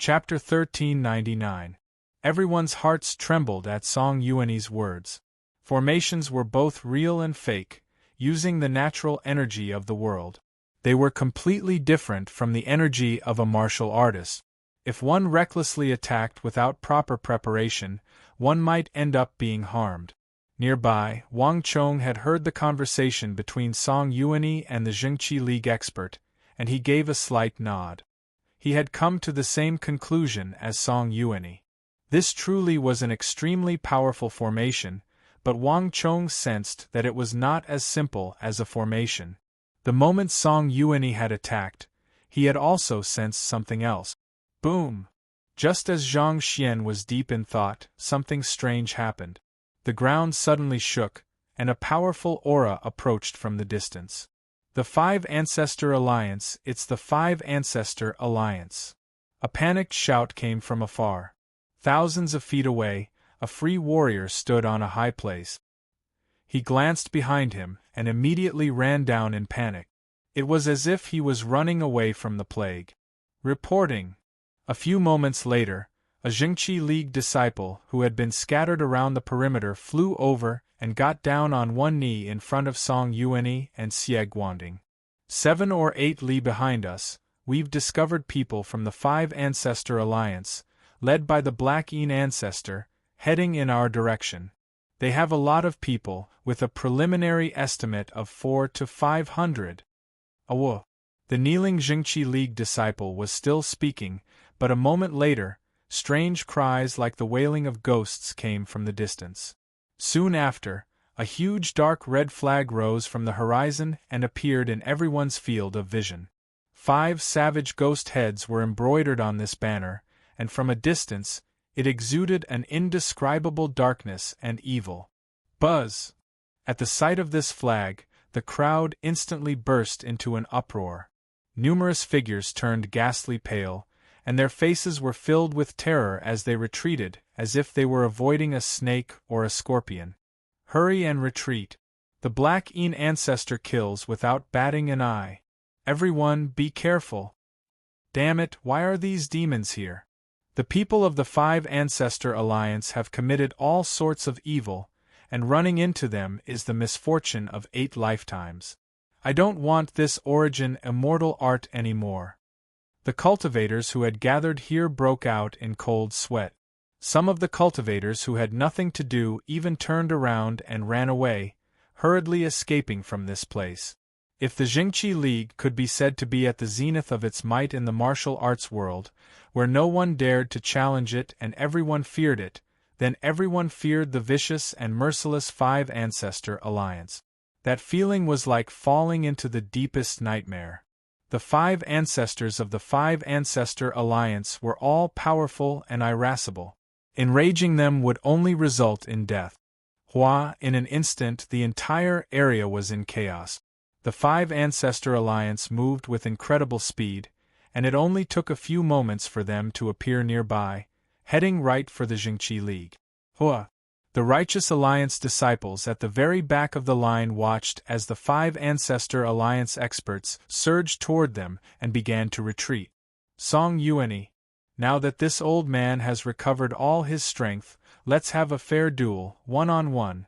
Chapter 1399. Everyone's hearts trembled at Song Yuanyi's words. Formations were both real and fake, using the natural energy of the world. They were completely different from the energy of a martial artist. If one recklessly attacked without proper preparation, one might end up being harmed. Nearby, Wang Chong had heard the conversation between Song Yuanyi and the Jingqi League expert, and he gave a slight nod. He had come to the same conclusion as Song Yuanyi. This truly was an extremely powerful formation, but Wang Chong sensed that it was not as simple as a formation. The moment Song Yuanyi had attacked, he had also sensed something else. Boom! Just as Zhang Xian was deep in thought, something strange happened. The ground suddenly shook, and a powerful aura approached from the distance. The Five Ancestor Alliance, it's the Five Ancestor Alliance. A panicked shout came from afar. Thousands of feet away, a free warrior stood on a high place. He glanced behind him, and immediately ran down in panic. It was as if he was running away from the plague. Reporting. A few moments later, a Jingqi League disciple who had been scattered around the perimeter flew over and got down on one knee in front of Song Yuanyi and Xie Guanding. 7 or 8 li behind us, we've discovered people from the Five Ancestor Alliance, led by the Black Yin Ancestor, heading in our direction. They have a lot of people, with a preliminary estimate of 400 to 500. Awo! The kneeling Jingqi League disciple was still speaking, but a moment later, strange cries like the wailing of ghosts came from the distance. Soon after, a huge dark red flag rose from the horizon and appeared in everyone's field of vision. 5 savage ghost heads were embroidered on this banner, and from a distance, it exuded an indescribable darkness and evil. Buzz! At the sight of this flag, the crowd instantly burst into an uproar. Numerous figures turned ghastly pale, and their faces were filled with terror as they retreated, as if they were avoiding a snake or a scorpion. Hurry and retreat. The Black Yin Ancestor kills without batting an eye. Everyone, be careful. Damn it, why are these demons here? The people of the Five Ancestor Alliance have committed all sorts of evil, and running into them is the misfortune of 8 lifetimes. I don't want this origin immortal art anymore. The cultivators who had gathered here broke out in cold sweat. Some of the cultivators who had nothing to do even turned around and ran away, hurriedly escaping from this place. If the Jingqi League could be said to be at the zenith of its might in the martial arts world, where no one dared to challenge it and everyone feared it, then everyone feared the vicious and merciless Five Ancestor Alliance. That feeling was like falling into the deepest nightmare. The 5 ancestors of the Five Ancestor Alliance were all powerful and irascible. Enraging them would only result in death. In an instant the entire area was in chaos. The Five Ancestor Alliance moved with incredible speed, and it only took a few moments for them to appear nearby, heading right for the Jingqi League. The Righteous Alliance disciples at the very back of the line watched as the Five Ancestor Alliance experts surged toward them and began to retreat. Song Yuanyi, now that this old man has recovered all his strength, let's have a fair duel, one-on-one.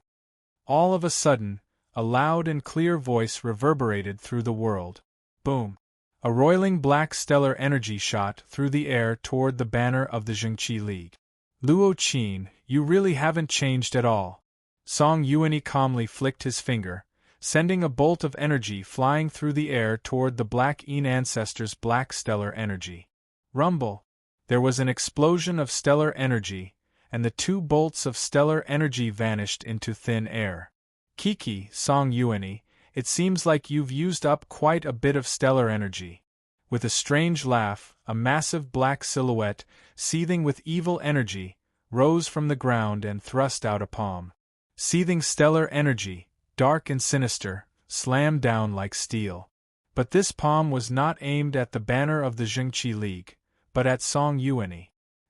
All of a sudden, a loud and clear voice reverberated through the world. Boom! A roiling black stellar energy shot through the air toward the banner of the Jingqi League. Luo Qin, you really haven't changed at all. Song Yuanyi calmly flicked his finger, sending a bolt of energy flying through the air toward the Black Yin Ancestor's black stellar energy. Rumble! There was an explosion of stellar energy, and the 2 bolts of stellar energy vanished into thin air. Kiki, Song Yuanyi, it seems like you've used up quite a bit of stellar energy. With a strange laugh, a massive black silhouette, seething with evil energy, rose from the ground and thrust out a palm. Seething stellar energy, dark and sinister, slammed down like steel. But this palm was not aimed at the banner of the Jingqi League, but at Song Yuanyi.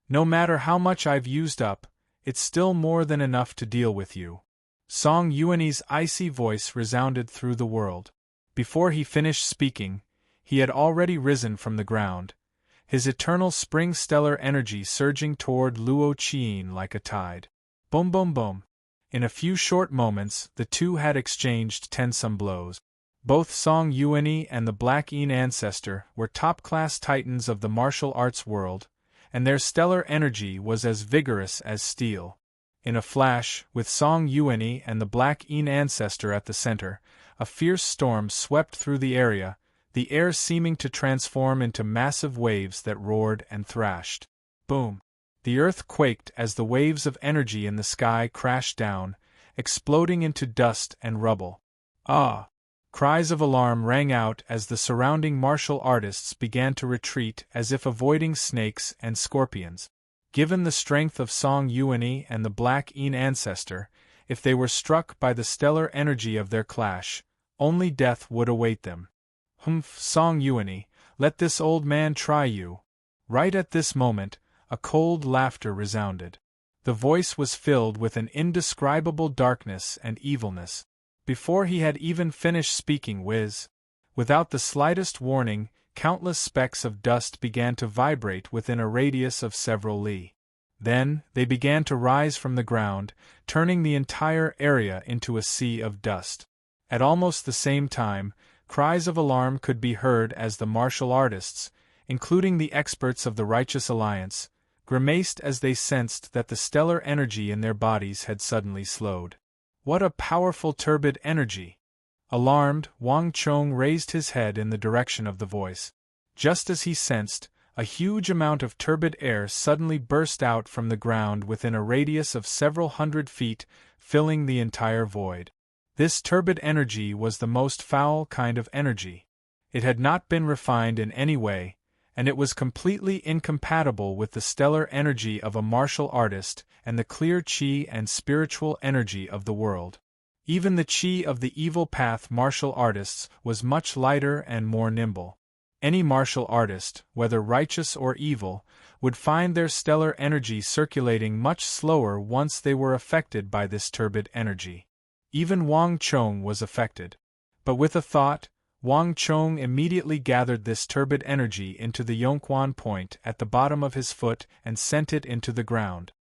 No matter how much I've used up, it's still more than enough to deal with you. Song Yuanyi's icy voice resounded through the world. Before he finished speaking, he had already risen from the ground, his eternal spring stellar energy surging toward Luo Qian like a tide. Boom boom boom. In a few short moments, the two had exchanged tensome blows. Both Song Yuanyi and the Black Yin ancestor were top-class titans of the martial arts world, and their stellar energy was as vigorous as steel. In a flash, with Song Yuanyi and the Black Yin ancestor at the center, a fierce storm swept through the area, the air seeming to transform into massive waves that roared and thrashed. Boom! The earth quaked as the waves of energy in the sky crashed down, exploding into dust and rubble. Ah! Cries of alarm rang out as the surrounding martial artists began to retreat as if avoiding snakes and scorpions. Given the strength of Song Yuanyi and the Black Yin ancestor, if they were struck by the stellar energy of their clash, only death would await them. Humph, Song Yuanyi, let this old man try you. Right at this moment, a cold laughter resounded. The voice was filled with an indescribable darkness and evilness. Before he had even finished speaking, without the slightest warning, countless specks of dust began to vibrate within a radius of several li. Then, they began to rise from the ground, turning the entire area into a sea of dust. At almost the same time, cries of alarm could be heard as the martial artists, including the experts of the Righteous Alliance, grimaced as they sensed that the stellar energy in their bodies had suddenly slowed. What a powerful turbid energy! Alarmed, Wang Chong raised his head in the direction of the voice. Just as he sensed, a huge amount of turbid air suddenly burst out from the ground within a radius of several hundred feet, filling the entire void. This turbid energy was the most foul kind of energy. It had not been refined in any way, and it was completely incompatible with the stellar energy of a martial artist and the clear qi and spiritual energy of the world. Even the qi of the evil path martial artists was much lighter and more nimble. Any martial artist, whether righteous or evil, would find their stellar energy circulating much slower once they were affected by this turbid energy. Even Wang Chong was affected. But with a thought, Wang Chong immediately gathered this turbid energy into the Yongquan point at the bottom of his foot and sent it into the ground.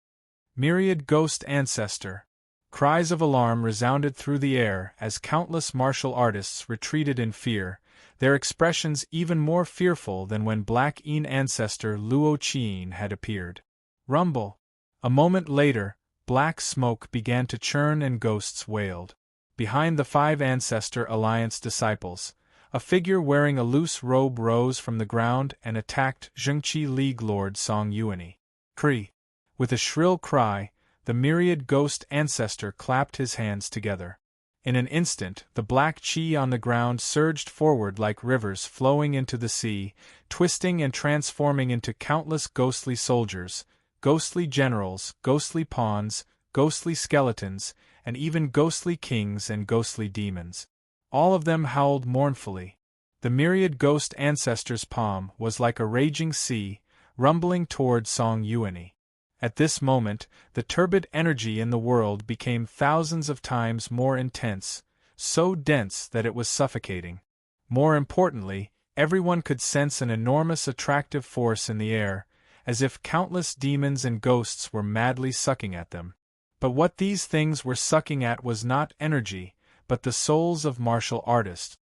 Myriad Ghost Ancestor. Cries of alarm resounded through the air as countless martial artists retreated in fear, their expressions even more fearful than when Black Yin ancestor Luo Qian had appeared. Rumble. A moment later, black smoke began to churn and ghosts wailed. Behind the 5 Ancestor Alliance disciples, a figure wearing a loose robe rose from the ground and attacked Zhengqi League Lord Song Yuanyi. Kree. With a shrill cry, the myriad ghost ancestor clapped his hands together. In an instant, the black qi on the ground surged forward like rivers flowing into the sea, twisting and transforming into countless ghostly soldiers, ghostly generals, ghostly pawns, ghostly skeletons, and even ghostly kings and ghostly demons. All of them howled mournfully. The myriad ghost ancestor's palm was like a raging sea, rumbling toward Song Yuanyi. At this moment, the turbid energy in the world became thousands of times more intense, so dense that it was suffocating. More importantly, everyone could sense an enormous attractive force in the air, as if countless demons and ghosts were madly sucking at them. But what these things were sucking at was not energy, but the souls of martial artists.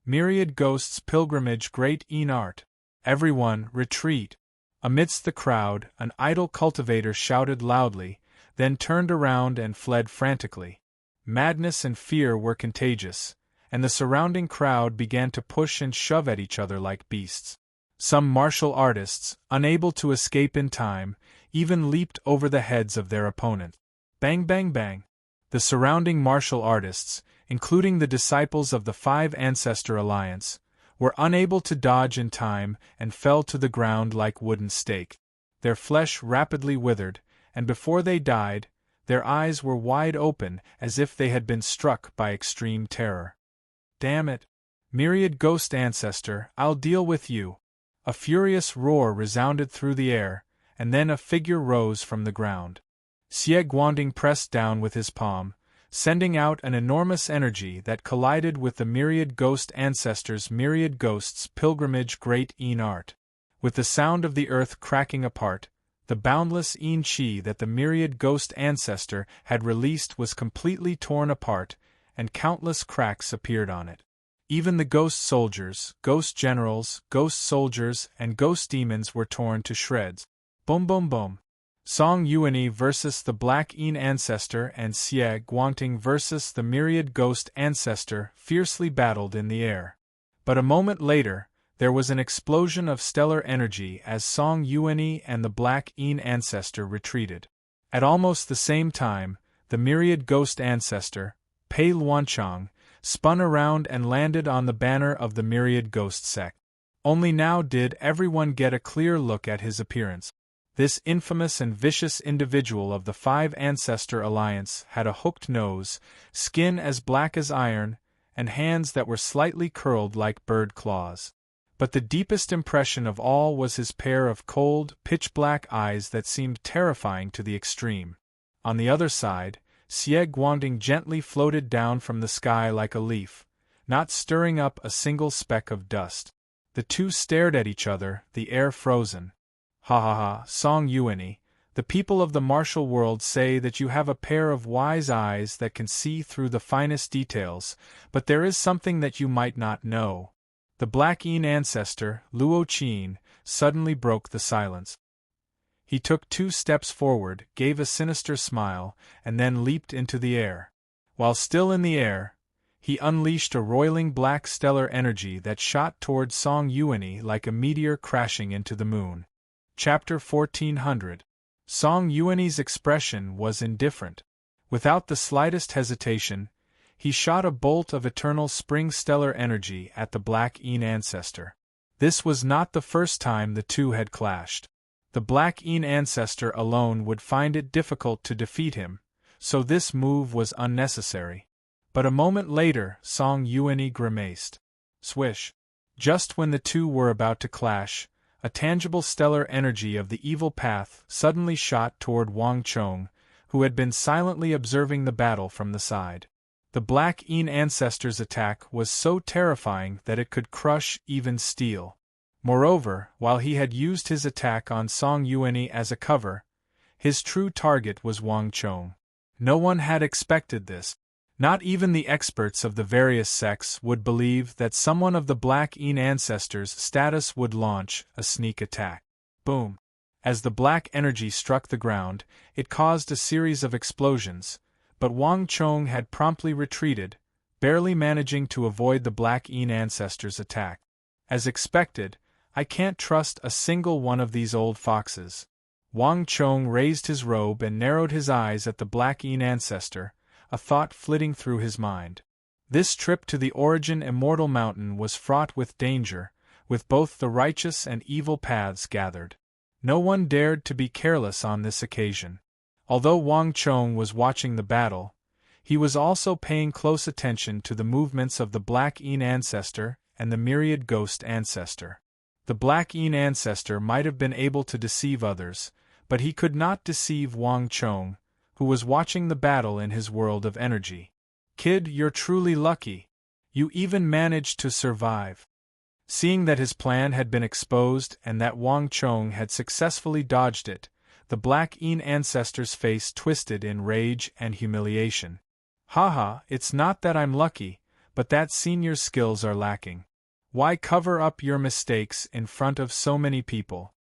Myriad Ghosts Pilgrimage Great Yin Art. Everyone, retreat. Amidst the crowd, an idol cultivator shouted loudly, then turned around and fled frantically. Madness and fear were contagious, and the surrounding crowd began to push and shove at each other like beasts. Some martial artists, unable to escape in time, even leaped over the heads of their opponents. Bang bang bang. The surrounding martial artists, including the disciples of the 5 Ancestor Alliance, were unable to dodge in time and fell to the ground like wooden stakes. Their flesh rapidly withered, and before they died, their eyes were wide open as if they had been struck by extreme terror. Damn it! Myriad Ghost Ancestor, I'll deal with you! A furious roar resounded through the air, and then a figure rose from the ground. Xie Guanding pressed down with his palm, sending out an enormous energy that collided with the myriad ghost ancestors' myriad ghosts pilgrimage great Yin Art. With the sound of the earth cracking apart, the boundless Yin-Chi that the myriad ghost ancestor had released was completely torn apart, and countless cracks appeared on it. Even the ghost soldiers, ghost generals, ghost soldiers, and ghost demons were torn to shreds. Boom boom boom. Song Yuani versus the Black Yin ancestor and Xie Guangting versus the myriad ghost ancestor fiercely battled in the air. But a moment later, there was an explosion of stellar energy as Song Yuani and the Black Yin ancestor retreated. At almost the same time, the myriad ghost ancestor, Pei Luanchang, spun around and landed on the banner of the myriad ghost sect. Only now did everyone get a clear look at his appearance. This infamous and vicious individual of the Five Ancestor Alliance had a hooked nose, skin as black as iron, and hands that were slightly curled like bird claws. But the deepest impression of all was his pair of cold, pitch-black eyes that seemed terrifying to the extreme. On the other side, Xie Guangding gently floated down from the sky like a leaf, not stirring up a single speck of dust. The two stared at each other, the air frozen. Ha ha ha, Song Yuani, the people of the martial world say that you have a pair of wise eyes that can see through the finest details, but there is something that you might not know. The Black Yin ancestor, Luo Qin, suddenly broke the silence. He took 2 steps forward, gave a sinister smile, and then leaped into the air. While still in the air, he unleashed a roiling black stellar energy that shot toward Song Yuani like a meteor crashing into the moon. Chapter 1400. Song Yuani's expression was indifferent. Without the slightest hesitation, he shot a bolt of eternal spring stellar energy at the Black Yin ancestor. This was not the first time the two had clashed. The Black Yin ancestor alone would find it difficult to defeat him, so this move was unnecessary. But a moment later, Song Yuani grimaced. Swish! Just when the two were about to clash, a tangible stellar energy of the evil path suddenly shot toward Wang Chong, who had been silently observing the battle from the side. The Black Yin ancestor's attack was so terrifying that it could crush even steel. Moreover, while he had used his attack on Song Yuani as a cover, his true target was Wang Chong. No one had expected this. Not even the experts of the various sects would believe that someone of the Black Yin ancestor's status would launch a sneak attack. Boom! As the black energy struck the ground, it caused a series of explosions, but Wang Chong had promptly retreated, barely managing to avoid the Black Yin ancestor's attack. As expected, I can't trust a single one of these old foxes. Wang Chong raised his robe and narrowed his eyes at the Black Yin ancestor, a thought flitting through his mind. This trip to the Origin Immortal Mountain was fraught with danger, with both the righteous and evil paths gathered. No one dared to be careless on this occasion. Although Wang Chong was watching the battle, he was also paying close attention to the movements of the Black Yin ancestor and the myriad ghost ancestor. The Black Yin ancestor might have been able to deceive others, but he could not deceive Wang Chong, who was watching the battle in his world of energy. Kid, you're truly lucky. You even managed to survive. Seeing that his plan had been exposed and that Wang Chong had successfully dodged it, the Black Yin ancestor's face twisted in rage and humiliation. Haha, it's not that I'm lucky, but that senior skills are lacking. Why cover up your mistakes in front of so many people?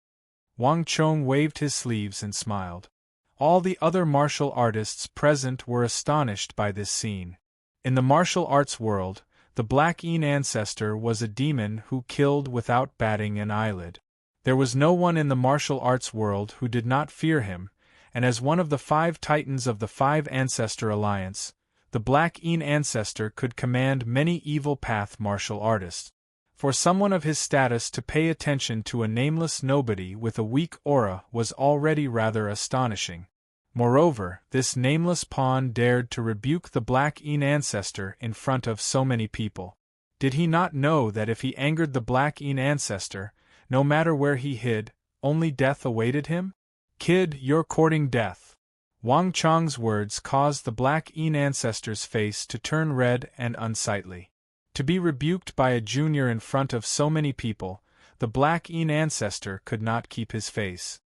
Wang Chong waved his sleeves and smiled. All the other martial artists present were astonished by this scene. In the martial arts world, the Black Yin ancestor was a demon who killed without batting an eyelid. There was no one in the martial arts world who did not fear him, and as one of the 5 titans of the Five Ancestor Alliance, the Black Yin ancestor could command many evil path martial artists. For someone of his status to pay attention to a nameless nobody with a weak aura was already rather astonishing. Moreover, this nameless pawn dared to rebuke the Black Yin ancestor in front of so many people. Did he not know that if he angered the Black Yin ancestor, no matter where he hid, only death awaited him? Kid, you're courting death. Wang Chong's words caused the Black Yin ancestor's face to turn red and unsightly. To be rebuked by a junior in front of so many people, the Black Yin ancestor could not keep his face.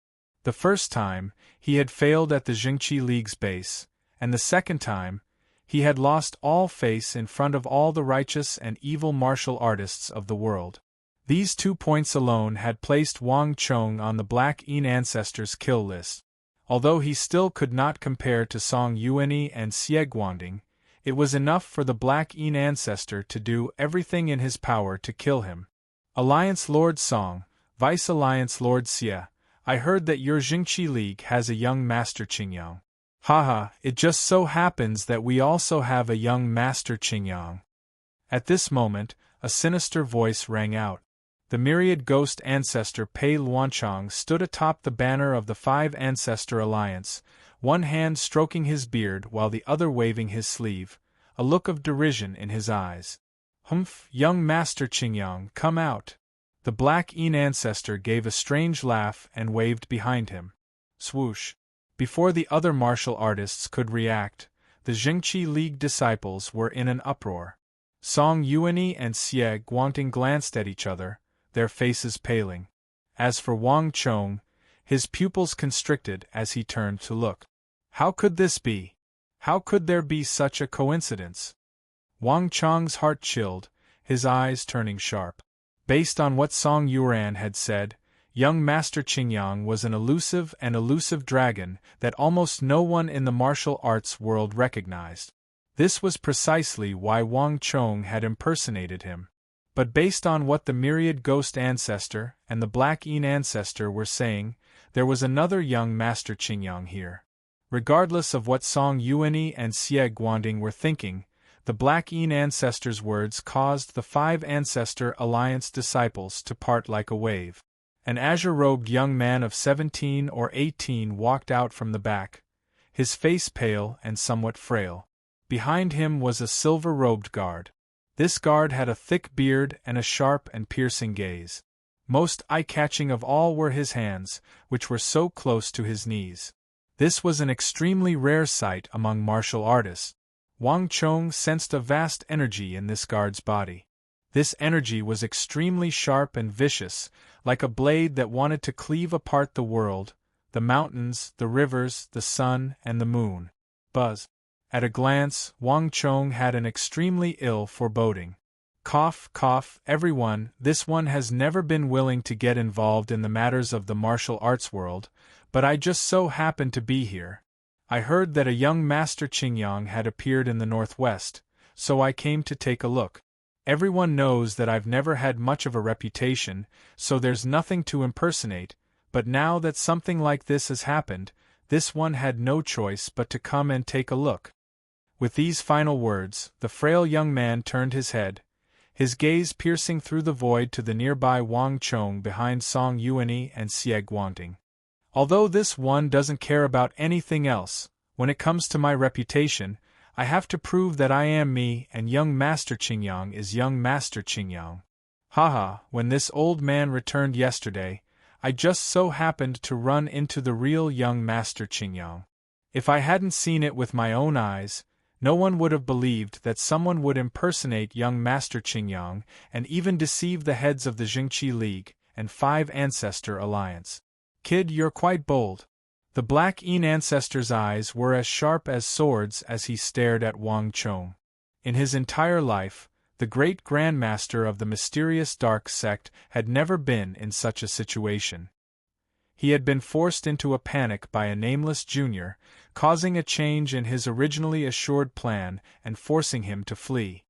The first time, he had failed at the Jingqi League's base, and the second time, he had lost all face in front of all the righteous and evil martial artists of the world. These 2 points alone had placed Wang Chong on the Black Yin ancestor's kill list. Although he still could not compare to Song Yuanyi and Xie Guangding, it was enough for the Black Yin ancestor to do everything in his power to kill him. Alliance Lord Song, Vice Alliance Lord Xie, I heard that your Jingqi League has a young Master Qingyang. Haha, it just so happens that we also have a young Master Qingyang. At this moment, a sinister voice rang out. The myriad ghost ancestor Pei Luanchang stood atop the banner of the 5 Ancestor Alliance, one hand stroking his beard while the other waving his sleeve, a look of derision in his eyes. Humph, young Master Qingyang, come out. The Black Yin ancestor gave a strange laugh and waved behind him. Swoosh. Before the other martial artists could react, the Jingqi League disciples were in an uproar. Song Yuanyi and Xie Guangding glanced at each other, their faces paling. As for Wang Chong, his pupils constricted as he turned to look. How could this be? How could there be such a coincidence? Wang Chong's heart chilled, his eyes turning sharp. Based on what Song Yuan had said, young Master Qingyang was an elusive dragon that almost no one in the martial arts world recognized. This was precisely why Wang Chong had impersonated him. But based on what the myriad ghost ancestor and the Black Yin ancestor were saying, there was another young Master Qingyang here. Regardless of what Song Yuanyi and Xie Guangding were thinking, the Black Yin ancestor's words caused the 5 Ancestor Alliance disciples to part like a wave. An azure-robed young man of 17 or 18 walked out from the back, his face pale and somewhat frail. Behind him was a silver-robed guard. This guard had a thick beard and a sharp and piercing gaze. Most eye-catching of all were his hands, which were so close to his knees. This was an extremely rare sight among martial artists. Wang Chong sensed a vast energy in this guard's body. This energy was extremely sharp and vicious, like a blade that wanted to cleave apart the world, the mountains, the rivers, the sun, and the moon. Buzz. At a glance, Wang Chong had an extremely ill foreboding. Cough, cough, everyone, this one has never been willing to get involved in the matters of the martial arts world, but I just so happened to be here. I heard that a young Master Qingyang had appeared in the northwest, so I came to take a look. Everyone knows that I've never had much of a reputation, so there's nothing to impersonate, but now that something like this has happened, this one had no choice but to come and take a look. With these final words, the frail young man turned his head, his gaze piercing through the void to the nearby Wang Chong behind Song Yuanyi and Xie Guangding. Although this one doesn't care about anything else, when it comes to my reputation, I have to prove that I am me and young Master Qingyang is young Master Qingyang. Haha, when this old man returned yesterday, I just so happened to run into the real young Master Qingyang. If I hadn't seen it with my own eyes, no one would have believed that someone would impersonate young Master Qingyang and even deceive the heads of the Jingqi League and 5 Ancestor Alliance. Kid, you're quite bold. The Black Yin ancestor's eyes were as sharp as swords as he stared at Wang Chong. In his entire life, the great grandmaster of the mysterious dark sect had never been in such a situation. He had been forced into a panic by a nameless junior, causing a change in his originally assured plan and forcing him to flee.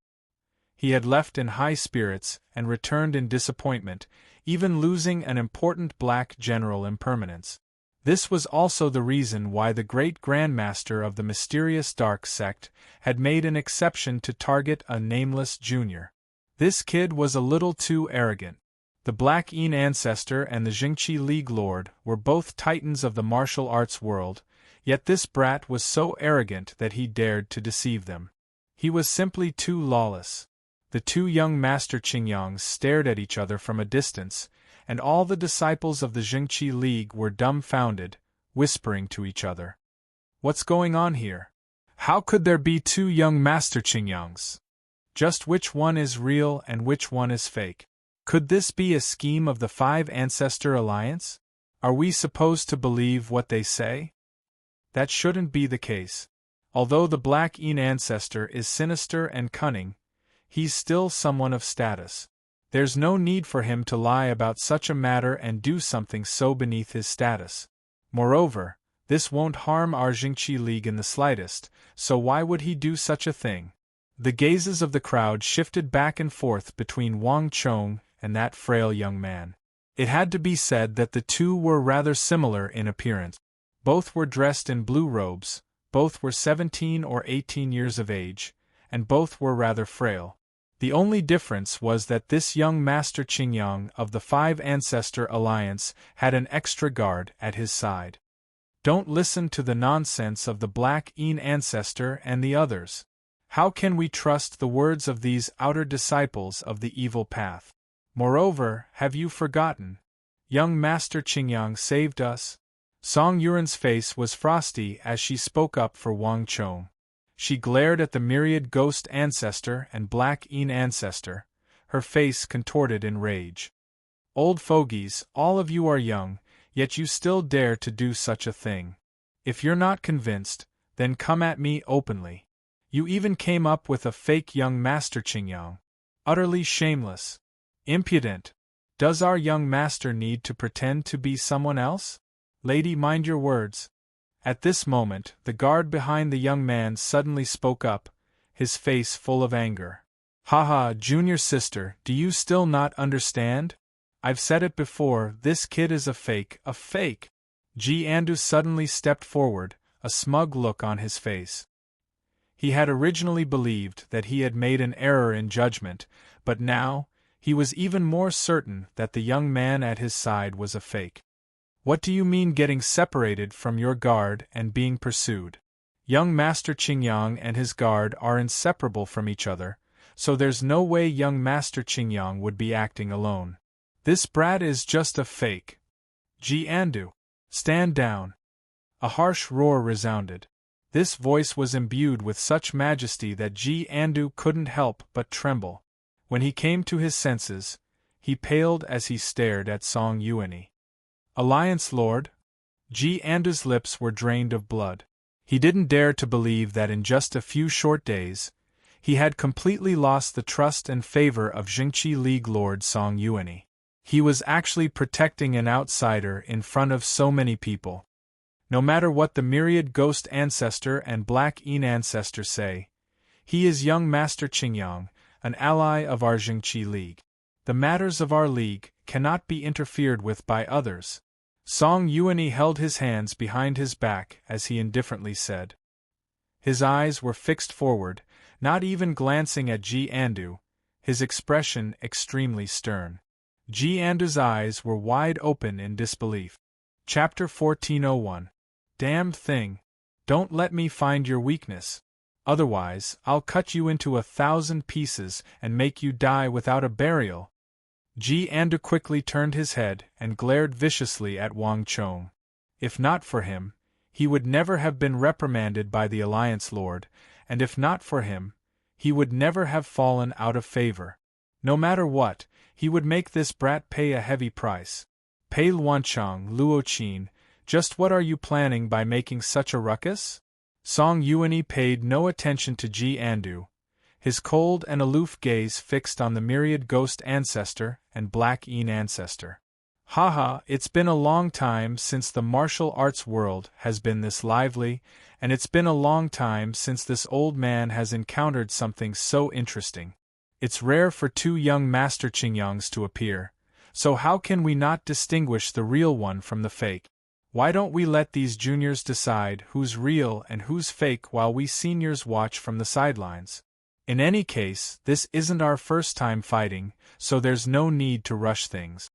He had left in high spirits and returned in disappointment, even losing an important black general impermanence. This was also the reason why the great grandmaster of the mysterious dark sect had made an exception to target a nameless junior. This kid was a little too arrogant. The Black Yin ancestor and the Jingqi League lord were both titans of the martial arts world, yet this brat was so arrogant that he dared to deceive them. He was simply too lawless. The 2 young Master Qingyangs stared at each other from a distance, and all the disciples of the Jingqi League were dumbfounded, whispering to each other. What's going on here? How could there be 2 young Master Qingyangs? Just which one is real and which one is fake? Could this be a scheme of the Five Ancestor Alliance? Are we supposed to believe what they say? That shouldn't be the case. Although the Black Een ancestor is sinister and cunning, he's still someone of status. There's no need for him to lie about such a matter and do something so beneath his status. Moreover, this won't harm our Jingqi League in the slightest, so why would he do such a thing? The gazes of the crowd shifted back and forth between Wang Chong and that frail young man. It had to be said that the two were rather similar in appearance. Both were dressed in blue robes, both were 17 or 18 years of age, and both were rather frail. The only difference was that this young Master Qingyang of the Five Ancestor Alliance had an extra guard at his side. Don't listen to the nonsense of the Black Een ancestor and the others. How can we trust the words of these outer disciples of the evil path? Moreover, have you forgotten? Young Master Qingyang saved us. Song Yuan's face was frosty as she spoke up for Wang Chong. She glared at the myriad ghost ancestor and Black Een ancestor, her face contorted in rage. Old fogies, all of you are young, yet you still dare to do such a thing. If you're not convinced, then come at me openly. You even came up with a fake young Master Qingyang. Utterly shameless. Impudent. Does our young master need to pretend to be someone else? Lady, mind your words. At this moment, the guard behind the young man suddenly spoke up, his face full of anger. Haha, junior sister, do you still not understand? I've said it before, this kid is a fake, a fake. Ji Andu suddenly stepped forward, a smug look on his face. He had originally believed that he had made an error in judgment, but now, he was even more certain that the young man at his side was a fake. What do you mean getting separated from your guard and being pursued? Young Master Qingyang and his guard are inseparable from each other, so there's no way young Master Qingyang would be acting alone. This brat is just a fake. Ji Andu, stand down. A harsh roar resounded. This voice was imbued with such majesty that Ji Andu couldn't help but tremble. When he came to his senses, he paled as he stared at Song Yuani. Alliance Lord? Ji Andu's lips were drained of blood. He didn't dare to believe that in just a few short days, he had completely lost the trust and favor of Jingqi League Lord Song Yuani. He was actually protecting an outsider in front of so many people. No matter what the myriad ghost ancestor and Black Een ancestor say, he is young Master Qingyang, an ally of our Jingqi League. The matters of our league cannot be interfered with by others. Song Yuani held his hands behind his back as he indifferently said. His eyes were fixed forward, not even glancing at Ji Andu, his expression extremely stern. Ji Andu's eyes were wide open in disbelief. Chapter 1401. Damned thing. Don't let me find your weakness. Otherwise, I'll cut you into 1,000 pieces and make you die without a burial. Ji Andu quickly turned his head and glared viciously at Wang Chong. If not for him, he would never have been reprimanded by the Alliance Lord, and if not for him, he would never have fallen out of favor. No matter what, he would make this brat pay a heavy price. Pei Luanchang, Luoqin, just what are you planning by making such a ruckus? Song Yuani paid no attention to Ji Andu, his cold and aloof gaze fixed on the myriad ghost ancestor and Black Een ancestor. Haha, it's been a long time since the martial arts world has been this lively, and it's been a long time since this old man has encountered something so interesting. It's rare for two young Master Qingyangs to appear, so how can we not distinguish the real one from the fake? Why don't we let these juniors decide who's real and who's fake while we seniors watch from the sidelines? In any case, this isn't our first time fighting, so there's no need to rush things.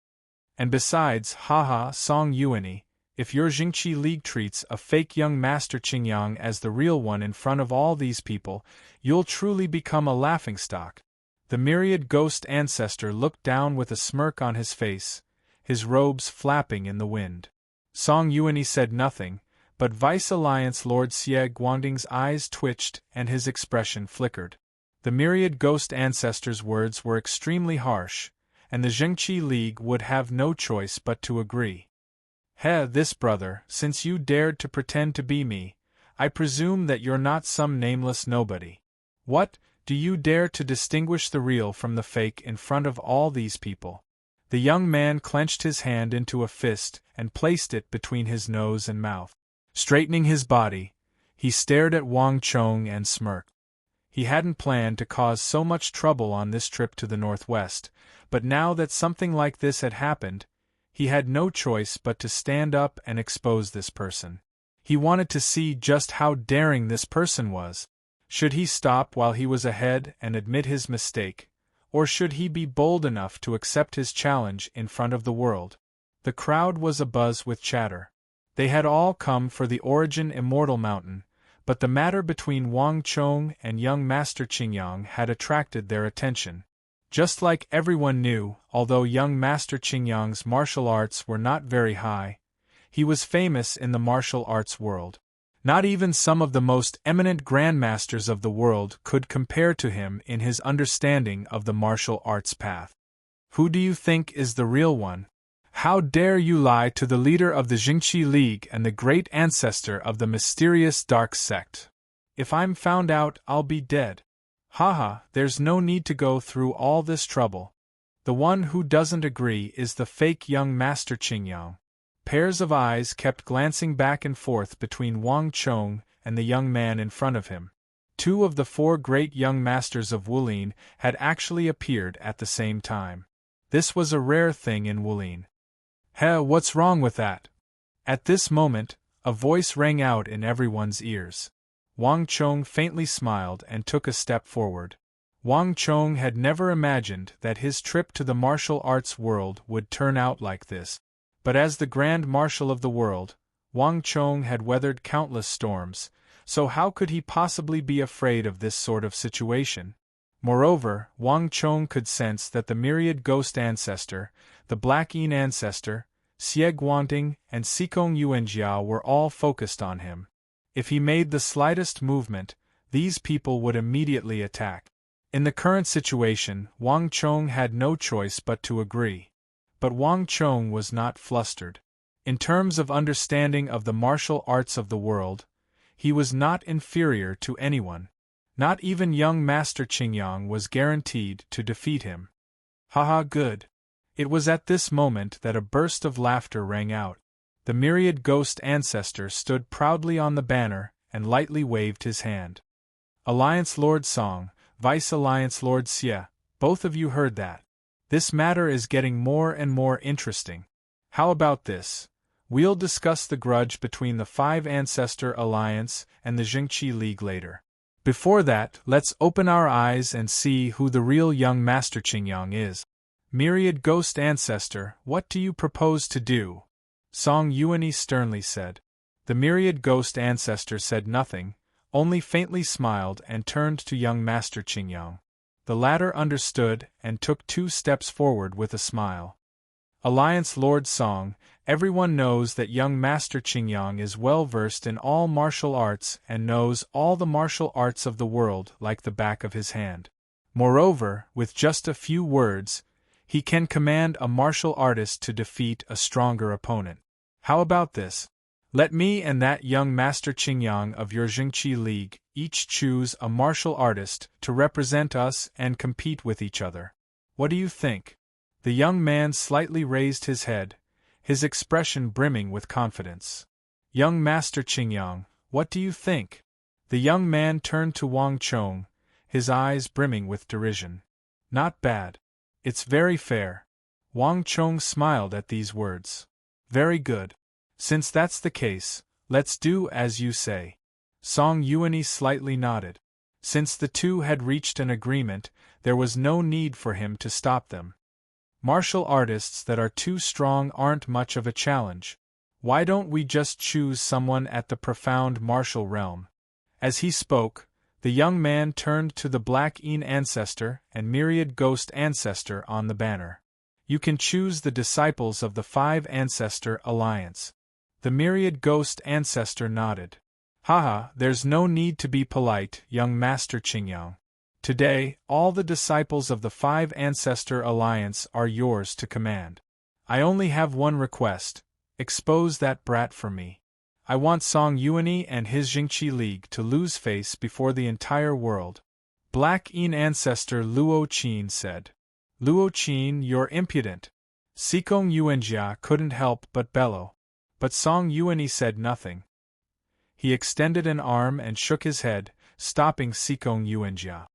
And besides, haha, Song Yuani, if your Jingqi League treats a fake young Master Qingyang as the real one in front of all these people, you'll truly become a laughingstock. The myriad ghost ancestor looked down with a smirk on his face, his robes flapping in the wind. Song Yuani said nothing, but Vice Alliance Lord Xie Guangding's eyes twitched and his expression flickered. The myriad ghost ancestor's words were extremely harsh, and the Jingqi League would have no choice but to agree. This brother, since you dared to pretend to be me, I presume that you're not some nameless nobody. What, do you dare to distinguish the real from the fake in front of all these people? The young man clenched his hand into a fist and placed it between his nose and mouth. Straightening his body, he stared at Wang Chong and smirked. He hadn't planned to cause so much trouble on this trip to the Northwest, but now that something like this had happened, he had no choice but to stand up and expose this person. He wanted to see just how daring this person was. Should he stop while he was ahead and admit his mistake, or should he be bold enough to accept his challenge in front of the world? The crowd was abuzz with chatter. They had all come for the Origin Immortal Mountain, but the matter between Wang Chong and young Master Qingyang had attracted their attention. Just like everyone knew, although young Master Qingyang's martial arts were not very high, he was famous in the martial arts world. Not even some of the most eminent grandmasters of the world could compare to him in his understanding of the martial arts path. Who do you think is the real one? How dare you lie to the leader of the Jingqi League and the great ancestor of the mysterious dark sect? If I'm found out, I'll be dead. Haha, there's no need to go through all this trouble. The one who doesn't agree is the fake young Master Qingyang. Pairs of eyes kept glancing back and forth between Wang Chong and the young man in front of him. Two of the four great young masters of Wulin had actually appeared at the same time. This was a rare thing in Wulin. What's wrong with that? At this moment, a voice rang out in everyone's ears. Wang Chong faintly smiled and took a step forward. Wang Chong had never imagined that his trip to the martial arts world would turn out like this. But as the Grand Marshal of the world, Wang Chong had weathered countless storms, so how could he possibly be afraid of this sort of situation? Moreover, Wang Chong could sense that the myriad ghost ancestor, the Black Yin ancestor, Xie Guanting, and Sikong Yuanjiao were all focused on him. If he made the slightest movement, these people would immediately attack. In the current situation, Wang Chong had no choice but to agree. But Wang Chong was not flustered. In terms of understanding of the martial arts of the world, he was not inferior to anyone. Not even young Master Qingyang was guaranteed to defeat him. Haha, good. It was at this moment that a burst of laughter rang out. The myriad ghost ancestor stood proudly on the banner and lightly waved his hand. Alliance Lord Song, Vice Alliance Lord Xie, both of you heard that. This matter is getting more and more interesting. How about this? We'll discuss the grudge between the Five Ancestor Alliance and the Jingqi League later. Before that, let's open our eyes and see who the real young Master Qingyang is. Myriad Ghost Ancestor, what do you propose to do? Song Yuani sternly said. The Myriad Ghost Ancestor said nothing, only faintly smiled and turned to young Master Qingyang. The latter understood and took 2 steps forward with a smile. Alliance Lord Song, everyone knows that young Master Qingyang is well versed in all martial arts and knows all the martial arts of the world like the back of his hand. Moreover, with just a few words, he can command a martial artist to defeat a stronger opponent. How about this? Let me and that young Master Qingyang of your Jingqi League each choose a martial artist to represent us and compete with each other. What do you think? The young man slightly raised his head, his expression brimming with confidence. Young Master Qingyang, what do you think? The young man turned to Wang Chong, his eyes brimming with derision. Not bad. It's very fair. Wang Chong smiled at these words. Very good. Since that's the case, let's do as you say. Song Yuani slightly nodded. Since the two had reached an agreement, there was no need for him to stop them. Martial artists that are too strong aren't much of a challenge. Why don't we just choose someone at the profound martial realm? As he spoke, the young man turned to the Black Yin Ancestor and Myriad Ghost Ancestor on the banner. You can choose the disciples of the Five Ancestor Alliance. The Myriad Ghost Ancestor nodded. Haha, there's no need to be polite, young Master Qingyang. Today, all the disciples of the Five Ancestor Alliance are yours to command. I only have one request: expose that brat for me. I want Song Yuanyi and his Jingqi League to lose face before the entire world. Black Yin Ancestor Luo Qin said. Luo Qin, you're impudent. Sikong Yuanjia couldn't help but bellow. But Song Yuanyi said nothing. He extended an arm and shook his head, stopping Sikong Yuanjia.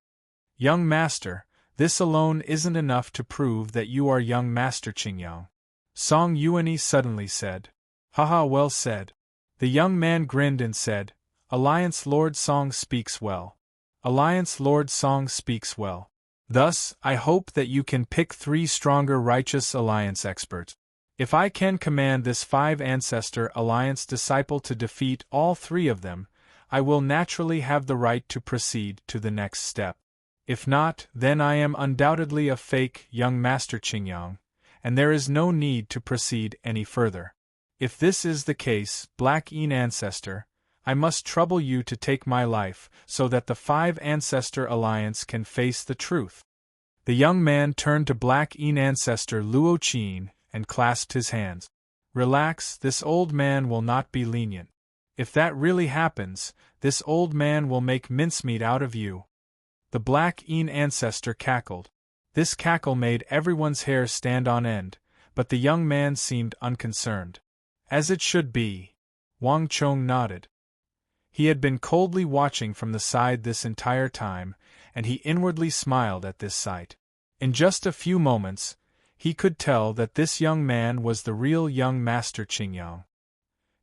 Young Master, this alone isn't enough to prove that you are young Master Qingyang. Song Yuanyi suddenly said. Haha, well said. The young man grinned and said, Alliance Lord Song speaks well. Alliance Lord Song speaks well. Thus, I hope that you can pick 3 stronger righteous Alliance experts. If I can command this Five Ancestor Alliance disciple to defeat all 3 of them, I will naturally have the right to proceed to the next step. If not, then I am undoubtedly a fake young Master Qingyang, and there is no need to proceed any further. If this is the case, Black Yin Ancestor, I must trouble you to take my life, so that the Five Ancestor Alliance can face the truth. The young man turned to Black Yin Ancestor Luo Qin and clasped his hands. Relax, this old man will not be lenient. If that really happens, this old man will make mincemeat out of you. The Black Yin Ancestor cackled. This cackle made everyone's hair stand on end, but the young man seemed unconcerned. As it should be. Wang Chong nodded. He had been coldly watching from the side this entire time, and he inwardly smiled at this sight. In just a few moments, he could tell that this young man was the real young Master Qingyang.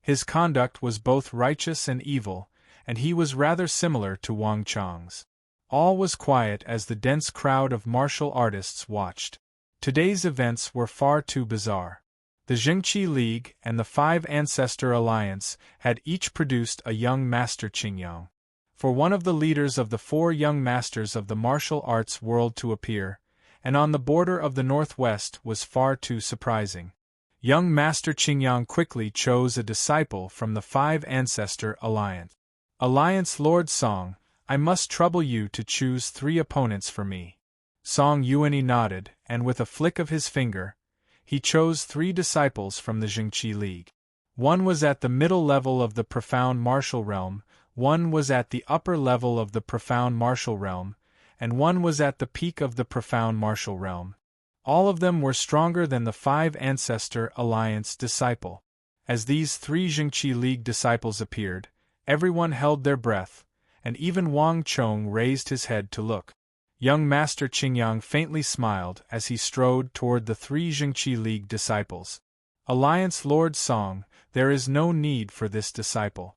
His conduct was both righteous and evil, and he was rather similar to Wang Chong's. All was quiet as the dense crowd of martial artists watched. Today's events were far too bizarre. The Jingqi League and the Five Ancestor Alliance had each produced a young Master Qingyang. For one of the leaders of the 4 young masters of the martial arts world to appear, and on the border of the Northwest, was far too surprising. Young Master Qingyang quickly chose a disciple from the Five Ancestor Alliance. Alliance Lord Song, I must trouble you to choose 3 opponents for me. Song Yuanyi nodded, and with a flick of his finger, he chose 3 disciples from the Jingqi League. One was at the middle level of the profound martial realm, one was at the upper level of the profound martial realm, and one was at the peak of the profound martial realm. All of them were stronger than the Five Ancestor Alliance disciple. As these 3 Jingqi League disciples appeared, everyone held their breath, and even Wang Chong raised his head to look. Young Master Qingyang faintly smiled as he strode toward the 3 Jingqi League disciples. Alliance Lord Song, there is no need for this disciple.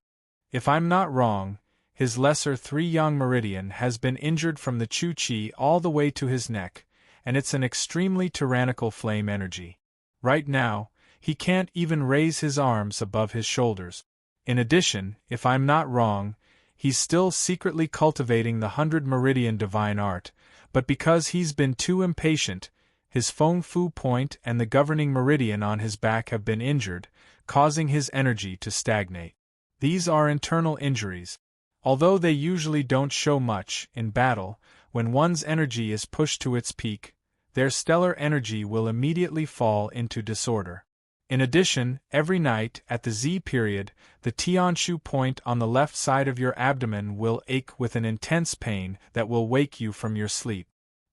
If I'm not wrong, his lesser 3 Yang Meridian has been injured from the Chu Qi all the way to his neck, and it's an extremely tyrannical flame energy. Right now, he can't even raise his arms above his shoulders. In addition, if I'm not wrong, he's still secretly cultivating the 100 Meridian Divine Art, but because he's been too impatient, his Feng Fu point and the governing meridian on his back have been injured, causing his energy to stagnate. These are internal injuries. Although they usually don't show much in battle, when one's energy is pushed to its peak, their stellar energy will immediately fall into disorder. In addition, every night, at the Z period, the Tianshu point on the left side of your abdomen will ache with an intense pain that will wake you from your sleep.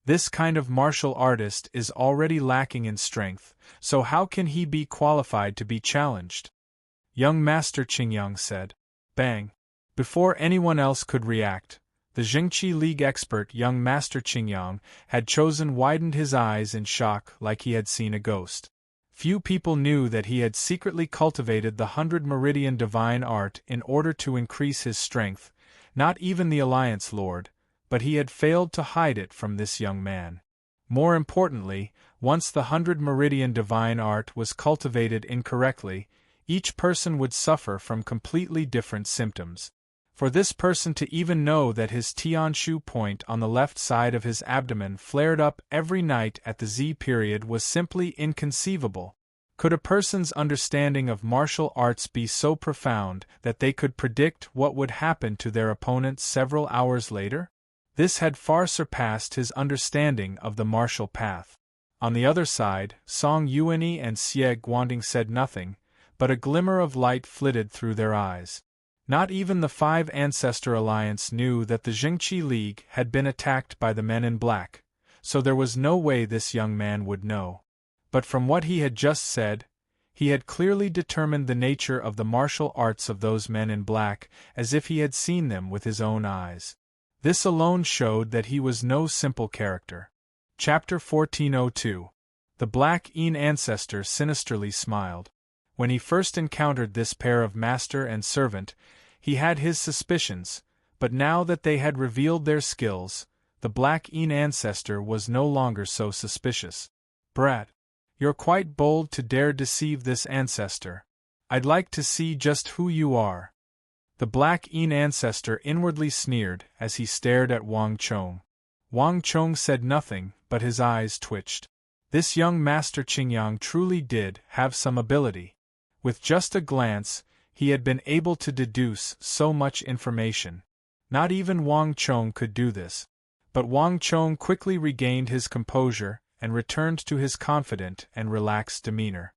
This kind of martial artist is already lacking in strength, so how can he be qualified to be challenged? Young Master Qingyang said. Bang! Before anyone else could react, the Jingqi League expert young Master Qingyang had widened his eyes in shock like he had seen a ghost. Few people knew that he had secretly cultivated the 100 Meridian Divine Art in order to increase his strength, not even the Alliance Lord, but he had failed to hide it from this young man. More importantly, once the 100 Meridian Divine Art was cultivated incorrectly, each person would suffer from completely different symptoms. For this person to even know that his Tianshu point on the left side of his abdomen flared up every night at the Z period was simply inconceivable. Could a person's understanding of martial arts be so profound that they could predict what would happen to their opponent several hours later? This had far surpassed his understanding of the martial path. On the other side, Song Yuanyi and Xie Guanding said nothing, but a glimmer of light flitted through their eyes. Not even the Five Ancestor Alliance knew that the Jingqi League had been attacked by the men in black, so there was no way this young man would know. But from what he had just said, he had clearly determined the nature of the martial arts of those men in black, as if he had seen them with his own eyes. This alone showed that he was no simple character. Chapter 1402. The Black Een Ancestor sinisterly smiled. When he first encountered this pair of master and servant, he had his suspicions, but now that they had revealed their skills, the Black Een Ancestor was no longer so suspicious. "Brat, you're quite bold to dare deceive this ancestor. I'd like to see just who you are." The Black Een Ancestor inwardly sneered as he stared at Wang Chong. Wang Chong said nothing, but his eyes twitched. This young Master Qingyang truly did have some ability. With just a glance, he had been able to deduce so much information. Not even Wang Chong could do this. But Wang Chong quickly regained his composure and returned to his confident and relaxed demeanor.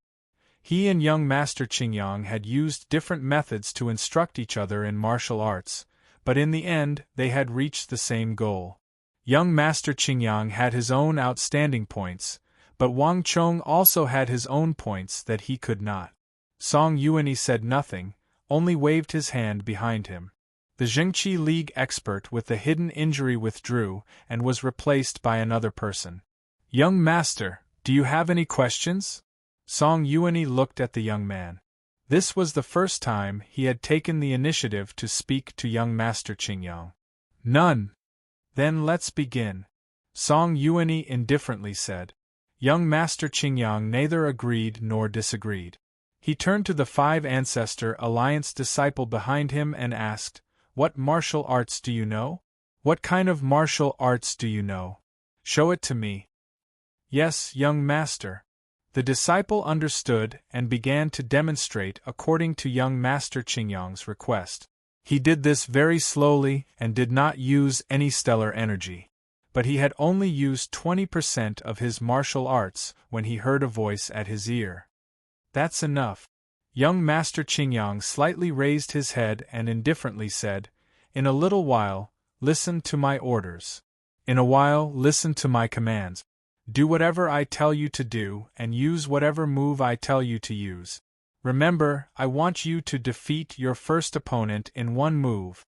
He and young Master Qingyang had used different methods to instruct each other in martial arts, but in the end they had reached the same goal. Young Master Qingyang had his own outstanding points, but Wang Chong also had his own points that he could not. Song Yuanyi said nothing, only waved his hand behind him. The Jingqi League expert with the hidden injury withdrew and was replaced by another person. "Young Master, do you have any questions?" Song Yuanyi looked at the young man. This was the first time he had taken the initiative to speak to young Master Qingyang. "None." "Then let's begin," Song Yuanyi indifferently said. Young Master Qingyang neither agreed nor disagreed. He turned to the Five Ancestor Alliance disciple behind him and asked, "What martial arts do you know? What kind of martial arts do you know? Show it to me." "Yes, young master." The disciple understood and began to demonstrate according to young Master Qingyang's request. He did this very slowly and did not use any stellar energy. But he had only used 20% of his martial arts when he heard a voice at his ear. "That's enough." Young Master Qingyang slightly raised his head and indifferently said, "In a little while, listen to my orders. In a while, listen to my commands. Do whatever I tell you to do and use whatever move I tell you to use. Remember, I want you to defeat your first opponent in one move."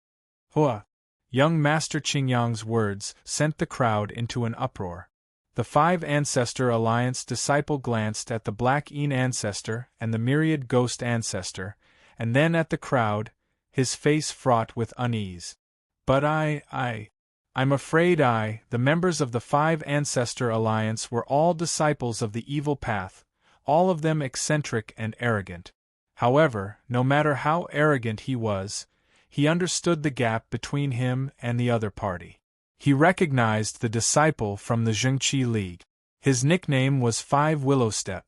"Hua!" Young Master Qingyang's words sent the crowd into an uproar. The Five Ancestor Alliance disciple glanced at the Black Een Ancestor and the Myriad Ghost Ancestor, and then at the crowd, his face fraught with unease. "But I'm afraid the members of the Five Ancestor Alliance were all disciples of the evil path, all of them eccentric and arrogant. However, no matter how arrogant he was, he understood the gap between him and the other party. He recognized the disciple from the Jingqi League. His nickname was Five Willowstep.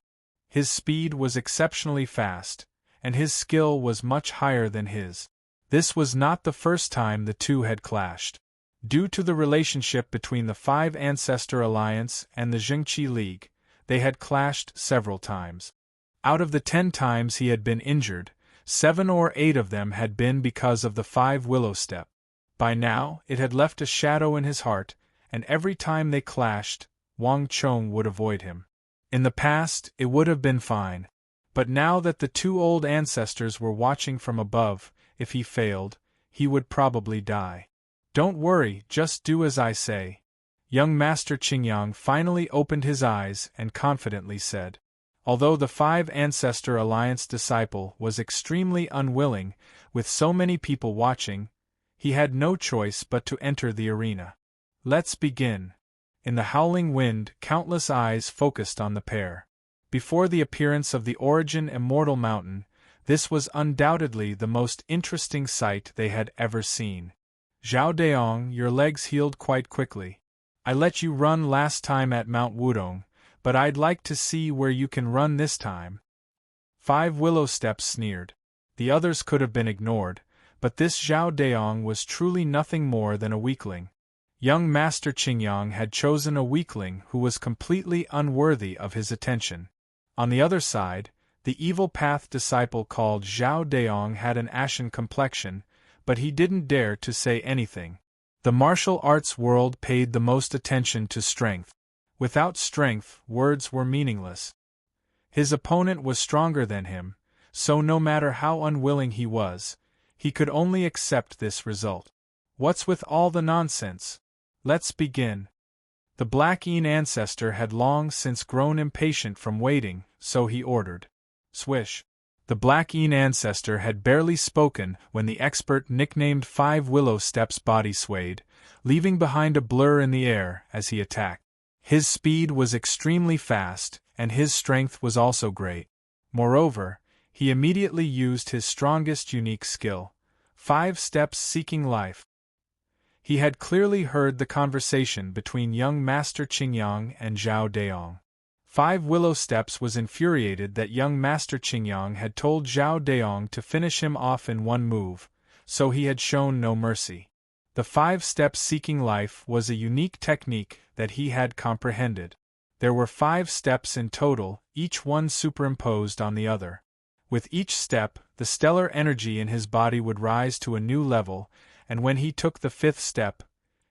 His speed was exceptionally fast, and his skill was much higher than his. This was not the first time the two had clashed. Due to the relationship between the Five Ancestor Alliance and the Jingqi League, they had clashed several times. Out of the 10 times he had been injured, 7 or 8 of them had been because of the Five Willowstep. By now, it had left a shadow in his heart, and every time they clashed, Wang Chong would avoid him. In the past, it would have been fine. But now that the 2 old ancestors were watching from above, if he failed, he would probably die. "Don't worry, just do as I say." Young Master Qingyang finally opened his eyes and confidently said. Although the Five Ancestor Alliance disciple was extremely unwilling, with so many people watching, he had no choice but to enter the arena. "Let's begin." In the howling wind, countless eyes focused on the pair. Before the appearance of the Origin Immortal Mountain, this was undoubtedly the most interesting sight they had ever seen. "Zhao Daong, your legs healed quite quickly. I let you run last time at Mount Wudong, but I'd like to see where you can run this time." Five Willowstep sneered. The others could have been ignored, but this Zhao Daong was truly nothing more than a weakling. Young Master Qingyang had chosen a weakling who was completely unworthy of his attention. On the other side, the evil path disciple called Zhao Deong had an ashen complexion, but he didn't dare to say anything. The martial arts world paid the most attention to strength. Without strength, words were meaningless. His opponent was stronger than him, so no matter how unwilling he was, he could only accept this result. What's with all the nonsense? Let's begin. The Black Yin ancestor had long since grown impatient from waiting, so he ordered. Swish. The Black Yin ancestor had barely spoken when the expert nicknamed 5 Willow Steps' body swayed, leaving behind a blur in the air as he attacked. His speed was extremely fast, and his strength was also great. Moreover, he immediately used his strongest unique skill, 5 steps seeking life. He had clearly heard the conversation between young Master Qingyang and Zhao Deong. 5 Willow Steps was infuriated that young Master Qingyang had told Zhao Deong to finish him off in one move, so he had shown no mercy. The 5 steps seeking life was a unique technique that he had comprehended. There were 5 steps in total, each one superimposed on the other. With each step, the stellar energy in his body would rise to a new level, and when he took the 5th step,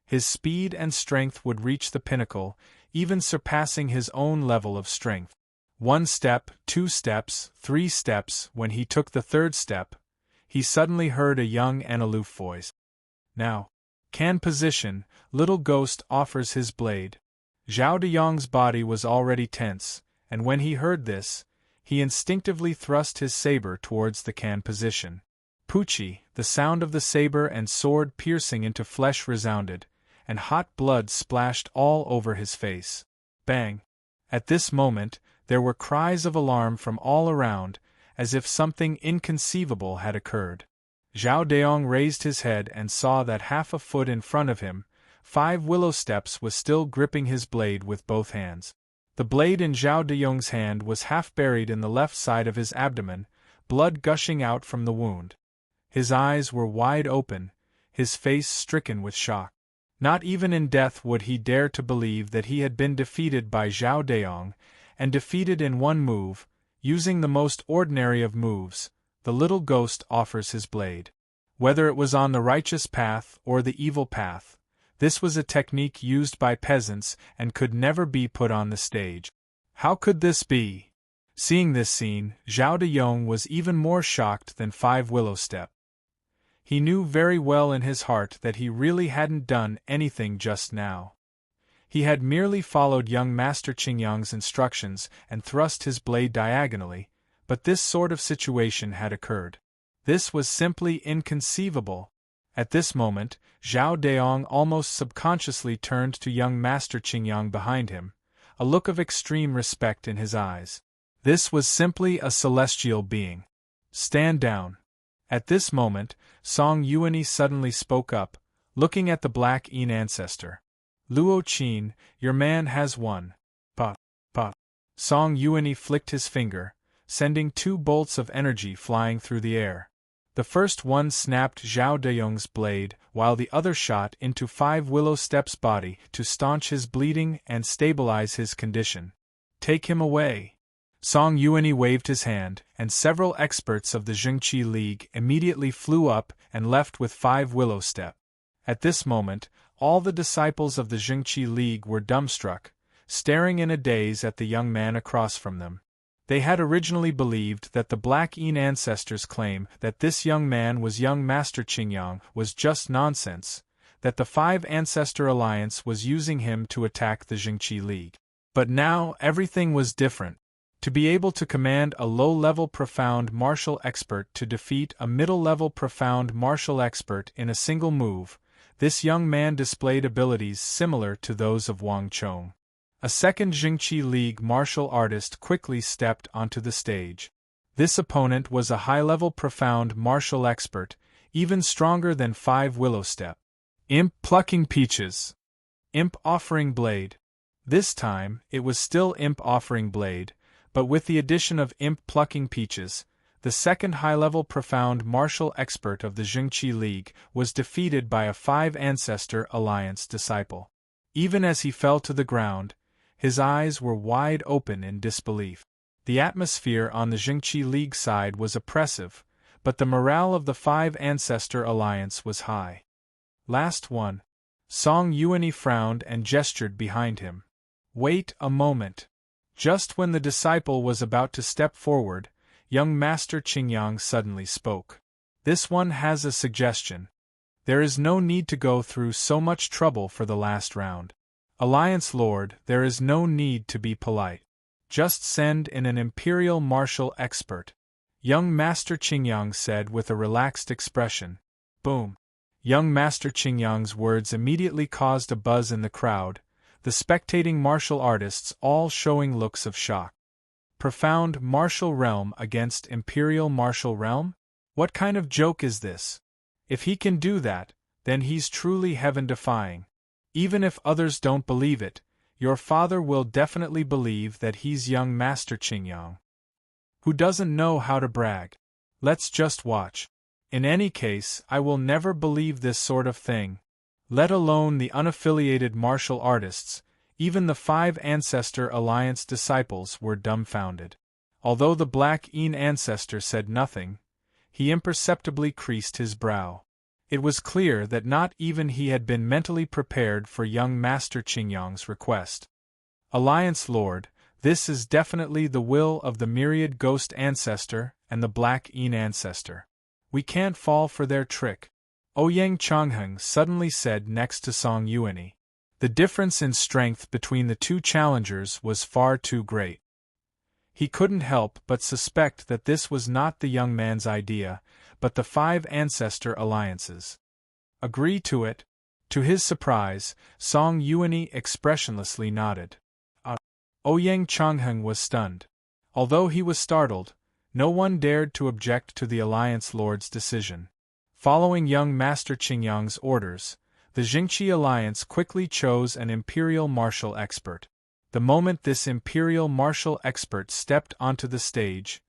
his speed and strength would reach the pinnacle, even surpassing his own level of strength. 1 step, 2 steps, 3 steps. When he took the 3rd step, he suddenly heard a young and aloof voice. Now, can position, little ghost offers his blade. Zhao Deyong's body was already tense, and when he heard this, he instinctively thrust his saber towards the can position. Poochie, the sound of the saber and sword piercing into flesh resounded, and hot blood splashed all over his face. Bang! At this moment, there were cries of alarm from all around, as if something inconceivable had occurred. Zhao Deong raised his head and saw that half a foot in front of him, 5 Willow Steps was still gripping his blade with both hands. The blade in Zhao Deong's hand was half buried in the left side of his abdomen, blood gushing out from the wound. His eyes were wide open, his face stricken with shock. Not even in death would he dare to believe that he had been defeated by Zhao Deong, and defeated in one move, using the most ordinary of moves. The little ghost offers his blade. Whether it was on the righteous path or the evil path, this was a technique used by peasants and could never be put on the stage. How could this be? Seeing this scene, Zhao Deong was even more shocked than 5 Willow Step. He knew very well in his heart that he really hadn't done anything just now. He had merely followed young Master Qingyang's instructions and thrust his blade diagonally, but this sort of situation had occurred. This was simply inconceivable. At this moment, Zhao Deong almost subconsciously turned to young Master Qingyang behind him, a look of extreme respect in his eyes. This was simply a celestial being. Stand down. At this moment, Song Yuanyi suddenly spoke up, looking at the Black Yin ancestor. Luo Qin, your man has won. Pa. Song Yuanyi flicked his finger, sending 2 bolts of energy flying through the air. The first one snapped Zhao Deong's blade, while the other shot into 5 Willow Step's body to staunch his bleeding and stabilize his condition. Take him away. Song Yuanyi waved his hand, and several experts of the Zhengqi League immediately flew up and left with 5 Willow Step. At this moment, all the disciples of the Zhengqi League were dumbstruck, staring in a daze at the young man across from them. They had originally believed that the Black Yin ancestors' claim that this young man was young Master Qingyang was just nonsense, that the 5 Ancestor Alliance was using him to attack the Zhengqi League. But now everything was different. To be able to command a low-level profound martial expert to defeat a middle-level profound martial expert in a single move, this young man displayed abilities similar to those of Wang Chong. A second Zhengqi League martial artist quickly stepped onto the stage. This opponent was a high-level profound martial expert, even stronger than 5 Willow Step. Imp plucking peaches. Imp offering blade. This time, it was still Imp offering blade, but with the addition of Imp plucking peaches, the second high-level profound martial expert of the Jingqi League, was defeated by a Five-Ancestor Alliance disciple. Even as he fell to the ground, his eyes were wide open in disbelief. The atmosphere on the Jingqi League side was oppressive, but the morale of the Five-Ancestor Alliance was high. Last one. Song Yuanyi frowned and gestured behind him. Wait a moment. Just when the disciple was about to step forward, young Master Qingyang suddenly spoke. This one has a suggestion. There is no need to go through so much trouble for the last round. Alliance Lord, there is no need to be polite. Just send in an Imperial Martial expert. Young Master Qingyang said with a relaxed expression. Boom. Young Master Qingyang's words immediately caused a buzz in the crowd, the spectating martial artists all showing looks of shock. Profound martial realm against Imperial martial realm? What kind of joke is this? If he can do that, then he's truly heaven-defying. Even if others don't believe it, your father will definitely believe that he's young Master Qingyang, who doesn't know how to brag. Let's just watch. In any case, I will never believe this sort of thing. Let alone the unaffiliated martial artists, even the Five-Ancestor Alliance disciples were dumbfounded. Although the Black Een ancestor said nothing, he imperceptibly creased his brow. It was clear that not even he had been mentally prepared for young Master Qingyang's request. Alliance Lord, this is definitely the will of the Myriad Ghost Ancestor and the Black Een ancestor. We can't fall for their trick, Ouyang Changheng suddenly said next to Song Yuanyi. The difference in strength between the two challengers was far too great. He couldn't help but suspect that this was not the young man's idea, but the Five-Ancestor Alliance's. Agree to it? To his surprise, Song Yuanyi expressionlessly nodded. Ouyang Changheng was stunned. Although he was startled, no one dared to object to the Alliance Lord's decision. Following young Master Qingyang's orders, the Jingqi Alliance quickly chose an Imperial Martial expert. The moment this Imperial Martial expert stepped onto the stage,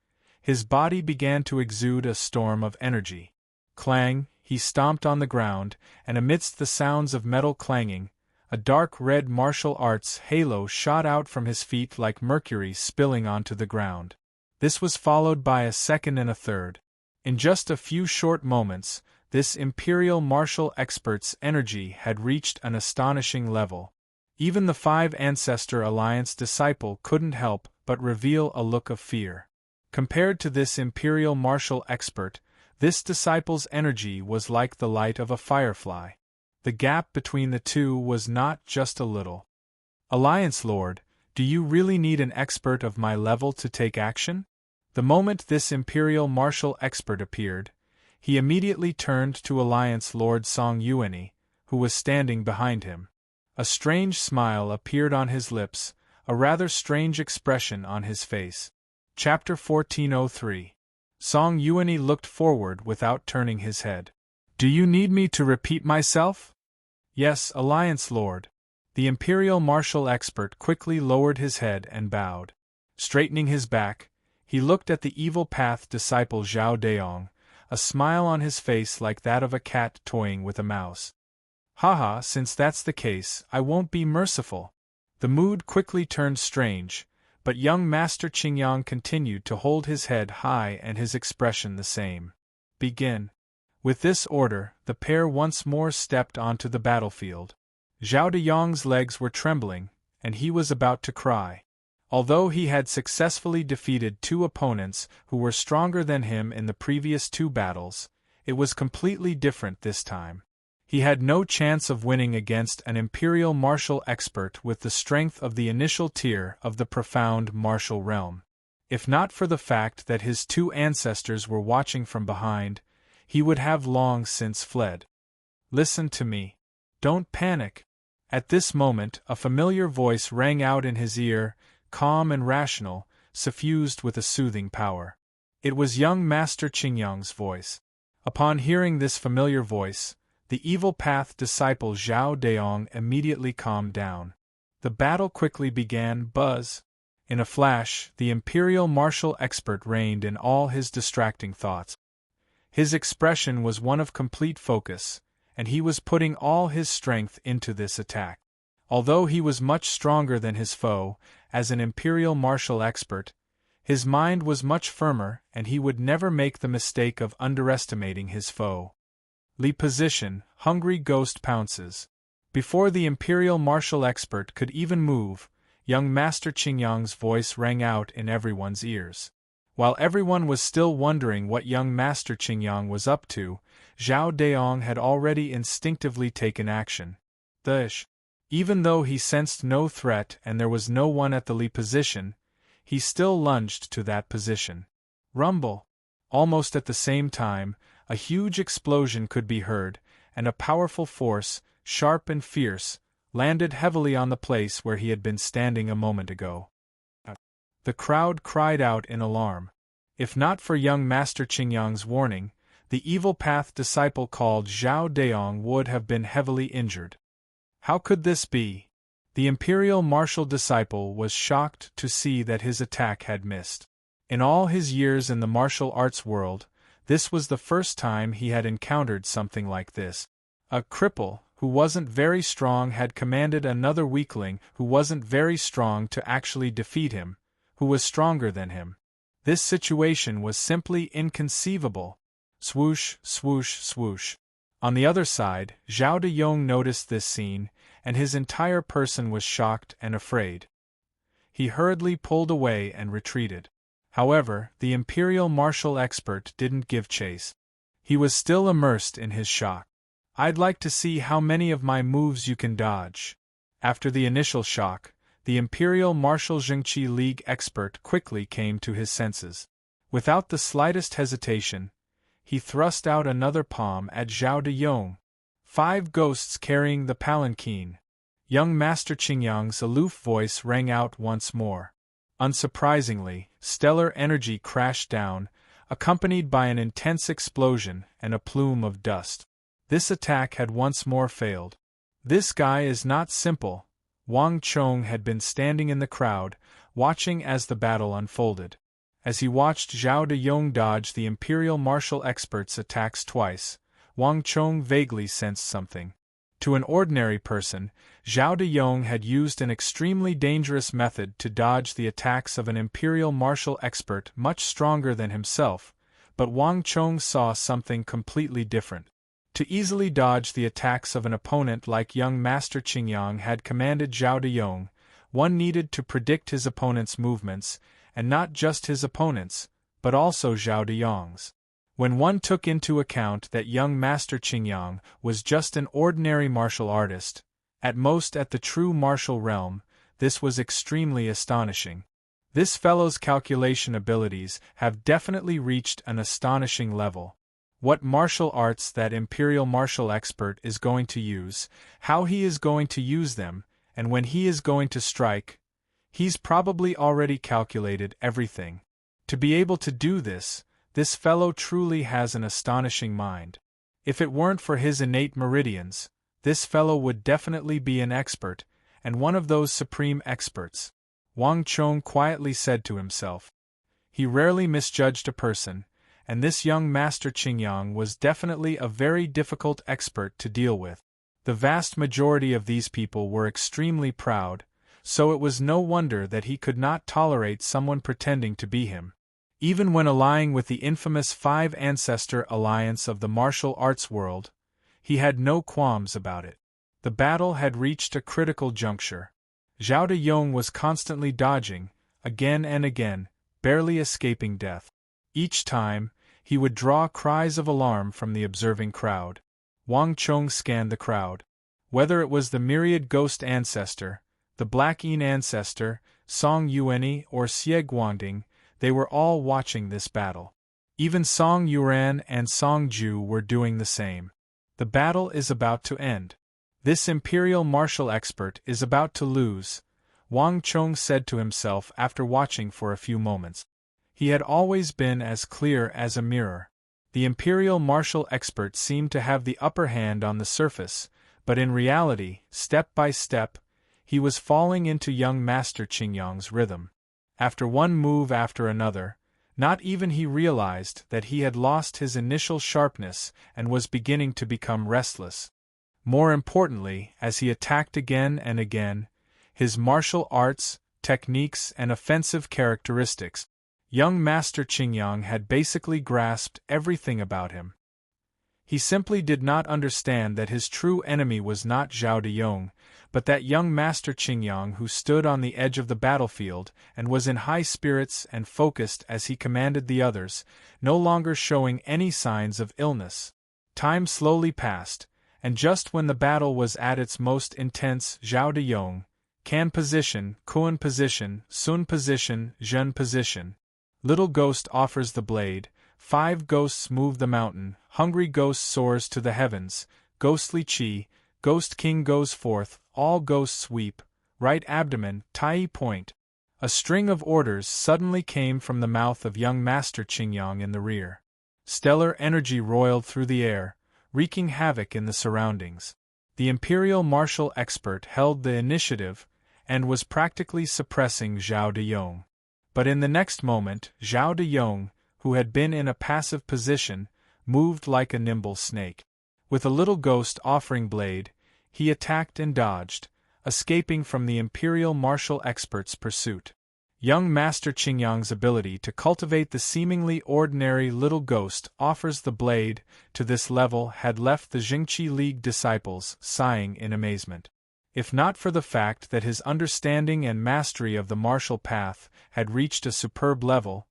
his body began to exude a storm of energy. Clang, he stomped on the ground, and amidst the sounds of metal clanging, a dark red martial arts halo shot out from his feet like mercury spilling onto the ground. This was followed by a second and a third. In just a few short moments, this Imperial Martial expert's energy had reached an astonishing level. Even the Five-Ancestor Alliance disciple couldn't help but reveal a look of fear. Compared to this Imperial Martial expert, this disciple's energy was like the light of a firefly. The gap between the two was not just a little. Alliance Lord, do you really need an expert of my level to take action? The moment this Imperial Martial expert appeared, he immediately turned to Alliance Lord Song Yuanyi, who was standing behind him. A strange smile appeared on his lips, a rather strange expression on his face. Chapter 1403. Song Yuanyi looked forward without turning his head. Do you need me to repeat myself? Yes, Alliance Lord. The Imperial Martial expert quickly lowered his head and bowed. Straightening his back, he looked at the Evil Path disciple Zhao Deong, a smile on his face like that of a cat toying with a mouse. Haha, since that's the case, I won't be merciful. The mood quickly turned strange, but young Master Qingyang continued to hold his head high and his expression the same. Begin. With this order, the pair once more stepped onto the battlefield. Zhao Deyong's legs were trembling, and he was about to cry. Although he had successfully defeated two opponents who were stronger than him in the previous two battles, it was completely different this time. He had no chance of winning against an Imperial Martial expert with the strength of the initial tier of the profound martial realm. If not for the fact that his two ancestors were watching from behind, he would have long since fled. Listen to me. Don't panic. At this moment, a familiar voice rang out in his ear, calm and rational, suffused with a soothing power. It was young Master Qingyang's voice. Upon hearing this familiar voice, the Evil Path disciple Zhao Deong immediately calmed down. The battle quickly began. Buzz. In a flash, the imperial martial expert reined in all his distracting thoughts. His expression was one of complete focus, and he was putting all his strength into this attack. Although he was much stronger than his foe, as an imperial martial expert, his mind was much firmer and he would never make the mistake of underestimating his foe. Li position, hungry ghost pounces. Before the imperial martial expert could even move, young Master Qingyang's voice rang out in everyone's ears. While everyone was still wondering what young Master Qingyang was up to, Zhao Daong had already instinctively taken action. Even though he sensed no threat and there was no one at the Li position, he still lunged to that position. Rumble! Almost at the same time, a huge explosion could be heard, and a powerful force, sharp and fierce, landed heavily on the place where he had been standing a moment ago. The crowd cried out in alarm. If not for young Master Qingyang's warning, the evil path disciple called Zhao Daong would have been heavily injured. How could this be? The imperial martial disciple was shocked to see that his attack had missed. In all his years in the martial arts world, this was the first time he had encountered something like this. A cripple, who wasn't very strong, had commanded another weakling who wasn't very strong to actually defeat him, who was stronger than him. This situation was simply inconceivable. Swoosh, swoosh, swoosh. On the other side, Zhao Dayong noticed this scene, and his entire person was shocked and afraid. He hurriedly pulled away and retreated. However, the imperial martial expert didn't give chase. He was still immersed in his shock. I'd like to see how many of my moves you can dodge. After the initial shock, the imperial martial Zhengqi League expert quickly came to his senses. Without the slightest hesitation, he thrust out another palm at Zhao Dayong. 5 ghosts carrying the palanquin. Young Master Qingyang's aloof voice rang out once more. Unsurprisingly, stellar energy crashed down, accompanied by an intense explosion and a plume of dust. This attack had once more failed. This guy is not simple. Wang Chong had been standing in the crowd, watching as the battle unfolded. As he watched Zhao Dayong dodge the imperial martial expert's attacks twice, Wang Chong vaguely sensed something. To an ordinary person, Zhao Dayong had used an extremely dangerous method to dodge the attacks of an imperial martial expert much stronger than himself, but Wang Chong saw something completely different. To easily dodge the attacks of an opponent like young Master Qingyang had commanded Zhao Dayong, one needed to predict his opponent's movements, and not just his opponent's, but also Zhao Dayong's. When one took into account that young Master Qingyang was just an ordinary martial artist, at most at the true martial realm, this was extremely astonishing. This fellow's calculation abilities have definitely reached an astonishing level. What martial arts that imperial martial expert is going to use, how he is going to use them, and when he is going to strike, he's probably already calculated everything. To be able to do this, this fellow truly has an astonishing mind. If it weren't for his innate meridians, this fellow would definitely be an expert, and one of those supreme experts. Wang Chong quietly said to himself. He rarely misjudged a person, and this young Master Qingyang was definitely a very difficult expert to deal with. The vast majority of these people were extremely proud, so it was no wonder that he could not tolerate someone pretending to be him. Even when allying with the infamous 5 Ancestor Alliance of the martial arts world, he had no qualms about it. The battle had reached a critical juncture. Zhao Dayong was constantly dodging, again and again, barely escaping death. Each time, he would draw cries of alarm from the observing crowd. Wang Chong scanned the crowd. Whether it was the myriad ghost ancestor, the Black Yin ancestor, Song Yuanyi or Xie Guangding, they were all watching this battle. Even Song Yuran and Song Ju were doing the same. The battle is about to end. This imperial martial expert is about to lose, Wang Chong said to himself after watching for a few moments. He had always been as clear as a mirror. The imperial martial expert seemed to have the upper hand on the surface, but in reality, step by step, he was falling into young Master Qingyang's rhythm. After one move after another, not even he realized that he had lost his initial sharpness and was beginning to become restless. More importantly, as he attacked again and again, his martial arts, techniques, and offensive characteristics, young Master Qingyang had basically grasped everything about him. He simply did not understand that his true enemy was not Zhao Deyong, but that young Master Qingyang who stood on the edge of the battlefield and was in high spirits and focused as he commanded the others, no longer showing any signs of illness. Time slowly passed, and just when the battle was at its most intense, Zhao Deyong, Can position, Kuan position, Sun position, Zhen position. Little ghost offers the blade, 5 ghosts move the mountain, hungry ghost soars to the heavens, ghostly chi, ghost king goes forth, all ghosts weep, right abdomen, tai point. A string of orders suddenly came from the mouth of young Master Qingyang in the rear. Stellar energy roiled through the air, wreaking havoc in the surroundings. The Imperial Martial Expert held the initiative and was practically suppressing Zhao Deyong. But in the next moment, Zhao Deyong, who had been in a passive position, moved like a nimble snake. With a little ghost offering blade, he attacked and dodged, escaping from the Imperial Martial Expert's pursuit. Young Master Qingyang's ability to cultivate the seemingly ordinary little ghost offers the blade to this level had left the Jingqi League disciples sighing in amazement. If not for the fact that his understanding and mastery of the martial path had reached a superb level,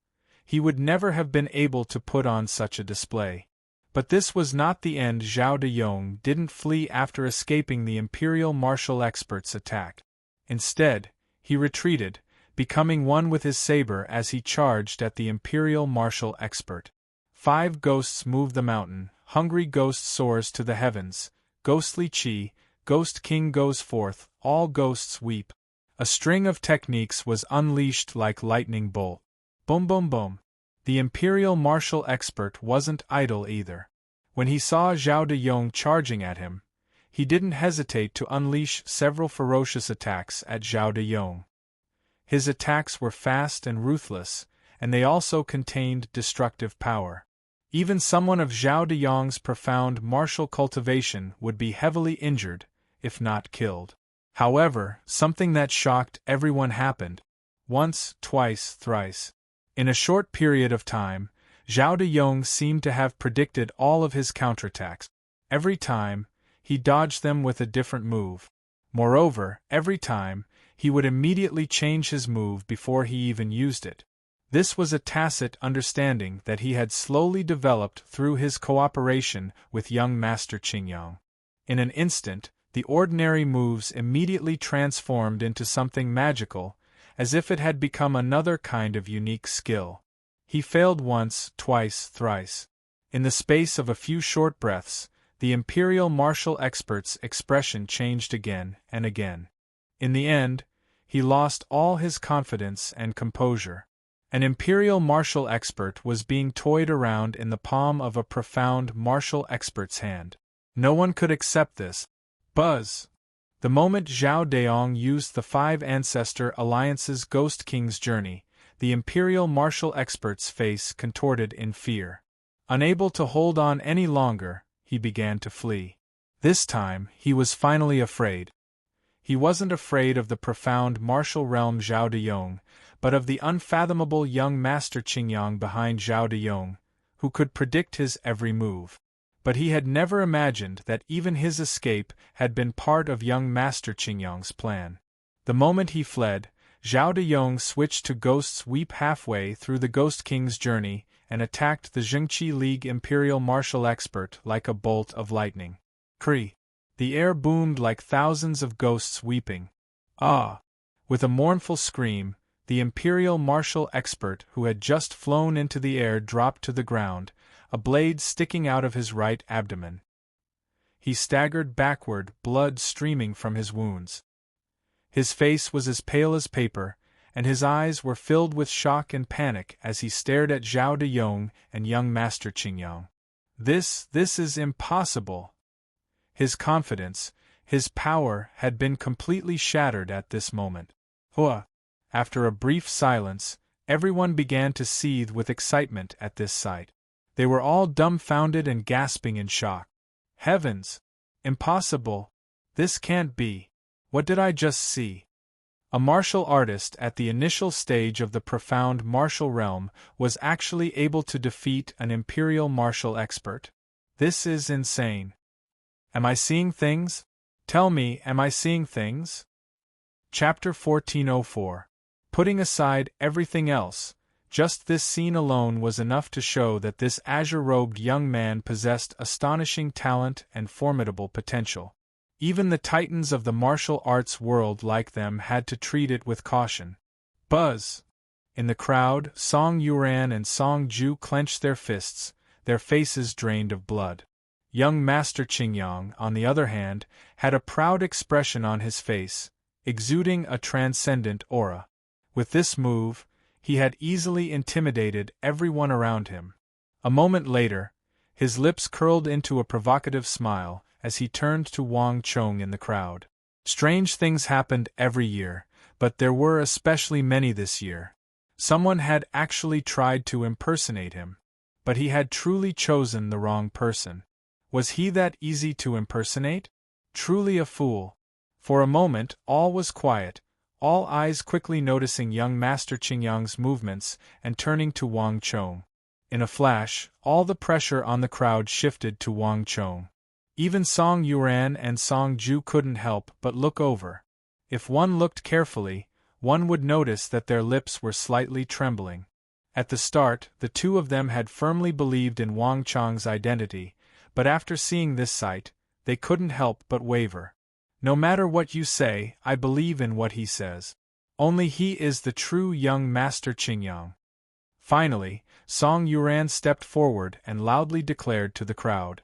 he would never have been able to put on such a display. But this was not the end. Zhao Deyong didn't flee after escaping the Imperial Martial Expert's attack. Instead, he retreated, becoming one with his saber as he charged at the Imperial Martial Expert. 5 ghosts move the mountain, hungry ghost soars to the heavens, ghostly chi, ghost king goes forth, all ghosts weep. A string of techniques was unleashed like lightning bolt. Boom boom boom. The Imperial Martial Expert wasn't idle either. When he saw Zhao Deyong charging at him, he didn't hesitate to unleash several ferocious attacks at Zhao Deyong. His attacks were fast and ruthless, and they also contained destructive power. Even someone of Zhao Deyong's profound martial cultivation would be heavily injured, if not killed. However, something that shocked everyone happened. Once, twice, thrice. In a short period of time, Zhao Deyong seemed to have predicted all of his counterattacks. Every time, he dodged them with a different move. Moreover, every time, he would immediately change his move before he even used it. This was a tacit understanding that he had slowly developed through his cooperation with young Master Qingyang. In an instant, the ordinary moves immediately transformed into something magical, as if it had become another kind of unique skill. He failed once, twice, thrice. In the space of a few short breaths, the Imperial Martial Expert's expression changed again and again. In the end, he lost all his confidence and composure. An Imperial Martial Expert was being toyed around in the palm of a profound martial expert's hand. No one could accept this. Buzz! The moment Zhao Deyong used the 5 Ancestor Alliance's Ghost King's journey, the Imperial Martial Expert's face contorted in fear. Unable to hold on any longer, he began to flee. This time, he was finally afraid. He wasn't afraid of the profound martial realm Zhao Deyong, but of the unfathomable young Master Qingyang behind Zhao Deyong, who could predict his every move. But he had never imagined that even his escape had been part of young Master Qingyang's plan. The moment he fled, Zhao Deyong switched to Ghost's Weep halfway through the Ghost King's journey and attacked the Jingqi League Imperial Martial Expert like a bolt of lightning. Kree! The air boomed like thousands of ghosts weeping. Ah! With a mournful scream, the Imperial Martial Expert who had just flown into the air dropped to the ground, a blade sticking out of his right abdomen. He staggered backward, blood streaming from his wounds. His face was as pale as paper, and his eyes were filled with shock and panic as he stared at Zhao Deyong and young Master Qingyang. This is impossible. His confidence, his power had been completely shattered at this moment. Hua! After a brief silence, everyone began to seethe with excitement at this sight. They were all dumbfounded and gasping in shock. Heavens! Impossible! This can't be! What did I just see? A martial artist at the initial stage of the profound martial realm was actually able to defeat an imperial martial expert. This is insane. Am I seeing things? Tell me, am I seeing things? Chapter 1404. Putting aside everything else, just this scene alone was enough to show that this azure-robed young man possessed astonishing talent and formidable potential. Even the titans of the martial arts world like them had to treat it with caution. Buzz! In the crowd, Song Yuan and Song Ju clenched their fists, their faces drained of blood. Young Master Qingyang, on the other hand, had a proud expression on his face, exuding a transcendent aura. With this move, he had easily intimidated everyone around him. A moment later, his lips curled into a provocative smile as he turned to Wang Chong in the crowd. Strange things happened every year, but there were especially many this year. Someone had actually tried to impersonate him. But he had truly chosen the wrong person. Was he that easy to impersonate? Truly a fool. For a moment, all was quiet, all eyes quickly noticing young Master Qingyang's movements and turning to Wang Chong. In a flash, all the pressure on the crowd shifted to Wang Chong. Even Song Yuan and Song Ju couldn't help but look over. If one looked carefully, one would notice that their lips were slightly trembling. At the start, the two of them had firmly believed in Wang Chong's identity, but after seeing this sight, they couldn't help but waver. No matter what you say, I believe in what he says. Only he is the true young Master Qingyang. Finally, Song Yuan stepped forward and loudly declared to the crowd.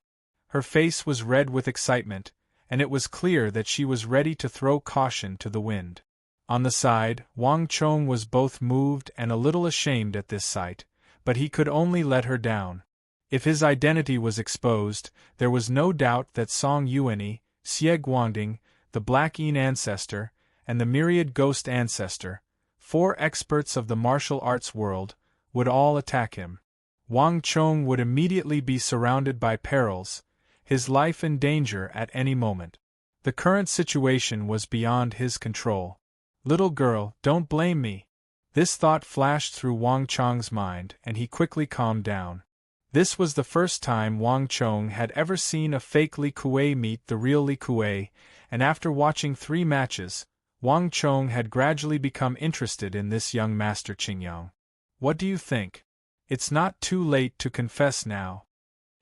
Her face was red with excitement, and it was clear that she was ready to throw caution to the wind. On the side, Wang Chong was both moved and a little ashamed at this sight, but he could only let her down. If his identity was exposed, there was no doubt that Song Yuan, Xie Guangding, the Black Yin ancestor, and the Myriad Ghost ancestor, 4 experts of the martial arts world, would all attack him. Wang Chong would immediately be surrounded by perils, his life in danger at any moment. The current situation was beyond his control. Little girl, don't blame me. This thought flashed through Wang Chong's mind, and he quickly calmed down. This was the first time Wang Chong had ever seen a fake Li Kuei meet the real Li Kuei, and after watching 3 matches, Wang Chong had gradually become interested in this young Master Qingyang. What do you think? It's not too late to confess now.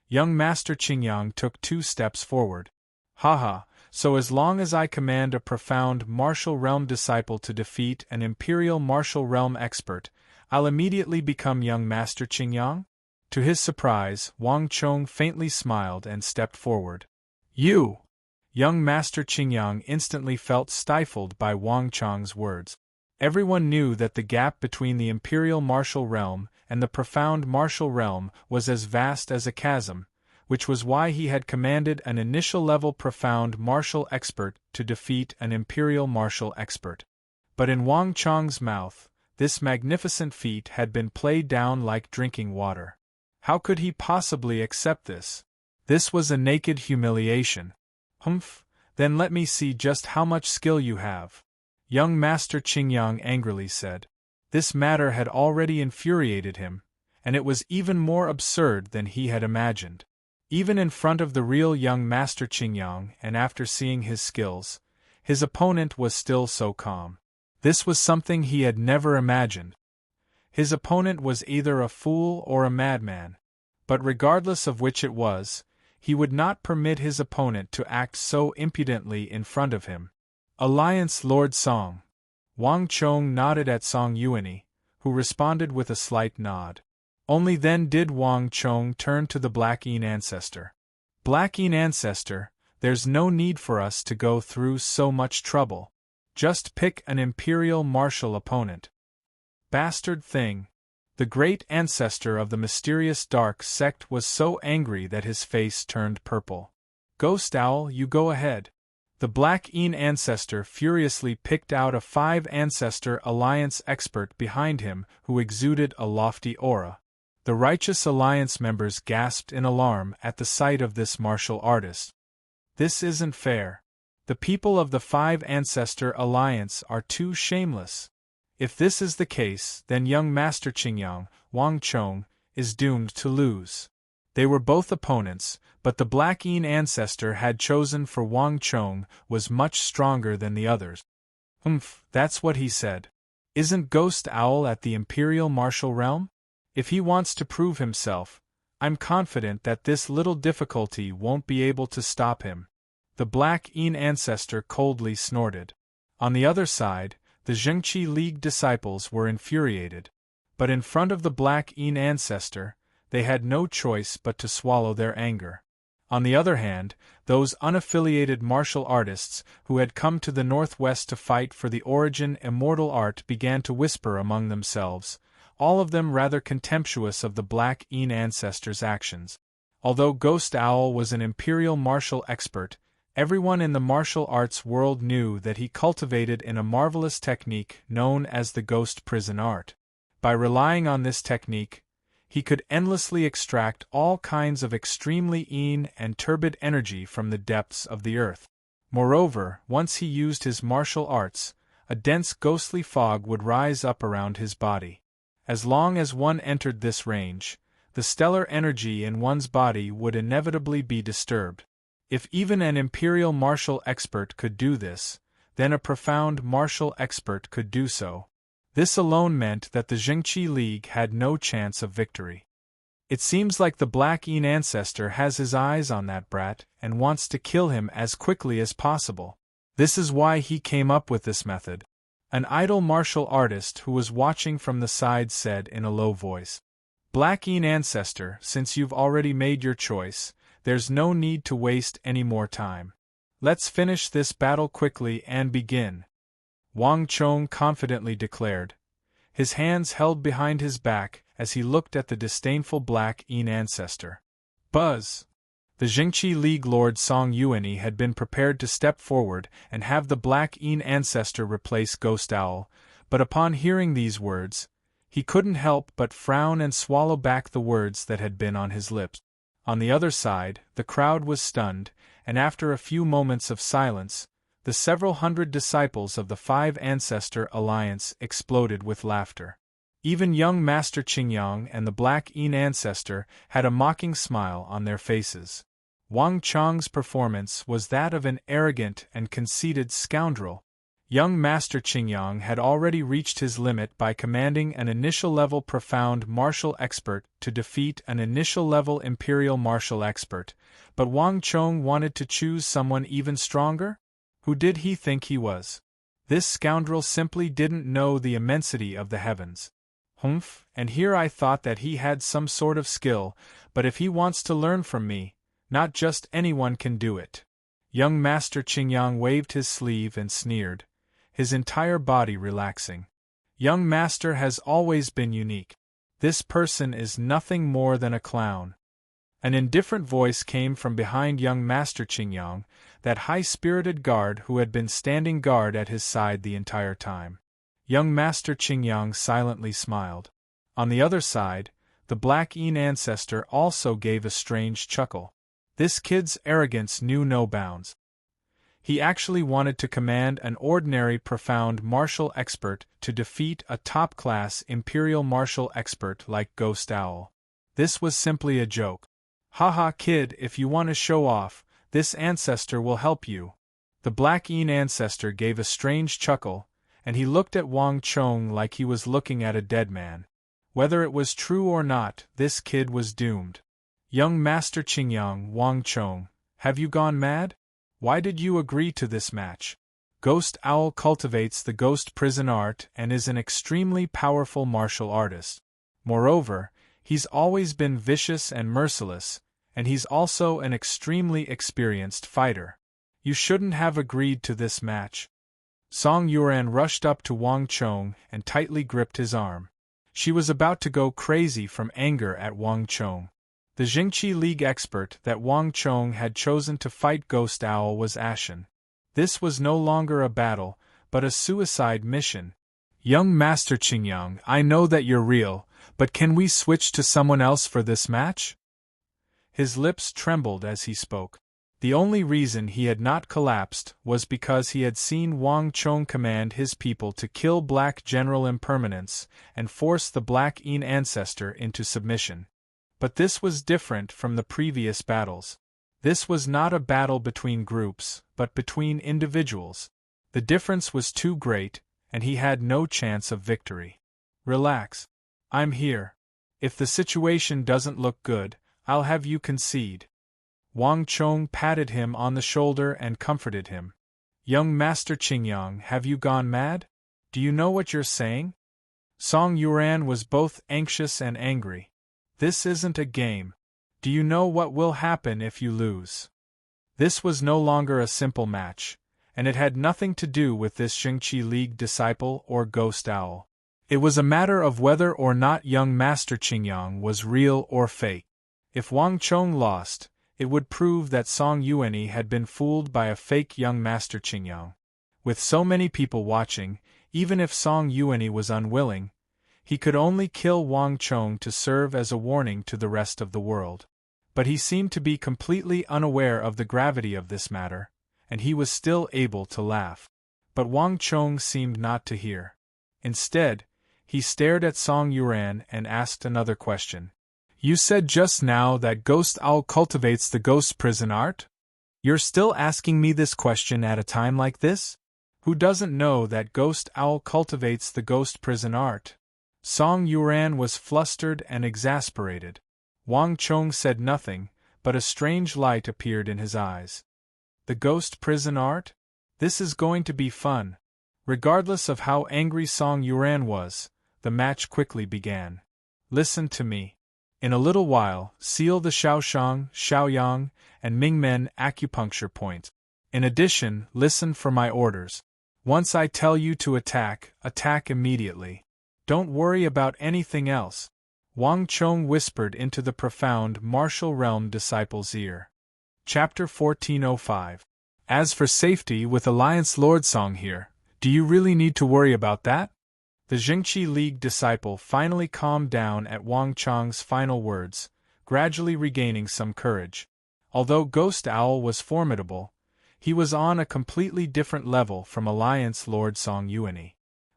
Young Master Qingyang took 2 steps forward. Haha, so as long as I command a profound martial realm disciple to defeat an imperial martial realm expert, I'll immediately become young Master Qingyang? To his surprise, Wang Chong faintly smiled and stepped forward. You! Young Master Qingyang instantly felt stifled by Wang Chong's words. Everyone knew that the gap between the imperial martial realm and the profound martial realm was as vast as a chasm, which was why he had commanded an initial-level profound martial expert to defeat an imperial martial expert. But in Wang Chong's mouth, this magnificent feat had been played down like drinking water. How could he possibly accept this? This was a naked humiliation. Humph, then let me see just how much skill you have. Young Master Qingyang angrily said. This matter had already infuriated him, and it was even more absurd than he had imagined. Even in front of the real young Master Qingyang and after seeing his skills, his opponent was still so calm. This was something he had never imagined. His opponent was either a fool or a madman, but regardless of which it was, he would not permit his opponent to act so impudently in front of him. Alliance Lord Song. Wang Chong nodded at Song Yuan, who responded with a slight nod. Only then did Wang Chong turn to the Black Yin ancestor. Black Yin ancestor, there's no need for us to go through so much trouble. Just pick an imperial martial opponent. Bastard thing. The great ancestor of the mysterious dark sect was so angry that his face turned purple. Ghost Owl, you go ahead. The Black Een ancestor furiously picked out a 5-ancestor alliance expert behind him who exuded a lofty aura. The Righteous Alliance members gasped in alarm at the sight of this martial artist. This isn't fair. The people of the 5-ancestor alliance are too shameless. If this is the case, then young Master Qingyang, Wang Chong, is doomed to lose. They were both opponents, but the Black Een ancestor had chosen for Wang Chong was much stronger than the others. That's what he said. Isn't Ghost Owl at the Imperial Martial Realm? If he wants to prove himself, I'm confident that this little difficulty won't be able to stop him. The Black Een ancestor coldly snorted. On the other side, the Zhengqi League disciples were infuriated. But in front of the Black Een ancestor, they had no choice but to swallow their anger. On the other hand, those unaffiliated martial artists who had come to the northwest to fight for the Origin immortal art began to whisper among themselves, all of them rather contemptuous of the Black Een ancestor's actions. Although Ghost Owl was an imperial martial expert, everyone in the martial arts world knew that he cultivated in a marvelous technique known as the ghost prison art. By relying on this technique, he could endlessly extract all kinds of extremely Een and turbid energy from the depths of the earth. Moreover, once he used his martial arts, a dense ghostly fog would rise up around his body. As long as one entered this range, the stellar energy in one's body would inevitably be disturbed. If even an imperial martial expert could do this, then a profound martial expert could do so. This alone meant that the Zhengqi League had no chance of victory. It seems like the Black Een ancestor has his eyes on that brat and wants to kill him as quickly as possible. This is why he came up with this method. An idle martial artist who was watching from the side said in a low voice, "Black Een ancestor, since you've already made your choice, there's no need to waste any more time. Let's finish this battle quickly and begin," Wang Chong confidently declared, his hands held behind his back as he looked at the disdainful Black Een ancestor. Buzz! The Zhengqi League Lord Song Yuanyi had been prepared to step forward and have the Black Een ancestor replace Ghost Owl, but upon hearing these words, he couldn't help but frown and swallow back the words that had been on his lips. On the other side, the crowd was stunned, and after a few moments of silence, the several hundred disciples of the 5-ancestor alliance exploded with laughter. Even young Master Qingyang and the Black Een ancestor had a mocking smile on their faces. Wang Chong's performance was that of an arrogant and conceited scoundrel. Young Master Qingyang had already reached his limit by commanding an initial-level profound martial expert to defeat an initial-level imperial martial expert, but Wang Chong wanted to choose someone even stronger? Who did he think he was? This scoundrel simply didn't know the immensity of the heavens. And here I thought that he had some sort of skill, but if he wants to learn from me, not just anyone can do it. Young Master Qingyang waved his sleeve and sneered, his entire body relaxing. Young Master has always been unique. This person is nothing more than a clown. An indifferent voice came from behind young Master Qingyang, that high-spirited guard who had been standing guard at his side the entire time. Young Master Qingyang silently smiled. On the other side, the Black Een ancestor also gave a strange chuckle. This kid's arrogance knew no bounds. He actually wanted to command an ordinary profound martial expert to defeat a top-class imperial martial expert like Ghost Owl. This was simply a joke. "Haha kid, if you want to show off, this ancestor will help you." The Black Een ancestor gave a strange chuckle, and he looked at Wang Chong like he was looking at a dead man. Whether it was true or not, this kid was doomed. Young Master Qingyang, Wang Chong, have you gone mad? Why did you agree to this match? Ghost Owl cultivates the ghost prison art and is an extremely powerful martial artist. Moreover, he's always been vicious and merciless, and he's also an extremely experienced fighter. You shouldn't have agreed to this match. Song Yuan rushed up to Wang Chong and tightly gripped his arm. She was about to go crazy from anger at Wang Chong. The Zhengqi League expert that Wang Chong had chosen to fight Ghost Owl was ashen. This was no longer a battle, but a suicide mission. Young Master Qingyang, I know that you're real, but can we switch to someone else for this match? His lips trembled as he spoke. The only reason he had not collapsed was because he had seen Wang Chong command his people to kill Black General Impermanence and force the Black Yin ancestor into submission. But this was different from the previous battles. This was not a battle between groups, but between individuals. The difference was too great, and he had no chance of victory. Relax. I'm here. If the situation doesn't look good, I'll have you concede. Wang Chong patted him on the shoulder and comforted him. Young Master Qingyang, have you gone mad? Do you know what you're saying? Song Yuan was both anxious and angry. This isn't a game. Do you know what will happen if you lose? This was no longer a simple match, and it had nothing to do with this Jingqi League disciple or ghost owl. It was a matter of whether or not young Master Qingyang was real or fake. If Wang Chong lost, it would prove that Song Yuan had been fooled by a fake young Master Qingyang. With so many people watching, even if Song Yuan was unwilling, he could only kill Wang Chong to serve as a warning to the rest of the world. But he seemed to be completely unaware of the gravity of this matter, and he was still able to laugh. But Wang Chong seemed not to hear. Instead, he stared at Song Yuan and asked another question. You said just now that Ghost Owl cultivates the ghost prison art? You're still asking me this question at a time like this? Who doesn't know that Ghost Owl cultivates the ghost prison art? Song Yuan was flustered and exasperated. Wang Chong said nothing, but a strange light appeared in his eyes. The ghost prison art? This is going to be fun. Regardless of how angry Song Yuan was, the match quickly began. Listen to me. In a little while, seal the Shaoshang, Shaoyang, and Mingmen acupuncture points. In addition, listen for my orders. Once I tell you to attack, attack immediately. Don't worry about anything else. Wang Chong whispered into the profound martial realm disciple's ear. Chapter 1405. As for safety with Alliance Lord Song here, do you really need to worry about that? The Jingqi League disciple finally calmed down at Wang Chong's final words, gradually regaining some courage. Although Ghost Owl was formidable, he was on a completely different level from Alliance Lord Song Yuan.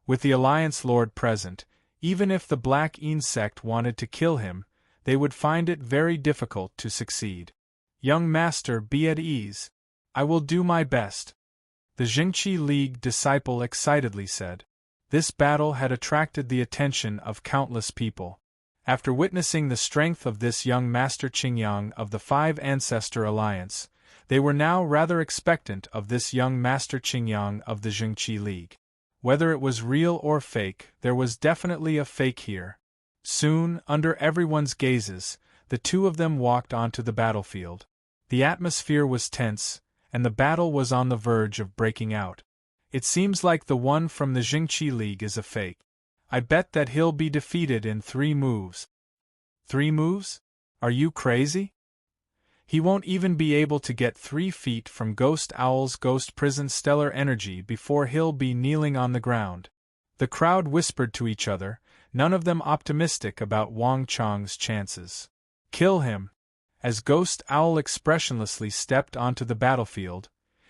With the Alliance Lord present, even if the Black Yin sect wanted to kill him, they would find it very difficult to succeed. Young Master, be at ease. I will do my best. The Jingqi League disciple excitedly said. This battle had attracted the attention of countless people. After witnessing the strength of this young Master Qingyang of the Five Ancestor Alliance, they were now rather expectant of this young Master Qingyang of the Jingqi League. Whether it was real or fake, there was definitely a fake here. Soon, under everyone's gazes, the two of them walked onto the battlefield. The atmosphere was tense, and the battle was on the verge of breaking out. It seems like the one from the Jingqi League is a fake. I bet that he'll be defeated in 3 moves. 3 moves? Are you crazy? He won't even be able to get 3 feet from Ghost Owl's ghost prison stellar energy before he'll be kneeling on the ground. The crowd whispered to each other, none of them optimistic about Wang Chong's chances. Kill him. As Ghost Owl expressionlessly stepped onto the battlefield,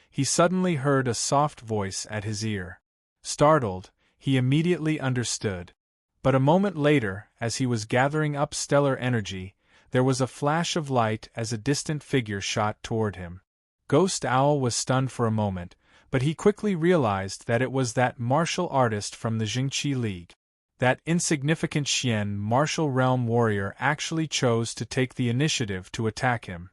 he suddenly heard a soft voice at his ear. Startled, he immediately understood. But a moment later, as he was gathering up stellar energy, there was a flash of light as a distant figure shot toward him. Ghost Owl was stunned for a moment, but he quickly realized that it was that martial artist from the Jingqi League. That insignificant Xian martial realm warrior actually chose to take the initiative to attack him.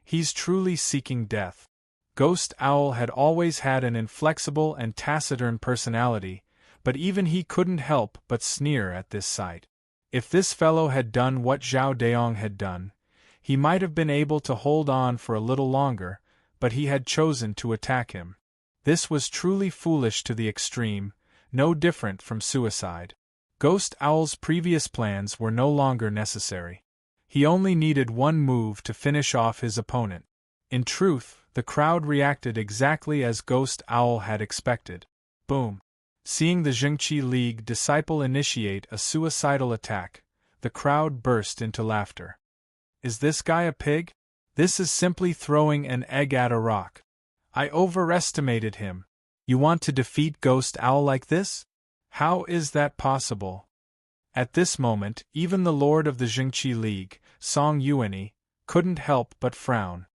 He's truly seeking death. Ghost Owl had always had an inflexible and taciturn personality, but even he couldn't help but sneer at this sight. If this fellow had done what Zhao Daong had done, he might have been able to hold on for a little longer, but he had chosen to attack him. This was truly foolish to the extreme, no different from suicide. Ghost Owl's previous plans were no longer necessary. He only needed one move to finish off his opponent. In truth, the crowd reacted exactly as Ghost Owl had expected. Boom! Seeing the Zhengqi League disciple initiate a suicidal attack, the crowd burst into laughter. Is this guy a pig? This is simply throwing an egg at a rock. I overestimated him. You want to defeat Ghost Owl like this? How is that possible? At this moment, even the Lord of the Zhengqi League, Song Yuanyi, couldn't help but frown.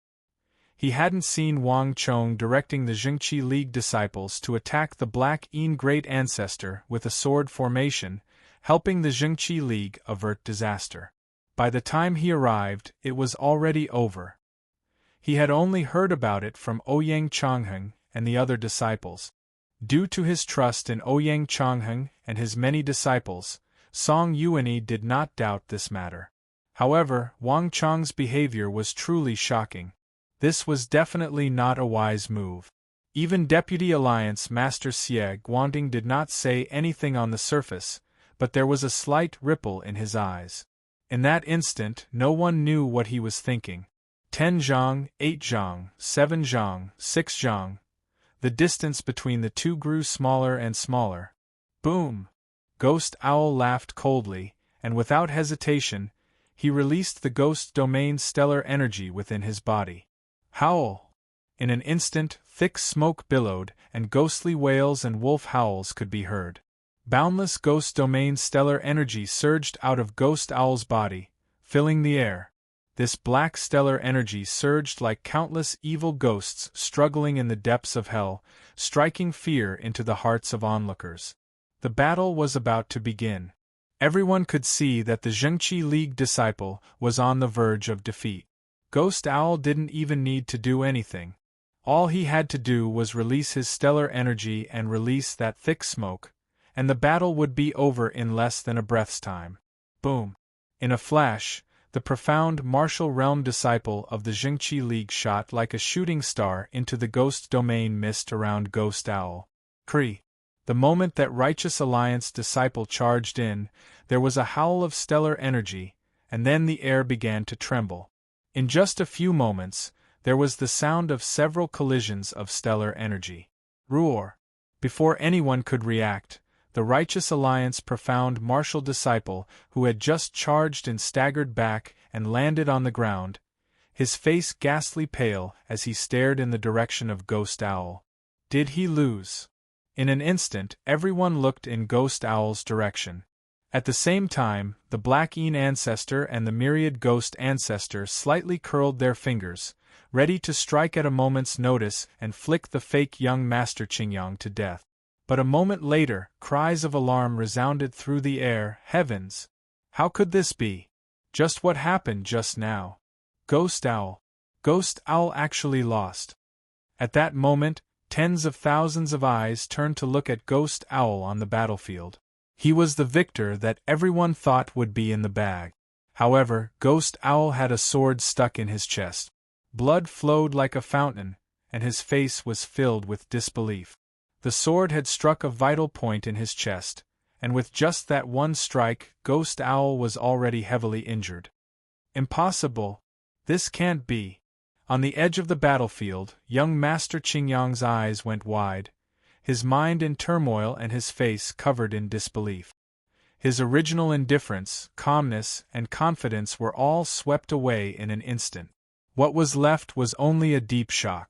He hadn't seen Wang Chong directing the Zhengqi League disciples to attack the Black Yin Great Ancestor with a sword formation, helping the Zhengqi League avert disaster. By the time he arrived, it was already over. He had only heard about it from Ouyang Changheng and the other disciples. Due to his trust in Ouyang Changheng and his many disciples, Song Yuanyi did not doubt this matter. However, Wang Chong's behavior was truly shocking. This was definitely not a wise move. Even Deputy Alliance Master Xie Guangding did not say anything on the surface, but there was a slight ripple in his eyes. In that instant, no one knew what he was thinking. 10 zhang, 8 zhang, 7 zhang, 6 zhang. The distance between the two grew smaller and smaller. Boom! Ghost Owl laughed coldly, and without hesitation, he released the ghost domain stellar energy within his body. Howl! In an instant, thick smoke billowed, and ghostly wails and wolf howls could be heard. Boundless ghost domain stellar energy surged out of Ghost Owl's body, filling the air. This black stellar energy surged like countless evil ghosts struggling in the depths of hell, striking fear into the hearts of onlookers. The battle was about to begin. Everyone could see that the Zhengqi League disciple was on the verge of defeat. Ghost Owl didn't even need to do anything. All he had to do was release his stellar energy and release that thick smoke, and the battle would be over in less than a breath's time. Boom! In a flash, the profound martial realm disciple of the Zhengqi League shot like a shooting star into the ghost domain mist around Ghost Owl. Kree! The moment that Righteous Alliance disciple charged in, there was a howl of stellar energy, and then the air began to tremble. In just a few moments, there was the sound of several collisions of stellar energy. Roar! Before anyone could react, the Righteous Alliance profound martial disciple, who had just charged and staggered back and landed on the ground, his face ghastly pale as he stared in the direction of Ghost Owl. Did he lose? In an instant, everyone looked in Ghost Owl's direction. At the same time, the Black Yin Ancestor and the Myriad Ghost Ancestor slightly curled their fingers, ready to strike at a moment's notice and flick the fake young Master Qingyang to death. But a moment later, cries of alarm resounded through the air. Heavens! How could this be? Just what happened just now? Ghost Owl! Ghost Owl actually lost. At that moment, tens of thousands of eyes turned to look at Ghost Owl on the battlefield. He was the victor that everyone thought would be in the bag. However, Ghost Owl had a sword stuck in his chest. Blood flowed like a fountain, and his face was filled with disbelief. The sword had struck a vital point in his chest, and with just that one strike, Ghost Owl was already heavily injured. Impossible! This can't be. On the edge of the battlefield, young Master Qingyang's eyes went wide, his mind in turmoil and his face covered in disbelief. His original indifference, calmness, and confidence were all swept away in an instant. What was left was only a deep shock.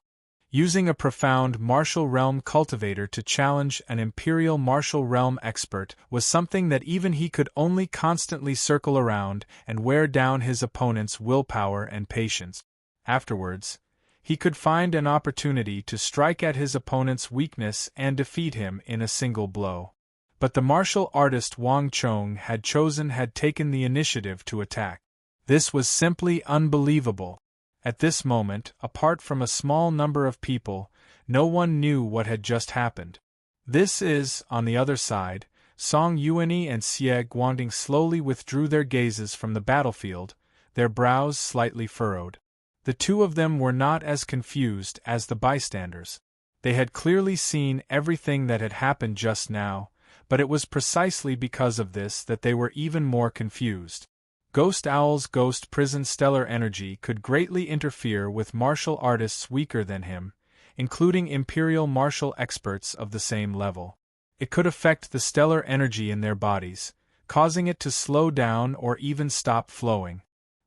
Using a profound martial realm cultivator to challenge an imperial martial realm expert was something that even he could only constantly circle around and wear down his opponent's willpower and patience. Afterwards, he could find an opportunity to strike at his opponent's weakness and defeat him in a single blow. But the martial artist Wang Chong had taken the initiative to attack. This was simply unbelievable. At this moment, apart from a small number of people, no one knew what had just happened. This is, on the other side, Song Yuanyi and Xie Guangding slowly withdrew their gazes from the battlefield, their brows slightly furrowed. The two of them were not as confused as the bystanders. They had clearly seen everything that had happened just now, but it was precisely because of this that they were even more confused. Ghost Owl's ghost prison stellar energy could greatly interfere with martial artists weaker than him, including imperial martial experts of the same level. It could affect the stellar energy in their bodies, causing it to slow down or even stop flowing.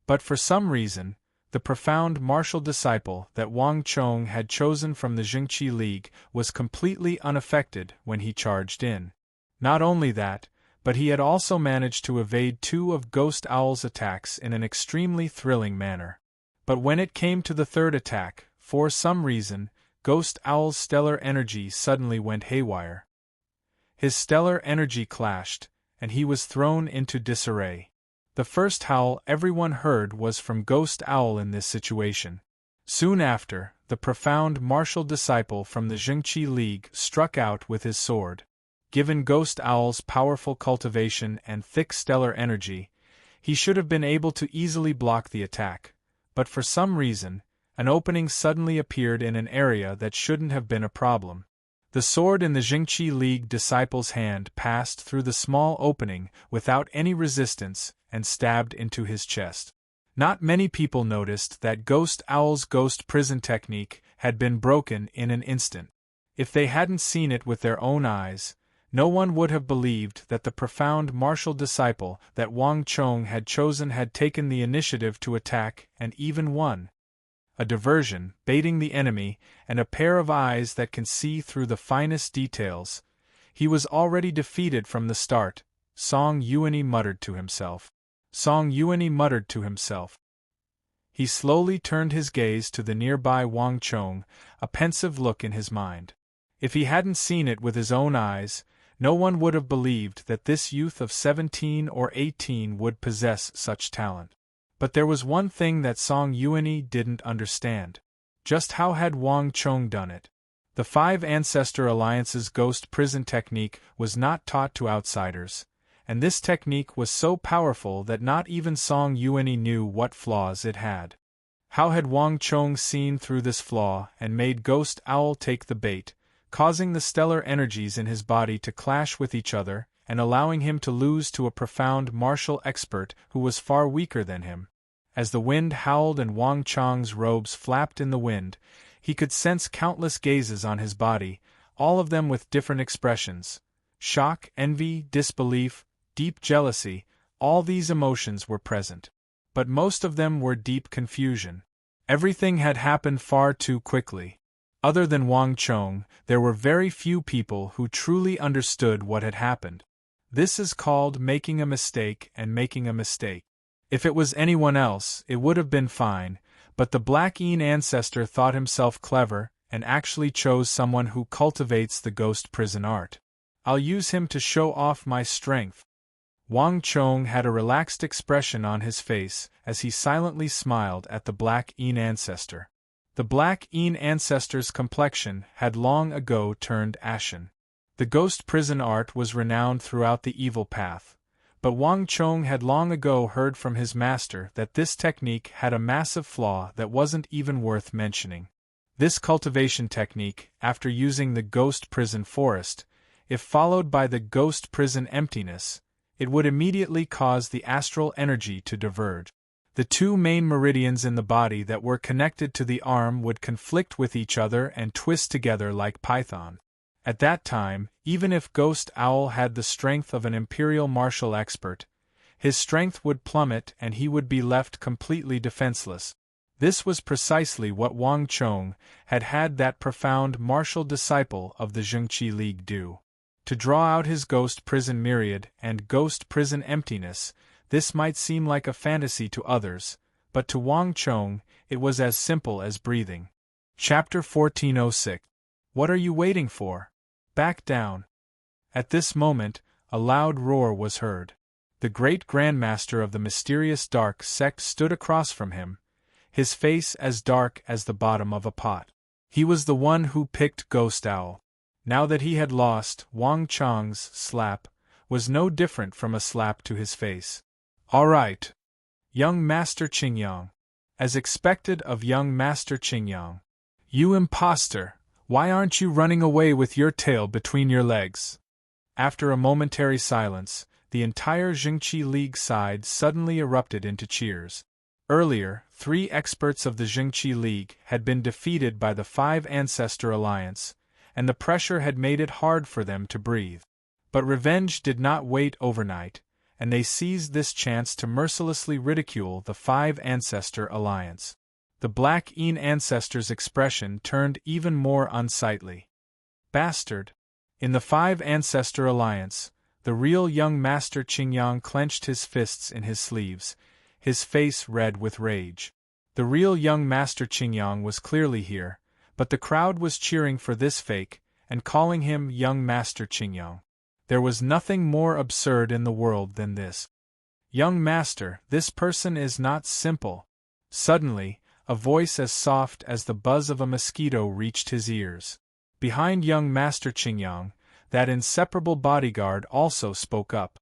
But for some reason, the profound martial disciple that Wang Chong had chosen from the Jingqi League was completely unaffected when he charged in. Not only that, but he had also managed to evade 2 of Ghost Owl's attacks in an extremely thrilling manner. But when it came to the third attack, for some reason, Ghost Owl's stellar energy suddenly went haywire. His stellar energy clashed, and he was thrown into disarray. The first howl everyone heard was from Ghost Owl in this situation. Soon after, the profound martial disciple from the Jingqi League struck out with his sword. Given Ghost Owl's powerful cultivation and thick stellar energy, he should have been able to easily block the attack, but for some reason, an opening suddenly appeared in an area that shouldn't have been a problem. The sword in the Jingqi League disciple's hand passed through the small opening without any resistance and stabbed into his chest. Not many people noticed that Ghost Owl's ghost prison technique had been broken in an instant. If they hadn't seen it with their own eyes, no one would have believed that the profound martial disciple that Wang Chong had chosen had taken the initiative to attack and even won. A diversion, baiting the enemy, and a pair of eyes that can see through the finest details. He was already defeated from the start, Song Yuanyi muttered to himself. Song Yuanyi muttered to himself. He slowly turned his gaze to the nearby Wang Chong, a pensive look in his mind. If he hadn't seen it with his own eyes, no one would have believed that this youth of 17 or 18 would possess such talent. But there was one thing that Song Yuanyi didn't understand. Just how had Wang Chong done it? The 5 Ancestor Alliance's ghost prison technique was not taught to outsiders, and this technique was so powerful that not even Song Yuanyi knew what flaws it had. How had Wang Chong seen through this flaw and made Ghost Owl take the bait, causing the stellar energies in his body to clash with each other and allowing him to lose to a profound martial expert who was far weaker than him? As the wind howled and Wang Chong's robes flapped in the wind, he could sense countless gazes on his body, all of them with different expressions. Shock, envy, disbelief, deep jealousy, all these emotions were present. But most of them were deep confusion. Everything had happened far too quickly. Other than Wang Chong, there were very few people who truly understood what had happened. This is called making a mistake and making a mistake. If it was anyone else, it would have been fine, but the Black Een ancestor thought himself clever and actually chose someone who cultivates the ghost prison art. I'll use him to show off my strength. Wang Chong had a relaxed expression on his face as he silently smiled at the Black Een ancestor. The Black Een ancestor's complexion had long ago turned ashen. The ghost prison art was renowned throughout the evil path, but Wang Chong had long ago heard from his master that this technique had a massive flaw that wasn't even worth mentioning. This cultivation technique, after using the ghost prison forest, if followed by the ghost prison emptiness, it would immediately cause the astral energy to diverge. The 2 main meridians in the body that were connected to the arm would conflict with each other and twist together like python. At that time, even if Ghost Owl had the strength of an imperial martial expert, his strength would plummet and he would be left completely defenseless. This was precisely what Wang Chong had had that profound martial disciple of the Jingqi League do. To draw out his ghost prison myriad and ghost prison emptiness, this might seem like a fantasy to others, but to Wang Chong, it was as simple as breathing. Chapter 1406. What are you waiting for? Back down. At this moment, a loud roar was heard. The great grandmaster of the mysterious dark sect stood across from him, his face as dark as the bottom of a pot. He was the one who picked Ghost Owl. Now that he had lost, Wang Chong's slap was no different from a slap to his face. All right, young Master Qingyang. As expected of young Master Qingyang. You impostor, why aren't you running away with your tail between your legs? After a momentary silence, the entire Jingqi League side suddenly erupted into cheers. Earlier, 3 experts of the Jingqi League had been defeated by the 5 Ancestor Alliance, and the pressure had made it hard for them to breathe. But revenge did not wait overnight, and they seized this chance to mercilessly ridicule the 5 Ancestor Alliance. The Black Een Ancestor's expression turned even more unsightly. Bastard! In the 5 Ancestor Alliance, the real young Master Qingyang clenched his fists in his sleeves, his face red with rage. The real young Master Qingyang was clearly here, but the crowd was cheering for this fake, and calling him young Master Qingyang. There was nothing more absurd in the world than this. Young Master, this person is not simple. Suddenly, a voice as soft as the buzz of a mosquito reached his ears. Behind young Master Qingyang, that inseparable bodyguard also spoke up.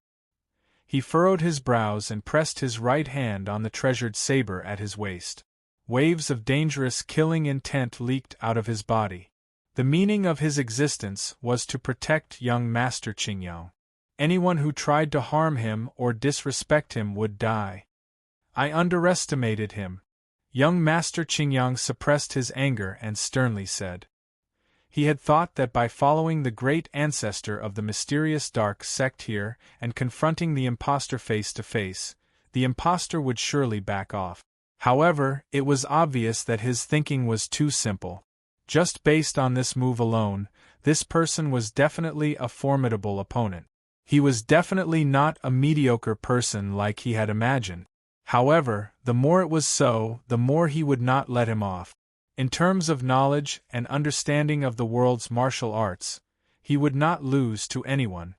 He furrowed his brows and pressed his right hand on the treasured saber at his waist. Waves of dangerous killing intent leaked out of his body. The meaning of his existence was to protect young Master Qingyang. Anyone who tried to harm him or disrespect him would die. I underestimated him. Young Master Qingyang suppressed his anger and sternly said. He had thought that by following the great ancestor of the mysterious dark sect here and confronting the impostor face to face, the impostor would surely back off. However, it was obvious that his thinking was too simple. Just based on this move alone, this person was definitely a formidable opponent. He was definitely not a mediocre person like he had imagined. However, the more it was so, the more he would not let him off. In terms of knowledge and understanding of the world's martial arts, he would not lose to anyone.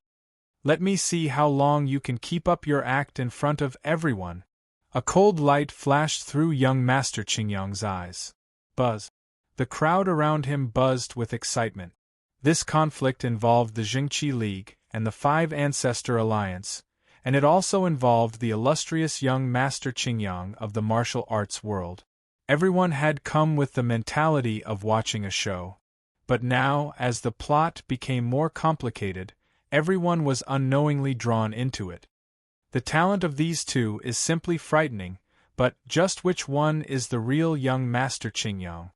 Let me see how long you can keep up your act in front of everyone. A cold light flashed through young Master Qingyang's eyes. Buzz. The crowd around him buzzed with excitement. This conflict involved the Jingqi League and the 5 Ancestor Alliance, and it also involved the illustrious young Master Qingyang of the martial arts world. Everyone had come with the mentality of watching a show. But now, as the plot became more complicated, everyone was unknowingly drawn into it. The talent of these two is simply frightening, but just which one is the real young Master Qingyang?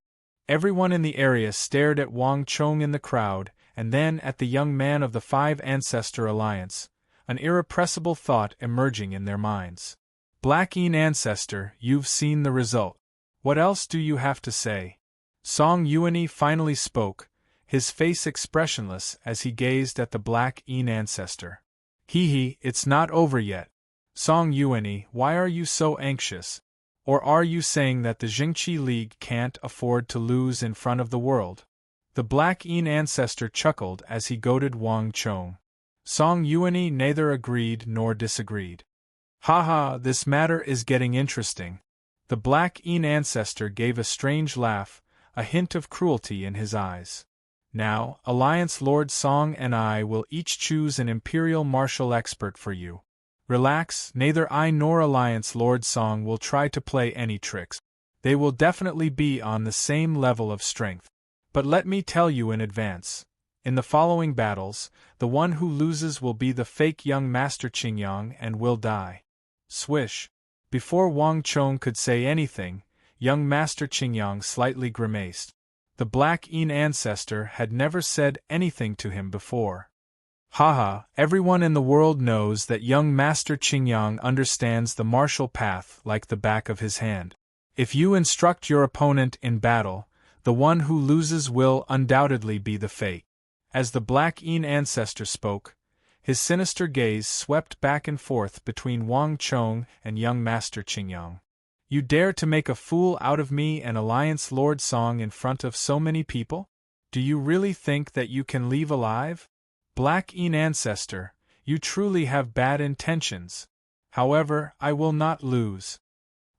Everyone in the area stared at Wang Chong in the crowd, and then at the young man of the 5 Ancestor Alliance, an irrepressible thought emerging in their minds. Black Een Ancestor, you've seen the result. What else do you have to say? Song Yuanyi finally spoke, his face expressionless as he gazed at the Black Een Ancestor. Hee, it's not over yet. Song Yuanyi, why are you so anxious? Or are you saying that the Jingqi League can't afford to lose in front of the world? The Black Een Ancestor chuckled as he goaded Wang Chong. Song Yuanyi neither agreed nor disagreed. Haha, this matter is getting interesting. The Black Een Ancestor gave a strange laugh, a hint of cruelty in his eyes. Now, Alliance Lord Song and I will each choose an imperial martial expert for you. Relax, neither I nor Alliance Lord Song will try to play any tricks. They will definitely be on the same level of strength. But let me tell you in advance, in the following battles, the one who loses will be the fake young Master Qingyang and will die. Swish. Before Wang Chong could say anything, young Master Qingyang slightly grimaced. The Black Een Ancestor had never said anything to him before. Haha, everyone in the world knows that young Master Qingyang understands the martial path like the back of his hand. If you instruct your opponent in battle, the one who loses will undoubtedly be the fake. As the Black Een Ancestor spoke, his sinister gaze swept back and forth between Wang Chong and young Master Qingyang. You dare to make a fool out of me and Alliance Lord Song in front of so many people? Do you really think that you can leave alive? Black Een Ancestor, you truly have bad intentions. However, I will not lose.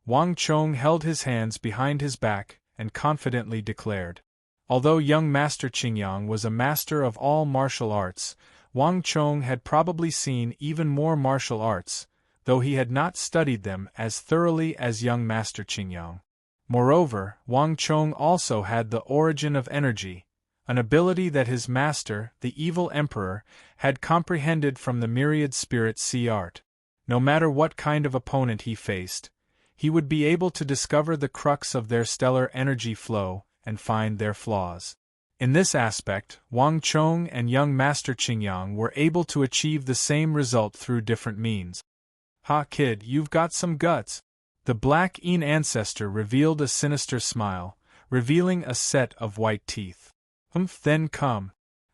Wang Chong held his hands behind his back and confidently declared. Although young Master Qingyang was a master of all martial arts, Wang Chong had probably seen even more martial arts, though he had not studied them as thoroughly as young Master Qingyang. Moreover, Wang Chong also had the origin of energy, an ability that his master, the evil emperor, had comprehended from the myriad spirit sea art. No matter what kind of opponent he faced, he would be able to discover the crux of their stellar energy flow and find their flaws. In this aspect, Wang Chong and young Master Qingyang were able to achieve the same result through different means. "Ha, kid, you've got some guts." The Black Een ancestor revealed a sinister smile, revealing a set of white teeth. Then come.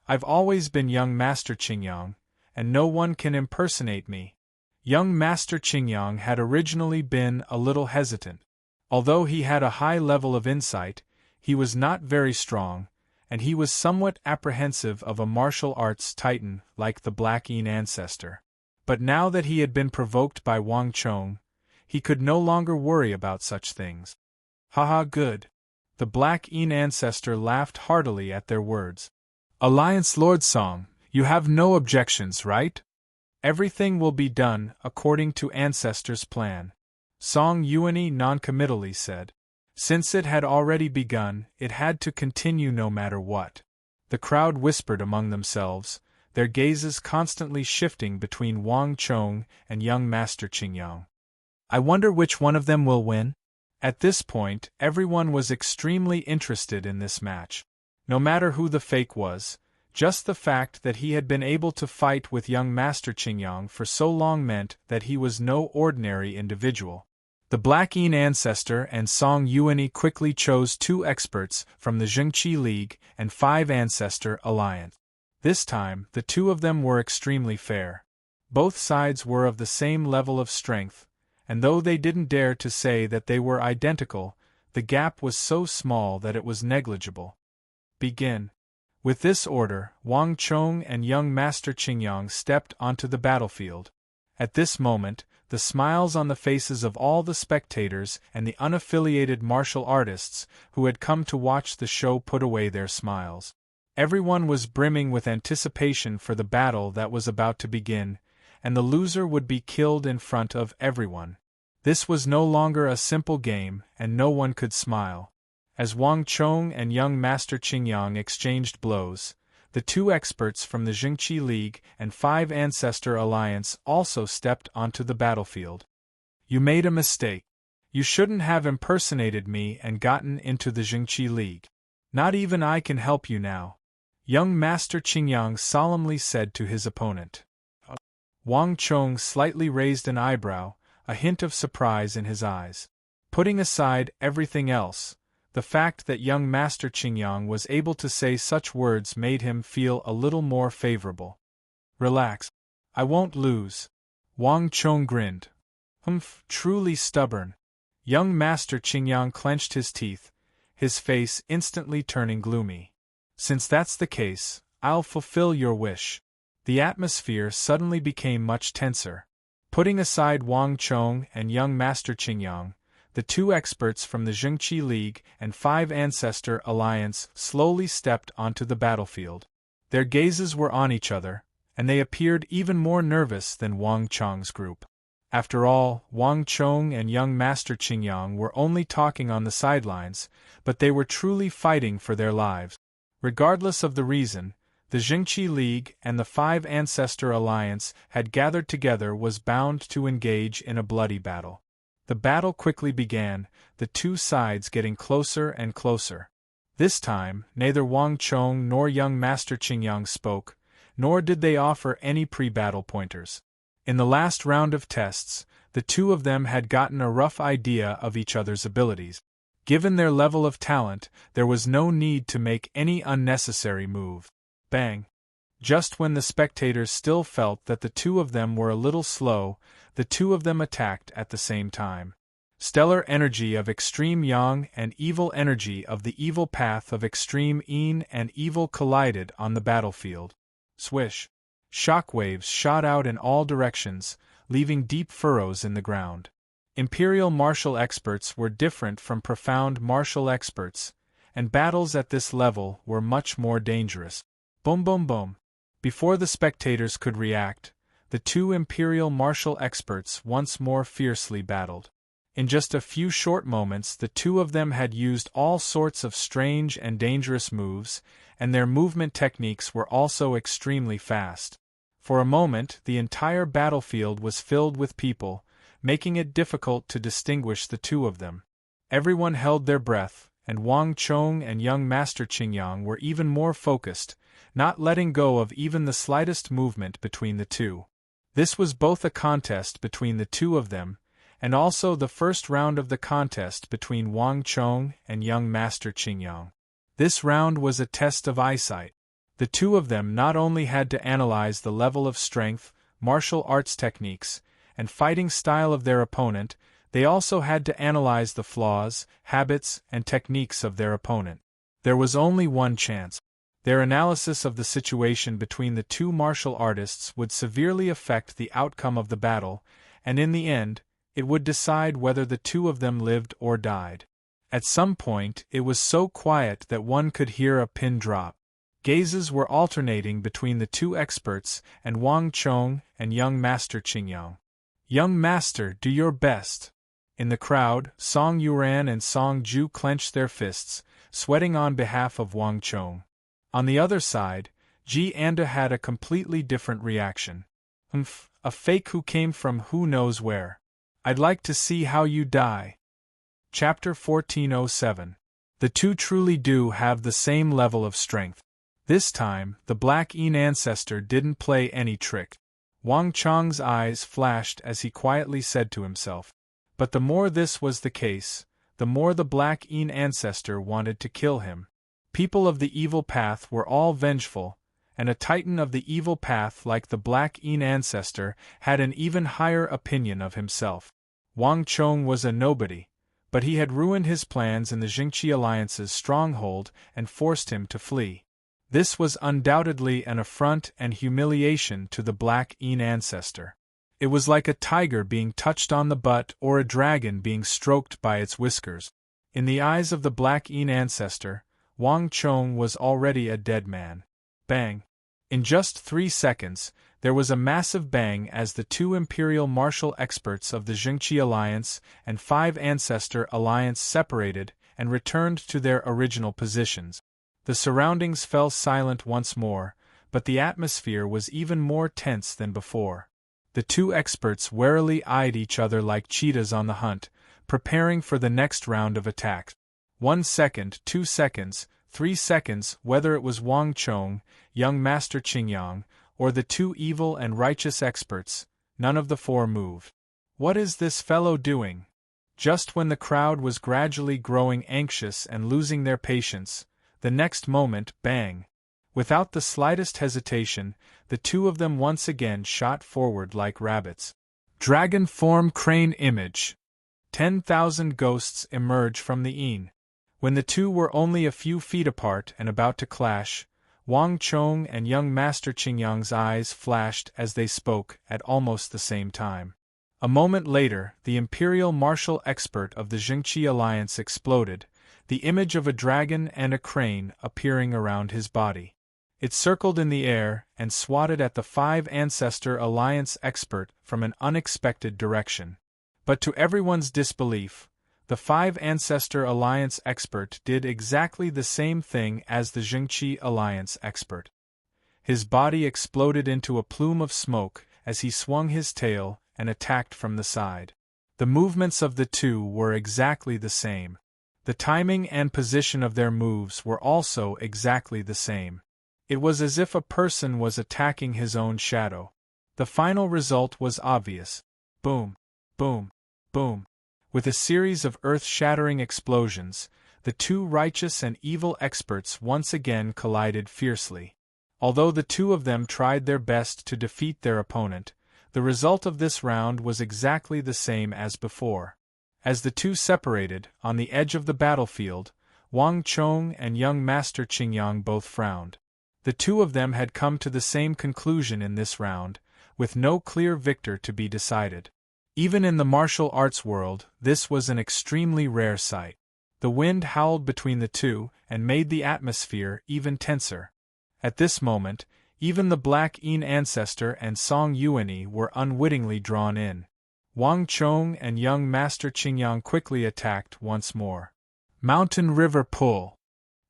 I've always been young Master Qingyang, and no one can impersonate me." Young Master Qingyang had originally been a little hesitant. Although he had a high level of insight, he was not very strong, and he was somewhat apprehensive of a martial arts titan like the Black Een ancestor. But now that he had been provoked by Wang Chong, he could no longer worry about such things. "Haha, good." The Black Een ancestor laughed heartily at their words. "Alliance Lord Song, you have no objections, right? Everything will be done according to Ancestor's plan," Song Yuanyi noncommittally said. Since it had already begun, it had to continue no matter what. The crowd whispered among themselves, their gazes constantly shifting between Wang Chong and young Master Qingyang. "I wonder which one of them will win?" At this point, everyone was extremely interested in this match. No matter who the fake was, just the fact that he had been able to fight with young Master Qingyang for so long meant that he was no ordinary individual. The Black Een ancestor and Song Yuanyi quickly chose 2 experts from the Zhengqi League and 5 Ancestor Alliance. This time, the 2 of them were extremely fair. Both sides were of the same level of strength, and though they didn't dare to say that they were identical, the gap was so small that it was negligible. "Begin." With this order, Wang Chong and young Master Qingyang stepped onto the battlefield. At this moment, the smiles on the faces of all the spectators and the unaffiliated martial artists who had come to watch the show put away their smiles. Everyone was brimming with anticipation for the battle that was about to begin, and the loser would be killed in front of everyone. This was no longer a simple game, and no one could smile. As Wang Chong and young Master Qingyang exchanged blows, the 2 experts from the Zhengqi League and 5 Ancestor Alliance also stepped onto the battlefield. "You made a mistake. You shouldn't have impersonated me and gotten into the Zhengqi League. Not even I can help you now," young Master Qingyang solemnly said to his opponent. Wang Chong slightly raised an eyebrow, a hint of surprise in his eyes. Putting aside everything else, the fact that young Master Qingyang was able to say such words made him feel a little more favorable. "Relax. I won't lose." Wang Chong grinned. Truly stubborn." Young Master Qingyang clenched his teeth, his face instantly turning gloomy. "Since that's the case, I'll fulfill your wish." The atmosphere suddenly became much tenser. Putting aside Wang Chong and young Master Qingyang, the 2 experts from the Zhengqi League and 5 Ancestor Alliance slowly stepped onto the battlefield. Their gazes were on each other, and they appeared even more nervous than Wang Chong's group. After all, Wang Chong and young Master Qingyang were only talking on the sidelines, but they were truly fighting for their lives. Regardless of the reason, the Zhengqi League and the 5 Ancestor Alliance had gathered together was bound to engage in a bloody battle. The battle quickly began, the 2 sides getting closer and closer. This time, neither Wang Chong nor young Master Qingyang spoke, nor did they offer any pre-battle pointers. In the last round of tests, the 2 of them had gotten a rough idea of each other's abilities. Given their level of talent, there was no need to make any unnecessary move. Bang! Just when the spectators still felt that the 2 of them were a little slow, the 2 of them attacked at the same time. Stellar energy of extreme yang and evil energy of the evil path of extreme yin and evil collided on the battlefield. Swish! Shockwaves shot out in all directions, leaving deep furrows in the ground. Imperial martial experts were different from profound martial experts, and battles at this level were much more dangerous. Boom boom boom! Before the spectators could react, the 2 Imperial martial experts once more fiercely battled. In just a few short moments, the two of them had used all sorts of strange and dangerous moves, and their movement techniques were also extremely fast. For a moment, the entire battlefield was filled with people, making it difficult to distinguish the two of them. Everyone held their breath, and Wang Chong and young Master Qingyang were even more focused, not letting go of even the slightest movement between the two. This was both a contest between the two of them, and also the first round of the contest between Wang Chong and young Master Qingyang. This round was a test of eyesight. The two of them not only had to analyze the level of strength, martial arts techniques, and fighting style of their opponent, they also had to analyze the flaws, habits, and techniques of their opponent. There was only one chance. Their analysis of the situation between the two martial artists would severely affect the outcome of the battle, and in the end, it would decide whether the two of them lived or died. At some point, it was so quiet that one could hear a pin drop. Gazes were alternating between the two experts and Wang Chong and young Master Qingyang. "Young Master, do your best." In the crowd, Song Yuan and Song Ju clenched their fists, sweating on behalf of Wang Chong. On the other side, Ji Anda had a completely different reaction. A fake who came from who knows where. I'd like to see how you die." Chapter 1407. The two truly do have the same level of strength. This time, the Black Yin ancestor didn't play any trick. Wang Chong's eyes flashed as he quietly said to himself. But the more this was the case, the more the Black Yin ancestor wanted to kill him. People of the evil path were all vengeful, and a titan of the evil path like the Black Yin ancestor had an even higher opinion of himself. Wang Chong was a nobody, but he had ruined his plans in the Jingqi Alliance's stronghold and forced him to flee. This was undoubtedly an affront and humiliation to the Black Yin ancestor. It was like a tiger being touched on the butt or a dragon being stroked by its whiskers. In the eyes of the Black Yin ancestor, Wang Chong was already a dead man. Bang! In just 3 seconds, there was a massive bang as the two imperial martial experts of the Jingqi Alliance and 5 Ancestor Alliance separated and returned to their original positions. The surroundings fell silent once more, but the atmosphere was even more tense than before. The two experts warily eyed each other like cheetahs on the hunt, preparing for the next round of attacks. 1 second, 2 seconds, 3 seconds, whether it was Wang Chong, young Master Qingyang, or the two evil and righteous experts, none of the 4 moved. What is this fellow doing? Just when the crowd was gradually growing anxious and losing their patience, the next moment, bang! Without the slightest hesitation, the two of them once again shot forward like rabbits. Dragon form crane image. 10,000 ghosts emerge from the yin. When the two were only a few feet apart and about to clash, Wang Chong and young Master Qingyang's eyes flashed as they spoke at almost the same time. A moment later, the imperial martial expert of the Jingqi Alliance exploded, the image of a dragon and a crane appearing around his body. It circled in the air and swatted at the 5 Ancestor Alliance expert from an unexpected direction. But to everyone's disbelief, the 5 Ancestor Alliance expert did exactly the same thing as the Jingqi Alliance expert. His body exploded into a plume of smoke as he swung his tail and attacked from the side. The movements of the two were exactly the same. The timing and position of their moves were also exactly the same. It was as if a person was attacking his own shadow. The final result was obvious. Boom, boom, boom. With a series of earth-shattering explosions, the two righteous and evil experts once again collided fiercely. Although the two of them tried their best to defeat their opponent, the result of this round was exactly the same as before. As the two separated, on the edge of the battlefield, Wang Chong and young Master Qingyang both frowned. The two of them had come to the same conclusion in this round, with no clear victor to be decided. Even in the martial arts world, this was an extremely rare sight. The wind howled between the two and made the atmosphere even tenser. At this moment, even the Black Yin ancestor and Song Yuani were unwittingly drawn in. Wang Chong and young Master Qingyang quickly attacked once more. Mountain River Pull.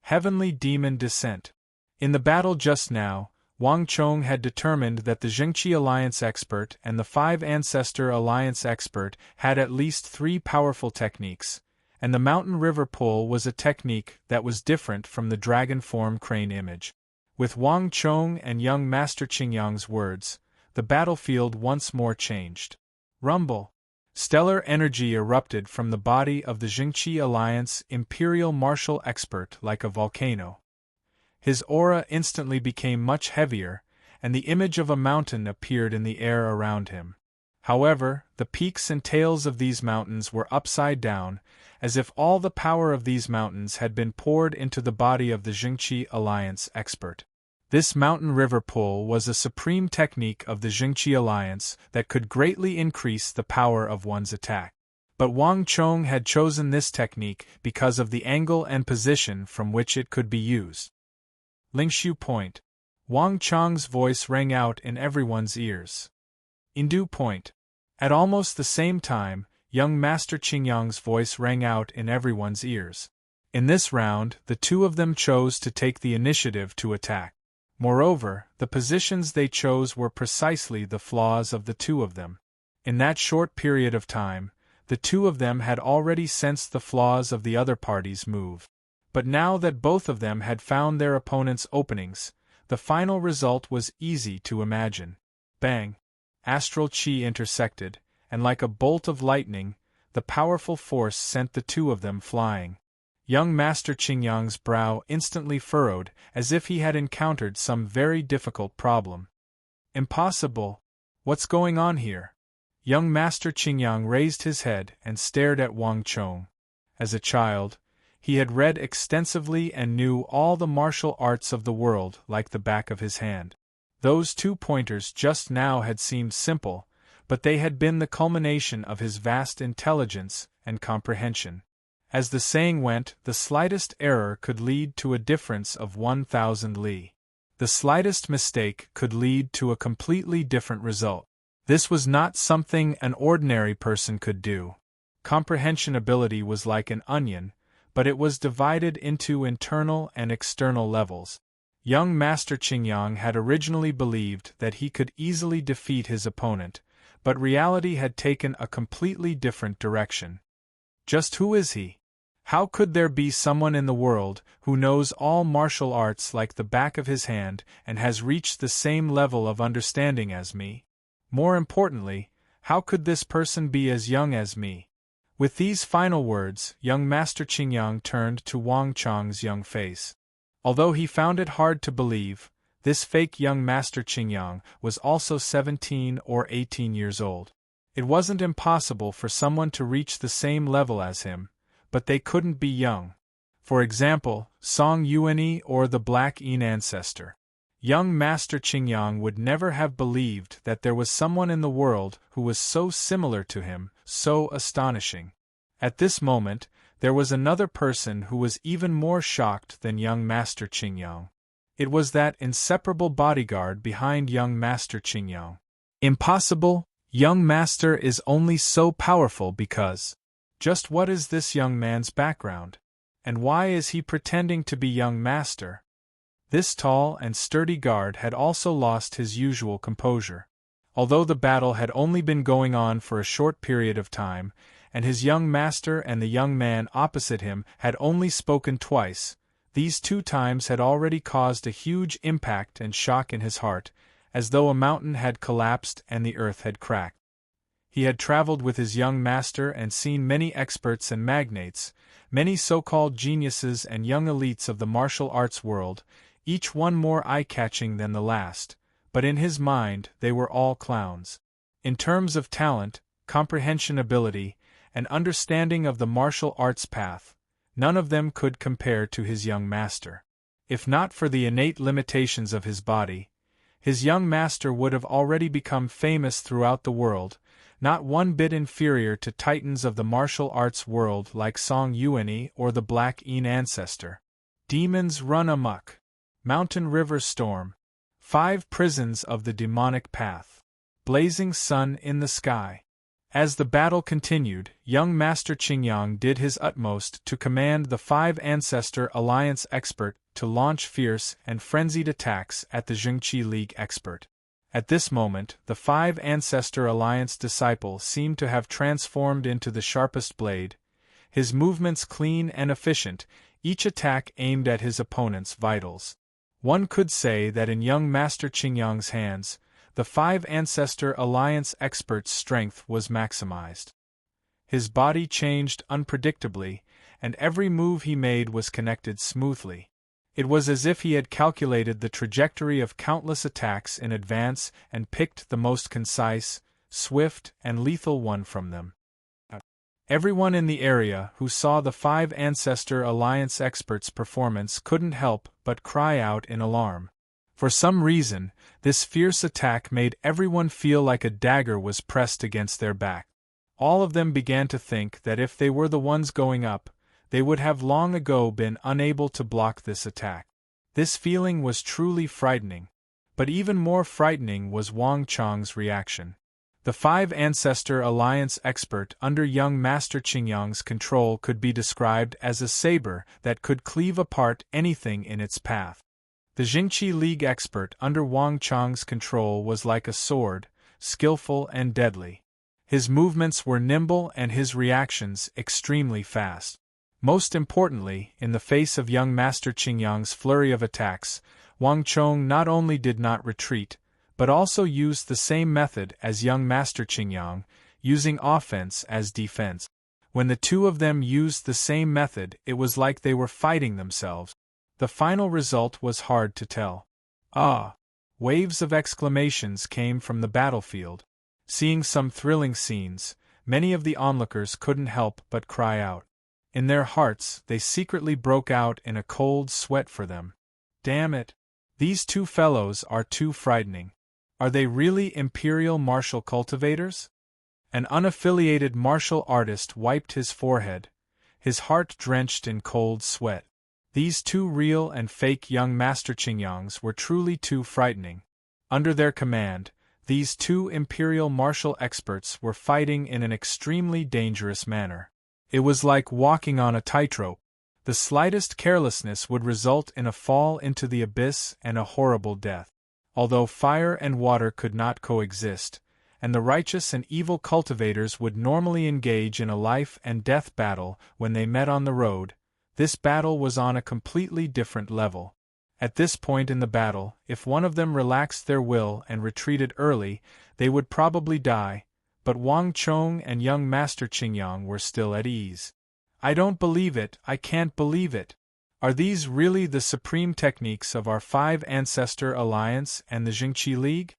Heavenly Demon Descent. In the battle just now, Wang Chong had determined that the Jingqi Alliance expert and the Five Ancestor Alliance expert had at least 3 powerful techniques, and the Mountain River Pull was a technique that was different from the dragon form crane image. With Wang Chong and young Master Qingyang's words, the battlefield once more changed. Rumble. Stellar energy erupted from the body of the Jingqi Alliance Imperial Martial Expert like a volcano. His aura instantly became much heavier, and the image of a mountain appeared in the air around him. However, the peaks and tails of these mountains were upside down, as if all the power of these mountains had been poured into the body of the Jingqi Alliance expert. This mountain river pull was a supreme technique of the Jingqi Alliance that could greatly increase the power of one's attack. But Wang Chong had chosen this technique because of the angle and position from which it could be used. Lingshu Point. Wang Chong's voice rang out in everyone's ears. Indu Point. At almost the same time, young Master Qingyang's voice rang out in everyone's ears. In this round, the two of them chose to take the initiative to attack. Moreover, the positions they chose were precisely the flaws of the two of them. In that short period of time, the two of them had already sensed the flaws of the other party's move. But now that both of them had found their opponent's openings, the final result was easy to imagine. Bang! Astral Qi intersected, and like a bolt of lightning, the powerful force sent the two of them flying. Young Master Qingyang's brow instantly furrowed, as if he had encountered some very difficult problem. Impossible! What's going on here? Young Master Qingyang raised his head and stared at Wang Chong. As a child, he had read extensively and knew all the martial arts of the world like the back of his hand. Those 2 pointers just now had seemed simple, but they had been the culmination of his vast intelligence and comprehension. As the saying went, the slightest error could lead to a difference of 1,000 li. The slightest mistake could lead to a completely different result. This was not something an ordinary person could do. Comprehension ability was like an onion, but it was divided into internal and external levels. Young Master Qingyang had originally believed that he could easily defeat his opponent, but reality had taken a completely different direction. Just who is he? How could there be someone in the world who knows all martial arts like the back of his hand and has reached the same level of understanding as me? More importantly, how could this person be as young as me? With these final words, young Master Qingyang turned to Wang Chong's young face. Although he found it hard to believe, this fake young Master Qingyang was also 17 or 18 years old. It wasn't impossible for someone to reach the same level as him, but they couldn't be young. For example, Song Yuanyi or the Black Yin ancestor. Young Master Qingyang would never have believed that there was someone in the world who was so similar to him, so astonishing. At this moment, there was another person who was even more shocked than young Master Qingyang. It was that inseparable bodyguard behind young Master Qingyang. Impossible? Young Master is only so powerful because… Just what is this young man's background? And why is he pretending to be young Master? This tall and sturdy guard had also lost his usual composure. Although the battle had only been going on for a short period of time, and his young master and the young man opposite him had only spoken twice, these 2 times had already caused a huge impact and shock in his heart, as though a mountain had collapsed and the earth had cracked. He had traveled with his young master and seen many experts and magnates, many so-called geniuses and young elites of the martial arts world, each one more eye-catching than the last, but in his mind they were all clowns. In terms of talent, comprehension ability, and understanding of the martial arts path, none of them could compare to his young master. If not for the innate limitations of his body, his young master would have already become famous throughout the world, not one bit inferior to titans of the martial arts world like Song Yuanyi or the Black Yin ancestor. Demons run amok. Mountain river storm. 5 prisons of the demonic path. Blazing sun in the sky. As the battle continued, young Master Qingyang did his utmost to command the 5 Ancestor Alliance expert to launch fierce and frenzied attacks at the Zhengqi League expert. At this moment, the 5 Ancestor Alliance disciple seemed to have transformed into the sharpest blade, his movements clean and efficient, each attack aimed at his opponent's vitals. One could say that in young Master Qingyang's hands, the 5 Ancestor Alliance expert's strength was maximized. His body changed unpredictably, and every move he made was connected smoothly. It was as if he had calculated the trajectory of countless attacks in advance and picked the most concise, swift, and lethal one from them. Everyone in the area who saw the 5 Ancestor Alliance expert's performance couldn't help but cry out in alarm. For some reason, this fierce attack made everyone feel like a dagger was pressed against their back. All of them began to think that if they were the ones going up, they would have long ago been unable to block this attack. This feeling was truly frightening. But even more frightening was Wang Chang's reaction. The 5 Ancestor Alliance expert under young Master Qingyang's control could be described as a saber that could cleave apart anything in its path. The Zhengqi League expert under Wang Chang's control was like a sword, skillful and deadly. His movements were nimble and his reactions extremely fast. Most importantly, in the face of young Master Qingyang's flurry of attacks, Wang Chong not only did not retreat, but also used the same method as young Master Qingyang, using offense as defense. When the two of them used the same method, it was like they were fighting themselves. The final result was hard to tell. Ah! Waves of exclamations came from the battlefield. Seeing some thrilling scenes, many of the onlookers couldn't help but cry out. In their hearts, they secretly broke out in a cold sweat for them. Damn it! These two fellows are too frightening. Are they really imperial martial cultivators? An unaffiliated martial artist wiped his forehead, his heart drenched in cold sweat. These two real and fake young Master Qingyangs were truly too frightening. Under their command, these two imperial martial experts were fighting in an extremely dangerous manner. It was like walking on a tightrope. The slightest carelessness would result in a fall into the abyss and a horrible death. Although fire and water could not coexist, and the righteous and evil cultivators would normally engage in a life-and-death battle when they met on the road, this battle was on a completely different level. At this point in the battle, if one of them relaxed their will and retreated early, they would probably die, but Wang Chong and young Master Qingyang were still at ease. I don't believe it, I can't believe it. Are these really the supreme techniques of our 5 Ancestor Alliance and the Zhengqi League?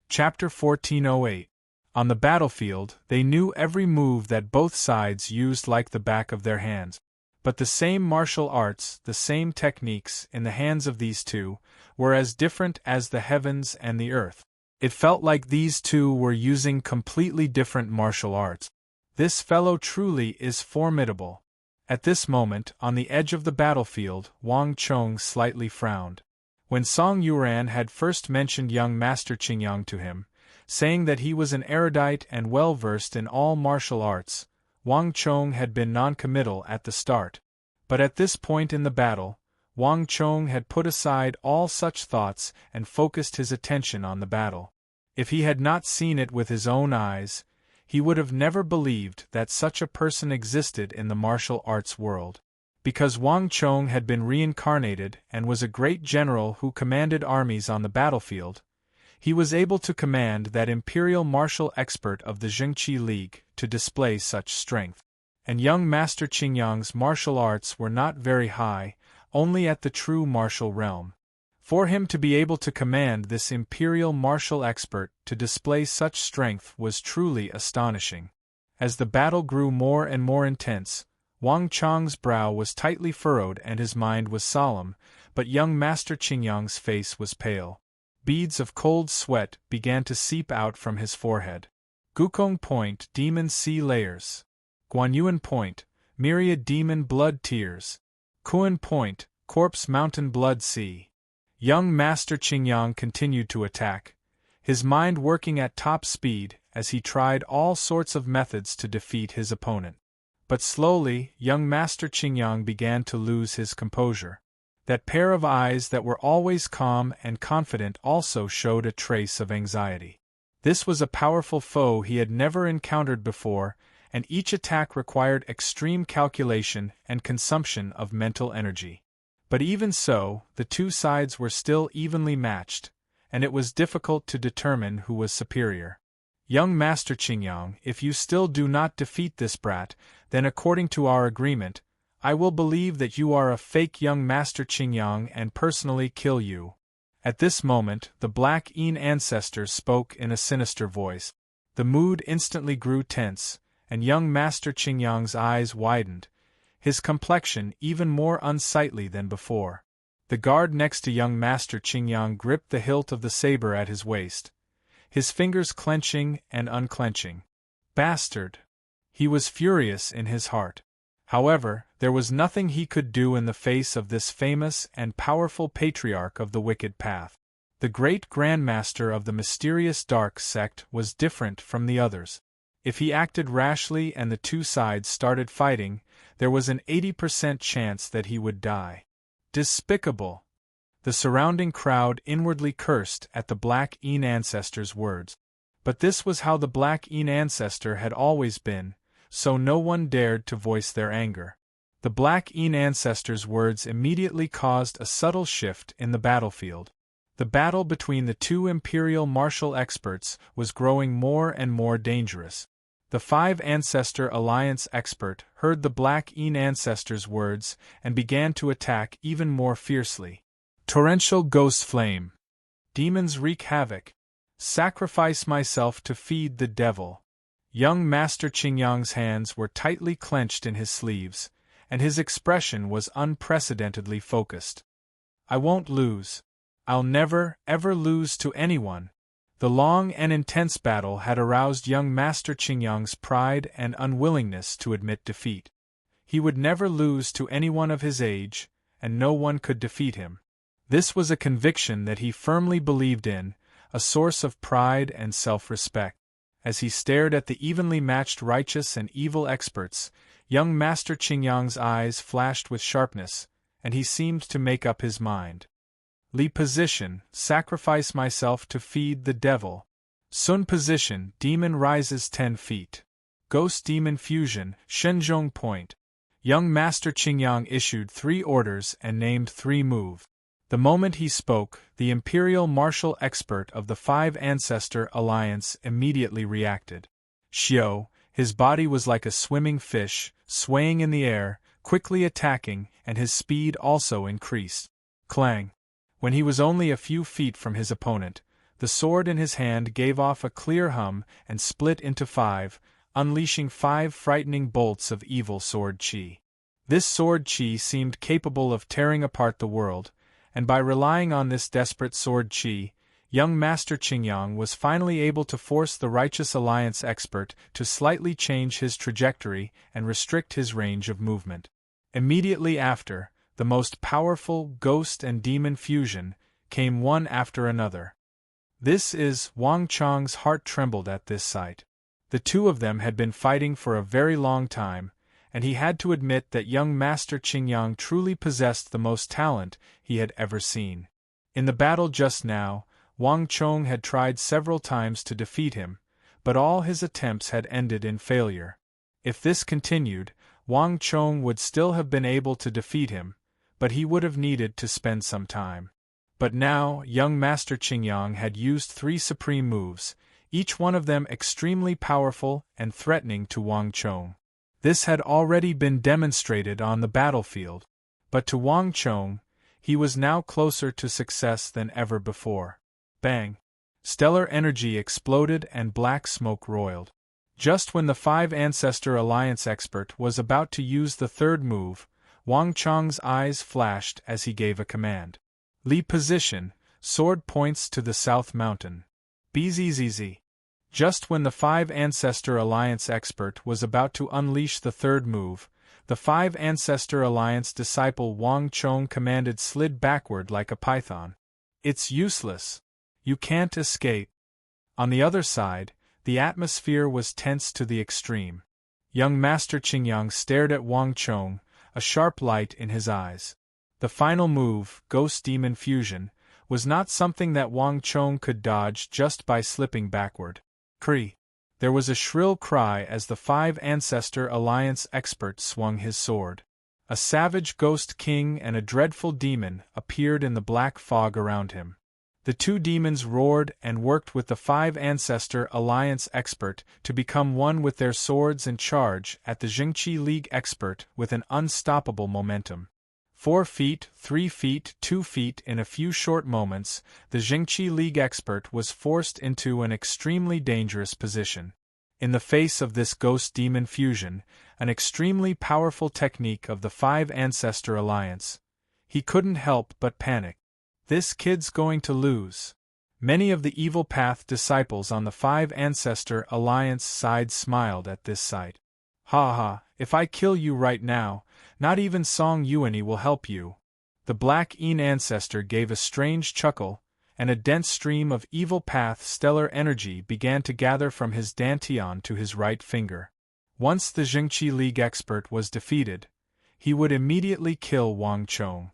Chapter 1408. On the battlefield, they knew every move that both sides used like the back of their hands. But the same martial arts, the same techniques, in the hands of these two, were as different as the heavens and the earth. It felt like these two were using completely different martial arts. This fellow truly is formidable. At this moment, on the edge of the battlefield, Wang Chong slightly frowned. When Song Yuran had first mentioned young Master Qingyang to him, saying that he was an erudite and well-versed in all martial arts, Wang Chong had been non-committal at the start. But at this point in the battle, Wang Chong had put aside all such thoughts and focused his attention on the battle. If he had not seen it with his own eyes, he would have never believed that such a person existed in the martial arts world. Because Wang Chong had been reincarnated and was a great general who commanded armies on the battlefield, he was able to command that imperial martial expert of the Zhengqi League to display such strength. And young Master Qingyang's martial arts were not very high, only at the true martial realm. For him to be able to command this imperial martial expert to display such strength was truly astonishing. As the battle grew more and more intense, Wang Chong's brow was tightly furrowed and his mind was solemn, but young Master Qingyang's face was pale. Beads of cold sweat began to seep out from his forehead. Gukong Point, Demon Sea Layers. Guanyuan Point, Myriad Demon Blood Tears. Kuan Point, Corpse Mountain Blood Sea. Young Master Qingyang continued to attack, his mind working at top speed as he tried all sorts of methods to defeat his opponent. But slowly, young Master Qingyang began to lose his composure. That pair of eyes that were always calm and confident also showed a trace of anxiety. This was a powerful foe he had never encountered before, and each attack required extreme calculation and consumption of mental energy. But even so, the two sides were still evenly matched, and it was difficult to determine who was superior. Young Master Qingyang, if you still do not defeat this brat, then according to our agreement, I will believe that you are a fake young Master Qingyang and personally kill you. At this moment, the Black Yin ancestor spoke in a sinister voice. The mood instantly grew tense, and young Master Qingyang's eyes widened, his complexion even more unsightly than before. The guard next to young Master Qingyang gripped the hilt of the saber at his waist, his fingers clenching and unclenching. Bastard! He was furious in his heart. However, there was nothing he could do in the face of this famous and powerful patriarch of the wicked path. The great grandmaster of the mysterious dark sect was different from the others. If he acted rashly and the two sides started fighting, there was an 80% chance that he would die. Despicable! The surrounding crowd inwardly cursed at the Black Yin ancestor's words. But this was how the Black Yin ancestor had always been, so no one dared to voice their anger. The Black Yin ancestor's words immediately caused a subtle shift in the battlefield. The battle between the two imperial martial experts was growing more and more dangerous. The Five Ancestor Alliance expert heard the Black Yin ancestor's words and began to attack even more fiercely. Torrential ghost flame. Demons wreak havoc. Sacrifice myself to feed the devil. Young Master Qingyang's hands were tightly clenched in his sleeves, and his expression was unprecedentedly focused. I won't lose. I'll never, ever lose to anyone. The long and intense battle had aroused young Master Qingyang's pride and unwillingness to admit defeat. He would never lose to anyone of his age, and no one could defeat him. This was a conviction that he firmly believed in, a source of pride and self-respect. As he stared at the evenly matched righteous and evil experts, young Master Qingyang's eyes flashed with sharpness, and he seemed to make up his mind. Li position, sacrifice myself to feed the devil. Sun position, demon rises 10 feet. Ghost demon fusion, Shenzhong point. Young Master Qingyang issued 3 orders and named 3 moves. The moment he spoke, the imperial martial expert of the Five Ancestor Alliance immediately reacted. Xiao, his body was like a swimming fish, swaying in the air, quickly attacking, and his speed also increased. Clang! When he was only a few feet from his opponent, the sword in his hand gave off a clear hum and split into 5, unleashing 5 frightening bolts of evil sword qi. This sword qi seemed capable of tearing apart the world, and by relying on this desperate sword qi, young Master Qingyang was finally able to force the Righteous Alliance expert to slightly change his trajectory and restrict his range of movement. Immediately after, the most powerful ghost and demon fusion came one after another. Wang Chang's heart trembled at this sight. The two of them had been fighting for a very long time, and he had to admit that young Master Qingyang truly possessed the most talent he had ever seen. In the battle just now, Wang Chong had tried several times to defeat him, but all his attempts had ended in failure. If this continued, Wang Chong would still have been able to defeat him, but he would have needed to spend some time. But now, young Master Qingyang had used 3 supreme moves, each one of them extremely powerful and threatening to Wang Chong. This had already been demonstrated on the battlefield, but to Wang Chong, he was now closer to success than ever before. Bang! Stellar energy exploded and black smoke roiled. Just when the Five Ancestor Alliance expert was about to use the 3rd move, Wang Chong's eyes flashed as he gave a command. Li position, sword points to the south mountain. Bzzz. Just when the Five Ancestor Alliance expert was about to unleash the 3rd move, the Five Ancestor Alliance disciple Wang Chong commanded slid backward like a python. It's useless. You can't escape. On the other side, The atmosphere was tense to the extreme. Young Master Qingyang stared at Wang Chong, a sharp light in his eyes. The final move, Ghost Demon Fusion, was not something that Wang Chong could dodge just by slipping backward. Kree! There was a shrill cry as the Five Ancestor Alliance expert swung his sword. A savage ghost king and a dreadful demon appeared in the black fog around him. The two demons roared and worked with the Five Ancestor Alliance expert to become one with their swords and charge at the Jingqi League expert with an unstoppable momentum. 4 feet, 3 feet, 2 feet. In a few short moments, the Jingqi League expert was forced into an extremely dangerous position. In the face of this ghost demon fusion, an extremely powerful technique of the Five Ancestor Alliance, he couldn't help but panic. This kid's going to lose. Many of the Evil Path disciples on the Five Ancestor Alliance side smiled at this sight. Ha ha, if I kill you right now, not even Song Yuani will help you. The Black Een Ancestor gave a strange chuckle, and a dense stream of Evil Path stellar energy began to gather from his dantian to his right finger. Once the Jingqi League expert was defeated, he would immediately kill Wang Chong.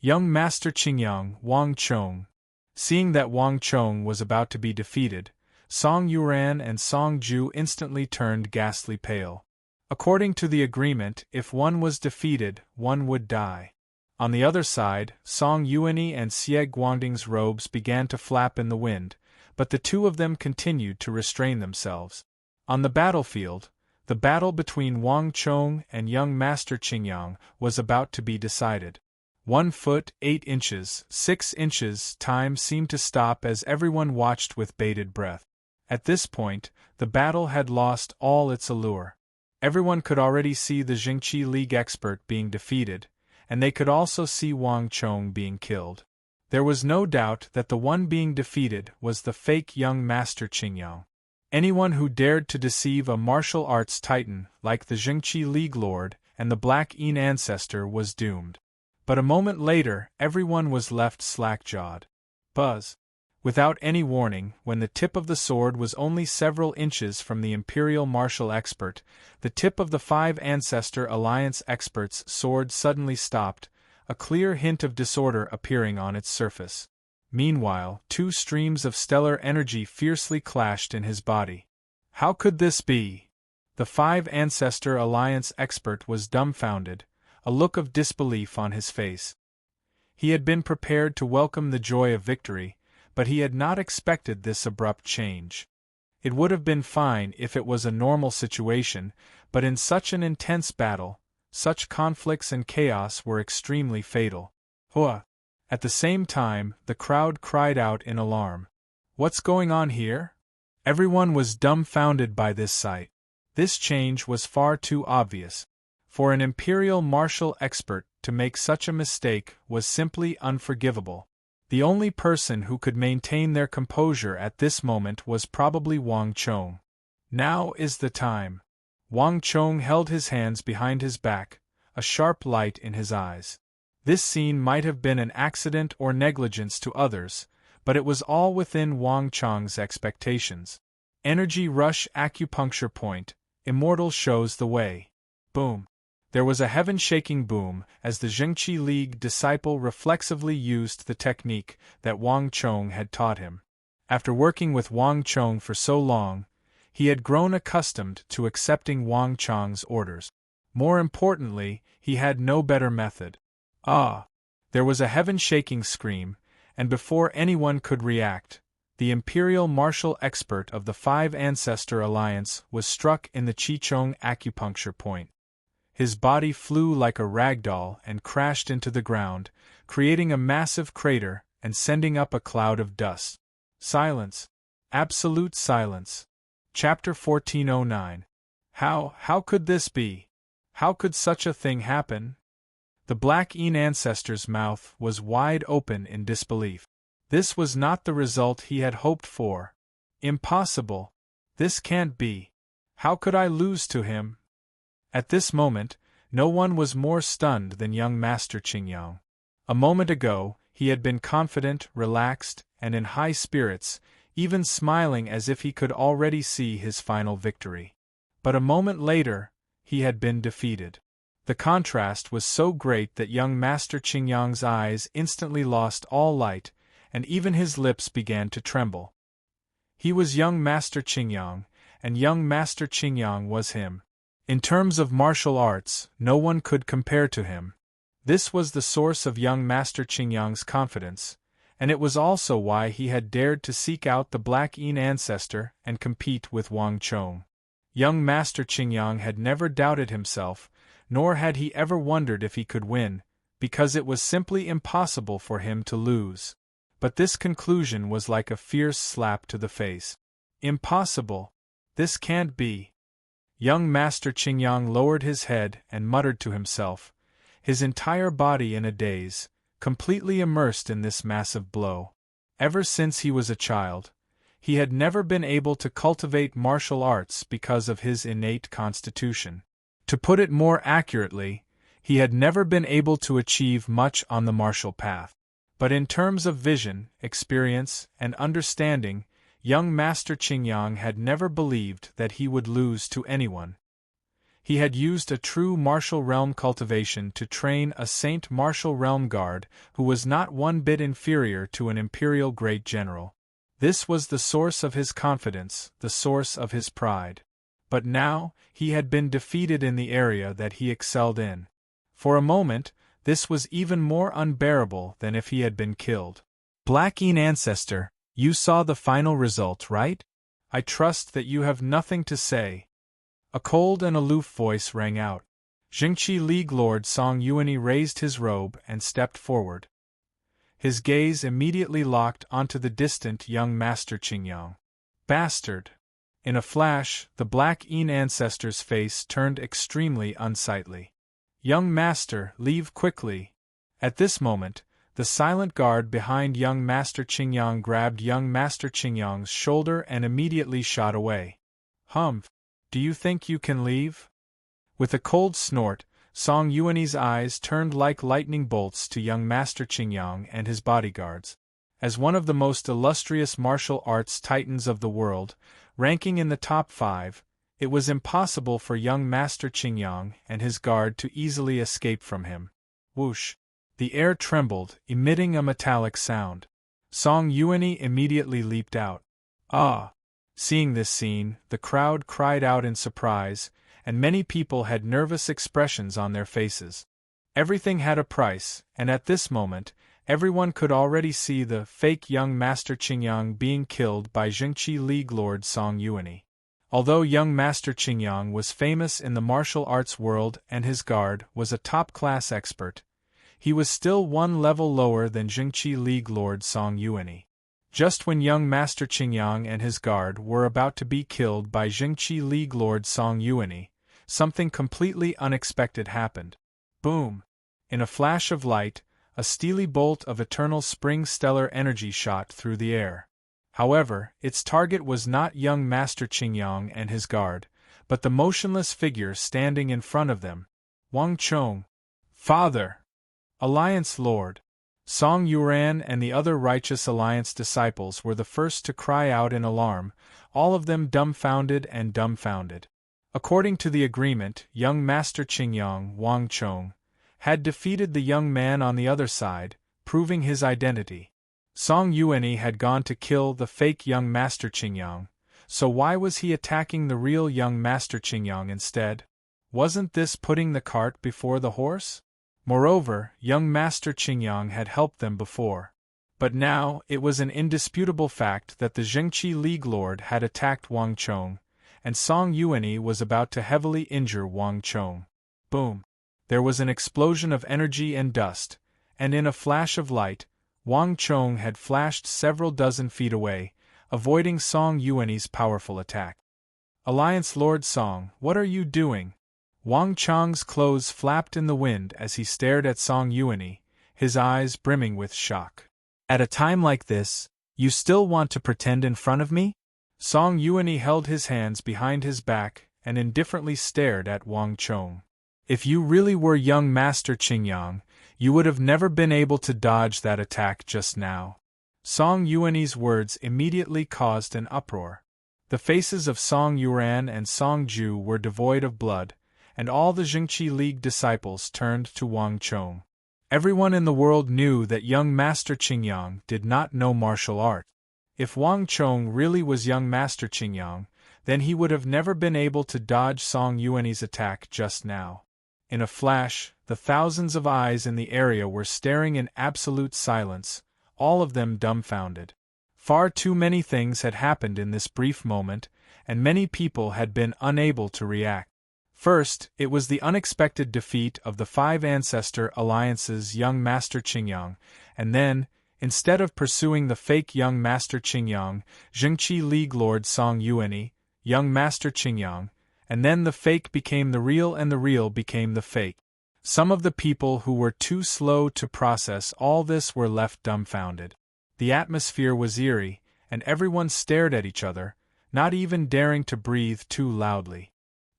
Young Master Qingyang, Wang Chong. Seeing that Wang Chong was about to be defeated, Song Yuran and Song Ju instantly turned ghastly pale. According to the agreement, if one was defeated, one would die. On the other side, Song Yuani and Xie Guangding's robes began to flap in the wind, but the two of them continued to restrain themselves. On the battlefield, the battle between Wang Chong and young Master Qingyang was about to be decided. 1 foot, 8 inches, 6 inches. Time seemed to stop as everyone watched with bated breath. At this point, the battle had lost all its allure. Everyone could already see the Jingqi League expert being defeated, and they could also see Wang Chong being killed. There was no doubt that the one being defeated was the fake young Master Qingyang. Anyone who dared to deceive a martial arts titan like the Jingqi League Lord and the Black Een Ancestor was doomed. But a moment later, everyone was left slack-jawed. Buzz! Without any warning, when the tip of the sword was only several inches from the Imperial Martial Expert, the tip of the Five Ancestor Alliance Expert's sword suddenly stopped, a clear hint of disorder appearing on its surface. Meanwhile, 2 streams of stellar energy fiercely clashed in his body. How could this be? The Five Ancestor Alliance Expert was dumbfounded, a look of disbelief on his face. He had been prepared to welcome the joy of victory, but he had not expected this abrupt change. It would have been fine if it was a normal situation, but in such an intense battle, such conflicts and chaos were extremely fatal. Hua! At the same time, the crowd cried out in alarm. What's going on here? Everyone was dumbfounded by this sight. This change was far too obvious. For an Imperial martial expert to make such a mistake was simply unforgivable. The only person who could maintain their composure at this moment was probably Wang Chong. Now is the time. Wang Chong held his hands behind his back, a sharp light in his eyes. This scene might have been an accident or negligence to others, but it was all within Wang Chong's expectations. Energy Rush Acupuncture Point, Immortal shows the way. Boom. There was a heaven-shaking boom as the Jingqi League disciple reflexively used the technique that Wang Chong had taught him. After working with Wang Chong for so long, he had grown accustomed to accepting Wang Chong's orders. More importantly, he had no better method. Ah! There was a heaven-shaking scream, and before anyone could react, the Imperial martial expert of the Five Ancestor Alliance was struck in the Chichong acupuncture point. His body flew like a ragdoll and crashed into the ground, creating a massive crater and sending up a cloud of dust. Silence. Absolute silence. Chapter 1409. How could this be? How could such a thing happen? The Black Een Ancestor's mouth was wide open in disbelief. This was not the result he had hoped for. Impossible. This can't be. How could I lose to him? At this moment, no one was more stunned than young Master Qingyang. A moment ago, he had been confident, relaxed, and in high spirits, even smiling as if he could already see his final victory. But a moment later, he had been defeated. The contrast was so great that young Master Qingyang's eyes instantly lost all light, and even his lips began to tremble. He was young Master Qingyang, and young Master Qingyang was him. In terms of martial arts, no one could compare to him. This was the source of young Master Qingyang's confidence, and it was also why he had dared to seek out the Black Yin ancestor and compete with Wang Chong. Young Master Qingyang had never doubted himself, nor had he ever wondered if he could win, because it was simply impossible for him to lose. But this conclusion was like a fierce slap to the face. Impossible! This can't be! Young Master Qingyang lowered his head and muttered to himself, his entire body in a daze, completely immersed in this massive blow. Ever since he was a child, he had never been able to cultivate martial arts because of his innate constitution. To put it more accurately, he had never been able to achieve much on the martial path. But in terms of vision, experience, and understanding, young Master Qingyang had never believed that he would lose to anyone. He had used a true martial realm cultivation to train a Saint Martial Realm Guard who was not one bit inferior to an Imperial Great General. This was the source of his confidence, the source of his pride. But now, he had been defeated in the area that he excelled in. For a moment, this was even more unbearable than if he had been killed. Black Yin Ancestor, you saw the final result, right? I trust that you have nothing to say. A cold and aloof voice rang out. Jingqi League Lord Song Yuanyi raised his robe and stepped forward. His gaze immediately locked onto the distant young Master Qingyang. Bastard! In a flash, the Black Yin ancestor's face turned extremely unsightly. Young Master, leave quickly! At this moment, the silent guard behind young Master Qingyang grabbed young Master Qingyang's shoulder and immediately shot away. Humph! Do you think you can leave? With a cold snort, Song Yuanyi's eyes turned like lightning bolts to young Master Qingyang and his bodyguards. As one of the most illustrious martial arts titans of the world, ranking in the top 5, it was impossible for young Master Qingyang and his guard to easily escape from him. Whoosh! The air trembled, emitting a metallic sound. Song Yuanyi immediately leaped out. Ah! Seeing this scene, the crowd cried out in surprise, and many people had nervous expressions on their faces. Everything had a price, and at this moment, everyone could already see the fake young Master Qingyang being killed by Jingqi League Lord Song Yuanyi. Although young Master Qingyang was famous in the martial arts world and his guard was a top-class expert, he was still one level lower than Jingqi League Lord Song Yuanyi. Just when young Master Qingyang and his guard were about to be killed by Jingqi League Lord Song Yuanyi, something completely unexpected happened. Boom! In a flash of light, a steely bolt of eternal spring stellar energy shot through the air. However, its target was not young Master Qingyang and his guard, but the motionless figure standing in front of them. Wang Chong. Father! Alliance Lord! Song Yuan and the other Righteous Alliance disciples were the first to cry out in alarm, all of them dumbfounded and dumbfounded. According to the agreement, young Master Qingyang, Wang Chong, had defeated the young man on the other side, proving his identity. Song Yuanyi had gone to kill the fake young Master Qingyang, so why was he attacking the real young Master Qingyang instead? Wasn't this putting the cart before the horse? Moreover, young Master Qingyang had helped them before. But now, it was an indisputable fact that the Jingqi League Lord had attacked Wang Chong, and Song Yuanyi was about to heavily injure Wang Chong. Boom! There was an explosion of energy and dust, and in a flash of light, Wang Chong had flashed several dozen feet away, avoiding Song Yuanyi's powerful attack. Alliance Lord Song, what are you doing? Wang Chong's clothes flapped in the wind as he stared at Song Yuanyi, his eyes brimming with shock. At a time like this, you still want to pretend in front of me? Song Yuanyi held his hands behind his back and indifferently stared at Wang Chong. If you really were young Master Qingyang, you would have never been able to dodge that attack just now. Song Yuan's words immediately caused an uproar. The faces of Song Yuan and Song Ju were devoid of blood, and all the Jingqi League disciples turned to Wang Chong. Everyone in the world knew that young Master Qingyang did not know martial art. If Wang Chong really was young Master Qingyang, then he would have never been able to dodge Song Yuan's attack just now. In a flash, the thousands of eyes in the area were staring in absolute silence, all of them dumbfounded. Far too many things had happened in this brief moment, and many people had been unable to react. First, it was the unexpected defeat of the Five Ancestor Alliance's young Master Qingyang, and then, instead of pursuing the fake young Master Qingyang, Jingqi League Lord Song Yuan, young Master Qingyang, and then the fake became the real and the real became the fake. Some of the people who were too slow to process all this were left dumbfounded. The atmosphere was eerie, and everyone stared at each other, not even daring to breathe too loudly.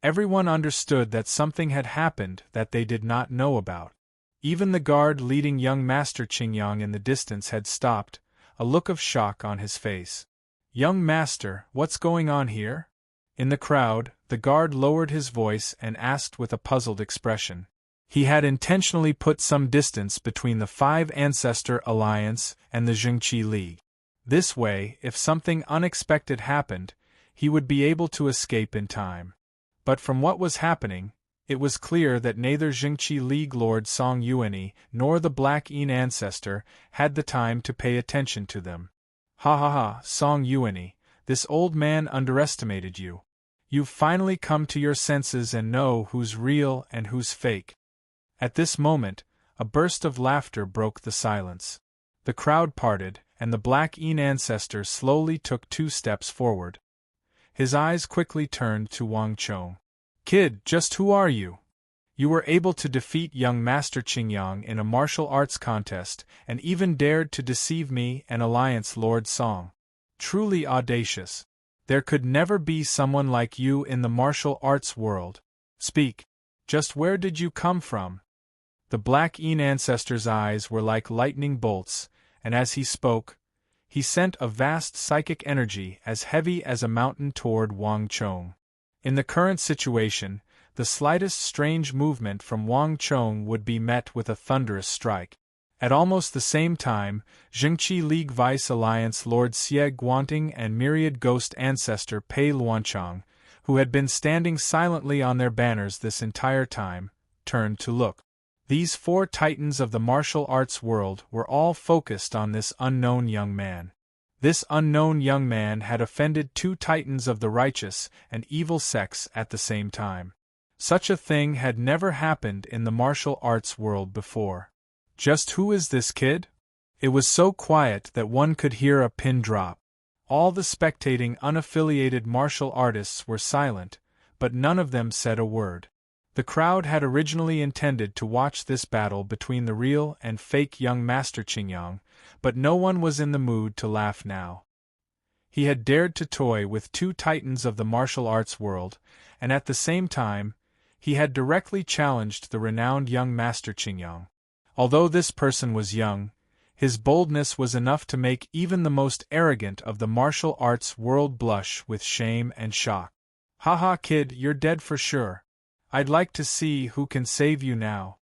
Everyone understood that something had happened that they did not know about. Even the guard leading young Master Qingyang in the distance had stopped, a look of shock on his face. "Young Master, what's going on here?" In the crowd, the guard lowered his voice and asked with a puzzled expression. He had intentionally put some distance between the Five Ancestor Alliance and the Jingqi League. This way, if something unexpected happened, he would be able to escape in time. But from what was happening, it was clear that neither Jingqi League Lord Song Yuan nor the Black Yin Ancestor had the time to pay attention to them. "Ha ha ha, Song Yuan, this old man underestimated you. You've finally come to your senses and know who's real and who's fake." At this moment, a burst of laughter broke the silence. The crowd parted, and the Black Yin Ancestor slowly took 2 steps forward. His eyes quickly turned to Wang Chong. "Kid, just who are you? You were able to defeat young Master Qingyang in a martial arts contest, and even dared to deceive me and Alliance Lord Song. Truly audacious. There could never be someone like you in the martial arts world. Speak. Just where did you come from?" The Black Yin Ancestor's eyes were like lightning bolts, and as he spoke, he sent a vast psychic energy as heavy as a mountain toward Wang Chong. In the current situation, the slightest strange movement from Wang Chong would be met with a thunderous strike. At almost the same time, Jingqi League Vice Alliance Lord Xie Guanting and Myriad Ghost Ancestor Pei Luanchang, who had been standing silently on their banners this entire time, turned to look. These 4 titans of the martial arts world were all focused on this unknown young man. This unknown young man had offended 2 titans of the righteous and evil sex at the same time. Such a thing had never happened in the martial arts world before. Just who is this kid? It was so quiet that one could hear a pin drop. All the spectating unaffiliated martial artists were silent, but none of them said a word. The crowd had originally intended to watch this battle between the real and fake young Master Qingyang, but no one was in the mood to laugh now. He had dared to toy with 2 titans of the martial arts world, and at the same time, he had directly challenged the renowned young Master Qingyang. Although this person was young, his boldness was enough to make even the most arrogant of the martial arts world blush with shame and shock. "Haha, kid, you're dead for sure. I'd like to see who can save you now."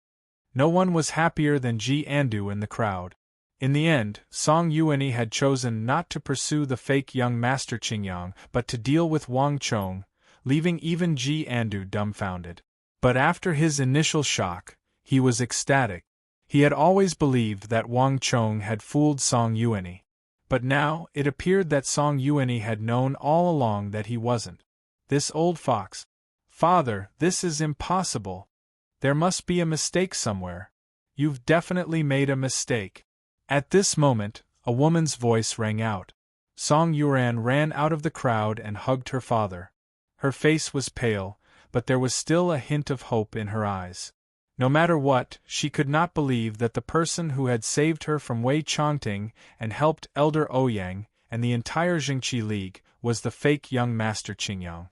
No one was happier than Ji Andu in the crowd. In the end, Song Yuan had chosen not to pursue the fake young Master Qingyang, but to deal with Wang Chong, leaving even Ji Andu dumbfounded. But after his initial shock, he was ecstatic. He had always believed that Wang Chong had fooled Song Yuan. But now, it appeared that Song Yuan had known all along that he wasn't. This old fox. "Father, this is impossible. There must be a mistake somewhere. You've definitely made a mistake." At this moment, a woman's voice rang out. Song Yuan ran out of the crowd and hugged her father. Her face was pale, but there was still a hint of hope in her eyes. No matter what, she could not believe that the person who had saved her from Wei Chongting and helped Elder Ouyang and the entire Jingqi League was the fake young Master Qingyang.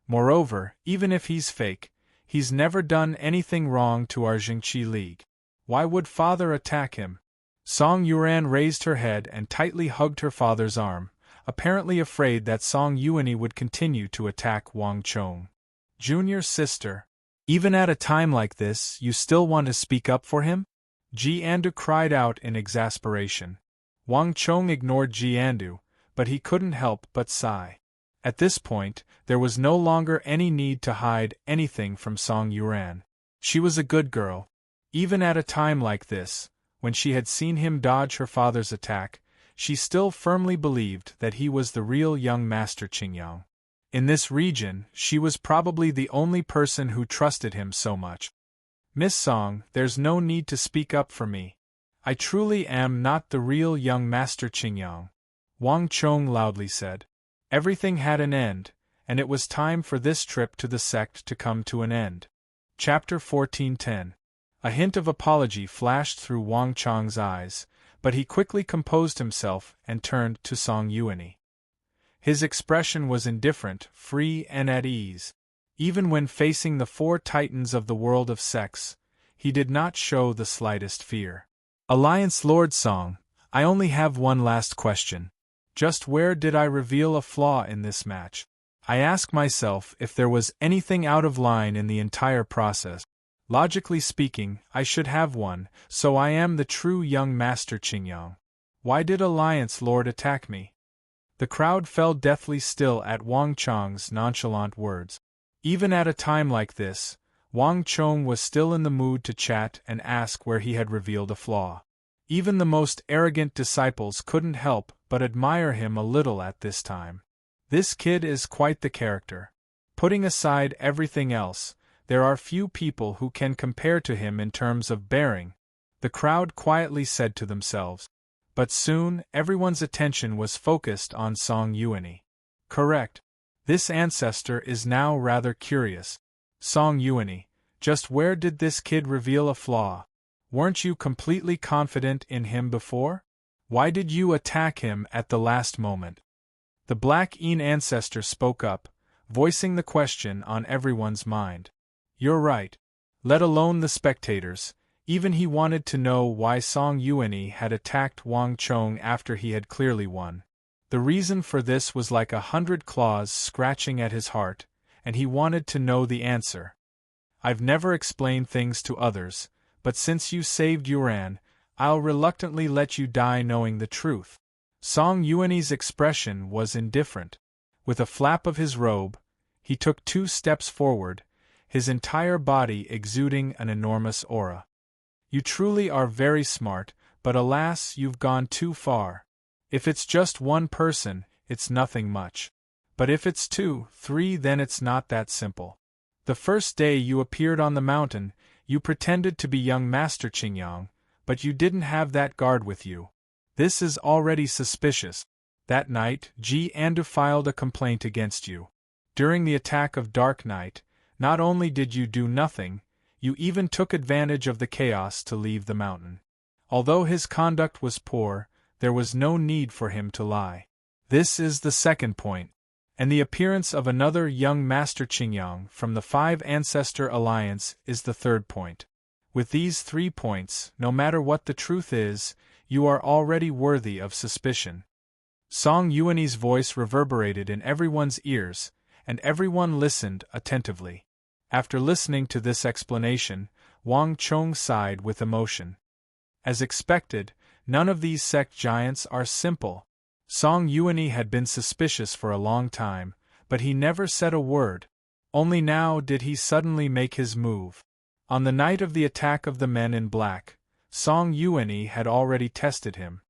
Moreover, even if he's fake, he's never done anything wrong to our Jingqi League. Why would father attack him? Song Yuan raised her head and tightly hugged her father's arm, apparently afraid that Song Yuani would continue to attack Wang Chong. Junior sister. Even at a time like this, you still want to speak up for him? Jiandu cried out in exasperation. Wang Chong ignored Jiandu, but he couldn't help but sigh. At this point, there was no longer any need to hide anything from Song Yuan. She was a good girl. Even at a time like this, when she had seen him dodge her father's attack, she still firmly believed that he was the real young master Qingyang. In this region, she was probably the only person who trusted him so much. Miss Song, there's no need to speak up for me. I truly am not the real young master Qingyang, Wang Chong loudly said. Everything had an end, and it was time for this trip to the sect to come to an end. Chapter 1410. A hint of apology flashed through Wang Chong's eyes, but he quickly composed himself and turned to Song Yuani. His expression was indifferent, free and at ease. Even when facing the four titans of the world of sex, he did not show the slightest fear. Alliance Lord Song, I only have one last question. Just where did I reveal a flaw in this match? I ask myself if there was anything out of line in the entire process. Logically speaking, I should have one, so I am the true young master Qingyang. Why did Alliance Lord attack me? The crowd fell deathly still at Wang Chong's nonchalant words. Even at a time like this, Wang Chong was still in the mood to chat and ask where he had revealed a flaw. Even the most arrogant disciples couldn't help but admire him a little at this time. This kid is quite the character. Putting aside everything else, there are few people who can compare to him in terms of bearing, the crowd quietly said to themselves. But soon, everyone's attention was focused on Song Yuani. Correct. This ancestor is now rather curious. Song Yuani, just where did this kid reveal a flaw? Weren't you completely confident in him before? Why did you attack him at the last moment? The Black Een ancestor spoke up, voicing the question on everyone's mind. You're right. Let alone the spectators, even he wanted to know why Song Yuani had attacked Wang Chong after he had clearly won. The reason for this was like 100 claws scratching at his heart, and he wanted to know the answer. I've never explained things to others, but since you saved Yuan, I'll reluctantly let you die knowing the truth. Song Yuani's expression was indifferent. With a flap of his robe, he took 2 steps forward, his entire body exuding an enormous aura. You truly are very smart, but alas, you've gone too far. If it's just one person, it's nothing much. But if it's 2, 3, then it's not that simple. The first day you appeared on the mountain, you pretended to be young Master Qingyang, but you didn't have that guard with you. This is already suspicious. That night, Jiandu filed a complaint against you. During the attack of Dark Night, not only did you do nothing, you even took advantage of the chaos to leave the mountain. Although his conduct was poor, there was no need for him to lie. This is the second point. And the appearance of another young Master Qingyang from the 5 Ancestor Alliance is the third point. With these 3 points, no matter what the truth is, you are already worthy of suspicion. Song Yuani's voice reverberated in everyone's ears, and everyone listened attentively. After listening to this explanation, Wang Chong sighed with emotion. As expected, none of these sect giants are simple. Song Yuani had been suspicious for a long time, but he never said a word. Only now did he suddenly make his move. On the night of the attack of the men in black, Song Yuani had already tested him.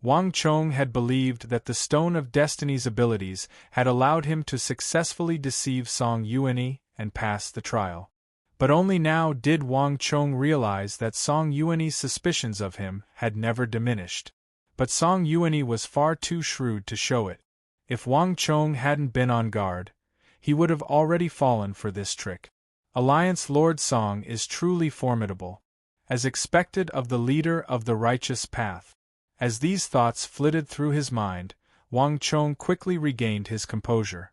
Wang Chong had believed that the Stone of Destiny's abilities had allowed him to successfully deceive Song Yuani and pass the trial. But only now did Wang Chong realize that Song Yuani's suspicions of him had never diminished. But Song Yuani was far too shrewd to show it. If Wang Chong hadn't been on guard, he would have already fallen for this trick. Alliance Lord Song is truly formidable, as expected of the leader of the righteous path. As these thoughts flitted through his mind, Wang Chong quickly regained his composure.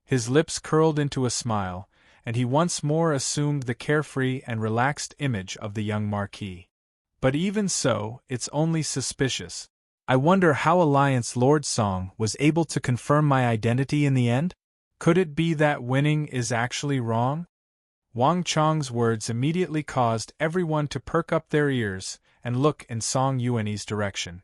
His lips curled into a smile, and he once more assumed the carefree and relaxed image of the young marquis. But even so, it's only suspicious. I wonder how Alliance Lord Song was able to confirm my identity in the end? Could it be that winning is actually wrong? Wang Chong's words immediately caused everyone to perk up their ears and look in Song Yuanyi's direction.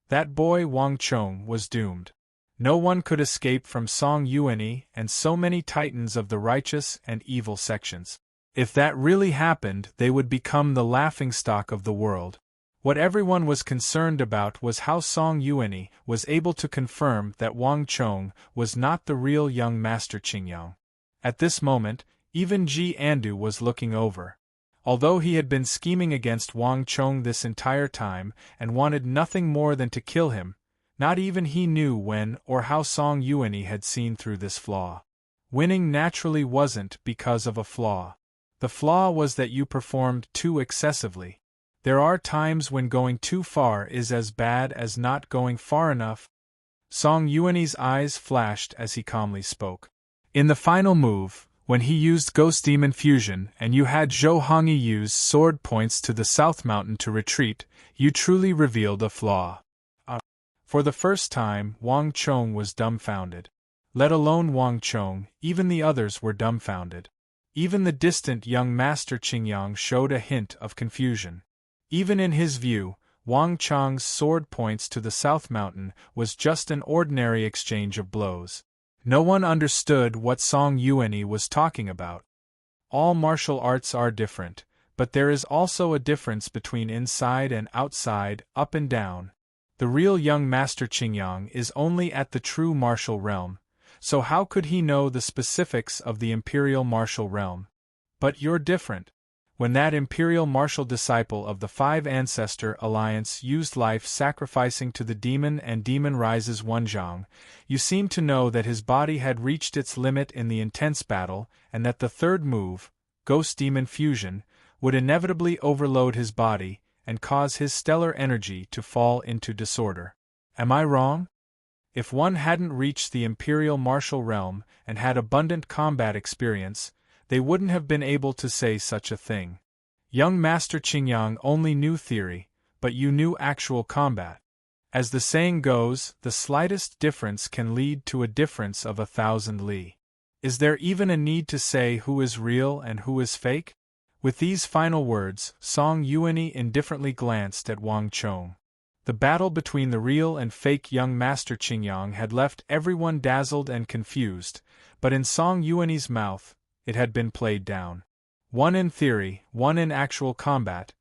That boy Wang Chong was doomed. No one could escape from Song Yuanyi and so many titans of the righteous and evil sections. If that really happened, they would become the laughingstock of the world. What everyone was concerned about was how Song Yuanyi was able to confirm that Wang Chong was not the real young master Qingyang. At this moment, even Ji Andu was looking over. Although he had been scheming against Wang Chong this entire time and wanted nothing more than to kill him, not even he knew when or how Song Yuanyi had seen through this flaw. Winning naturally wasn't because of a flaw. The flaw was that you performed too excessively. There are times when going too far is as bad as not going far enough. Song Yuanyi's eyes flashed as he calmly spoke. In the final move, when he used Ghost Demon Fusion and you had Zhou Hongyi use sword points to the South Mountain to retreat, you truly revealed a flaw. For the first time, Wang Chong was dumbfounded. Let alone Wang Chong, even the others were dumbfounded. Even the distant young master Qingyang showed a hint of confusion. Even in his view, Wang Chong's sword points to the South Mountain was just an ordinary exchange of blows. No one understood what Song Yuanyi was talking about. All martial arts are different, but there is also a difference between inside and outside, up and down. The real young master Qingyang is only at the true martial realm, so how could he know the specifics of the imperial martial realm? But you're different. When that imperial martial disciple of the Five Ancestor Alliance used life sacrificing to the demon and demon rises Wenzhang, you seemed to know that his body had reached its limit in the intense battle and that the third move, Ghost Demon Fusion, would inevitably overload his body and cause his stellar energy to fall into disorder. Am I wrong? If one hadn't reached the imperial martial realm and had abundant combat experience, they wouldn't have been able to say such a thing. Young Master Qingyang only knew theory, but you knew actual combat. As the saying goes, the slightest difference can lead to a difference of 1,000 li. Is there even a need to say who is real and who is fake? With these final words, Song Yuanyi indifferently glanced at Wang Chong. The battle between the real and fake young Master Qingyang had left everyone dazzled and confused, but in Song Yuanyi's mouth, it had been played down. One in theory, one in actual combat,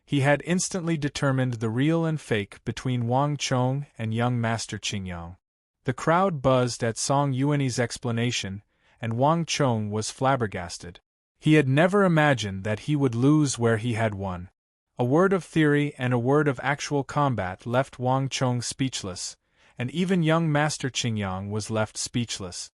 he had instantly determined the real and fake between Wang Chong and young Master Qingyang. The crowd buzzed at Song Yuanyi's explanation, and Wang Chong was flabbergasted. He had never imagined that he would lose where he had won. A word of theory and a word of actual combat left Wang Chong speechless, and even young Master Qingyang was left speechless.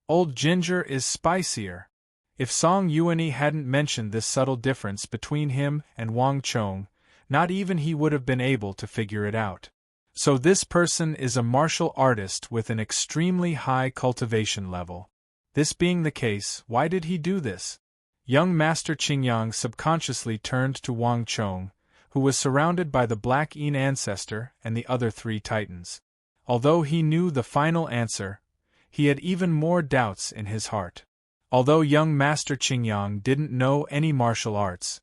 Old ginger is spicier. If Song Yuanyi hadn't mentioned this subtle difference between him and Wang Chong, not even he would have been able to figure it out. So this person is a martial artist with an extremely high cultivation level. This being the case, why did he do this? Young Master Qingyang subconsciously turned to Wang Chong, who was surrounded by the Black Yin Ancestor and the other three Titans. Although he knew the final answer, he had even more doubts in his heart. Although young Master Qingyang didn't know any martial arts,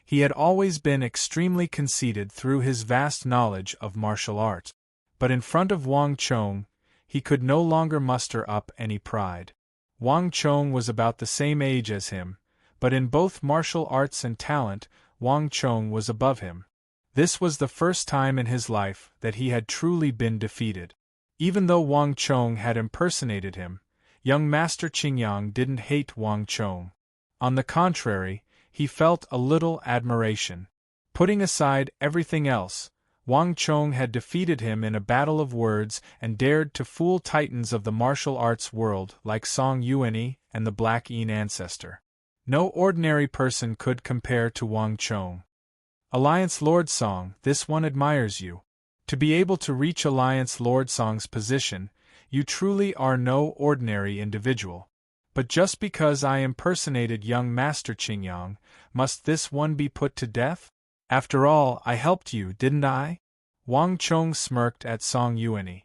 he had always been extremely conceited through his vast knowledge of martial arts. But in front of Wang Chong, he could no longer muster up any pride. Wang Chong was about the same age as him, but in both martial arts and talent, Wang Chong was above him. This was the first time in his life that he had truly been defeated. Even though Wang Chong had impersonated him, young Master Qingyang didn't hate Wang Chong. On the contrary, he felt a little admiration. Putting aside everything else, Wang Chong had defeated him in a battle of words and dared to fool titans of the martial arts world like Song Yuanyi and the Black Yin Ancestor. No ordinary person could compare to Wang Chong. Alliance Lord Song, this one admires you. To be able to reach Alliance Lord Song's position, you truly are no ordinary individual. But just because I impersonated young Master Qingyang, must this one be put to death? After all, I helped you, didn't I? Wang Chong smirked at Song Yuanyi.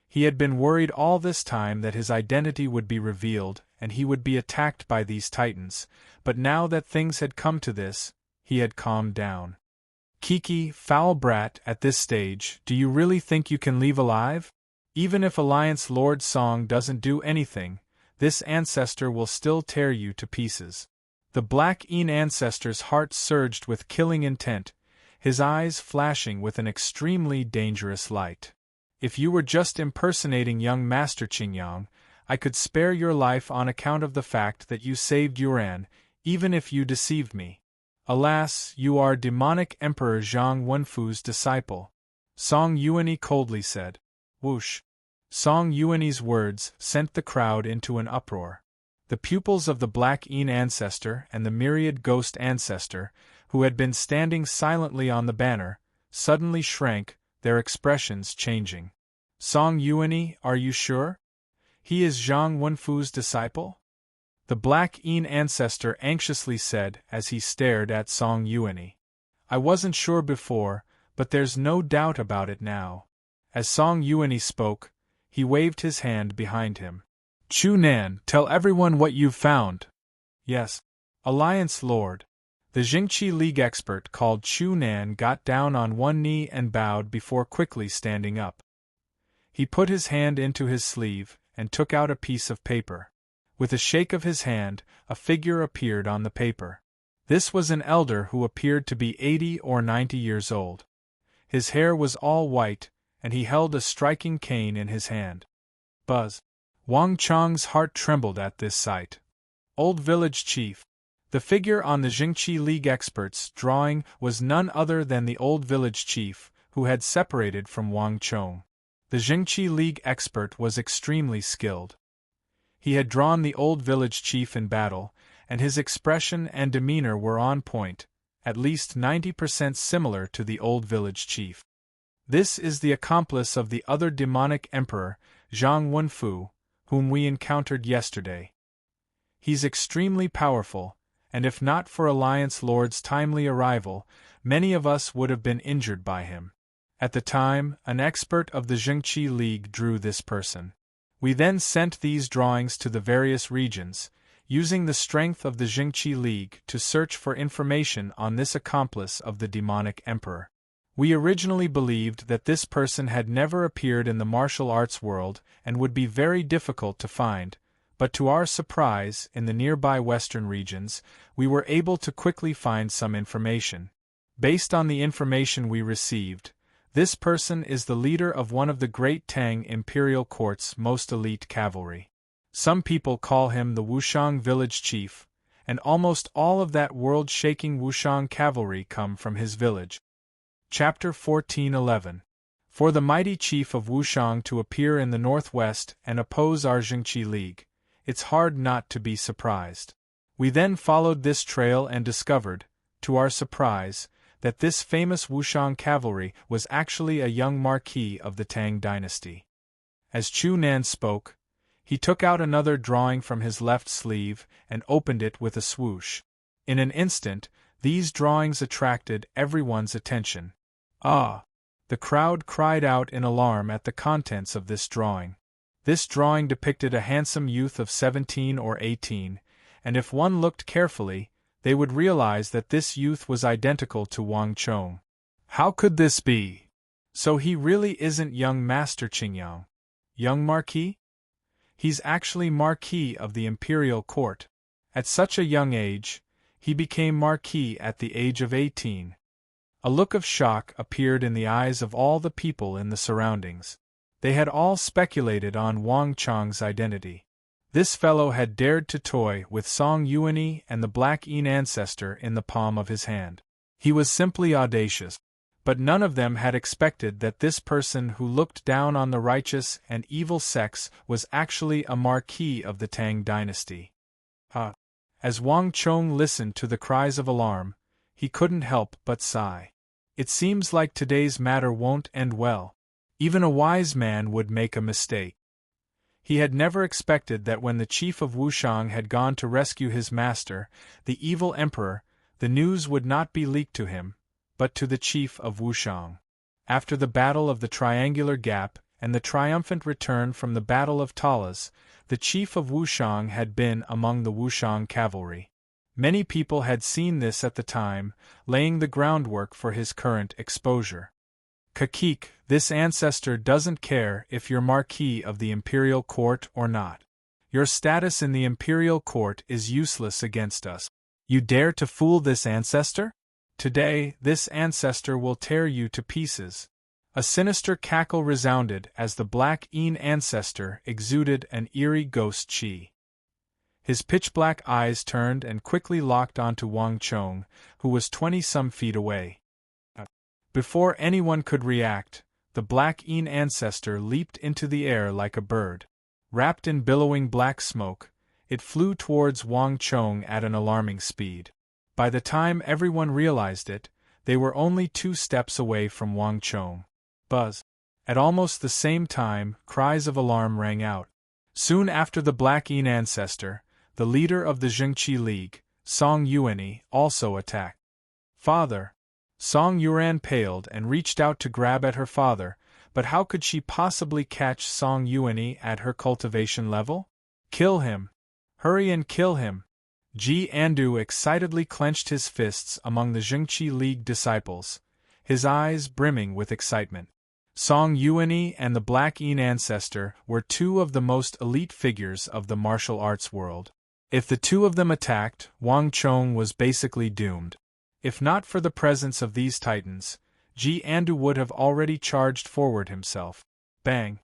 He had been worried all this time that his identity would be revealed and he would be attacked by these titans, but now that things had come to this, he had calmed down. Kiki, foul brat, at this stage, do you really think you can leave alive? Even if Alliance Lord Song doesn't do anything, this ancestor will still tear you to pieces. The Black Een ancestor's heart surged with killing intent, his eyes flashing with an extremely dangerous light. If you were just impersonating young Master Qingyang, I could spare your life on account of the fact that you saved Yuan, even if you deceived me. Alas, you are demonic Emperor Zhang Wenfu's disciple. Song Yuanyi coldly said. Whoosh! Song Yuanyi's words sent the crowd into an uproar. The pupils of the Black Een ancestor and the myriad ghost ancestor, who had been standing silently on the banner, suddenly shrank, their expressions changing. Song Yuanyi, are you sure? He is Zhang Wenfu's disciple? The Black Een ancestor anxiously said as he stared at Song Yuanyi. I wasn't sure before, but there's no doubt about it now. As Song Yuanyi spoke, he waved his hand behind him. Chu Nan, tell everyone what you've found. Yes. Alliance Lord. The Jingqi League expert called Chu Nan got down on one knee and bowed before quickly standing up. He put his hand into his sleeve and took out a piece of paper. With a shake of his hand, a figure appeared on the paper. This was an elder who appeared to be 80 or 90 years old. His hair was all white, and he held a striking cane in his hand. Buzz! Wang Chong's heart trembled at this sight. Old village chief. The figure on the Jingqi League expert's drawing was none other than the old village chief, who had separated from Wang Chong. The Jingqi League expert was extremely skilled. He had drawn the old village chief in battle, and his expression and demeanor were on point, at least 90% similar to the old village chief. This is the accomplice of the other demonic emperor, Zhang Wenfu, whom we encountered yesterday. He's extremely powerful, and if not for Alliance Lord's timely arrival, many of us would have been injured by him. At the time, an expert of the Jingqi League drew this person. We then sent these drawings to the various regions, using the strength of the Jingqi League to search for information on this accomplice of the demonic emperor. We originally believed that this person had never appeared in the martial arts world and would be very difficult to find, but to our surprise, in the nearby western regions, we were able to quickly find some information. Based on the information we received, this person is the leader of one of the great Tang Imperial Court's most elite cavalry. Some people call him the Wushang village chief, and almost all of that world-shaking Wushang cavalry come from his village. Chapter 14:11. For the mighty chief of Wushang to appear in the northwest and oppose our Jingqi League, it's hard not to be surprised. We then followed this trail and discovered, to our surprise, that this famous Wushang cavalry was actually a young marquis of the Tang dynasty. As Chu Nan spoke, he took out another drawing from his left sleeve and opened it with a swoosh. In an instant, these drawings attracted everyone's attention. Ah! The crowd cried out in alarm at the contents of this drawing. This drawing depicted a handsome youth of 17 or 18, and if one looked carefully, they would realize that this youth was identical to Wang Chong. How could this be? So he really isn't young Master Qingyang. Young Marquis? He's actually Marquis of the Imperial Court. At such a young age, he became Marquis at the age of 18. A look of shock appeared in the eyes of all the people in the surroundings. They had all speculated on Wang Chong's identity. This fellow had dared to toy with Song Yuanyi and the Black Een ancestor in the palm of his hand. He was simply audacious. But none of them had expected that this person who looked down on the righteous and evil sex was actually a marquis of the Tang dynasty. As Wang Chong listened to the cries of alarm, he couldn't help but sigh. It seems like today's matter won't end well. Even a wise man would make a mistake. He had never expected that when the chief of Wushang had gone to rescue his master, the evil emperor, the news would not be leaked to him, but to the chief of Wushang. After the Battle of the Triangular Gap and the triumphant return from the Battle of Talas, the chief of Wushang had been among the Wushang cavalry. Many people had seen this at the time, laying the groundwork for his current exposure. Kakik, this ancestor doesn't care if you're Marquis of the Imperial Court or not. Your status in the Imperial Court is useless against us. You dare to fool this ancestor? Today, this ancestor will tear you to pieces. A sinister cackle resounded as the Black Een ancestor exuded an eerie ghost chi. His pitch-black eyes turned and quickly locked onto Wang Chong, who was 20-some feet away. Before anyone could react, the Black Een ancestor leaped into the air like a bird. Wrapped in billowing black smoke, it flew towards Wang Chong at an alarming speed. By the time everyone realized it, they were only 2 steps away from Wang Chong. Buzz! At almost the same time, cries of alarm rang out. Soon after the Black Een ancestor, the leader of the Zhengqi League, Song Yuanyi, also attacked. Father! Song Yuan paled and reached out to grab at her father, but how could she possibly catch Song Yuanyi at her cultivation level? Kill him! Hurry and kill him! Ji Andu excitedly clenched his fists among the Zhengqi League disciples, his eyes brimming with excitement. Song Yuanyi and the Black Een ancestor were 2 of the most elite figures of the martial arts world. If the 2 of them attacked, Wang Chong was basically doomed. If not for the presence of these titans, Ji Andu would have already charged forward himself. Bang!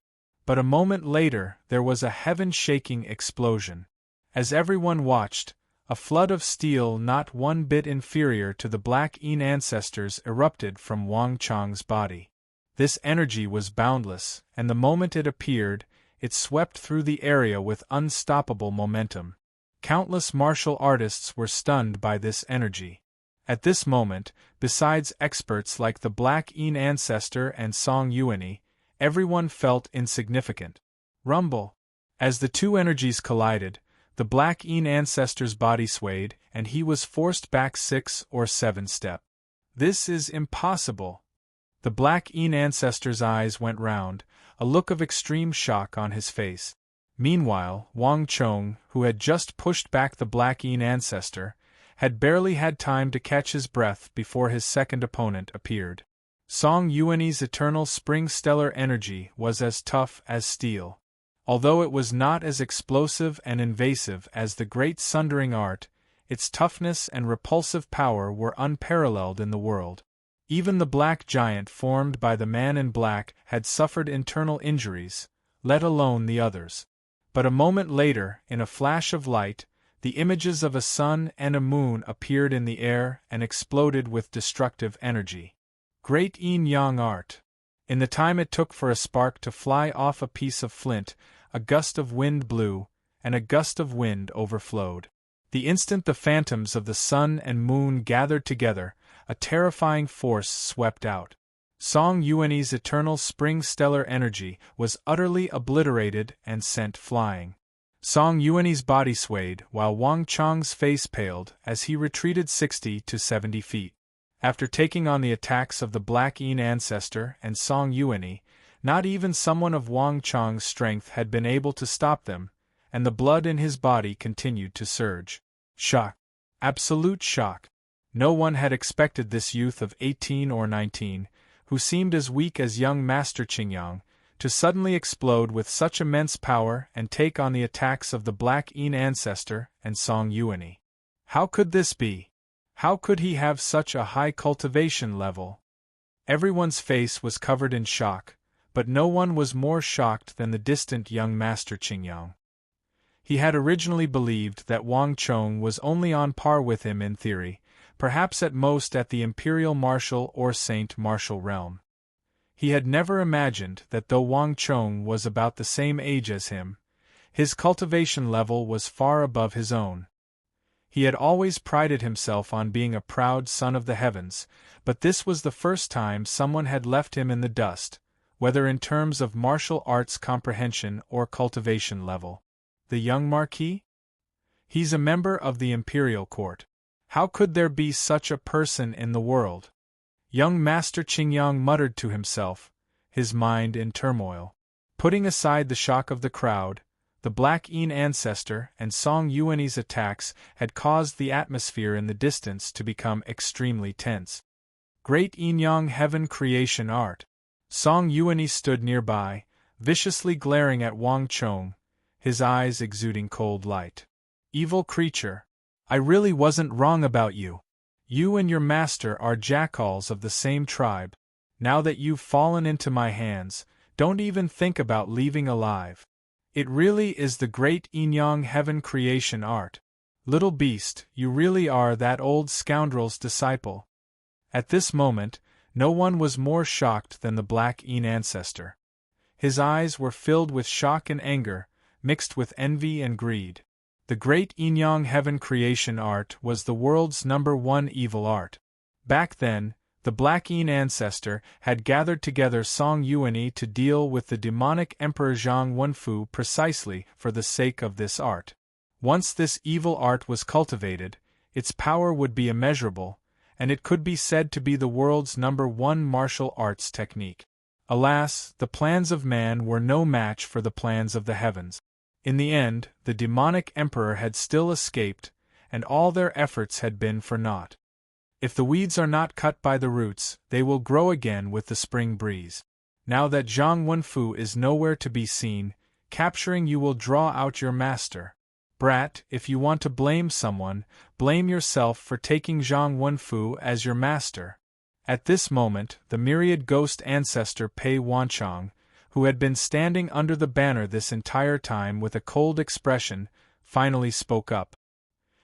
But a moment later there was a heaven-shaking explosion. As everyone watched, a flood of steel not one bit inferior to the Black Een ancestors erupted from Wang Chong's body. This energy was boundless, and the moment it appeared, it swept through the area with unstoppable momentum. Countless martial artists were stunned by this energy. At this moment, besides experts like the Black Een ancestor and Song Yuanyi, everyone felt insignificant. Rumble! As the 2 energies collided, the Black Een ancestor's body swayed, and he was forced back 6 or 7 steps. This is impossible! The Black Een ancestor's eyes went round, a look of extreme shock on his face. Meanwhile, Wang Chong, who had just pushed back the Black Een ancestor, had barely had time to catch his breath before his second opponent appeared. Song Yuanyi's eternal spring stellar energy was as tough as steel. Although it was not as explosive and invasive as the great sundering art, its toughness and repulsive power were unparalleled in the world. Even the black giant formed by the man in black had suffered internal injuries, let alone the others. But a moment later, in a flash of light, the images of a sun and a moon appeared in the air and exploded with destructive energy. Great yin yang art! In the time it took for a spark to fly off a piece of flint, a gust of wind blew, and a gust of wind overflowed. The instant the phantoms of the sun and moon gathered together, a terrifying force swept out. Song Yuanyi's eternal spring stellar energy was utterly obliterated and sent flying. Song Yuanyi's body swayed while Wang Chong's face paled as he retreated 60 to 70 feet. After taking on the attacks of the Black Een ancestor and Song Yuanyi, not even someone of Wang Chong's strength had been able to stop them, and the blood in his body continued to surge. Shock. Absolute shock. No one had expected this youth of 18 or 19, who seemed as weak as young Master Qingyang, to suddenly explode with such immense power and take on the attacks of the Black Een ancestor and Song Yuanyi. How could this be? How could he have such a high cultivation level? Everyone's face was covered in shock, but no one was more shocked than the distant young Master Qingyang. He had originally believed that Wang Chong was only on par with him in theory, perhaps at most at the Imperial Martial or Saint Martial realm. He had never imagined that though Wang Chong was about the same age as him, his cultivation level was far above his own. He had always prided himself on being a proud son of the heavens, but this was the first time someone had left him in the dust, whether in terms of martial arts comprehension or cultivation level. The young Marquis? He's a member of the Imperial Court. How could there be such a person in the world? Young Master Qingyang muttered to himself, his mind in turmoil. Putting aside the shock of the crowd, the Black Yin ancestor and Song Yuanyi's attacks had caused the atmosphere in the distance to become extremely tense. Great Yin-Yang Heaven Creation Art. Song Yuanyi stood nearby, viciously glaring at Wang Chong, his eyes exuding cold light. Evil creature, I really wasn't wrong about you. You and your master are jackals of the same tribe. Now that you've fallen into my hands, don't even think about leaving alive. It really is the great Yin-Yang Heaven Creation Art. Little beast, you really are that old scoundrel's disciple. At this moment, no one was more shocked than the Black Yin ancestor. His eyes were filled with shock and anger, mixed with envy and greed. The great Yin-Yang Heaven Creation Art was the world's #1 evil art. Back then, the Black Yin ancestor had gathered together Song Yuanyi to deal with the demonic Emperor Zhang Wenfu precisely for the sake of this art. Once this evil art was cultivated, its power would be immeasurable, and it could be said to be the world's #1 martial arts technique. Alas, the plans of man were no match for the plans of the heavens. In the end, the demonic emperor had still escaped, and all their efforts had been for naught. If the weeds are not cut by the roots, they will grow again with the spring breeze. Now that Zhang Wenfu is nowhere to be seen, capturing you will draw out your master. Brat, if you want to blame someone, blame yourself for taking Zhang Wenfu as your master. At this moment, the myriad ghost ancestor Pei Wanchong, who had been standing under the banner this entire time with a cold expression, finally spoke up.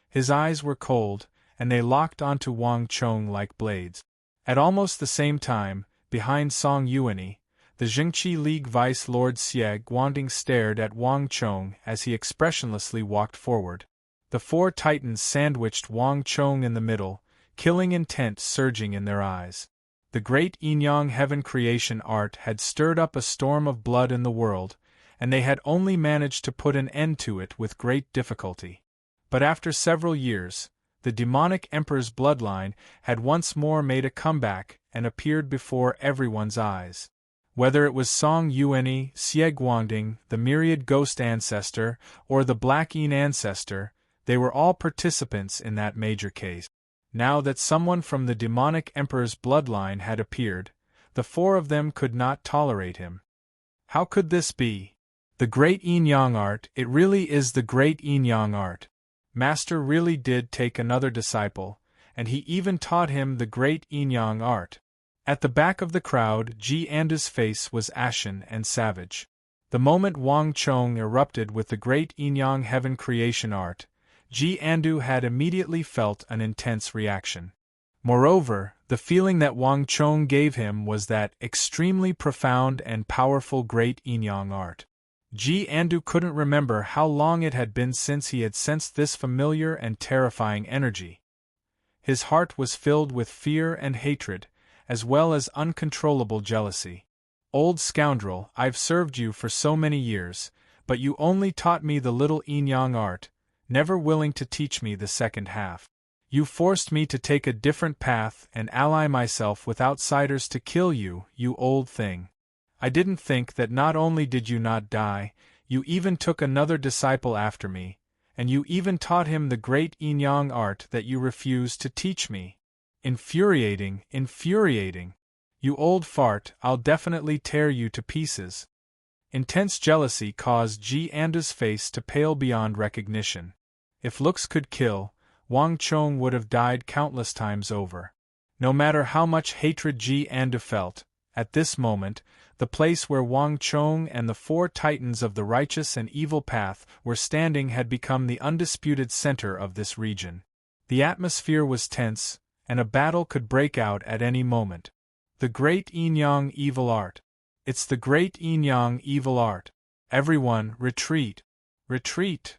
His eyes were cold, and they locked onto Wang Chong like blades. At almost the same time, behind Song Yuanyi, the Jingqi League Vice Lord Xie Guangding stared at Wang Chong as he expressionlessly walked forward. The four titans sandwiched Wang Chong in the middle, killing intent surging in their eyes. The great Yin-Yang Heaven Creation Art had stirred up a storm of blood in the world, and they had only managed to put an end to it with great difficulty. But after several years, the demonic emperor's bloodline had once more made a comeback and appeared before everyone's eyes. Whether it was Song Yuanyi, Xie Guangding, the myriad ghost ancestor, or the Black Yin ancestor, they were all participants in that major case. Now that someone from the demonic emperor's bloodline had appeared, the four of them could not tolerate him. How could this be? The great Yin-Yang art, it really is the great Yin-Yang art. Master really did take another disciple, and he even taught him the great Yin-Yang art. At the back of the crowd, Ji Andu's face was ashen and savage. The moment Wang Chong erupted with the great Yin-Yang Heaven Creation Art, Ji Andu had immediately felt an intense reaction. Moreover, the feeling that Wang Chong gave him was that extremely profound and powerful great Yin-Yang art. Ji Andu couldn't remember how long it had been since he had sensed this familiar and terrifying energy. His heart was filled with fear and hatred, as well as uncontrollable jealousy. Old scoundrel, I've served you for so many years, but you only taught me the little Yin-Yang art, never willing to teach me the second half. You forced me to take a different path and ally myself with outsiders to kill you, you old thing. I didn't think that not only did you not die, you even took another disciple after me, and you even taught him the great Yin-Yang art that you refused to teach me. Infuriating, infuriating. You old fart, I'll definitely tear you to pieces. Intense jealousy caused Ji Andu's face to pale beyond recognition. If looks could kill, Wang Chong would have died countless times over. No matter how much hatred Ji Andu felt, at this moment, the place where Wang Chong and the four titans of the righteous and evil path were standing had become the undisputed center of this region. The atmosphere was tense, and a battle could break out at any moment. The great Yin-Yang evil art. It's the great Yin-Yang evil art. Everyone, retreat! Retreat!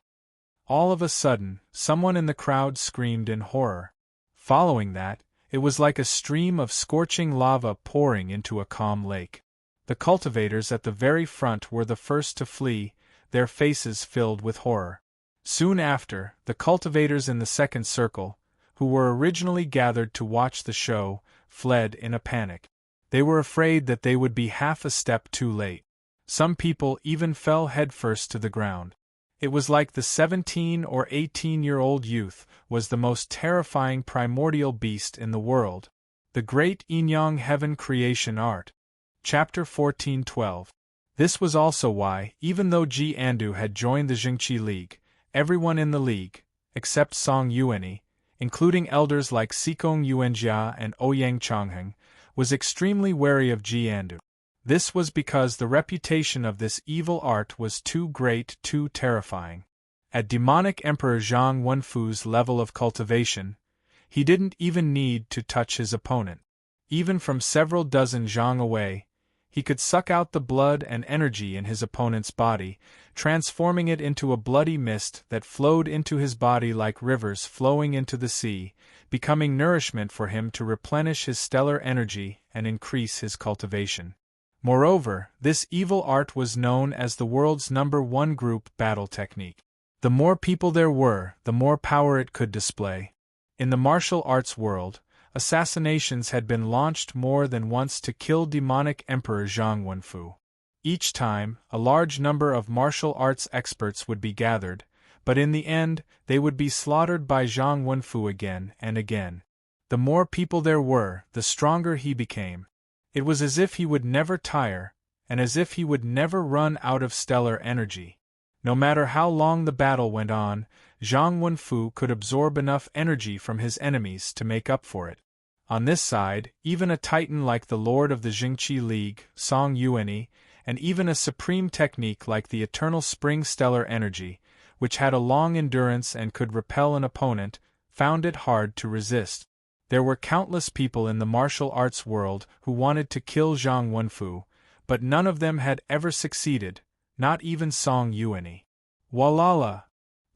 All of a sudden, someone in the crowd screamed in horror. Following that, it was like a stream of scorching lava pouring into a calm lake. The cultivators at the very front were the first to flee, their faces filled with horror. Soon after, the cultivators in the second circle, who were originally gathered to watch the show, fled in a panic. They were afraid that they would be half a step too late. Some people even fell headfirst to the ground. It was like the 17 or 18-year-old youth was the most terrifying primordial beast in the world. The Great Inyang Heaven Creation Art. Chapter 14:12. This was also why, even though Ji Andu had joined the Jingqi League, everyone in the league, except Song Yuanyi, including elders like Sikong Yuanjia and Ouyang Chongheng, was extremely wary of Ji Andu. This was because the reputation of this evil art was too great, too terrifying. At demonic Emperor Zhang Wenfu's level of cultivation, he didn't even need to touch his opponent. Even from several dozen zhang away, he could suck out the blood and energy in his opponent's body, transforming it into a bloody mist that flowed into his body like rivers flowing into the sea, becoming nourishment for him to replenish his stellar energy and increase his cultivation. Moreover, this evil art was known as the world's #1 group battle technique. The more people there were, the more power it could display. In the martial arts world, assassinations had been launched more than once to kill demonic Emperor Zhang Wenfu. Each time, a large number of martial arts experts would be gathered, but in the end, they would be slaughtered by Zhang Wenfu again and again. The more people there were, the stronger he became. It was as if he would never tire, and as if he would never run out of stellar energy. No matter how long the battle went on, Zhang Wenfu could absorb enough energy from his enemies to make up for it. On this side, even a titan like the Lord of the Jingqi League, Song Yuanyi, and even a supreme technique like the Eternal Spring Stellar Energy, which had a long endurance and could repel an opponent, found it hard to resist. There were countless people in the martial arts world who wanted to kill Zhang Wenfu, but none of them had ever succeeded, not even Song Yuanyi. Walala!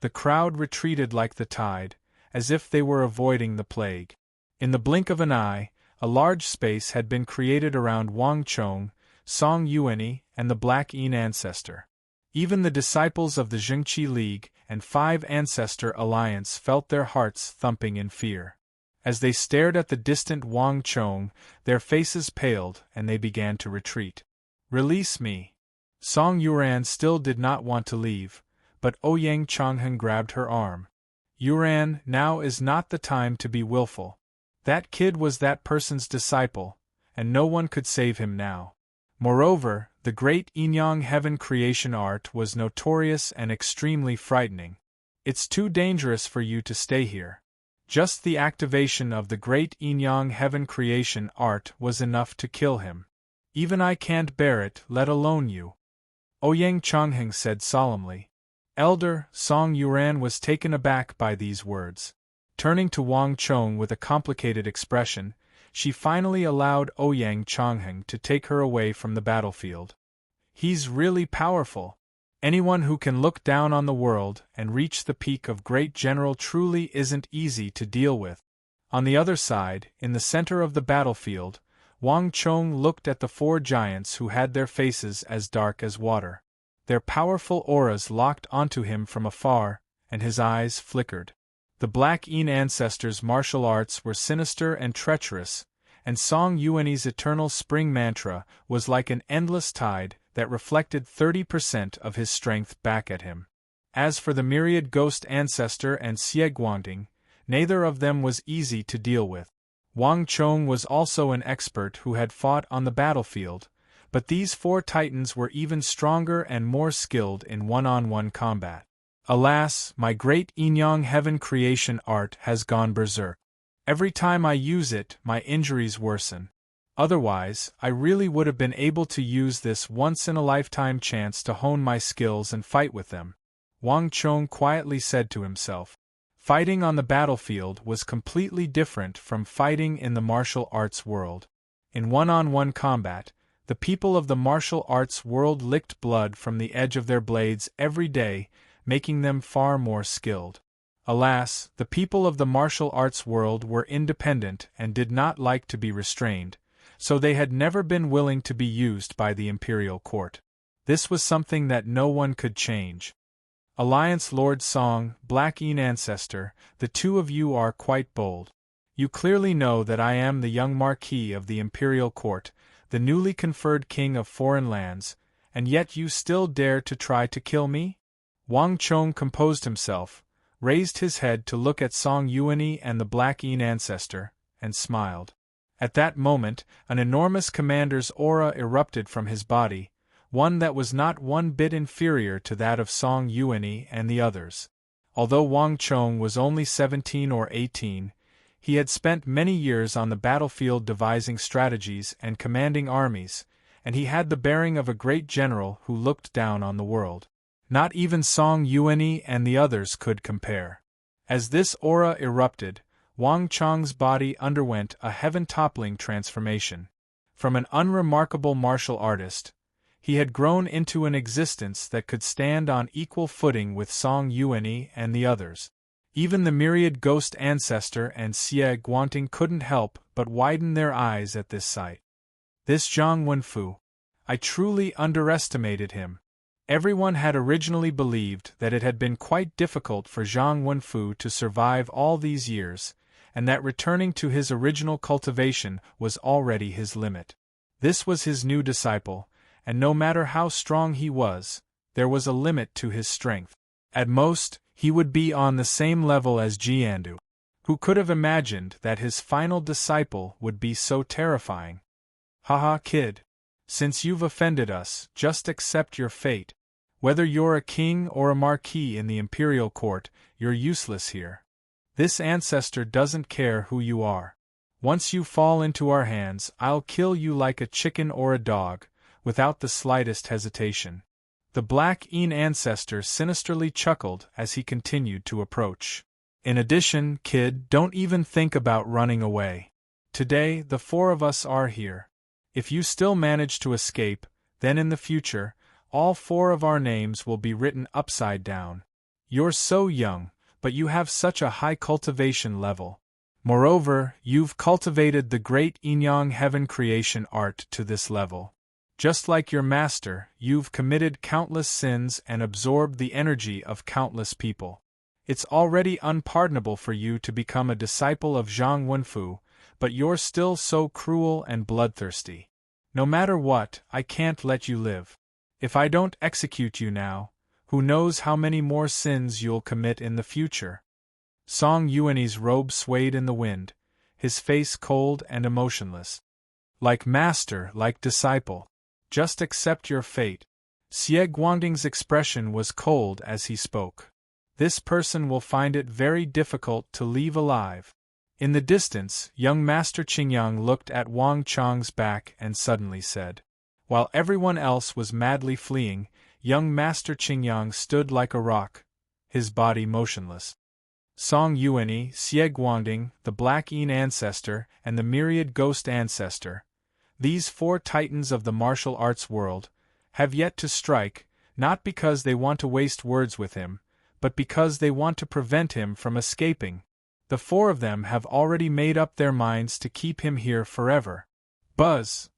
The crowd retreated like the tide, as if they were avoiding the plague. In the blink of an eye, a large space had been created around Wang Chong, Song Yuanyi, and the Black Yin Ancestor. Even the disciples of the Jingqi League and Five Ancestor Alliance felt their hearts thumping in fear. As they stared at the distant Wang Chong, their faces paled and they began to retreat. "Release me!" Song Yuran still did not want to leave, but Ouyang Chongheng grabbed her arm. "Yuran, now is not the time to be willful. That kid was that person's disciple, and no one could save him now. Moreover, the Great Inyang Heaven Creation Art was notorious and extremely frightening. It's too dangerous for you to stay here. Just the activation of the Great Inyang Heaven Creation Art was enough to kill him. Even I can't bear it, let alone you," Ouyang Chongheng said solemnly. Elder Song Yuran was taken aback by these words. Turning to Wang Chong with a complicated expression, she finally allowed Ouyang Chongheng to take her away from the battlefield. "He's really powerful. Anyone who can look down on the world and reach the peak of great general truly isn't easy to deal with." On the other side, in the center of the battlefield, Wang Chong looked at the four giants who had their faces as dark as water. Their powerful auras locked onto him from afar, and his eyes flickered. The Black Yin Ancestors' martial arts were sinister and treacherous, and Song Yuanyi's Eternal Spring Mantra was like an endless tide that reflected 30% of his strength back at him. As for the myriad Ghost Ancestor and Xie Guangding, neither of them was easy to deal with. Wang Chong was also an expert who had fought on the battlefield, but these four titans were even stronger and more skilled in one-on-one combat. Alas, my Great Inyang Heaven Creation Art has gone berserk. Every time I use it, my injuries worsen. Otherwise, I really would have been able to use this once-in-a-lifetime chance to hone my skills and fight with them, Wang Chong quietly said to himself. Fighting on the battlefield was completely different from fighting in the martial arts world. In one-on-one combat, the people of the martial arts world licked blood from the edge of their blades every day, making them far more skilled. Alas, the people of the martial arts world were independent and did not like to be restrained, so they had never been willing to be used by the imperial court. This was something that no one could change. Alliance Lord Song, Black Yin Ancestor, the two of you are quite bold. You clearly know that I am the young Marquis of the Imperial Court, the newly conferred King of Foreign Lands, and yet you still dare to try to kill me? Wang Chong composed himself, raised his head to look at Song Yuanyi and the Black Yin ancestor, and smiled. At that moment, an enormous commander's aura erupted from his body, one that was not one bit inferior to that of Song Yuanyi and the others. Although Wang Chong was only 17 or 18, he had spent many years on the battlefield devising strategies and commanding armies, and he had the bearing of a great general who looked down on the world. Not even Song Yuanyi and the others could compare. As this aura erupted, Wang Chong's body underwent a heaven-toppling transformation. From an unremarkable martial artist, he had grown into an existence that could stand on equal footing with Song Yuanyi and the others. Even the myriad ghost ancestor and Xie Guanting couldn't help but widen their eyes at this sight. This Zhang Wenfu. I truly underestimated him. Everyone had originally believed that it had been quite difficult for Zhang Wenfu to survive all these years, and that returning to his original cultivation was already his limit. This was his new disciple, and no matter how strong he was, there was a limit to his strength. At most, he would be on the same level as Jiandu. Who could have imagined that his final disciple would be so terrifying? Haha, kid. Since you've offended us, just accept your fate. Whether you're a king or a marquis in the imperial court, you're useless here. This ancestor doesn't care who you are. Once you fall into our hands, I'll kill you like a chicken or a dog, without the slightest hesitation. The Black Yin ancestor sinisterly chuckled as he continued to approach. In addition, kid, don't even think about running away. Today, the four of us are here. If you still manage to escape, then in the future, all four of our names will be written upside down. You're so young, but you have such a high cultivation level. Moreover, you've cultivated the great Yin-Yang heaven creation art to this level. Just like your master, you've committed countless sins and absorbed the energy of countless people. It's already unpardonable for you to become a disciple of Zhang Wenfu, but you're still so cruel and bloodthirsty. No matter what, I can't let you live. If I don't execute you now, who knows how many more sins you'll commit in the future. Song Yuanyi's robe swayed in the wind, his face cold and emotionless. Like master, like disciple. Just accept your fate. Xie Guangding's expression was cold as he spoke. This person will find it very difficult to leave alive. In the distance, young Master Qingyang looked at Wang Chong's back and suddenly said. While everyone else was madly fleeing, young Master Qingyang stood like a rock, his body motionless. Song Yuanyi, Xie Guangding, the Black Yin ancestor, and the myriad ghost ancestor, these four titans of the martial arts world, have yet to strike, not because they want to waste words with him, but because they want to prevent him from escaping. The four of them have already made up their minds to keep him here forever. Buzz!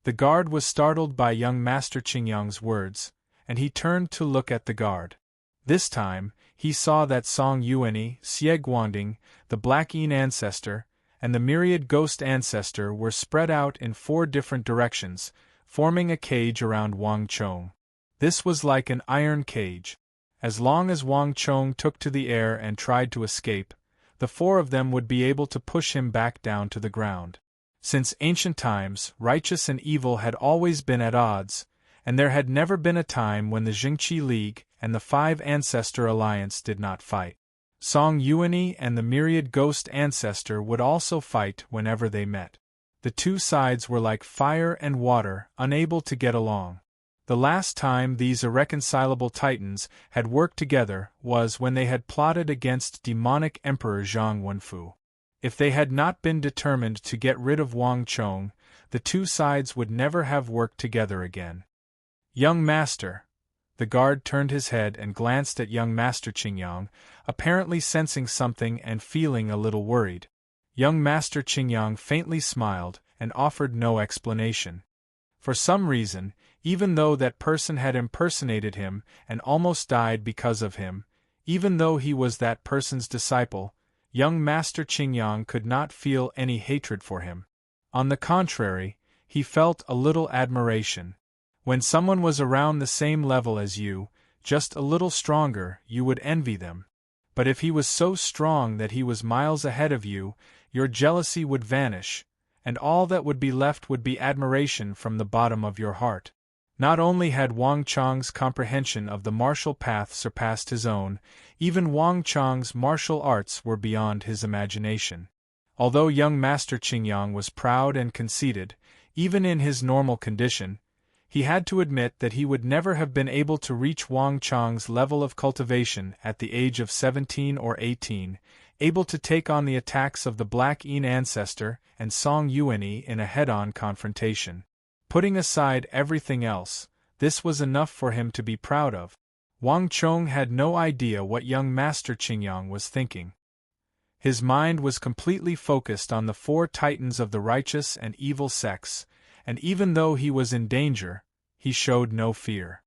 The guard was startled by young Master Qingyang's words, and he turned to look at the guard. This time, he saw that Song Yuanyi, Xie Guangding, the Black Yin ancestor, and the myriad ghost ancestor were spread out in four different directions, forming a cage around Wang Chong. This was like an iron cage. As long as Wang Chong took to the air and tried to escape, the four of them would be able to push him back down to the ground. Since ancient times, righteous and evil had always been at odds, and there had never been a time when the Jingqi League and the Five Ancestor Alliance did not fight. Song Yuanyi and the myriad ghost ancestor would also fight whenever they met. The two sides were like fire and water, unable to get along. The last time these irreconcilable titans had worked together was when they had plotted against demonic Emperor Zhang Wenfu. If they had not been determined to get rid of Wang Chong, the two sides would never have worked together again. Young Master. The guard turned his head and glanced at young Master Qingyang, apparently sensing something and feeling a little worried. Young Master Qingyang faintly smiled and offered no explanation. For some reason, even though that person had impersonated him and almost died because of him, even though he was that person's disciple, young Master Qingyang could not feel any hatred for him. On the contrary, he felt a little admiration. When someone was around the same level as you, just a little stronger, you would envy them. But if he was so strong that he was miles ahead of you, your jealousy would vanish, and all that would be left would be admiration from the bottom of your heart. Not only had Wang Chang's comprehension of the martial path surpassed his own, even Wang Chang's martial arts were beyond his imagination. Although young Master Qingyang was proud and conceited, even in his normal condition, he had to admit that he would never have been able to reach Wang Chang's level of cultivation at the age of 17 or 18, able to take on the attacks of the Black Yin ancestor and Song Yuanyi in a head-on confrontation. Putting aside everything else, this was enough for him to be proud of. Wang Chong had no idea what young Master Qingyang was thinking. His mind was completely focused on the four titans of the righteous and evil sects, and even though he was in danger, he showed no fear.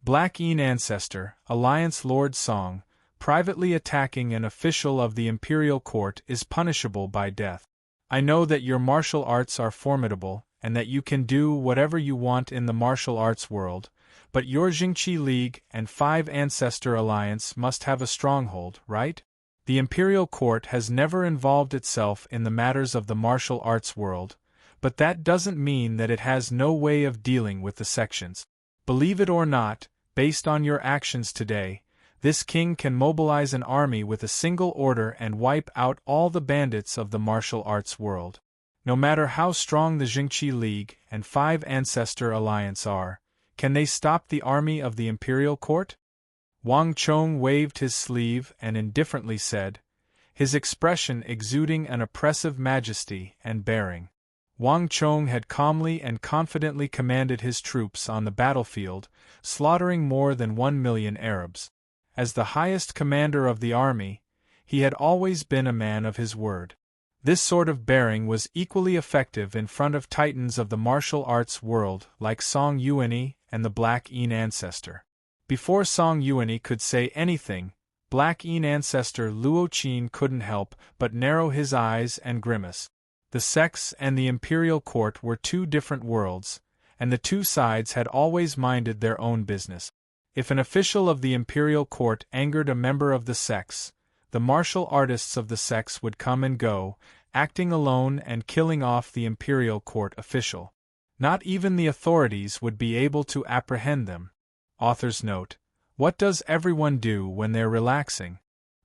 Black Yin ancestor, Alliance Lord Song, privately attacking an official of the imperial court is punishable by death. I know that your martial arts are formidable, and that you can do whatever you want in the martial arts world, but your Jingqi League and Five Ancestor Alliance must have a stronghold, right? The imperial court has never involved itself in the matters of the martial arts world, but that doesn't mean that it has no way of dealing with the sections. Believe it or not, based on your actions today, this king can mobilize an army with a single order and wipe out all the bandits of the martial arts world. No matter how strong the Jingqi League and Five Ancestor Alliance are, can they stop the army of the imperial court? Wang Chong waved his sleeve and indifferently said, his expression exuding an oppressive majesty and bearing. Wang Chong had calmly and confidently commanded his troops on the battlefield, slaughtering more than 1 million Arabs. As the highest commander of the army, he had always been a man of his word. This sort of bearing was equally effective in front of titans of the martial arts world like Song Yuanyi and the Black Yin ancestor. Before Song Yuanyi could say anything, Black Yin ancestor Luo Qin couldn't help but narrow his eyes and grimace. The sects and the imperial court were two different worlds, and the two sides had always minded their own business. If an official of the imperial court angered a member of the sects, the martial artists of the sects would come and go, acting alone and killing off the imperial court official. Not even the authorities would be able to apprehend them. Author's note: what does everyone do when they're relaxing?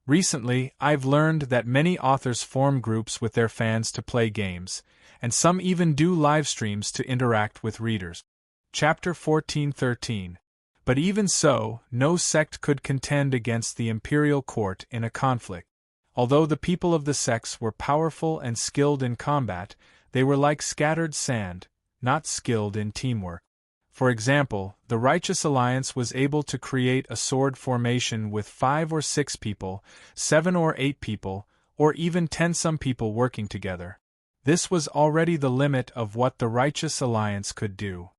Recently, I've learned that many authors form groups with their fans to play games, and some even do live streams to interact with readers. Chapter 14:13. But even so, no sect could contend against the imperial court in a conflict. Although the people of the sects were powerful and skilled in combat, they were like scattered sand, not skilled in teamwork. For example, the Righteous Alliance was able to create a sword formation with 5 or 6 people, 7 or 8 people, or even 10-some people working together. This was already the limit of what the Righteous Alliance could do.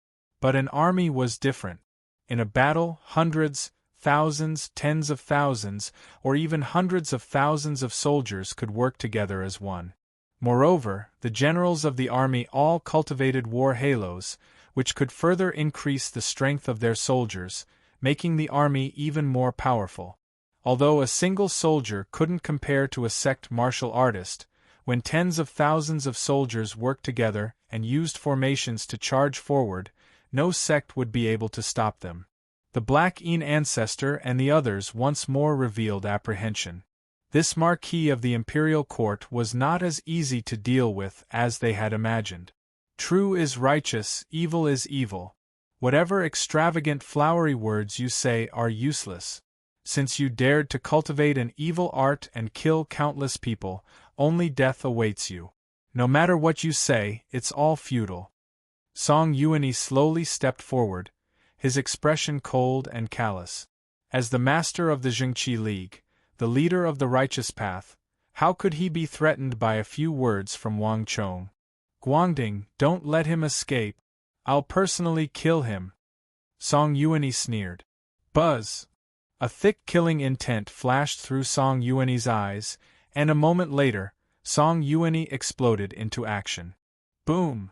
But an army was different. In a battle, hundreds, thousands, tens of thousands, or even hundreds of thousands of soldiers could work together as one. Moreover, the generals of the army all cultivated war halos, which could further increase the strength of their soldiers, making the army even more powerful. Although a single soldier couldn't compare to a sect martial artist, when tens of thousands of soldiers worked together and used formations to charge forward, no sect would be able to stop them. The Black Yin ancestor and the others once more revealed apprehension. This marquis of the imperial court was not as easy to deal with as they had imagined. True is righteous, evil is evil. Whatever extravagant flowery words you say are useless. Since you dared to cultivate an evil art and kill countless people, only death awaits you. No matter what you say, it's all futile. Song Yuanyi slowly stepped forward, his expression cold and callous. As the master of the Jingqi League, the leader of the righteous path, how could he be threatened by a few words from Wang Chong? Guangding, don't let him escape. I'll personally kill him. Song Yuanyi sneered. Buzz! A thick killing intent flashed through Song Yuanyi's eyes, And a moment later, Song Yuanyi exploded into action. Boom!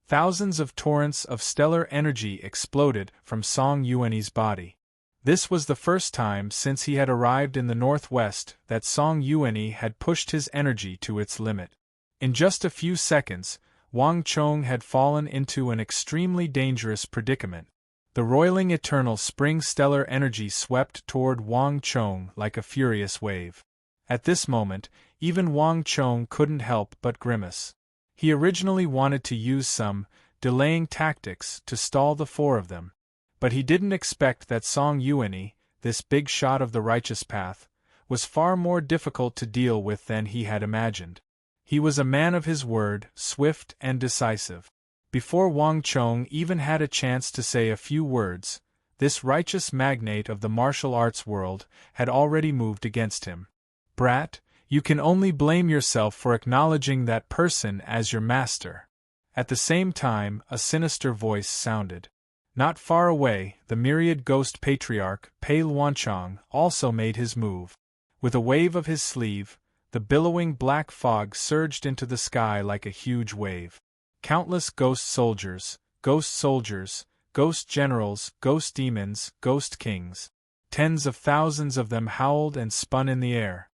Thousands of torrents of stellar energy exploded from Song Yuanyi's body. This was the first time since he had arrived in the northwest that Song Yuanyi had pushed his energy to its limit. In just a few seconds, Wang Chong had fallen into an extremely dangerous predicament. The roiling eternal spring stellar energy swept toward Wang Chong like a furious wave. At this moment, even Wang Chong couldn't help but grimace. He originally wanted to use some delaying tactics to stall the four of them, but he didn't expect that Song Yuanyi, this big shot of the righteous path, was far more difficult to deal with than he had imagined. He was a man of his word, swift and decisive. Before Wang Chong even had a chance to say a few words, this righteous magnate of the martial arts world had already moved against him. "Brat, you can only blame yourself for acknowledging that person as your master." At the same time, a sinister voice sounded. Not far away, the myriad ghost patriarch, Pei Luanchang, also made his move. With a wave of his sleeve, the billowing black fog surged into the sky like a huge wave. Countless ghost soldiers, ghost generals, ghost demons, ghost kings. Tens of thousands of them howled and spun in the air.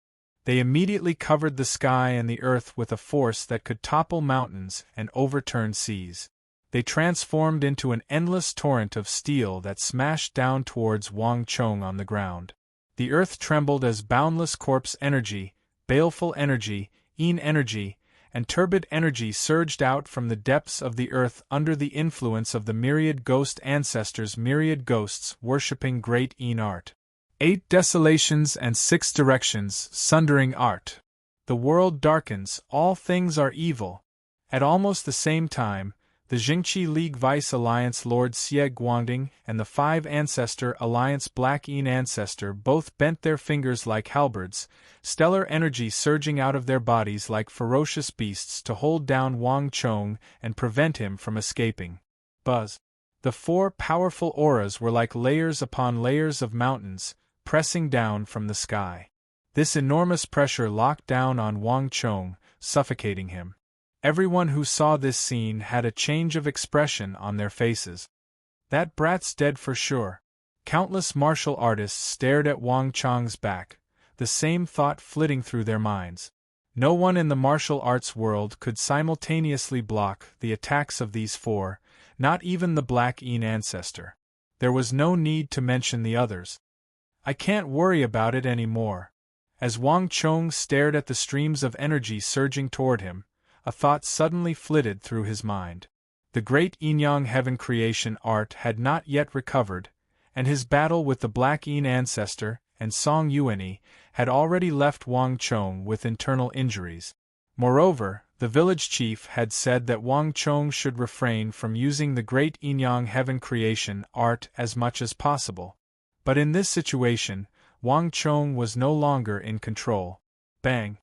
They immediately covered the sky and the earth with a force that could topple mountains and overturn seas. They transformed into an endless torrent of steel that smashed down towards Wang Chong on the ground. The earth trembled as boundless corpse energy, baleful energy, energy, and turbid energy surged out from the depths of the earth under the influence of the myriad ghost ancestors, myriad ghosts worshipping great art. 8 desolations and 6 directions, sundering art. The world darkens, all things are evil. At almost the same time, the Jingqi League Vice Alliance Lord Xie Guangding and the 5 Ancestor Alliance Black Ancestor both bent their fingers like halberds, stellar energy surging out of their bodies like ferocious beasts to hold down Wang Chong and prevent him from escaping. Buzz. The 4 powerful auras were like layers upon layers of mountains, pressing down from the sky. This enormous pressure locked down on Wang Chong, suffocating him. Everyone who saw this scene had a change of expression on their faces. "That brat's dead for sure." Countless martial artists stared at Wang Chong's back, the same thought flitting through their minds. No one in the martial arts world could simultaneously block the attacks of these 4, not even the Black Ancestor. There was no need to mention the others. "I can't worry about it anymore." As Wang Chong stared at the streams of energy surging toward him, a thought suddenly flitted through his mind. The great Yin-Yang heaven creation art had not yet recovered, and his battle with the Black Ancestor and Song Yuanyi had already left Wang Chong with internal injuries. Moreover, the village chief had said that Wang Chong should refrain from using the great Yin-Yang heaven creation art as much as possible. But in this situation, Wang Chong was no longer in control. Bang!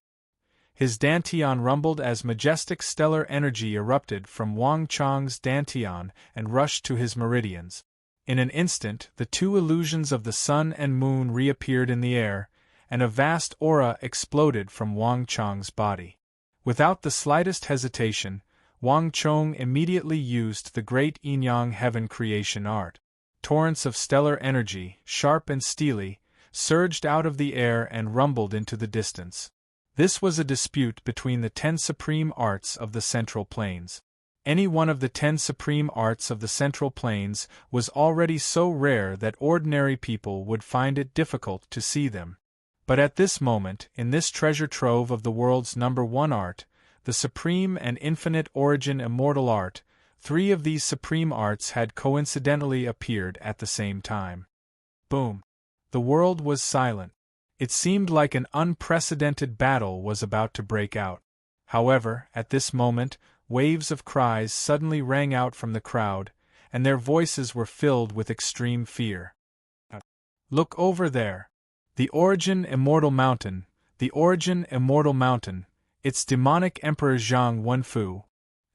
His dantian rumbled as majestic stellar energy erupted from Wang Chong's dantian and rushed to his meridians. In an instant, the 2 illusions of the sun and moon reappeared in the air, and a vast aura exploded from Wang Chong's body. Without the slightest hesitation, Wang Chong immediately used the great Yin-Yang heaven creation art. Torrents of stellar energy, sharp and steely, surged out of the air and rumbled into the distance. This was a dispute between the 10 supreme arts of the Central Plains. Any one of the 10 supreme arts of the Central Plains was already so rare that ordinary people would find it difficult to see them. But at this moment, in this treasure trove of the world's #1 art, the supreme and infinite origin immortal art, 3 of these supreme arts had coincidentally appeared at the same time. Boom! The world was silent. It seemed like an unprecedented battle was about to break out. However, at this moment, waves of cries suddenly rang out from the crowd, and their voices were filled with extreme fear. "Look over there! The Origin Immortal Mountain! The Origin Immortal Mountain! It's demonic Emperor Zhang Wenfu!"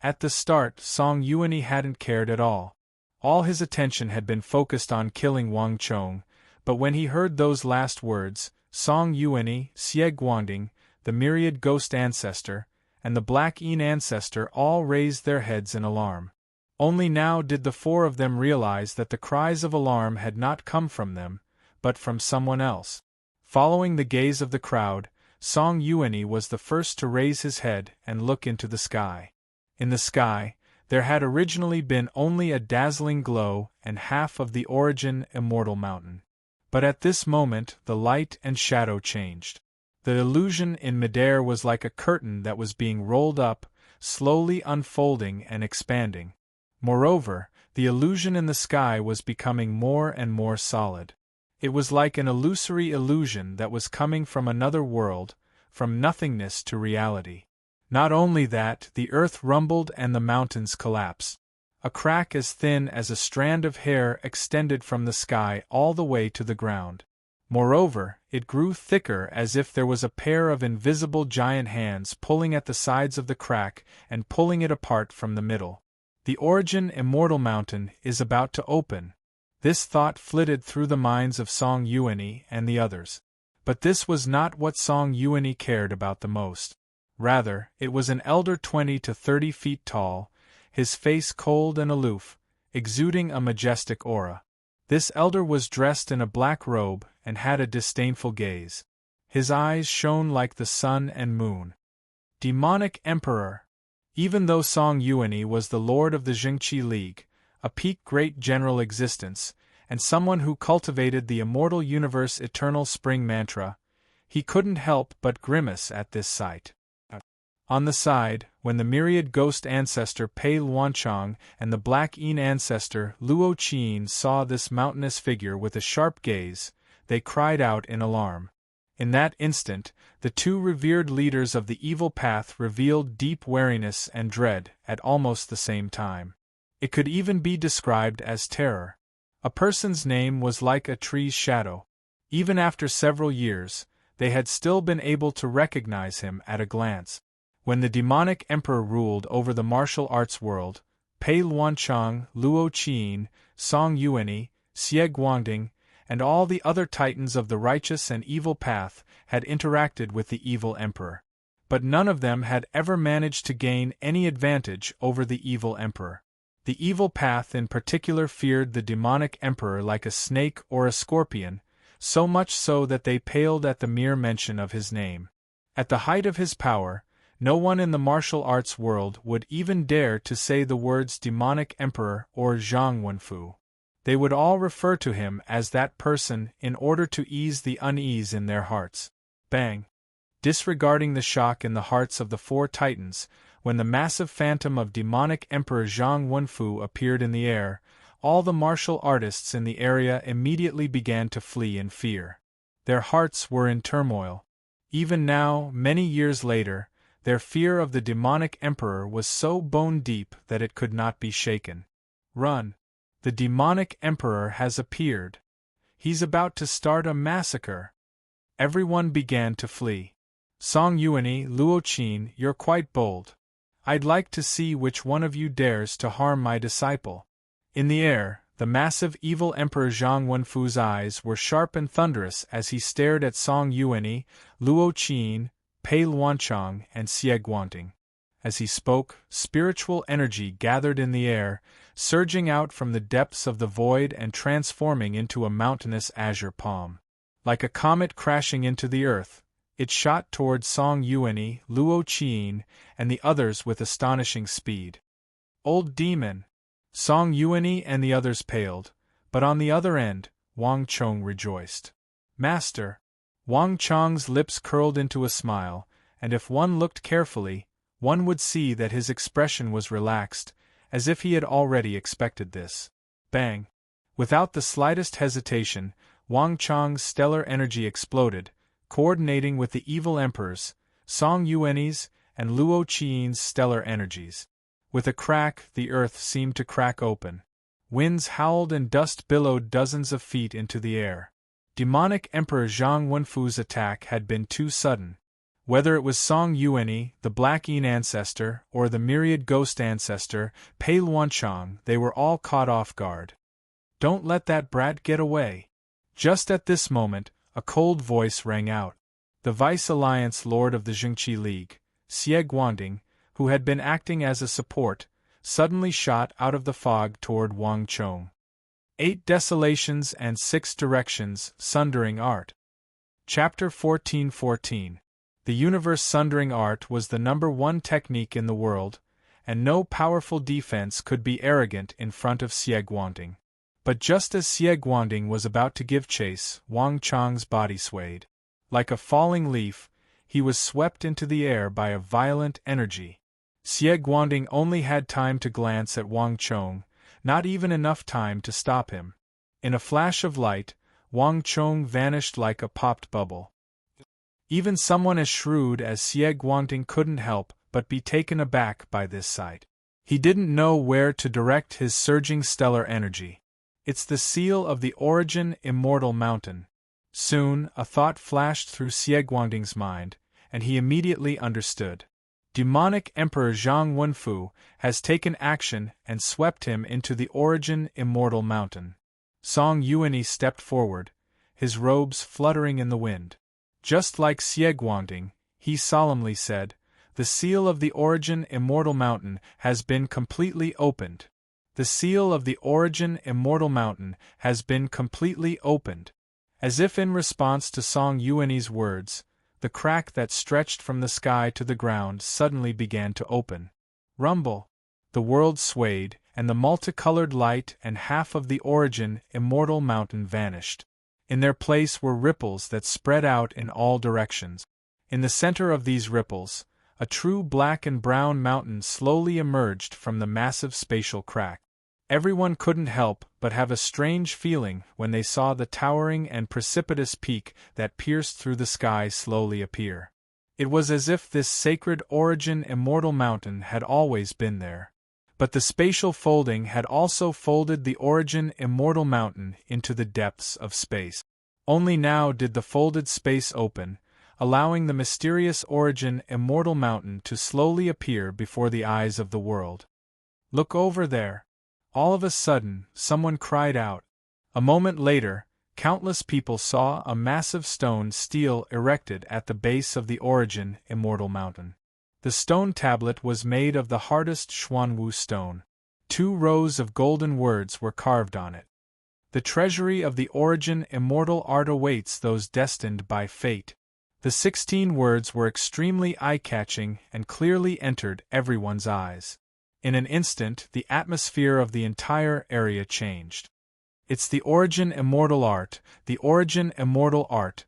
At the start, Song Yuanyi hadn't cared at all. All his attention had been focused on killing Wang Chong, but when he heard those last words, Song Yuanyi, Xie Guangding, the myriad ghost ancestor, and the black een ancestor all raised their heads in alarm. Only now did the four of them realize that the cries of alarm had not come from them, but from someone else. Following the gaze of the crowd, Song Yuani was the first to raise his head and look into the sky. In the sky, there had originally been only a dazzling glow and half of the origin immortal mountain. But at this moment the light and shadow changed. The illusion in midair was like a curtain that was being rolled up, slowly unfolding and expanding. Moreover, the illusion in the sky was becoming more and more solid. It was like an illusory illusion that was coming from another world, from nothingness to reality. Not only that, the earth rumbled and the mountains collapsed. A crack as thin as a strand of hair extended from the sky all the way to the ground. Moreover, it grew thicker as if there was a pair of invisible giant hands pulling at the sides of the crack and pulling it apart from the middle. The origin immortal mountain is about to open. This thought flitted through the minds of Song Yuani and the others. But this was not what Song Yuani cared about the most. Rather, it was an elder 20 to 30 feet tall, his face cold and aloof, exuding a majestic aura. This elder was dressed in a black robe and had a disdainful gaze. His eyes shone like the sun and moon. Demonic Emperor. Even though Song Yuani was the lord of the Jingqi League, a peak great general existence, and someone who cultivated the immortal universe eternal spring mantra, he couldn't help but grimace at this sight. On the side, when the myriad ghost ancestor Pei Luanchang and the black een ancestor Luo Qin saw this mountainous figure with a sharp gaze, they cried out in alarm. In that instant, the two revered leaders of the evil path revealed deep wariness and dread at almost the same time. It could even be described as terror. A person's name was like a tree's shadow. Even after several years, they had still been able to recognize him at a glance. When the demonic emperor ruled over the martial arts world, Pei Luanchang, Luo Qin, Song Yuani, Xie Guangding, and all the other titans of the righteous and evil path had interacted with the evil emperor. But none of them had ever managed to gain any advantage over the evil emperor. The evil path in particular feared the demonic emperor like a snake or a scorpion, so much so that they paled at the mere mention of his name. At the height of his power, no one in the martial arts world would even dare to say the words demonic emperor or Zhang Wenfu. They would all refer to him as that person in order to ease the unease in their hearts. Bang! Disregarding the shock in the hearts of the four titans, when the massive phantom of demonic emperor Zhang Wenfu appeared in the air, all the martial artists in the area immediately began to flee in fear. Their hearts were in turmoil. Even now, many years later, their fear of the demonic emperor was so bone-deep that it could not be shaken. Run! The demonic emperor has appeared. He's about to start a massacre. Everyone began to flee. Song Yuani, Luo Qin, you're quite bold. I'd like to see which one of you dares to harm my disciple. In the air, the massive evil Emperor Zhang Wenfu's eyes were sharp and thunderous as he stared at Song Yuani, Luo Qin, Pei Luanchang, and Xie Guangding. As he spoke, spiritual energy gathered in the air, surging out from the depths of the void and transforming into a mountainous azure palm. Like a comet crashing into the earth, it shot towards Song Yuani, Luo Qin, and the others with astonishing speed. Old demon! Song Yuani and the others paled, but on the other end, Wang Chong rejoiced. Master! Wang Chong's lips curled into a smile, and if one looked carefully, one would see that his expression was relaxed, as if he had already expected this. Bang! Without the slightest hesitation, Wang Chong's stellar energy exploded, coordinating with the evil emperors, Song Yuani's, and Luo Qin's stellar energies. With a crack, the earth seemed to crack open. Winds howled and dust billowed dozens of feet into the air. Demonic Emperor Zhang Wenfu's attack had been too sudden. Whether it was Song Yuani, the Black Een ancestor, or the myriad ghost ancestor, Pei Luanchang, they were all caught off guard. Don't let that brat get away. Just at this moment, a cold voice rang out. The Vice-Alliance Lord of the Jingqi League, Xie Guangding, who had been acting as a support, suddenly shot out of the fog toward Wang Chong. 8 Desolations and 6 Directions, Sundering Art. Chapter 1414. The Universe Sundering Art was the #1 technique in the world, and no powerful defense could be arrogant in front of Xie Guangding. But just as Xie Guangding was about to give chase, Wang Chong's body swayed. Like a falling leaf, he was swept into the air by a violent energy. Xie Guangding only had time to glance at Wang Chong, not even enough time to stop him. In a flash of light, Wang Chong vanished like a popped bubble. Even someone as shrewd as Xie Guangding couldn't help but be taken aback by this sight. He didn't know where to direct his surging stellar energy. It's the seal of the origin immortal mountain. Soon, a thought flashed through Xie Guangding's mind, and he immediately understood. Demonic Emperor Zhang Wenfu has taken action and swept him into the origin immortal mountain. Song Yuanyi stepped forward, his robes fluttering in the wind. Just like Xie Guangding, he solemnly said, "The seal of the origin immortal mountain has been completely opened. The seal of the origin immortal mountain has been completely opened." As if in response to Song Yuanyi's words, the crack that stretched from the sky to the ground suddenly began to open. Rumble! The world swayed, and the multicolored light and half of the origin immortal mountain vanished. In their place were ripples that spread out in all directions. In the center of these ripples, a true black and brown mountain slowly emerged from the massive spatial crack. Everyone couldn't help but have a strange feeling when they saw the towering and precipitous peak that pierced through the sky slowly appear. It was as if this sacred origin immortal mountain had always been there. But the spatial folding had also folded the origin immortal mountain into the depths of space. Only now did the folded space open, allowing the mysterious origin immortal mountain to slowly appear before the eyes of the world. "Look over there!" All of a sudden, someone cried out. A moment later, countless people saw a massive stone stele erected at the base of the origin immortal mountain. The stone tablet was made of the hardest Xuanwu stone. 2 rows of golden words were carved on it. "The treasury of the origin immortal art awaits those destined by fate." The 16 words were extremely eye-catching and clearly entered everyone's eyes. In an instant, the atmosphere of the entire area changed. "It's the origin immortal art, the origin immortal art.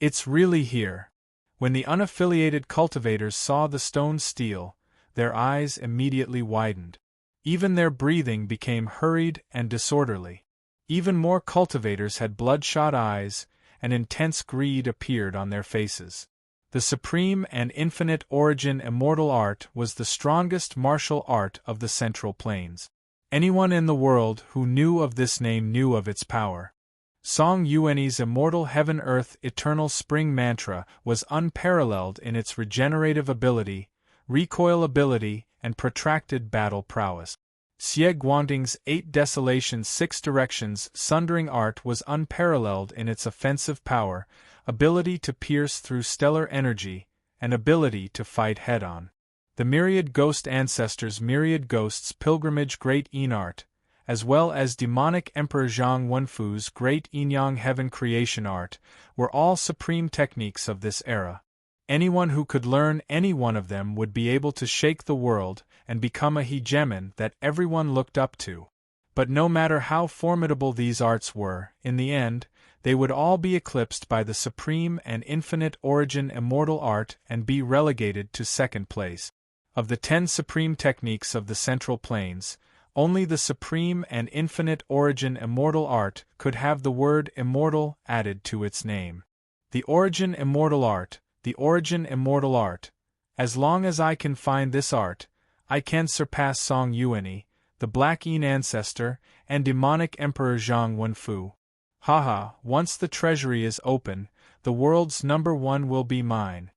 It's really here." When the unaffiliated cultivators saw the stone stele, their eyes immediately widened. Even their breathing became hurried and disorderly. Even more cultivators had bloodshot eyes, and intense greed appeared on their faces. The supreme and infinite origin immortal art was the strongest martial art of the Central Plains. Anyone in the world who knew of this name knew of its power. Song Yuanyi's immortal heaven-earth eternal spring mantra was unparalleled in its regenerative ability, recoil ability, and protracted battle prowess. Xie Guangding's 8 Desolations 6 Directions Sundering Art was unparalleled in its offensive power, ability to pierce through stellar energy, and ability to fight head-on. The Myriad Ghost Ancestors' Myriad Ghosts Pilgrimage Great Yin Art, as well as demonic Emperor Zhang Wenfu's Great Yin-Yang Heaven Creation Art, were all supreme techniques of this era. Anyone who could learn any one of them would be able to shake the world and become a hegemon that everyone looked up to. But no matter how formidable these arts were, in the end, they would all be eclipsed by the supreme and infinite origin immortal art and be relegated to second place. Of the 10 supreme techniques of the Central Plains, only the supreme and infinite origin immortal art could have the word immortal added to its name. The origin immortal art, the origin immortal art. As long as I can find this art, I can surpass Song Yuanyi, the Black Yin ancestor, and demonic Emperor Zhang Wenfu. Haha, once the treasury is open, the world's #1 will be mine.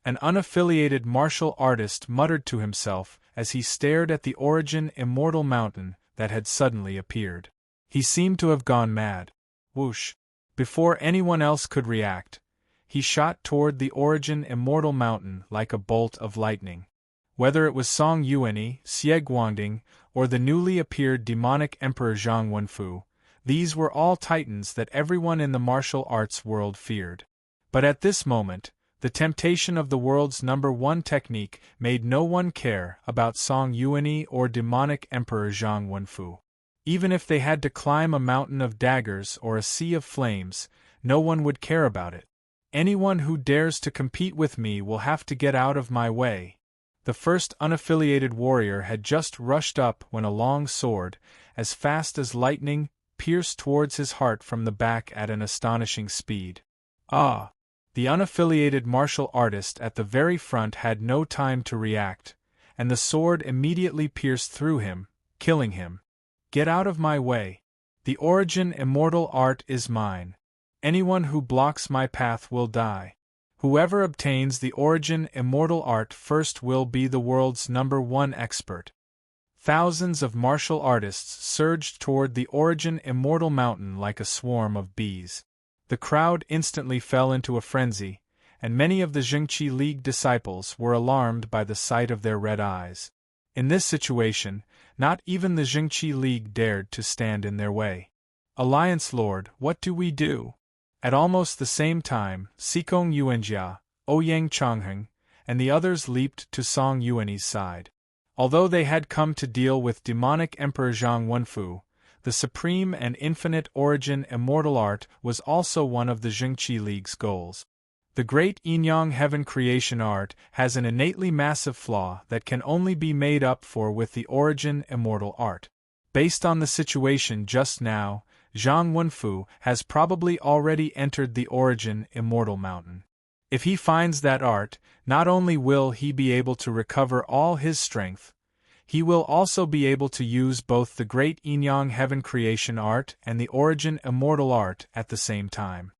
An unaffiliated martial artist muttered to himself as he stared at the origin immortal mountain that had suddenly appeared. He seemed to have gone mad. Whoosh! Before anyone else could react, he shot toward the origin immortal mountain like a bolt of lightning. Whether it was Song Yuanyi, Xie Guangding, or the newly appeared demonic Emperor Zhang Wenfu, these were all titans that everyone in the martial arts world feared. But at this moment, the temptation of the world's #1 technique made no one care about Song Yuanyi or demonic Emperor Zhang Wenfu. Even if they had to climb a mountain of daggers or a sea of flames, no one would care about it. Anyone who dares to compete with me will have to get out of my way. The first unaffiliated warrior had just rushed up when a long sword, as fast as lightning, pierced towards his heart from the back at an astonishing speed. Ah! The unaffiliated martial artist at the very front had no time to react, and the sword immediately pierced through him, killing him. Get out of my way. The origin immortal art is mine. Anyone who blocks my path will die. Whoever obtains the origin immortal art first will be the world's #1 expert. Thousands of martial artists surged toward the origin immortal mountain like a swarm of bees. The crowd instantly fell into a frenzy, and many of the Jingqi League disciples were alarmed by the sight of their red eyes. In this situation, not even the Jingqi League dared to stand in their way. Alliance Lord, what do we do? At almost the same time, Sikong Yuanjia, Ouyang Changheng, and the others leaped to Song Yuanyi's side. Although they had come to deal with demonic Emperor Zhang Wenfu, the supreme and infinite origin immortal art was also one of the Jingqi League's goals. The great Yinyang heaven creation art has an innately massive flaw that can only be made up for with the origin immortal art. Based on the situation just now, Zhang Wenfu has probably already entered the origin immortal mountain. If he finds that art, not only will he be able to recover all his strength, he will also be able to use both the great Yinyang heaven creation art and the origin immortal art at the same time.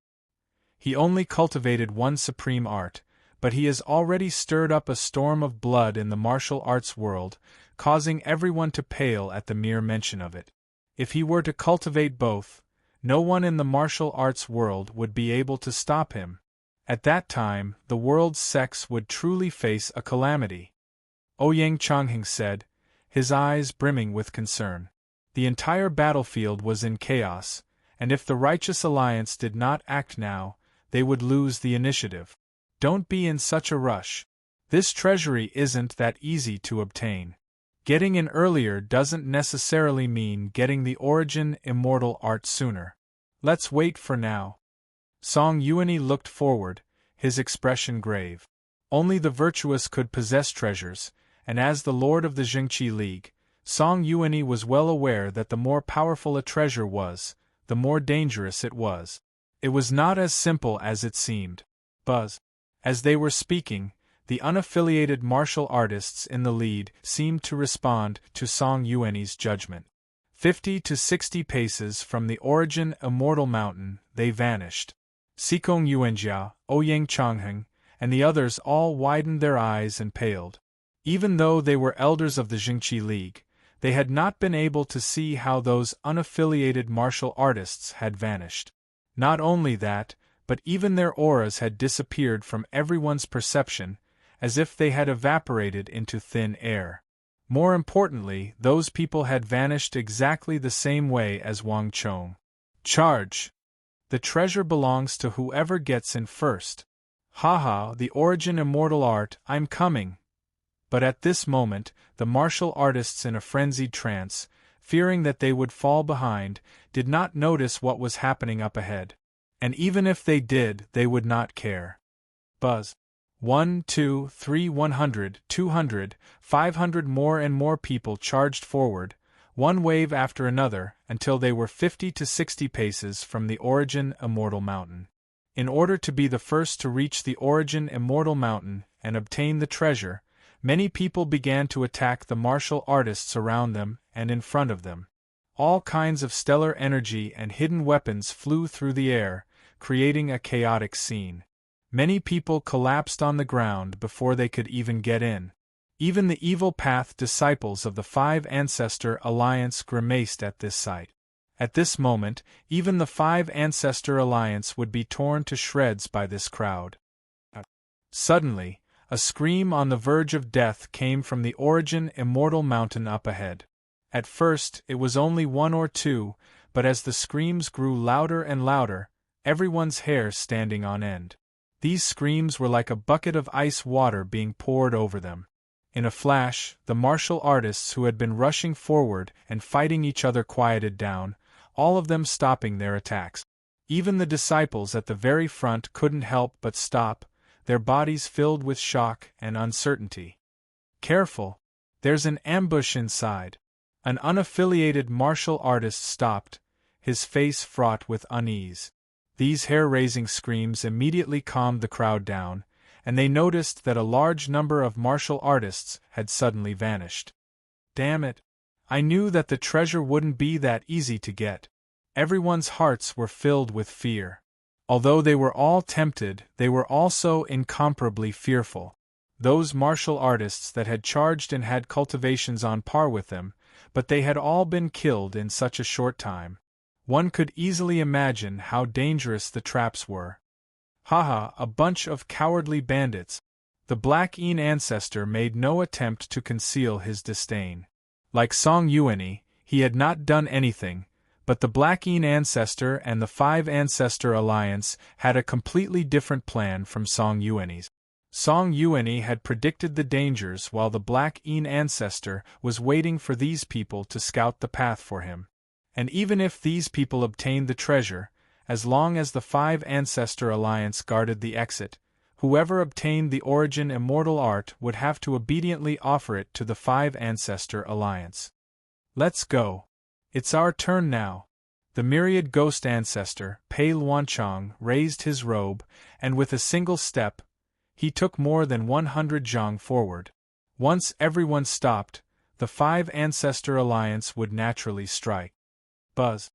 He only cultivated one supreme art, but he has already stirred up a storm of blood in the martial arts world, causing everyone to pale at the mere mention of it. If he were to cultivate both, no one in the martial arts world would be able to stop him. At that time, the world's sex would truly face a calamity. Ouyang Changheng said, his eyes brimming with concern. The entire battlefield was in chaos, and if the Righteous Alliance did not act now, they would lose the initiative. Don't be in such a rush. This treasury isn't that easy to obtain. Getting in earlier doesn't necessarily mean getting the origin immortal art sooner. Let's wait for now. Song Yuanyi looked forward, his expression grave. Only the virtuous could possess treasures, and as the lord of the Jingqi League, Song Yuanyi was well aware that the more powerful a treasure was, the more dangerous it was. It was not as simple as it seemed. Buzz. As they were speaking, the unaffiliated martial artists in the lead seemed to respond to Song Yuanyi's judgment. 50 to 60 paces from the origin immortal mountain, they vanished. Sikong Yuanjia, Ouyang Changheng, and the others all widened their eyes and paled. Even though they were elders of the Jingqi League, they had not been able to see how those unaffiliated martial artists had vanished. Not only that, but even their auras had disappeared from everyone's perception, as if they had evaporated into thin air. More importantly, those people had vanished exactly the same way as Wang Chong. Charge! The treasure belongs to whoever gets in first. Haha, the origin immortal art, I'm coming! But at this moment, the martial artists in a frenzied trance, fearing that they would fall behind, did not notice what was happening up ahead. And even if they did, they would not care. Buzz. 1, 2, 3, 100, 200, 500 more and more people charged forward, one wave after another, until they were 50 to 60 paces from the origin immortal mountain. In order to be the first to reach the origin immortal mountain and obtain the treasure, many people began to attack the martial artists around them and in front of them. All kinds of stellar energy and hidden weapons flew through the air, creating a chaotic scene. Many people collapsed on the ground before they could even get in. Even the evil path disciples of the Five Ancestor Alliance grimaced at this sight. At this moment, even the Five Ancestor Alliance would be torn to shreds by this crowd. Suddenly, a scream on the verge of death came from the Origin Immortal Mountain up ahead. At first, it was only one or two, but as the screams grew louder and louder, everyone's hair standing on end. These screams were like a bucket of ice water being poured over them. In a flash, the martial artists who had been rushing forward and fighting each other quieted down, all of them stopping their attacks. Even the disciples at the very front couldn't help but stop, their bodies filled with shock and uncertainty. Careful! There's an ambush inside. An unaffiliated martial artist stopped, his face fraught with unease. These hair-raising screams immediately calmed the crowd down, and they noticed that a large number of martial artists had suddenly vanished. Damn it! I knew that the treasure wouldn't be that easy to get. Everyone's hearts were filled with fear. Although they were all tempted, they were also incomparably fearful. Those martial artists that had charged and had cultivations on par with them, but they had all been killed in such a short time. One could easily imagine how dangerous the traps were. Haha, a bunch of cowardly bandits. The Black Een ancestor made no attempt to conceal his disdain. Like Song Yuanyi, he had not done anything, but the Black Een ancestor and the Five Ancestor Alliance had a completely different plan from Song Yuanyi's. Song Yuanyi had predicted the dangers while the Black Een ancestor was waiting for these people to scout the path for him. And even if these people obtained the treasure, as long as the Five Ancestor Alliance guarded the exit, whoever obtained the Origin Immortal Art would have to obediently offer it to the Five Ancestor Alliance. Let's go. It's our turn now. The myriad ghost ancestor, Pei Luanchang, raised his robe, and with a single step, he took more than 100 zhang forward. Once everyone stopped, the Five Ancestor Alliance would naturally strike. Buzz.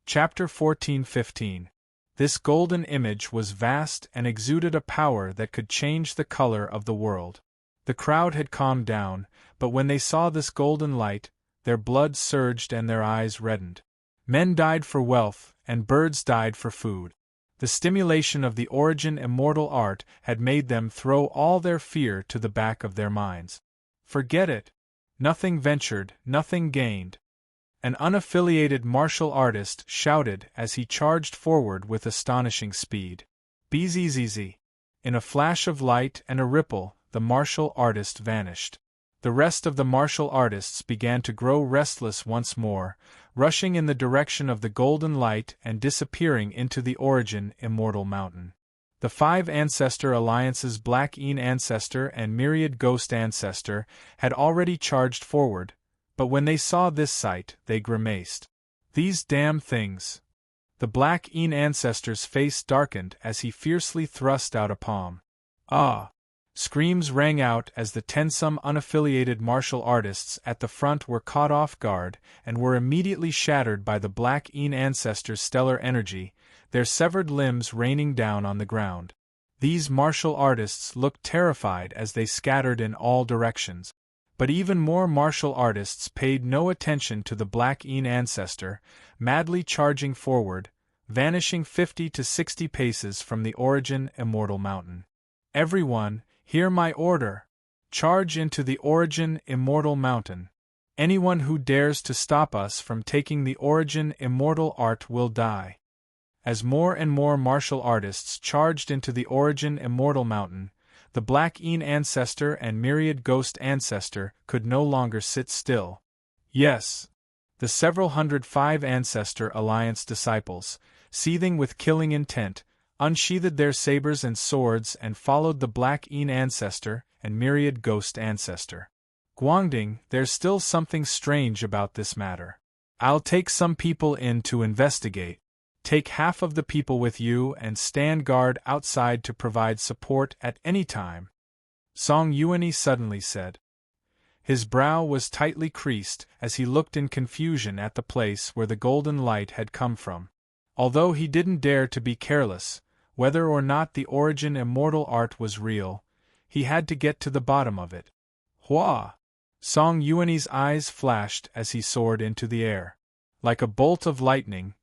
Chapter 14-15. This golden image was vast and exuded a power that could change the color of the world. The crowd had calmed down, but when they saw this golden light, their blood surged and their eyes reddened. Men died for wealth, and birds died for food. The stimulation of the Origin Immortal Art had made them throw all their fear to the back of their minds. Forget it. Nothing ventured, nothing gained. An unaffiliated martial artist shouted as he charged forward with astonishing speed. Bzzz. In a flash of light and a ripple, the martial artist vanished. The rest of the martial artists began to grow restless once more, rushing in the direction of the golden light and disappearing into the Origin Immortal Mountain. The Five Ancestor Alliance's Black Een ancestor and Myriad Ghost ancestor had already charged forward, but when they saw this sight, they grimaced. These damn things! The Black Een ancestor's face darkened as he fiercely thrust out a palm. Ah! Screams rang out as the tensome unaffiliated martial artists at the front were caught off guard and were immediately shattered by the Black Een ancestor's stellar energy, their severed limbs raining down on the ground. These martial artists looked terrified as they scattered in all directions. But even more martial artists paid no attention to the Black Een ancestor, madly charging forward, vanishing 50 to 60 paces from the Origin Immortal Mountain. Everyone, hear my order! Charge into the Origin Immortal Mountain. Anyone who dares to stop us from taking the Origin Immortal Art will die. As more and more martial artists charged into the Origin Immortal Mountain, the Black Een ancestor and Myriad Ghost ancestor could no longer sit still. Yes! The several hundred Five Ancestor Alliance disciples, seething with killing intent, unsheathed their sabers and swords and followed the Black Een ancestor and Myriad Ghost ancestor. Guangding, there's still something strange about this matter. I'll take some people in to investigate. Take half of the people with you and stand guard outside to provide support at any time. Song Yuanyi suddenly said. His brow was tightly creased as he looked in confusion at the place where the golden light had come from. Although he didn't dare to be careless, whether or not the Origin Immortal Art was real, he had to get to the bottom of it. Hua! Song Yuanyi's eyes flashed as he soared into the air. Like a bolt of lightning,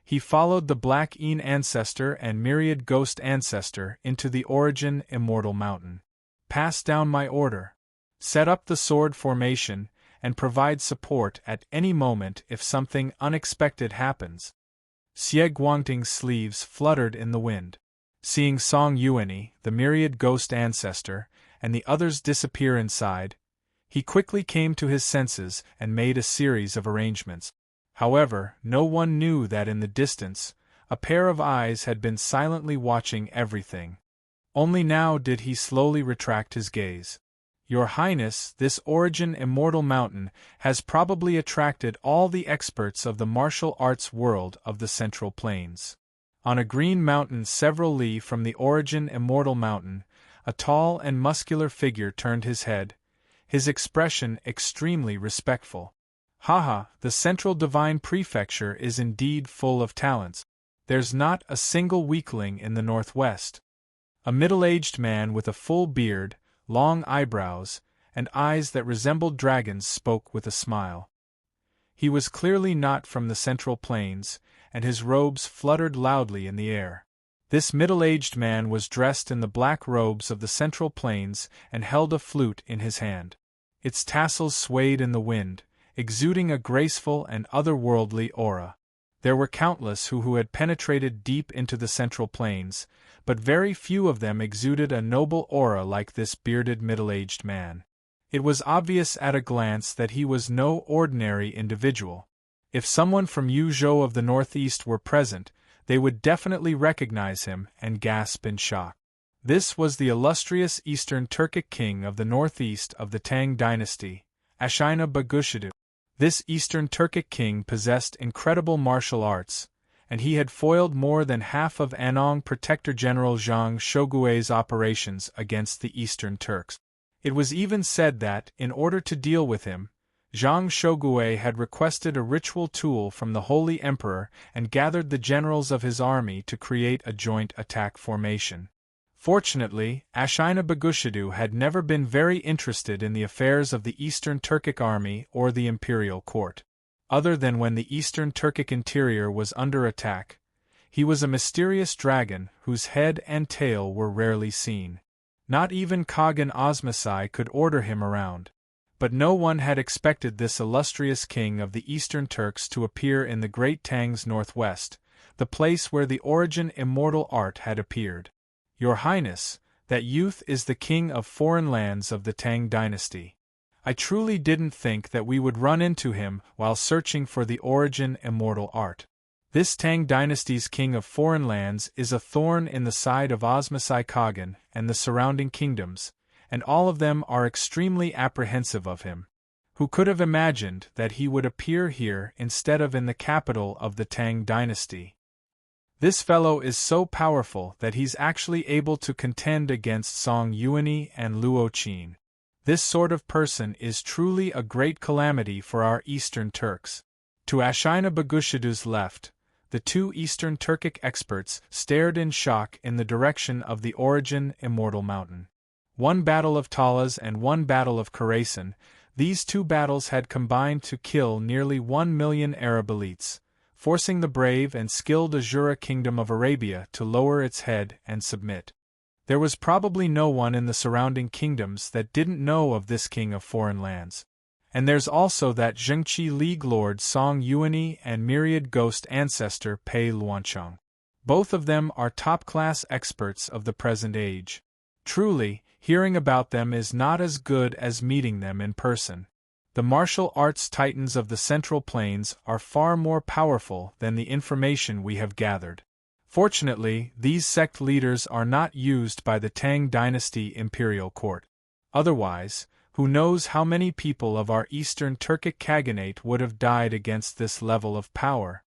he followed the Black Een ancestor and myriad ghost ancestor into the origin immortal mountain. Pass down my order. Set up the sword formation, and provide support at any moment if something unexpected happens. Xie Guangting's sleeves fluttered in the wind. Seeing Song Yuanyi, the myriad ghost ancestor, and the others disappear inside, he quickly came to his senses and made a series of arrangements. However, no one knew that in the distance, a pair of eyes had been silently watching everything. Only now did he slowly retract his gaze. Your Highness, this origin immortal mountain has probably attracted all the experts of the martial arts world of the Central Plains. On a green mountain several li from the origin immortal mountain, a tall and muscular figure turned his head, his expression extremely respectful. Haha, the Central Divine Prefecture is indeed full of talents. There's not a single weakling in the Northwest. A middle-aged man with a full beard, long eyebrows, and eyes that resembled dragons spoke with a smile. He was clearly not from the Central Plains, and his robes fluttered loudly in the air. This middle-aged man was dressed in the black robes of the Central Plains and held a flute in his hand. Its tassels swayed in the wind, exuding a graceful and otherworldly aura. There were countless who had penetrated deep into the Central Plains, but very few of them exuded a noble aura like this bearded middle-aged man. It was obvious at a glance that he was no ordinary individual. If someone from Yuzhou of the Northeast were present, they would definitely recognize him and gasp in shock. This was the illustrious Eastern Turkic king of the Northeast of the Tang dynasty, Ashina Bagushidu. This Eastern Turkic king possessed incredible martial arts, and he had foiled more than half of Anong Protector General Zhang Shogui's operations against the Eastern Turks. It was even said that, in order to deal with him, Zhang Shogui had requested a ritual tool from the Holy Emperor and gathered the generals of his army to create a joint attack formation. Fortunately, Ashina Bagushidu had never been very interested in the affairs of the Eastern Turkic army or the imperial court. Other than when the Eastern Turkic interior was under attack, he was a mysterious dragon whose head and tail were rarely seen. Not even Khagan Osmasai could order him around. But no one had expected this illustrious king of the Eastern Turks to appear in the Great Tang's northwest, the place where the origin immortal art had appeared. Your Highness, that youth is the king of foreign lands of the Tang dynasty. I truly didn't think that we would run into him while searching for the origin immortal art. This Tang dynasty's king of foreign lands is a thorn in the side of Osmasai Khagan and the surrounding kingdoms, and all of them are extremely apprehensive of him. Who could have imagined that he would appear here instead of in the capital of the Tang dynasty? This fellow is so powerful that he's actually able to contend against Song Yuanyi and Luo Qin. This sort of person is truly a great calamity for our Eastern Turks. To Ashina Bagushidu's left, the two Eastern Turkic experts stared in shock in the direction of the origin immortal mountain. One battle of Talas and one battle of Khorasan, these two battles had combined to kill nearly 1 million Arab elites, forcing the brave and skilled Azura kingdom of Arabia to lower its head and submit. There was probably no one in the surrounding kingdoms that didn't know of this king of foreign lands. And there's also that Zhengqi League Lord Song Yuanyi and myriad ghost ancestor Pei Luancheng. Both of them are top-class experts of the present age. Truly, hearing about them is not as good as meeting them in person. The martial arts titans of the Central Plains are far more powerful than the information we have gathered. Fortunately, these sect leaders are not used by the Tang dynasty imperial court. Otherwise, who knows how many people of our Eastern Turkic Khaganate would have died against this level of power?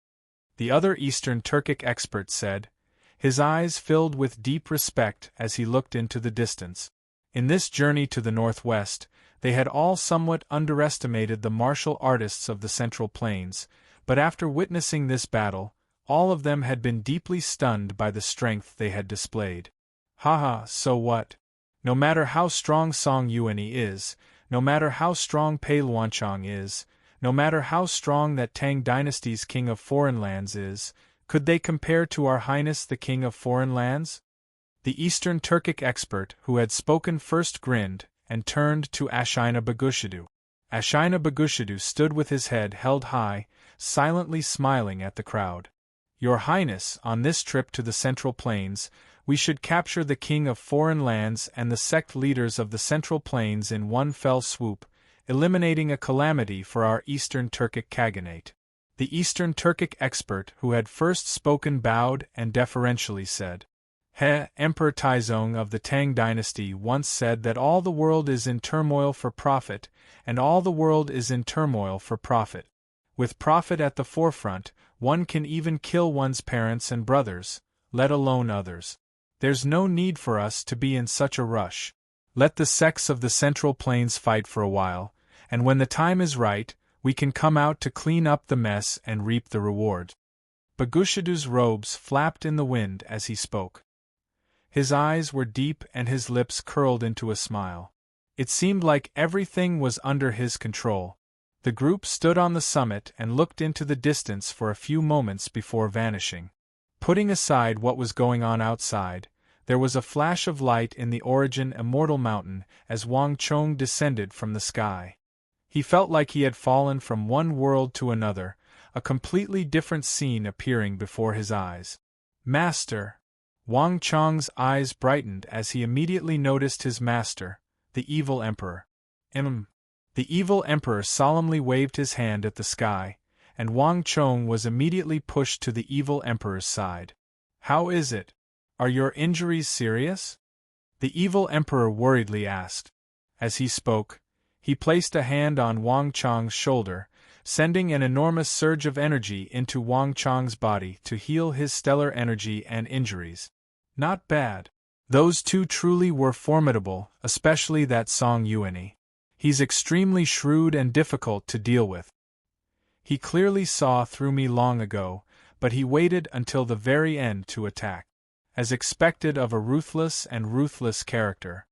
The other Eastern Turkic expert said, his eyes filled with deep respect as he looked into the distance. In this journey to the northwest, they had all somewhat underestimated the martial artists of the Central Plains, but after witnessing this battle, all of them had been deeply stunned by the strength they had displayed. Haha, so what? No matter how strong Song Yuanyi is, no matter how strong Pei Luancheng is, No matter how strong that Tang dynasty's king of foreign lands is, could they compare to our Highness the King of Foreign Lands? The Eastern Turkic expert who had spoken first grinned, and turned to Ashina Bagushidu. Ashina Bagushidu stood with his head held high, silently smiling at the crowd. Your Highness, on this trip to the Central Plains, we should capture the King of Foreign Lands and the sect leaders of the Central Plains in one fell swoop, eliminating a calamity for our Eastern Turkic Khaganate. The Eastern Turkic expert who had first spoken bowed and deferentially said, Emperor Taizong of the Tang dynasty once said that all the world is in turmoil for profit, and all the world is in turmoil for profit. With profit at the forefront, one can even kill one's parents and brothers, let alone others. There's no need for us to be in such a rush. Let the sects of the Central Plains fight for a while, and when the time is right, we can come out to clean up the mess and reap the reward. Bagushidu's robes flapped in the wind as he spoke. His eyes were deep and his lips curled into a smile. It seemed like everything was under his control. The group stood on the summit and looked into the distance for a few moments before vanishing. Putting aside what was going on outside, there was a flash of light in the origin Immortal Mountain as Wang Chong descended from the sky. He felt like he had fallen from one world to another, a completely different scene appearing before his eyes. Master! Wang Chong's eyes brightened as he immediately noticed his master, the evil emperor. The evil emperor solemnly waved his hand at the sky, and Wang Chong was immediately pushed to the evil emperor's side. How is it? Are your injuries serious? The evil emperor worriedly asked. As he spoke, he placed a hand on Wang Chong's shoulder, sending an enormous surge of energy into Wang Chong's body to heal his stellar energy and injuries. Not bad. Those two truly were formidable, especially that Song Yuani. He's extremely shrewd and difficult to deal with. He clearly saw through me long ago, but he waited until the very end to attack. As expected of a ruthless and ruthless character.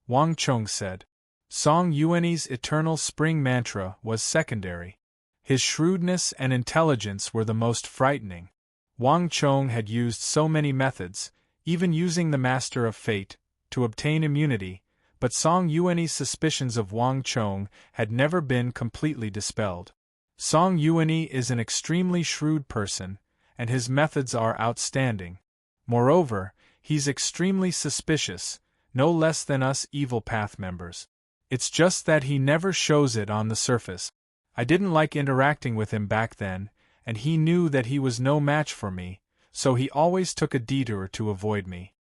Wang Chong said. Song Yuani's eternal spring mantra was secondary. His shrewdness and intelligence were the most frightening. Wang Chong had used so many methods, even using the Master of Fate, to obtain immunity, but Song Yuani's suspicions of Wang Chong had never been completely dispelled. Song Yuani is an extremely shrewd person, and his methods are outstanding. Moreover, he's extremely suspicious, no less than us Evil Path members. It's just that he never shows it on the surface. I didn't like interacting with him back then, and he knew that he was no match for me, so he always took a detour to avoid me.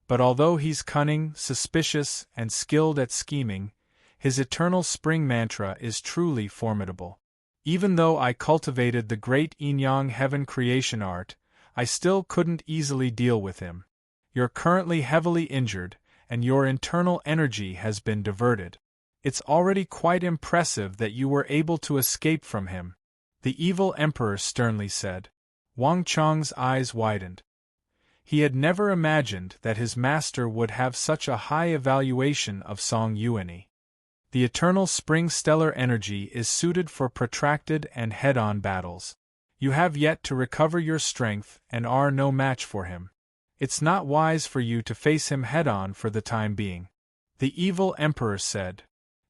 But although he's cunning, suspicious, and skilled at scheming, his eternal spring mantra is truly formidable. Even though I cultivated the great yin-yang heaven creation art, I still couldn't easily deal with him. You're currently heavily injured, and your internal energy has been diverted. It's already quite impressive that you were able to escape from him, the evil emperor sternly said. Wang Chong's eyes widened. He had never imagined that his master would have such a high evaluation of Song Yuani. The eternal spring stellar energy is suited for protracted and head-on battles. You have yet to recover your strength and are no match for him. It's not wise for you to face him head-on for the time being. The evil emperor said.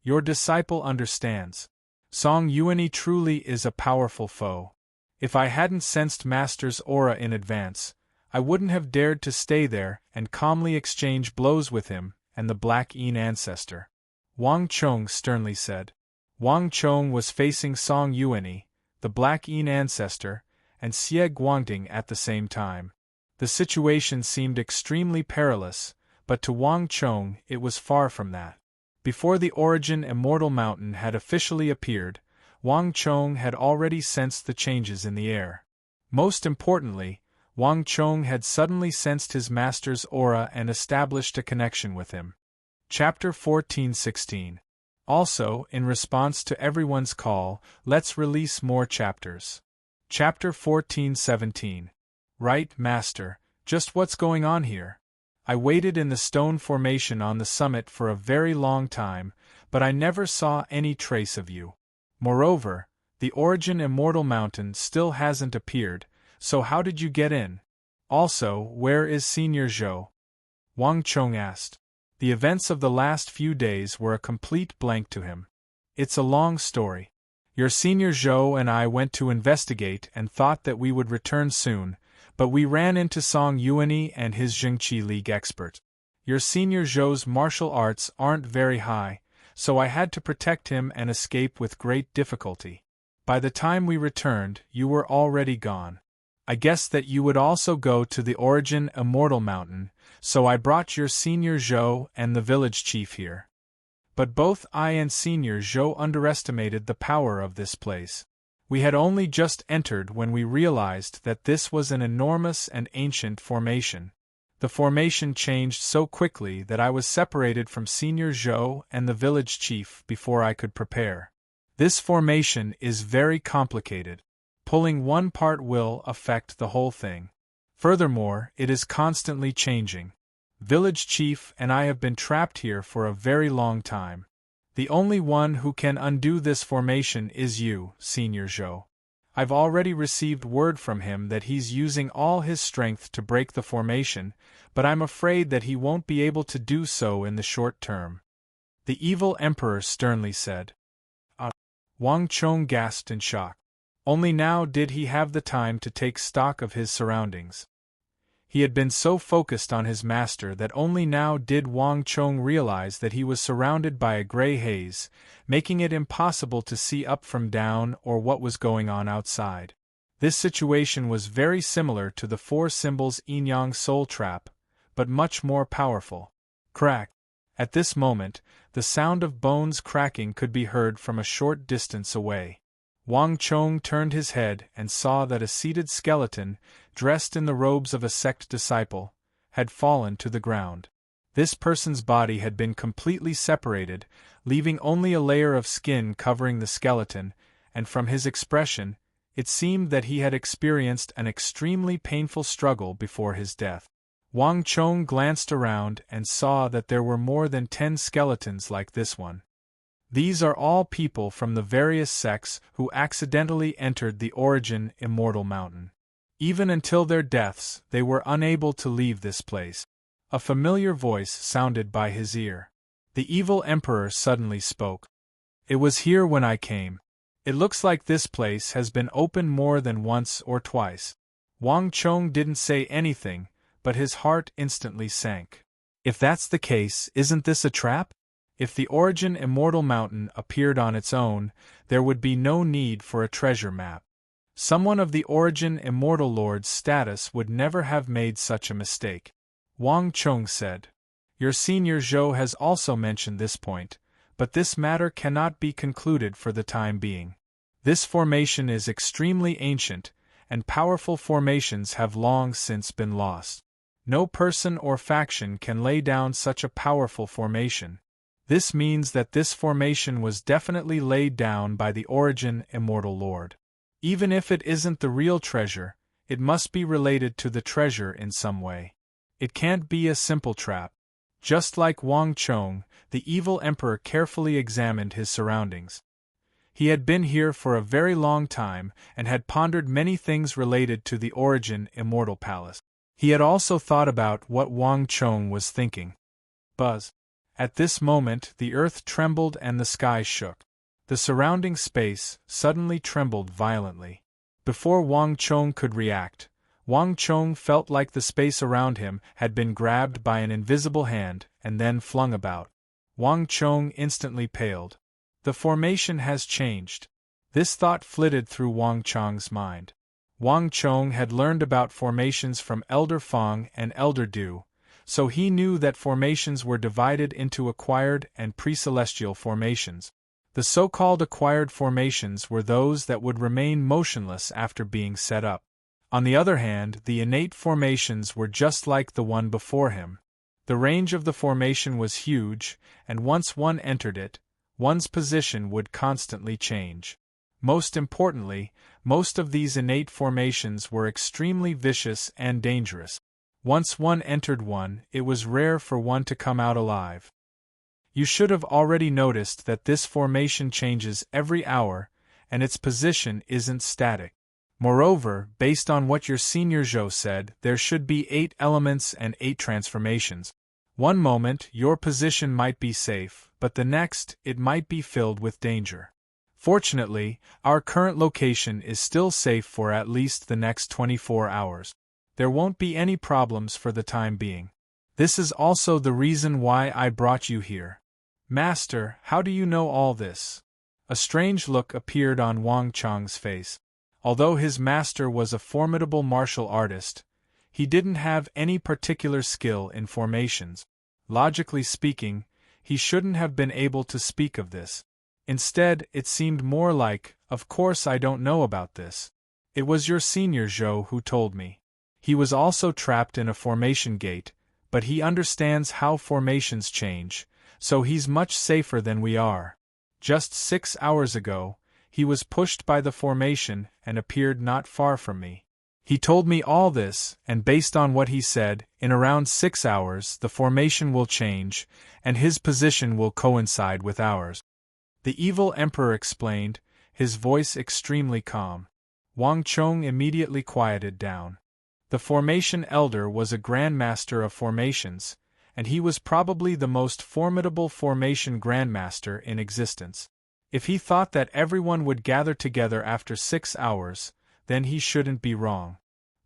Your disciple understands. Song Yuani truly is a powerful foe. If I hadn't sensed Master's aura in advance, I wouldn't have dared to stay there and calmly exchange blows with him and the Black Yin ancestor. Wang Chong sternly said. Wang Chong was facing Song Yuani, the Black Yin ancestor, and Xie Guangding at the same time. The situation seemed extremely perilous, but to Wang Chong it was far from that. Before the origin Immortal Mountain had officially appeared, Wang Chong had already sensed the changes in the air. Most importantly, Wang Chong had suddenly sensed his master's aura and established a connection with him. Chapter 14:16. Also, in response to everyone's call, let's release more chapters. Chapter 14:17. Right, Master, just what's going on here? I waited in the stone formation on the summit for a very long time, but I never saw any trace of you. Moreover, The origin immortal mountain still hasn't appeared, so how did you get in? Also, where is Senior Zhou? Wang Chong asked. The events of the last few days were a complete blank to him. It's a long story. Your Senior Zhou and I went to investigate and thought that we would return soon, but we ran into Song Yuanyi and his Jingqi League expert. Your Senior Zhou's martial arts aren't very high, so I had to protect him and escape with great difficulty. By the time we returned, you were already gone. I guessed that you would also go to the origin immortal mountain, so I brought your Senior Zhou and the village chief here. But both I and Senior Zhou underestimated the power of this place. We had only just entered when we realized that this was an enormous and ancient formation. The formation changed so quickly that I was separated from Senior Zhou and the village chief before I could prepare. This formation is very complicated. Pulling one part will affect the whole thing. Furthermore, it is constantly changing. Village chief and I have been trapped here for a very long time. The only one who can undo this formation is you, Senior Zhou. I've already received word from him that he's using all his strength to break the formation, but I'm afraid that he won't be able to do so in the short term. The evil emperor sternly said. Wang Chong gasped in shock. Only now did he have the time to take stock of his surroundings. He had been so focused on his master that only now did Wang Chong realize that he was surrounded by a gray haze, making it impossible to see up from down or what was going on outside. This situation was very similar to the four symbols yin-yang soul trap, but much more powerful. Crack! At this moment, the sound of bones cracking could be heard from a short distance away. Wang Chong turned his head and saw that a seated skeleton, dressed in the robes of a sect disciple, had fallen to the ground. This person's body had been completely separated, leaving only a layer of skin covering the skeleton, and from his expression, it seemed that he had experienced an extremely painful struggle before his death. Wang Chong glanced around and saw that there were more than 10 skeletons like this one. These are all people from the various sects who accidentally entered the origin immortal mountain. Even until their deaths, they were unable to leave this place. A familiar voice sounded by his ear. The evil emperor suddenly spoke. It was here when I came. It looks like this place has been opened more than once or twice. Wang Chong didn't say anything, but his heart instantly sank. If that's the case, isn't this a trap? If the origin immortal mountain appeared on its own, there would be no need for a treasure map. Someone of the origin immortal lord's status would never have made such a mistake. Wang Chong said. Your Senior Zhou has also mentioned this point, but this matter cannot be concluded for the time being. This formation is extremely ancient, and powerful formations have long since been lost. No person or faction can lay down such a powerful formation. This means that this formation was definitely laid down by the origin immortal lord. Even if it isn't the real treasure, it must be related to the treasure in some way. It can't be a simple trap. Just like Wang Chong, the evil emperor carefully examined his surroundings. He had been here for a very long time and had pondered many things related to the origin immortal palace. He had also thought about what Wang Chong was thinking. Buzz. At this moment the earth trembled and the sky shook. The surrounding space suddenly trembled violently. Before Wang Chong could react, Wang Chong felt like the space around him had been grabbed by an invisible hand and then flung about. Wang Chong instantly paled. The formation has changed. This thought flitted through Wang Chong's mind. Wang Chong had learned about formations from Elder Feng and Elder Du, so he knew that formations were divided into acquired and pre-celestial formations. The so-called acquired formations were those that would remain motionless after being set up. On the other hand, the innate formations were just like the one before him. The range of the formation was huge, and once one entered it, one's position would constantly change. Most importantly, most of these innate formations were extremely vicious and dangerous. Once one entered one, it was rare for one to come out alive. You should have already noticed that this formation changes every hour, and its position isn't static. Moreover, based on what your senior Zhou said, there should be 8 elements and 8 transformations. One moment, your position might be safe, but the next, it might be filled with danger. Fortunately, our current location is still safe for at least the next 24 hours. There won't be any problems for the time being. This is also the reason why I brought you here. Master, how do you know all this? A strange look appeared on Wang Chang's face. Although his master was a formidable martial artist, he didn't have any particular skill in formations. Logically speaking, he shouldn't have been able to speak of this. Instead, it seemed more like, of course I don't know about this. It was your senior Zhou who told me. He was also trapped in a formation gate, but he understands how formations change, so he's much safer than we are. Just 6 hours ago, he was pushed by the formation and appeared not far from me. He told me all this, and based on what he said, in around 6 hours the formation will change, and his position will coincide with ours. The evil emperor explained, his voice extremely calm. Wang Chong immediately quieted down. The formation elder was a grandmaster of formations, and he was probably the most formidable formation grandmaster in existence. If he thought that everyone would gather together after 6 hours, then he shouldn't be wrong.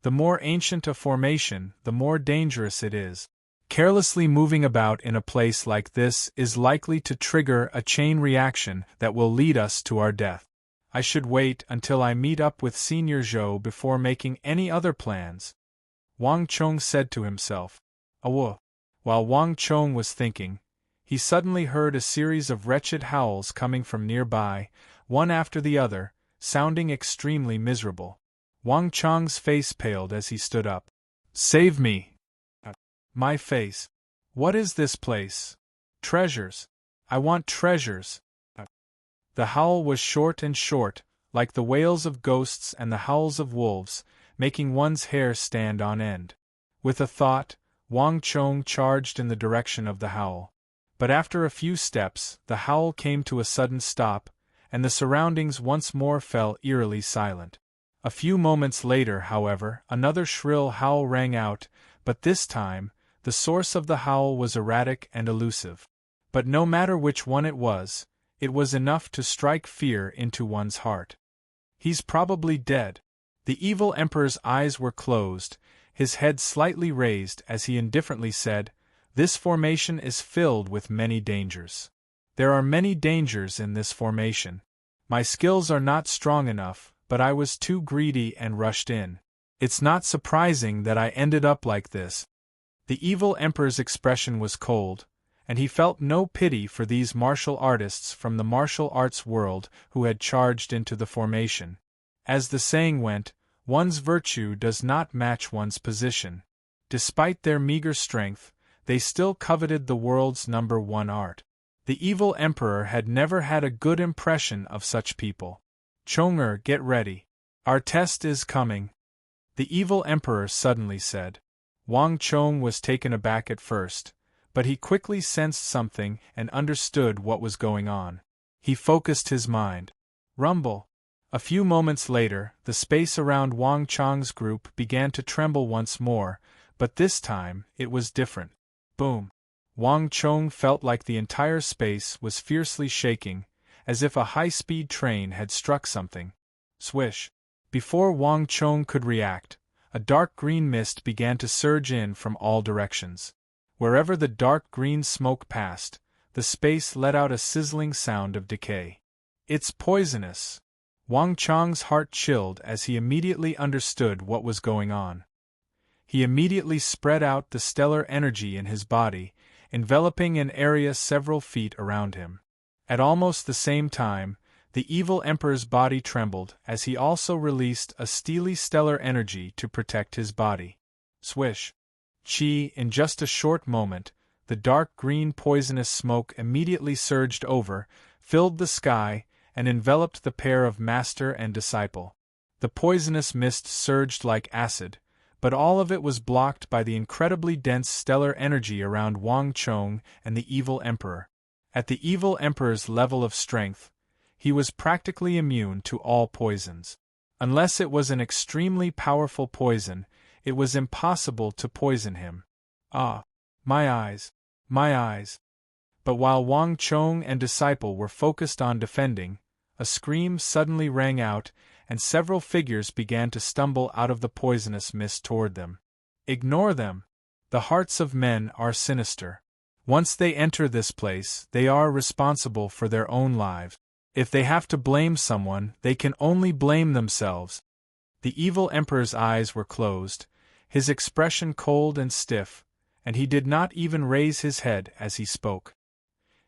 The more ancient a formation, the more dangerous it is. Carelessly moving about in a place like this is likely to trigger a chain reaction that will lead us to our death. I should wait until I meet up with Senior Zhou before making any other plans. Wang Chong said to himself. Awoo. While Wang Chong was thinking, he suddenly heard a series of wretched howls coming from nearby, one after the other, sounding extremely miserable. Wang Chong's face paled as he stood up. Save me! My face. What is this place? Treasures. I want treasures. The howl was short and short, like the wails of ghosts and the howls of wolves, making one's hair stand on end. With a thought, Wang Chong charged in the direction of the howl. But after a few steps, the howl came to a sudden stop, and the surroundings once more fell eerily silent. A few moments later, however, another shrill howl rang out, but this time, the source of the howl was erratic and elusive. But no matter which one it was enough to strike fear into one's heart. He's probably dead. The evil emperor's eyes were closed, his head slightly raised as he indifferently said, This formation is filled with many dangers. There are many dangers in this formation. My skills are not strong enough, but I was too greedy and rushed in. It's not surprising that I ended up like this. The evil emperor's expression was cold, and he felt no pity for these martial artists from the martial arts world who had charged into the formation. As the saying went, one's virtue does not match one's position. Despite their meager strength, they still coveted the world's #1 art. The evil emperor had never had a good impression of such people. Chonger, get ready. Our test is coming. The evil emperor suddenly said. Wang Chong was taken aback at first, but he quickly sensed something and understood what was going on. He focused his mind. Rumble. A few moments later, the space around Wang Chong's group began to tremble once more, but this time, it was different. Boom. Wang Chong felt like the entire space was fiercely shaking, as if a high-speed train had struck something. Swish. Before Wang Chong could react, a dark green mist began to surge in from all directions. Wherever the dark green smoke passed, the space let out a sizzling sound of decay. It's poisonous. Wang Chong's heart chilled as he immediately understood what was going on. He immediately spread out the stellar energy in his body, enveloping an area several feet around him. At almost the same time, the evil emperor's body trembled as he also released a steely stellar energy to protect his body. Swish. Chi, in just a short moment, the dark green poisonous smoke immediately surged over, filled the sky, and enveloped the pair of master and disciple. The poisonous mist surged like acid, but all of it was blocked by the incredibly dense stellar energy around Wang Chong and the evil emperor. At the evil emperor's level of strength, he was practically immune to all poisons. Unless it was an extremely powerful poison, it was impossible to poison him. Ah! My eyes! My eyes! But while Wang Chong and disciple were focused on defending, a scream suddenly rang out, and several figures began to stumble out of the poisonous mist toward them. Ignore them! The hearts of men are sinister. Once they enter this place, they are responsible for their own lives. If they have to blame someone, they can only blame themselves. The evil emperor's eyes were closed, his expression cold and stiff, and he did not even raise his head as he spoke.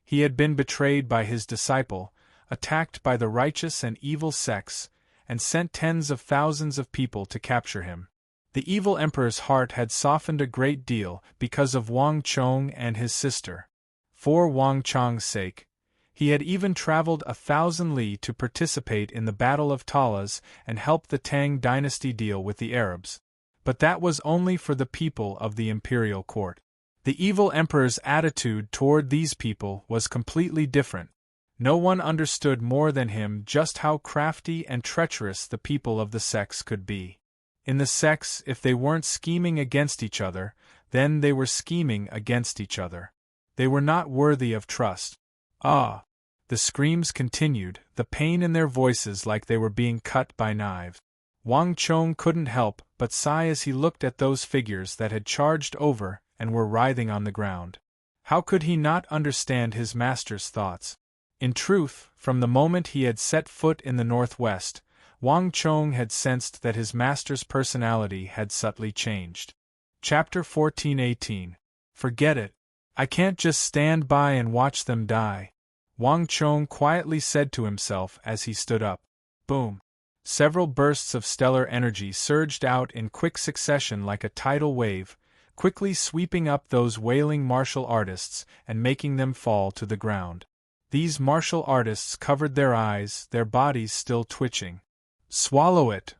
He had been betrayed by his disciple, attacked by the righteous and evil sects, and sent tens of thousands of people to capture him. The evil emperor's heart had softened a great deal because of Wang Chong and his sister. For Wang Chong's sake, he had even traveled 1,000 li to participate in the Battle of Talas and help the Tang dynasty deal with the Arabs. But that was only for the people of the imperial court. The evil emperor's attitude toward these people was completely different. No one understood more than him just how crafty and treacherous the people of the sects could be. In the sects, if they weren't scheming against each other, then they were scheming against each other. They were not worthy of trust. Ah! The screams continued, the pain in their voices like they were being cut by knives. Wang Chong couldn't help but sigh as he looked at those figures that had charged over and were writhing on the ground. How could he not understand his master's thoughts? In truth, from the moment he had set foot in the northwest, Wang Chong had sensed that his master's personality had subtly changed. Chapter 14:18. Forget it. I can't just stand by and watch them die, Wang Chong quietly said to himself as he stood up. Boom! Several bursts of stellar energy surged out in quick succession like a tidal wave, quickly sweeping up those wailing martial artists and making them fall to the ground. These martial artists covered their eyes, their bodies still twitching. Swallow it!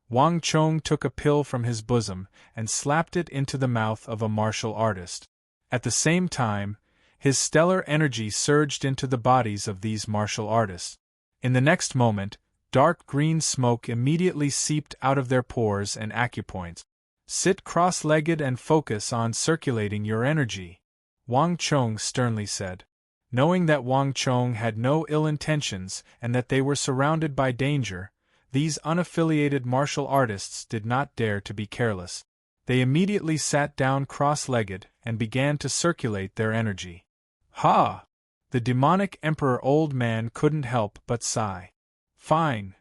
Wang Chong took a pill from his bosom and slapped it into the mouth of a martial artist. At the same time, his stellar energy surged into the bodies of these martial artists. In the next moment, dark green smoke immediately seeped out of their pores and acupoints. Sit cross-legged and focus on circulating your energy, Wang Chong sternly said. Knowing that Wang Chong had no ill intentions and that they were surrounded by danger, these unaffiliated martial artists did not dare to be careless. They immediately sat down cross-legged and began to circulate their energy. Ha! The demonic emperor old man couldn't help but sigh. Fine!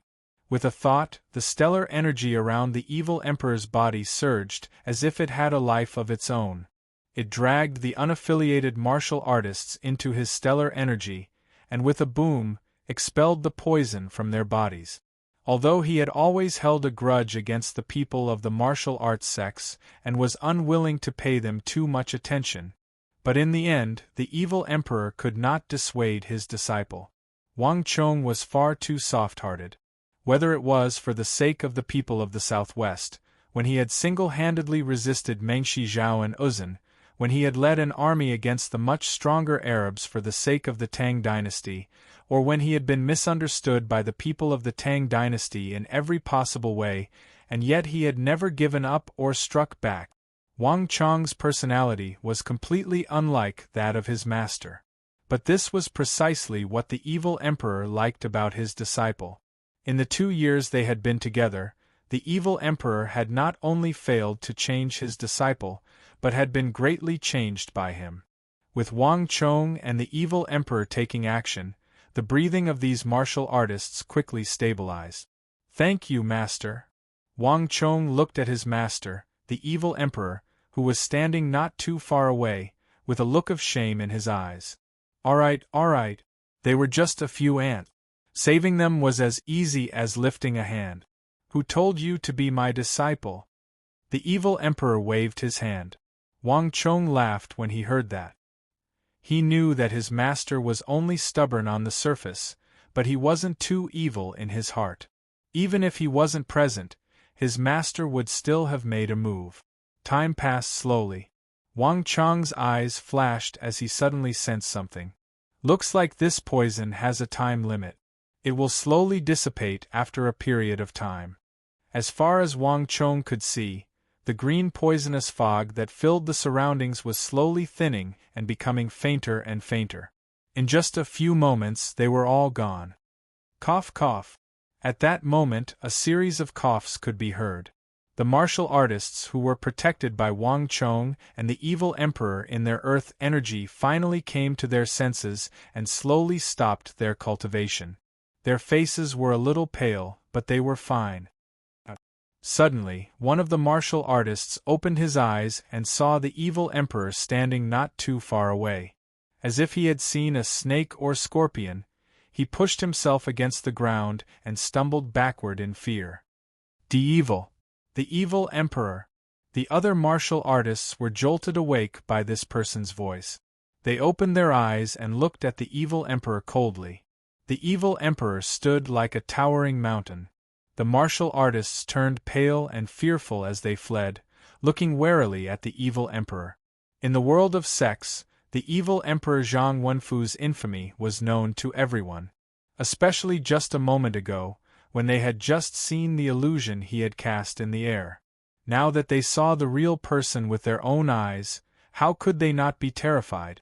With a thought, the stellar energy around the evil emperor's body surged as if it had a life of its own. It dragged the unaffiliated martial artists into his stellar energy, and with a boom, expelled the poison from their bodies. Although he had always held a grudge against the people of the martial arts sects and was unwilling to pay them too much attention, but in the end, the evil emperor could not dissuade his disciple. Wang Chong was far too soft-hearted. Whether it was for the sake of the people of the southwest, when he had single-handedly resisted Mengshi Zhao and Uzan, when he had led an army against the much stronger Arabs for the sake of the Tang dynasty, or when he had been misunderstood by the people of the Tang dynasty in every possible way, and yet he had never given up or struck back, Wang Chong's personality was completely unlike that of his master. But this was precisely what the evil emperor liked about his disciple. In the 2 years they had been together, the evil emperor had not only failed to change his disciple, but had been greatly changed by him. With Wang Chong and the evil emperor taking action, the breathing of these martial artists quickly stabilized. Thank you, master. Wang Chong looked at his master, the evil emperor, who was standing not too far away, with a look of shame in his eyes. All right, they were just a few ants. Saving them was as easy as lifting a hand. Who told you to be my disciple? The evil emperor waved his hand. Wang Chong laughed when he heard that. He knew that his master was only stubborn on the surface, but he wasn't too evil in his heart. Even if he wasn't present, his master would still have made a move. Time passed slowly. Wang Chong's eyes flashed as he suddenly sensed something. Looks like this poison has a time limit. It will slowly dissipate after a period of time. As far as Wang Chong could see, the green poisonous fog that filled the surroundings was slowly thinning and becoming fainter and fainter. In just a few moments they were all gone. Cough, cough. At that moment a series of coughs could be heard. The martial artists who were protected by Wang Chong and the evil emperor in their earth energy finally came to their senses and slowly stopped their cultivation. Their faces were a little pale, but they were fine. Suddenly, one of the martial artists opened his eyes and saw the evil emperor standing not too far away. As if he had seen a snake or scorpion, he pushed himself against the ground and stumbled backward in fear. The evil emperor. The other martial artists were jolted awake by this person's voice. They opened their eyes and looked at the evil emperor coldly. The evil emperor stood like a towering mountain. The martial artists turned pale and fearful as they fled, looking warily at the evil emperor. In the world of sex, the evil emperor Zhang Wenfu's infamy was known to everyone. Especially just a moment ago, when they had just seen the illusion he had cast in the air. Now that they saw the real person with their own eyes, how could they not be terrified?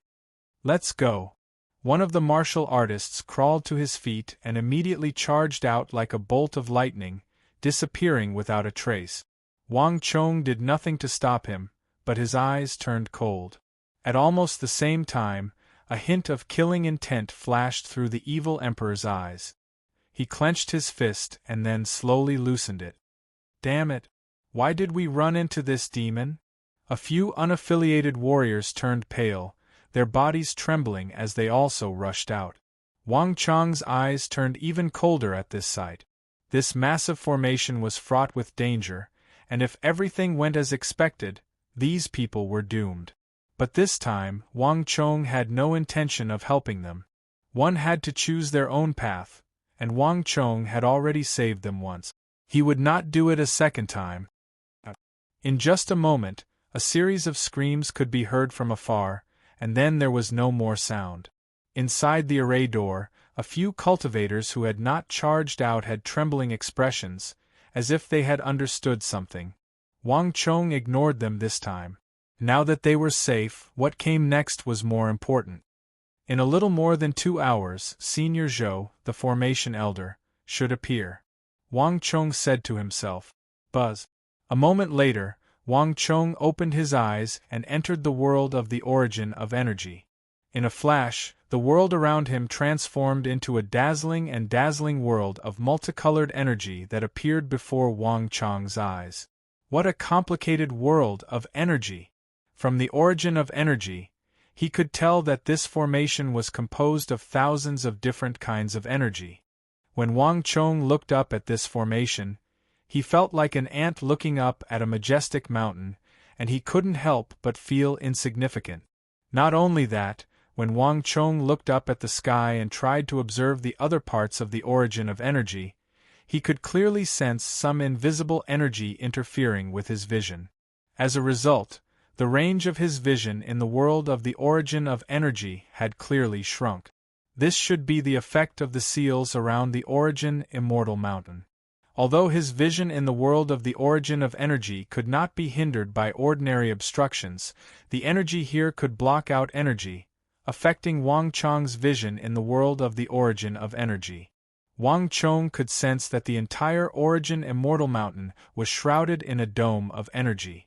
Let's go. One of the martial artists crawled to his feet and immediately charged out like a bolt of lightning, disappearing without a trace. Wang Chong did nothing to stop him, but his eyes turned cold. At almost the same time, a hint of killing intent flashed through the evil emperor's eyes. He clenched his fist and then slowly loosened it. Damn it! Why did we run into this demon? A few unaffiliated warriors turned pale, their bodies trembling as they also rushed out. Wang Chong's eyes turned even colder at this sight. This massive formation was fraught with danger, and if everything went as expected, these people were doomed. But this time, Wang Chong had no intention of helping them. One had to choose their own path, and Wang Chong had already saved them once. He would not do it a second time. In just a moment, a series of screams could be heard from afar, and then there was no more sound. Inside the array door, a few cultivators who had not charged out had trembling expressions, as if they had understood something. Wang Chong ignored them this time. Now that they were safe, what came next was more important. In a little more than 2 hours, Senior Zhou, the formation elder, should appear. Wang Chong said to himself. Buzz. A moment later, Wang Chong opened his eyes and entered the world of the origin of energy. In a flash, the world around him transformed into a dazzling world of multicolored energy that appeared before Wang Chong's eyes. What a complicated world of energy! From the origin of energy, he could tell that this formation was composed of thousands of different kinds of energy. When Wang Chong looked up at this formation, he felt like an ant looking up at a majestic mountain, and he couldn't help but feel insignificant. Not only that, when Wang Chong looked up at the sky and tried to observe the other parts of the origin of energy, he could clearly sense some invisible energy interfering with his vision. As a result, the range of his vision in the world of the origin of energy had clearly shrunk. This should be the effect of the seals around the origin immortal mountain. Although his vision in the world of the origin of energy could not be hindered by ordinary obstructions, the energy here could block out energy, affecting Wang Chong's vision in the world of the origin of energy. Wang Chong could sense that the entire origin immortal mountain was shrouded in a dome of energy.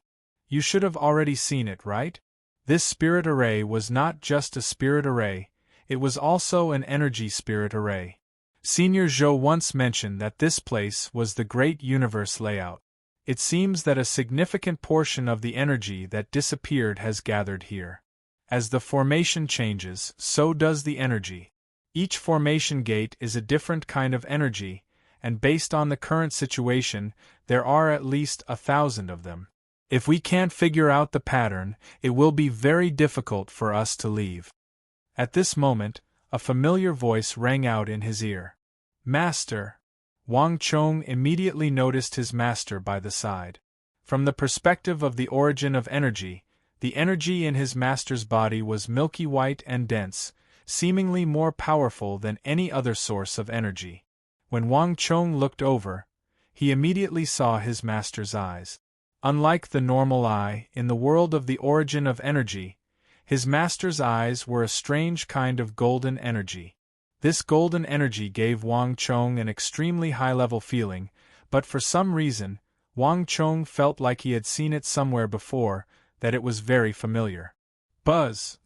You should have already seen it, right? This spirit array was not just a spirit array, it was also an energy spirit array. Senior Zhou once mentioned that this place was the great universe layout. It seems that a significant portion of the energy that disappeared has gathered here. As the formation changes, so does the energy. Each formation gate is a different kind of energy, and based on the current situation, there are at least 1,000 of them. If we can't figure out the pattern, it will be very difficult for us to leave. At this moment, a familiar voice rang out in his ear. Master! Wang Chong immediately noticed his master by the side. From the perspective of the origin of energy, the energy in his master's body was milky white and dense, seemingly more powerful than any other source of energy. When Wang Chong looked over, he immediately saw his master's eyes. Unlike the normal eye in the world of the origin of energy, his master's eyes were a strange kind of golden energy. This golden energy gave Wang Chong an extremely high-level feeling, but for some reason, Wang Chong felt like he had seen it somewhere before, that it was very familiar. Buzz!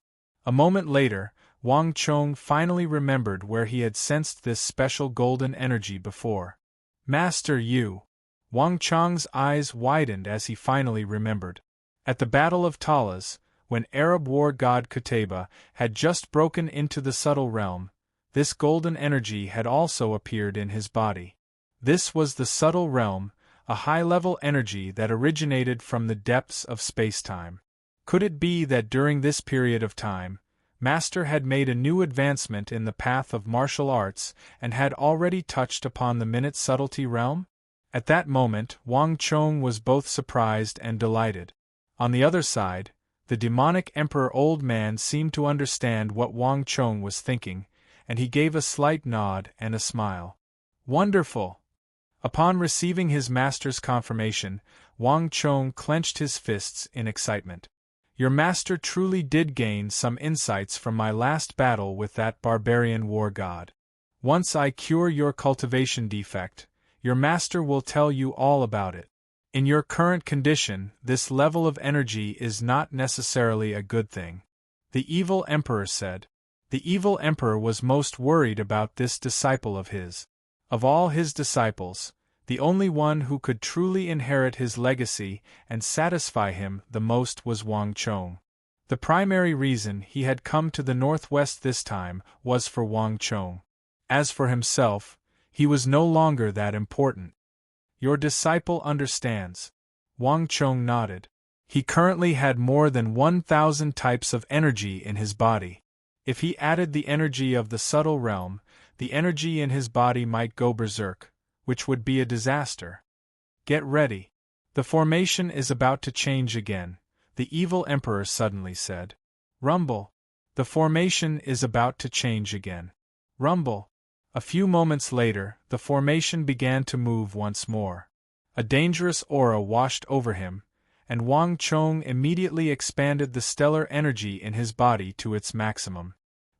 A moment later, Wang Chong finally remembered where he had sensed this special golden energy before. Master Yu! Wang Chong's eyes widened as he finally remembered. At the Battle of Talas, when Arab war god Qutayba had just broken into the subtle realm, this golden energy had also appeared in his body. This was the subtle realm, a high-level energy that originated from the depths of space-time. Could it be that during this period of time, Master had made a new advancement in the path of martial arts and had already touched upon the minute subtlety realm? At that moment, Wang Chong was both surprised and delighted. On the other side, the demonic emperor old man seemed to understand what Wang Chong was thinking, and he gave a slight nod and a smile. Wonderful! Upon receiving his master's confirmation, Wang Chong clenched his fists in excitement. Your master truly did gain some insights from my last battle with that barbarian war god. Once I cure your cultivation defect, your master will tell you all about it. In your current condition, this level of energy is not necessarily a good thing. The evil emperor said. The evil emperor was most worried about this disciple of his. Of all his disciples, the only one who could truly inherit his legacy and satisfy him the most was Wang Chong. The primary reason he had come to the northwest this time was for Wang Chong. As for himself, he was no longer that important. Your disciple understands. Wang Chong nodded. He currently had more than 1,000 types of energy in his body. If he added the energy of the subtle realm, the energy in his body might go berserk, which would be a disaster. Get ready. The formation is about to change again, the evil emperor suddenly said. Rumble. The formation is about to change again. Rumble. A few moments later, the formation began to move once more. A dangerous aura washed over him, and Wang Chong immediately expanded the stellar energy in his body to its maximum.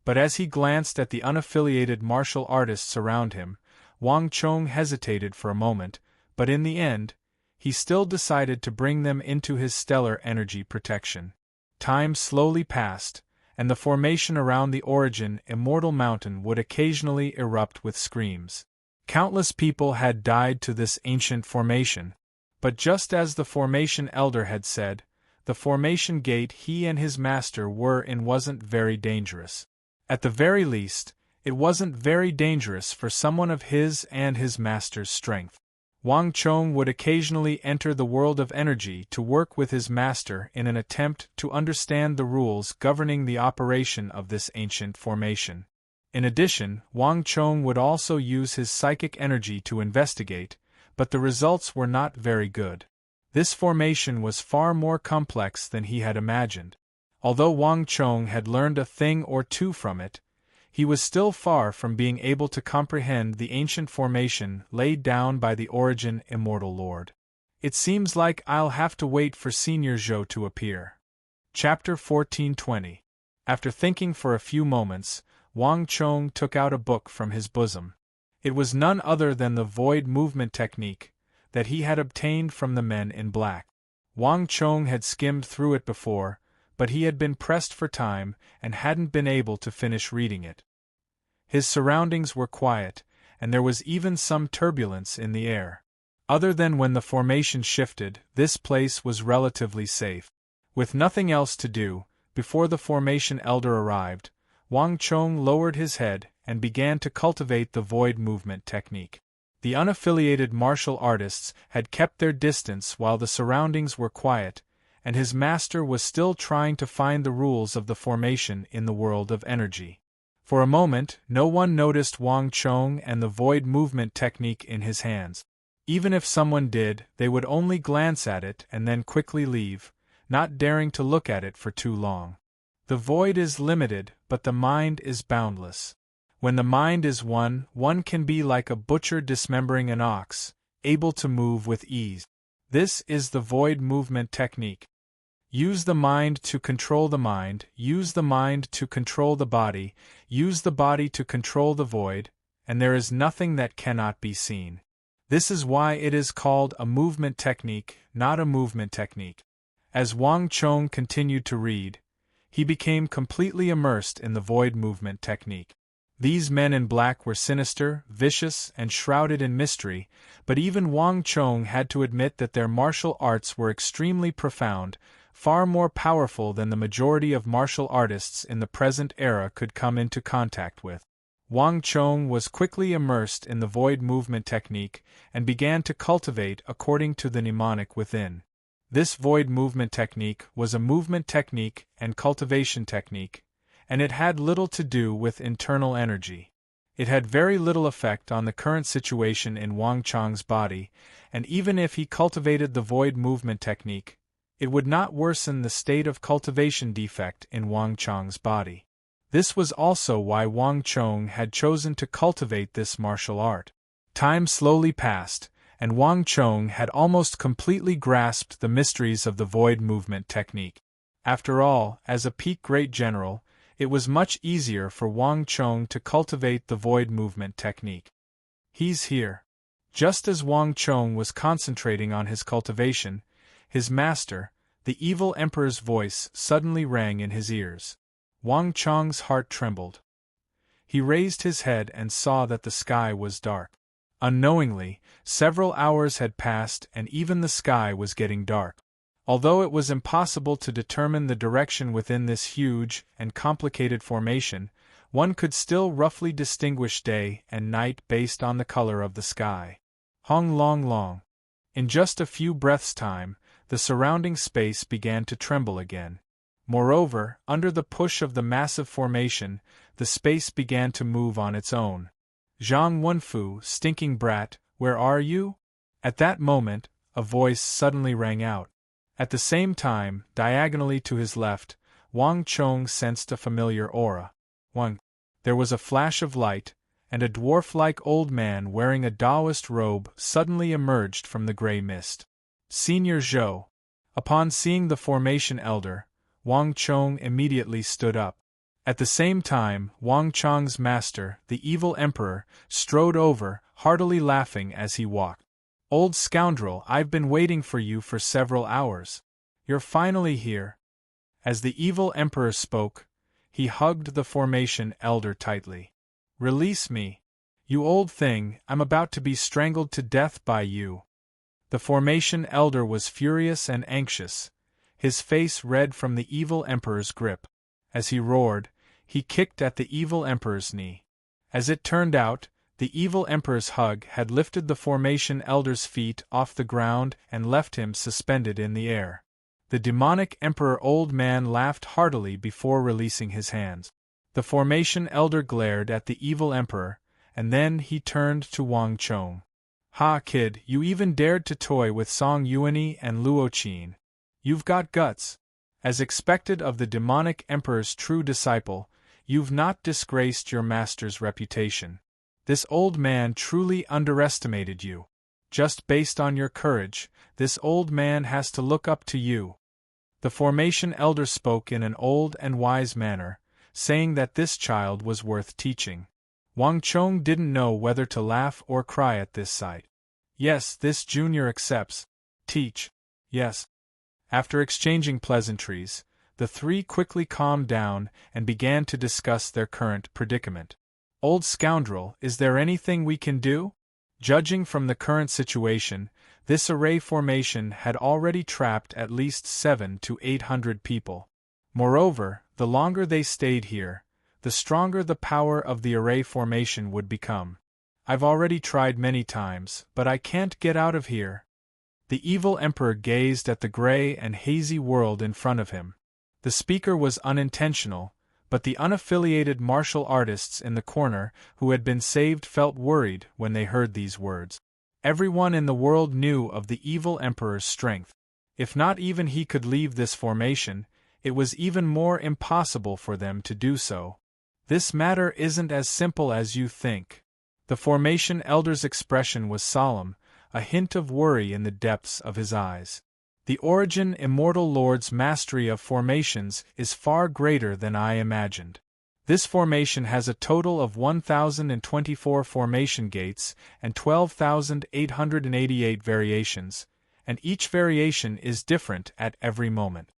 But as he glanced at the unaffiliated martial artists around him, Wang Chong hesitated for a moment, but in the end, he still decided to bring them into his stellar energy protection. Time slowly passed, and the formation around the origin immortal mountain would occasionally erupt with screams. Countless people had died to this ancient formation, but just as the formation elder had said, the formation gate he and his master were in wasn't very dangerous. At the very least, it wasn't very dangerous for someone of his and his master's strength. Wang Chong would occasionally enter the world of energy to work with his master in an attempt to understand the rules governing the operation of this ancient formation. In addition, Wang Chong would also use his psychic energy to investigate, but the results were not very good. This formation was far more complex than he had imagined. Although Wang Chong had learned a thing or two from it, he was still far from being able to comprehend the ancient formation laid down by the origin immortal lord. It seems like I'll have to wait for Senior Zhou to appear. Chapter 1420. After thinking for a few moments, Wang Chong took out a book from his bosom. It was none other than the void movement technique that he had obtained from the men in black. Wang Chong had skimmed through it before, but he had been pressed for time and hadn't been able to finish reading it. His surroundings were quiet, and there was even some turbulence in the air. Other than when the formation shifted, this place was relatively safe. With nothing else to do, before the formation elder arrived, Wang Chong lowered his head and began to cultivate the void movement technique. The unaffiliated martial artists had kept their distance while the surroundings were quiet, and his master was still trying to find the rules of the formation in the world of energy. For a moment, no one noticed Wang Chong and the void movement technique in his hands. Even if someone did, they would only glance at it and then quickly leave, not daring to look at it for too long. The void is limited, but the mind is boundless. When the mind is one, one can be like a butcher dismembering an ox, able to move with ease. This is the void movement technique. Use the mind to control the mind, use the mind to control the body, use the body to control the void, and there is nothing that cannot be seen. This is why it is called a movement technique, not a movement technique. As Wang Chong continued to read, he became completely immersed in the void movement technique. These men in black were sinister, vicious, and shrouded in mystery, but even Wang Chong had to admit that their martial arts were extremely profound, far more powerful than the majority of martial artists in the present era could come into contact with. Wang Chong was quickly immersed in the void movement technique and began to cultivate according to the mnemonic within. This void movement technique was a movement technique and cultivation technique, and it had little to do with internal energy. It had very little effect on the current situation in Wang Chong's body, and even if he cultivated the void movement technique, it would not worsen the state of cultivation defect in Wang Chong's body. This was also why Wang Chong had chosen to cultivate this martial art. Time slowly passed, and Wang Chong had almost completely grasped the mysteries of the void movement technique. After all, as a peak great general, it was much easier for Wang Chong to cultivate the void movement technique. He's here. Just as Wang Chong was concentrating on his cultivation, his master, the evil emperor's voice suddenly rang in his ears. Wang Chong's heart trembled. He raised his head and saw that the sky was dark. Unknowingly, several hours had passed and even the sky was getting dark. Although it was impossible to determine the direction within this huge and complicated formation, one could still roughly distinguish day and night based on the color of the sky. Hong long long. In just a few breaths' time, the surrounding space began to tremble again. Moreover, under the push of the massive formation, the space began to move on its own. Zhang Wenfu, stinking brat, where are you? At that moment, a voice suddenly rang out. At the same time, diagonally to his left, Wang Chong sensed a familiar aura. Wang. There was a flash of light, and a dwarf-like old man wearing a Taoist robe suddenly emerged from the gray mist. Senior Zhou. Upon seeing the formation elder, Wang Chong immediately stood up. At the same time, Wang Chong's master, the evil emperor, strode over, heartily laughing as he walked. Old scoundrel, I've been waiting for you for several hours. You're finally here. As the evil emperor spoke, he hugged the formation elder tightly. Release me. You old thing, I'm about to be strangled to death by you. The formation elder was furious and anxious, his face red from the evil emperor's grip. As he roared, he kicked at the evil emperor's knee. As it turned out, the evil emperor's hug had lifted the formation elder's feet off the ground and left him suspended in the air. The demonic emperor old man laughed heartily before releasing his hands. The formation elder glared at the evil emperor, and then he turned to Wang Chong. Ha kid, you even dared to toy with Song Yuanyi and Luo Qin. You've got guts. As expected of the demonic emperor's true disciple, you've not disgraced your master's reputation. This old man truly underestimated you. Just based on your courage, this old man has to look up to you. The formation elder spoke in an old and wise manner, saying that this child was worth teaching. Wang Chong didn't know whether to laugh or cry at this sight. Yes, this junior accepts. Teach. Yes. After exchanging pleasantries, the three quickly calmed down and began to discuss their current predicament. Old scoundrel, is there anything we can do? Judging from the current situation, this array formation had already trapped at least 700 to 800 people. Moreover, the longer they stayed here, the stronger the power of the array formation would become. I've already tried many times, but I can't get out of here. The evil emperor gazed at the gray and hazy world in front of him. The speaker was unintentional, but the unaffiliated martial artists in the corner who had been saved felt worried when they heard these words. Everyone in the world knew of the evil emperor's strength. If not even he could leave this formation, It was even more impossible for them to do so. This matter isn't as simple as you think. The formation elder's expression was solemn, a hint of worry in the depths of his eyes. The origin immortal lord's mastery of formations is far greater than I imagined. This formation has a total of 1,024 formation gates and 12,888 variations, and each variation is different at every moment.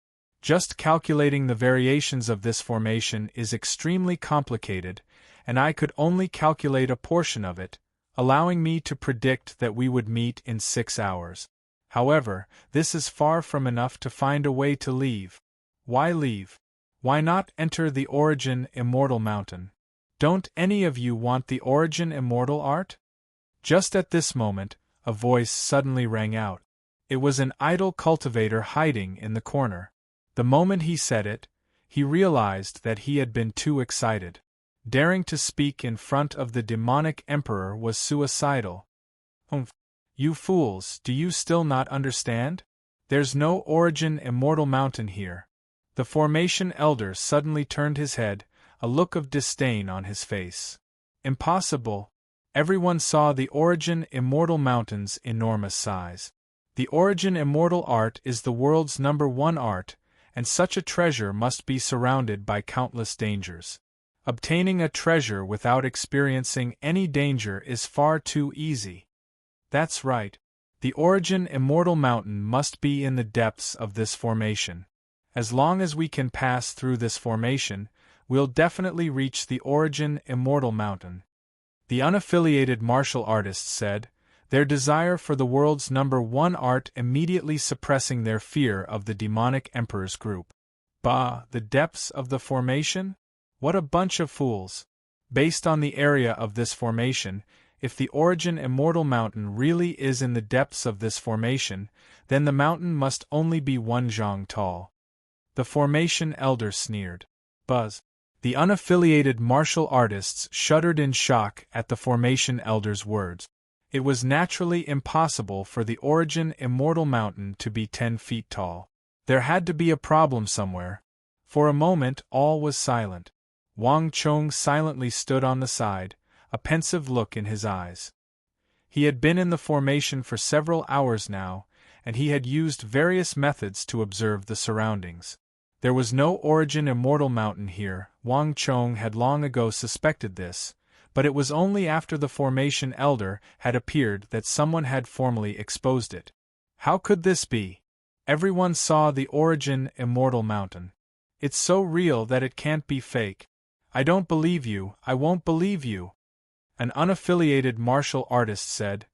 Just calculating the variations of this formation is extremely complicated, and I could only calculate a portion of it, allowing me to predict that we would meet in 6 hours. However, this is far from enough to find a way to leave. Why leave? Why not enter the Origin Immortal Mountain? Don't any of you want the Origin Immortal Art? Just at this moment, a voice suddenly rang out. It was an idle cultivator hiding in the corner. The moment he said it, he realized that he had been too excited. Daring to speak in front of the demonic emperor was suicidal. Humph! You fools, do you still not understand? There's no Origin Immortal Mountain here. The formation elder suddenly turned his head, a look of disdain on his face. Impossible! Everyone saw the Origin Immortal Mountain's enormous size. The Origin Immortal Art is the world's #1 art, and such a treasure must be surrounded by countless dangers. Obtaining a treasure without experiencing any danger is far too easy. That's right. The Origin Immortal Mountain must be in the depths of this formation. As long as we can pass through this formation, we'll definitely reach the Origin Immortal Mountain. The unaffiliated martial artists said, their desire for the world's #1 art immediately suppressing their fear of the demonic emperor's group. Bah, the depths of the formation? What a bunch of fools! Based on the area of this formation, if the Origin Immortal Mountain really is in the depths of this formation, then the mountain must only be 1 zhang tall. The formation elder sneered. Buzz. The unaffiliated martial artists shuddered in shock at the formation elder's words. It was naturally impossible for the Origin Immortal Mountain to be 10 feet tall. There had to be a problem somewhere. For a moment all was silent. Wang Chong silently stood on the side, a pensive look in his eyes. He had been in the formation for several hours now, and he had used various methods to observe the surroundings. There was no Origin Immortal Mountain here. Wang Chong had long ago suspected this, but it was only after the formation elder had appeared that someone had formally exposed it. How could this be? Everyone saw the Origin Immortal Mountain. It's so real that it can't be fake. I don't believe you, I won't believe you. An unaffiliated martial artist said,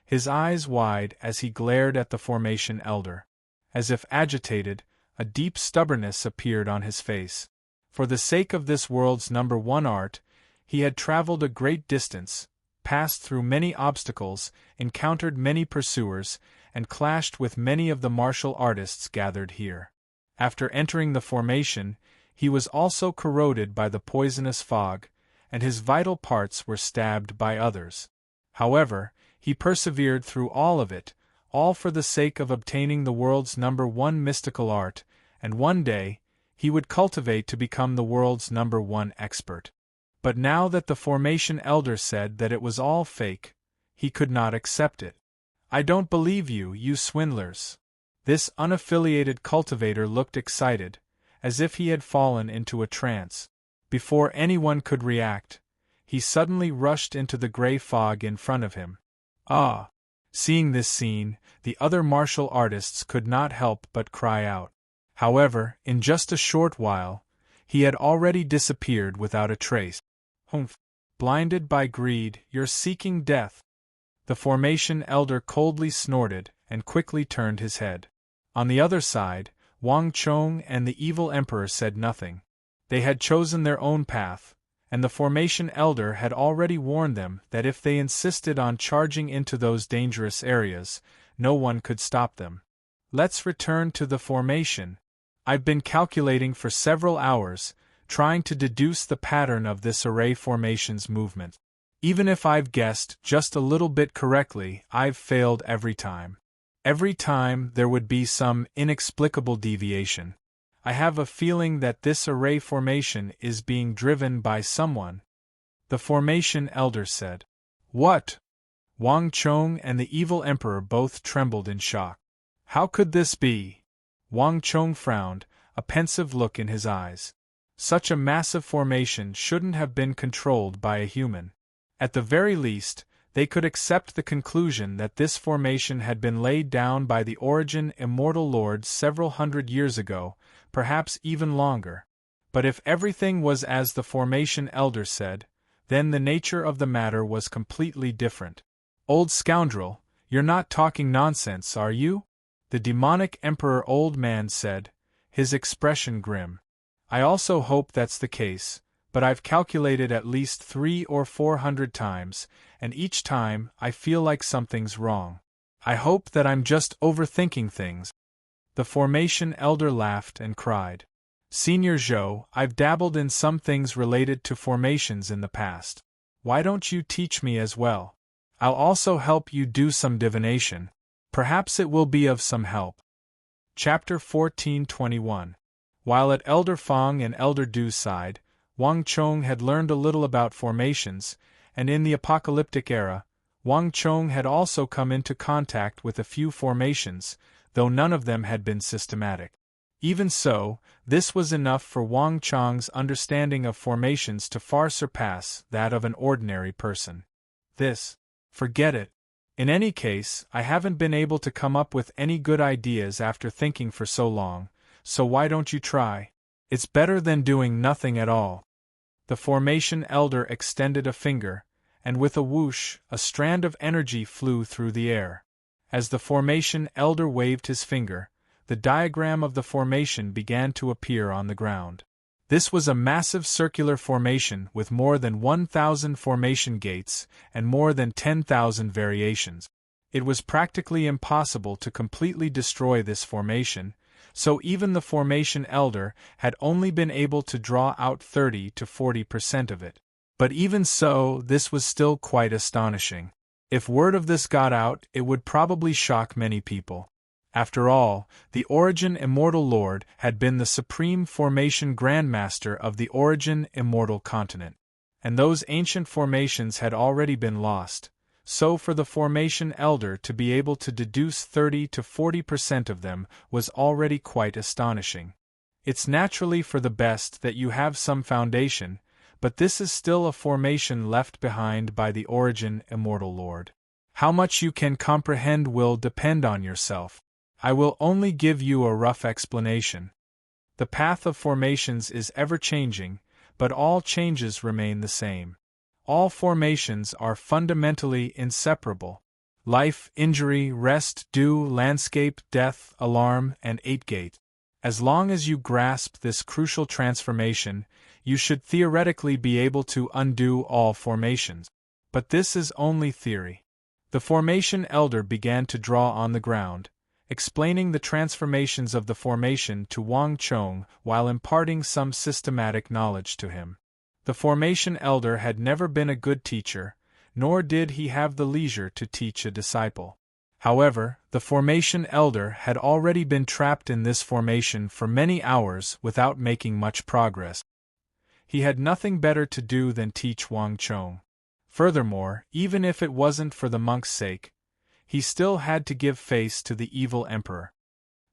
his eyes wide as he glared at the formation elder. As if agitated, a deep stubbornness appeared on his face. For the sake of this world's #1 art, he had traveled a great distance, passed through many obstacles, encountered many pursuers, and clashed with many of the martial artists gathered here. After entering the formation, he was also corroded by the poisonous fog, and his vital parts were stabbed by others. However, he persevered through all of it, all for the sake of obtaining the world's #1 mystical art, and one day, he would cultivate to become the world's #1 expert. But now that the formation elder said that it was all fake, he could not accept it. I don't believe you, you swindlers. This unaffiliated cultivator looked excited, as if he had fallen into a trance. Before anyone could react, he suddenly rushed into the gray fog in front of him. Ah! Seeing this scene, the other martial artists could not help but cry out. However, in just a short while, he had already disappeared without a trace. Humph! Blinded by greed, you're seeking death. The formation elder coldly snorted and quickly turned his head. On the other side, Wang Chong and the evil emperor said nothing. They had chosen their own path, and the formation elder had already warned them that if they insisted on charging into those dangerous areas, no one could stop them. Let's return to the formation. I've been calculating for several hours, trying to deduce the pattern of this array formation's movement. Even if I've guessed just a little bit correctly, I've failed every time. Every time there would be some inexplicable deviation. I have a feeling that this array formation is being driven by someone. The formation elder said. What? Wang Chong and the evil emperor both trembled in shock. How could this be? Wang Chong frowned, a pensive look in his eyes. Such a massive formation shouldn't have been controlled by a human. At the very least, they could accept the conclusion that this formation had been laid down by the Origin Immortal Lord several hundred years ago, perhaps even longer. But if everything was as the formation elder said, then the nature of the matter was completely different. Old scoundrel, you're not talking nonsense, are you? The demonic emperor old man said, his expression grim. I also hope that's the case, but I've calculated at least 300 or 400 times, and each time I feel like something's wrong. I hope that I'm just overthinking things. The formation elder laughed and cried. Senior Zhou, I've dabbled in some things related to formations in the past. Why don't you teach me as well? I'll also help you do some divination. Perhaps it will be of some help. Chapter 1421. While at Elder Fong and Elder Du's side, Wang Chong had learned a little about formations, and in the apocalyptic era, Wang Chong had also come into contact with a few formations, though none of them had been systematic. Even so, this was enough for Wang Chong's understanding of formations to far surpass that of an ordinary person. Forget it. In any case, I haven't been able to come up with any good ideas after thinking for so long, so why don't you try? It's better than doing nothing at all. The formation elder extended a finger, and with a whoosh, a strand of energy flew through the air. As the formation elder waved his finger, the diagram of the formation began to appear on the ground. This was a massive circular formation with more than 1,000 formation gates and more than 10,000 variations. It was practically impossible to completely destroy this formation, so even the formation elder had only been able to draw out 30 to 40% of it. But even so, this was still quite astonishing. If word of this got out, it would probably shock many people. After all, the Origin Immortal Lord had been the supreme formation grandmaster of the Origin Immortal Continent. And those ancient formations had already been lost, so for the formation elder to be able to deduce 30 to 40% of them was already quite astonishing. It's naturally for the best that you have some foundation, but this is still a formation left behind by the Origin Immortal Lord. How much you can comprehend will depend on yourself. I will only give you a rough explanation. The path of formations is ever-changing, but all changes remain the same. All formations are fundamentally inseparable. Life, injury, rest, dew, landscape, death, alarm, and eight-gate. As long as you grasp this crucial transformation, you should theoretically be able to undo all formations. But this is only theory. The formation elder began to draw on the ground, explaining the transformations of the formation to Wang Chong while imparting some systematic knowledge to him. The formation elder had never been a good teacher, nor did he have the leisure to teach a disciple. However, the formation elder had already been trapped in this formation for many hours without making much progress. He had nothing better to do than teach Wang Chong. Furthermore, even if it wasn't for the monk's sake, he still had to give face to the evil emperor.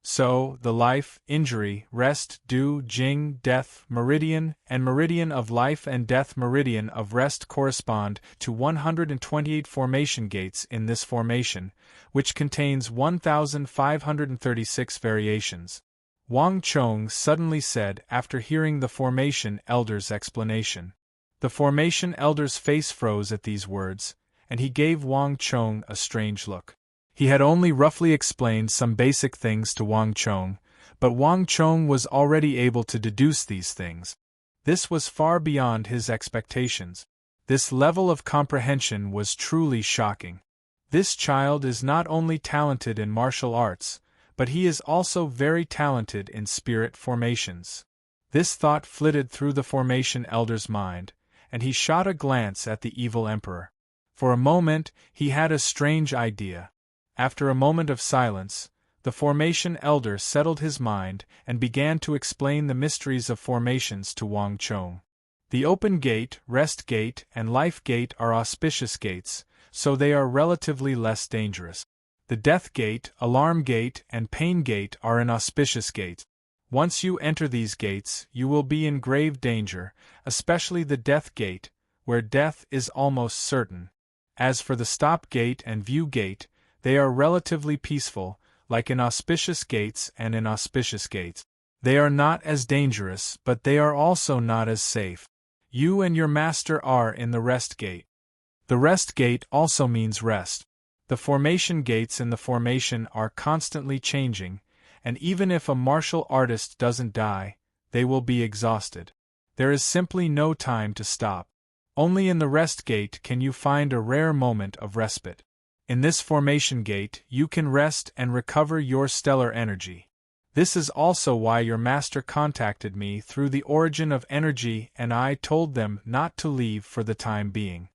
So, the life, injury, rest, dew, jing, death, meridian, and meridian of life and death meridian of rest correspond to 128 formation gates in this formation, which contains 1,536 variations. Wang Chong suddenly said after hearing the formation elder's explanation. The formation elder's face froze at these words, and he gave Wang Chong a strange look. He had only roughly explained some basic things to Wang Chong, but Wang Chong was already able to deduce these things. This was far beyond his expectations. This level of comprehension was truly shocking. This child is not only talented in martial arts, but he is also very talented in spirit formations. This thought flitted through the formation elder's mind, and he shot a glance at the evil emperor. For a moment, he had a strange idea. After a moment of silence, The formation elder settled his mind and began to explain the mysteries of formations to Wang Chong. The open gate, rest gate, and life gate are auspicious gates, so they are relatively less dangerous. The death gate, alarm gate, and pain gate are inauspicious gates. Once you enter these gates, you will be in grave danger, especially the death gate, where death is almost certain. As for the stop gate and view gate, they are relatively peaceful, like inauspicious gates and inauspicious gates. They are not as dangerous, but they are also not as safe. You and your master are in the rest gate. The rest gate also means rest. The formation gates in the formation are constantly changing, and even if a martial artist doesn't die, they will be exhausted. There is simply no time to stop. Only in the rest gate can you find a rare moment of respite. In this formation gate, you can rest and recover your stellar energy. This is also why your master contacted me through the origin of energy, and I told them not to leave for the time being.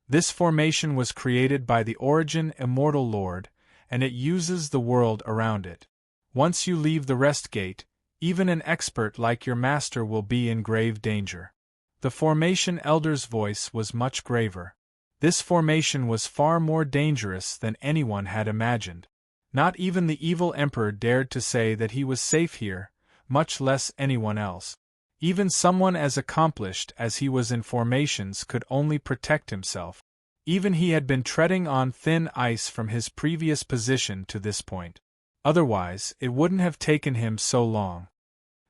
This formation was created by the origin immortal Lord, and it uses the world around it. Once you leave the rest gate, even an expert like your master will be in grave danger. The formation elder's voice was much graver. This formation was far more dangerous than anyone had imagined. Not even the evil emperor dared to say that he was safe here, much less anyone else. Even someone as accomplished as he was in formations could only protect himself. Even he had been treading on thin ice from his previous position to this point. Otherwise, it wouldn't have taken him so long.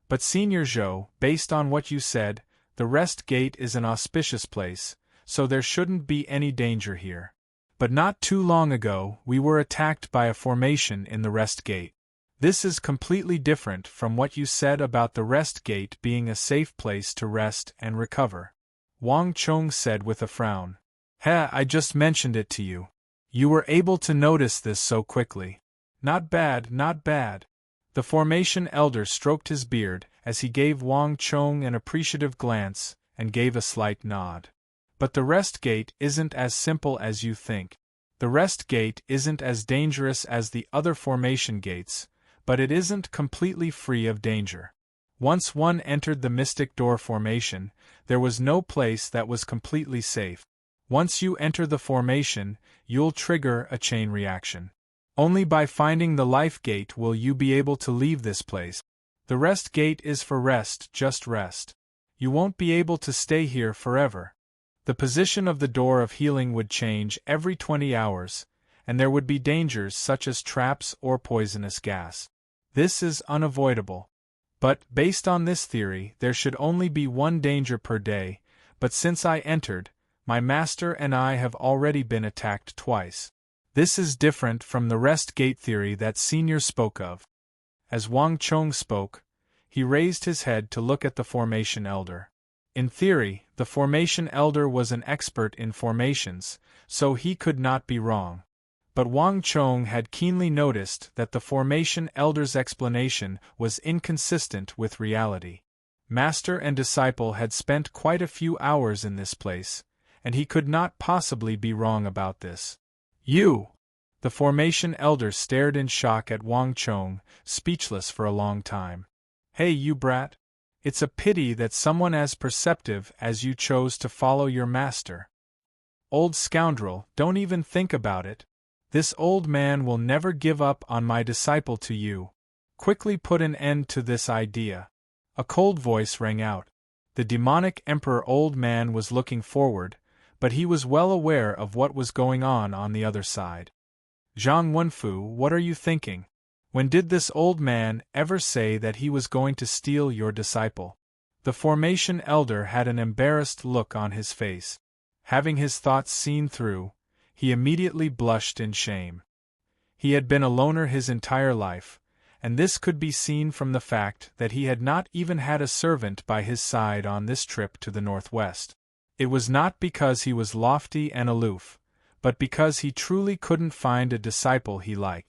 But Senior Zhou, based on what you said, the rest gate is an auspicious place, so there shouldn't be any danger here. But not too long ago, we were attacked by a formation in the rest gate. This is completely different from what you said about the rest gate being a safe place to rest and recover. Wang Chong said with a frown. I just mentioned it to you. You were able to notice this so quickly. Not bad, not bad. The formation elder stroked his beard as he gave Wang Chong an appreciative glance and gave a slight nod. But the rest gate isn't as simple as you think. The rest gate isn't as dangerous as the other formation gates, but it isn't completely free of danger. Once one entered the Mystic Door formation, there was no place that was completely safe. Once you enter the formation, you'll trigger a chain reaction. Only by finding the life gate will you be able to leave this place. The rest gate is for rest, just rest. You won't be able to stay here forever. The position of the door of healing would change every 20 hours, and there would be dangers such as traps or poisonous gas. This is unavoidable. But, based on this theory, there should only be one danger per day, but since I entered, my master and I have already been attacked twice. This is different from the rest gate theory that Senior spoke of. As Wang Chong spoke, he raised his head to look at the formation elder. In theory, the formation elder was an expert in formations, so he could not be wrong. But Wang Chong had keenly noticed that the formation elder's explanation was inconsistent with reality. Master and disciple had spent quite a few hours in this place, and he could not possibly be wrong about this. You! The formation elder stared in shock at Wang Chong, speechless for a long time. Hey, you brat! It's a pity that someone as perceptive as you chose to follow your master. Old scoundrel, don't even think about it. This old man will never give up on my disciple to you. Quickly put an end to this idea. A cold voice rang out. The demonic emperor old man was looking forward, but he was well aware of what was going on the other side. Zhang Wenfu, what are you thinking? When did this old man ever say that he was going to steal your disciple? The formation elder had an embarrassed look on his face. Having his thoughts seen through, he immediately blushed in shame. He had been a loner his entire life, and this could be seen from the fact that he had not even had a servant by his side on this trip to the northwest. It was not because he was lofty and aloof, but because he truly couldn't find a disciple he liked.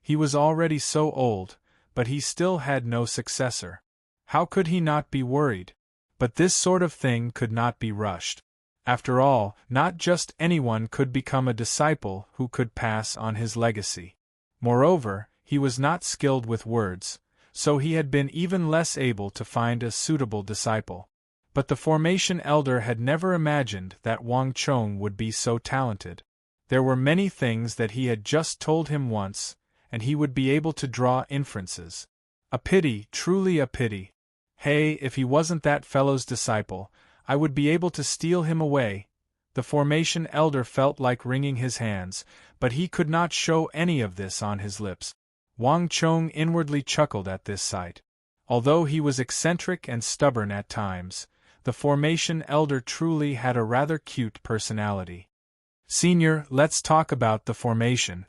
He was already so old, but he still had no successor. How could he not be worried? But this sort of thing could not be rushed. After all, not just anyone could become a disciple who could pass on his legacy. Moreover, He was not skilled with words, so he had been even less able to find a suitable disciple. But the formation elder had never imagined that Wang Chong would be so talented. There were many things that he had just told him once, and he would be able to draw inferences. A pity, truly a pity. Hey, if he wasn't that fellow's disciple, I would be able to steal him away. The formation elder felt like wringing his hands, but he could not show any of this on his lips. Wang Chong inwardly chuckled at this sight. Although he was eccentric and stubborn at times, the formation elder truly had a rather cute personality. "Senior, let's talk about the formation,"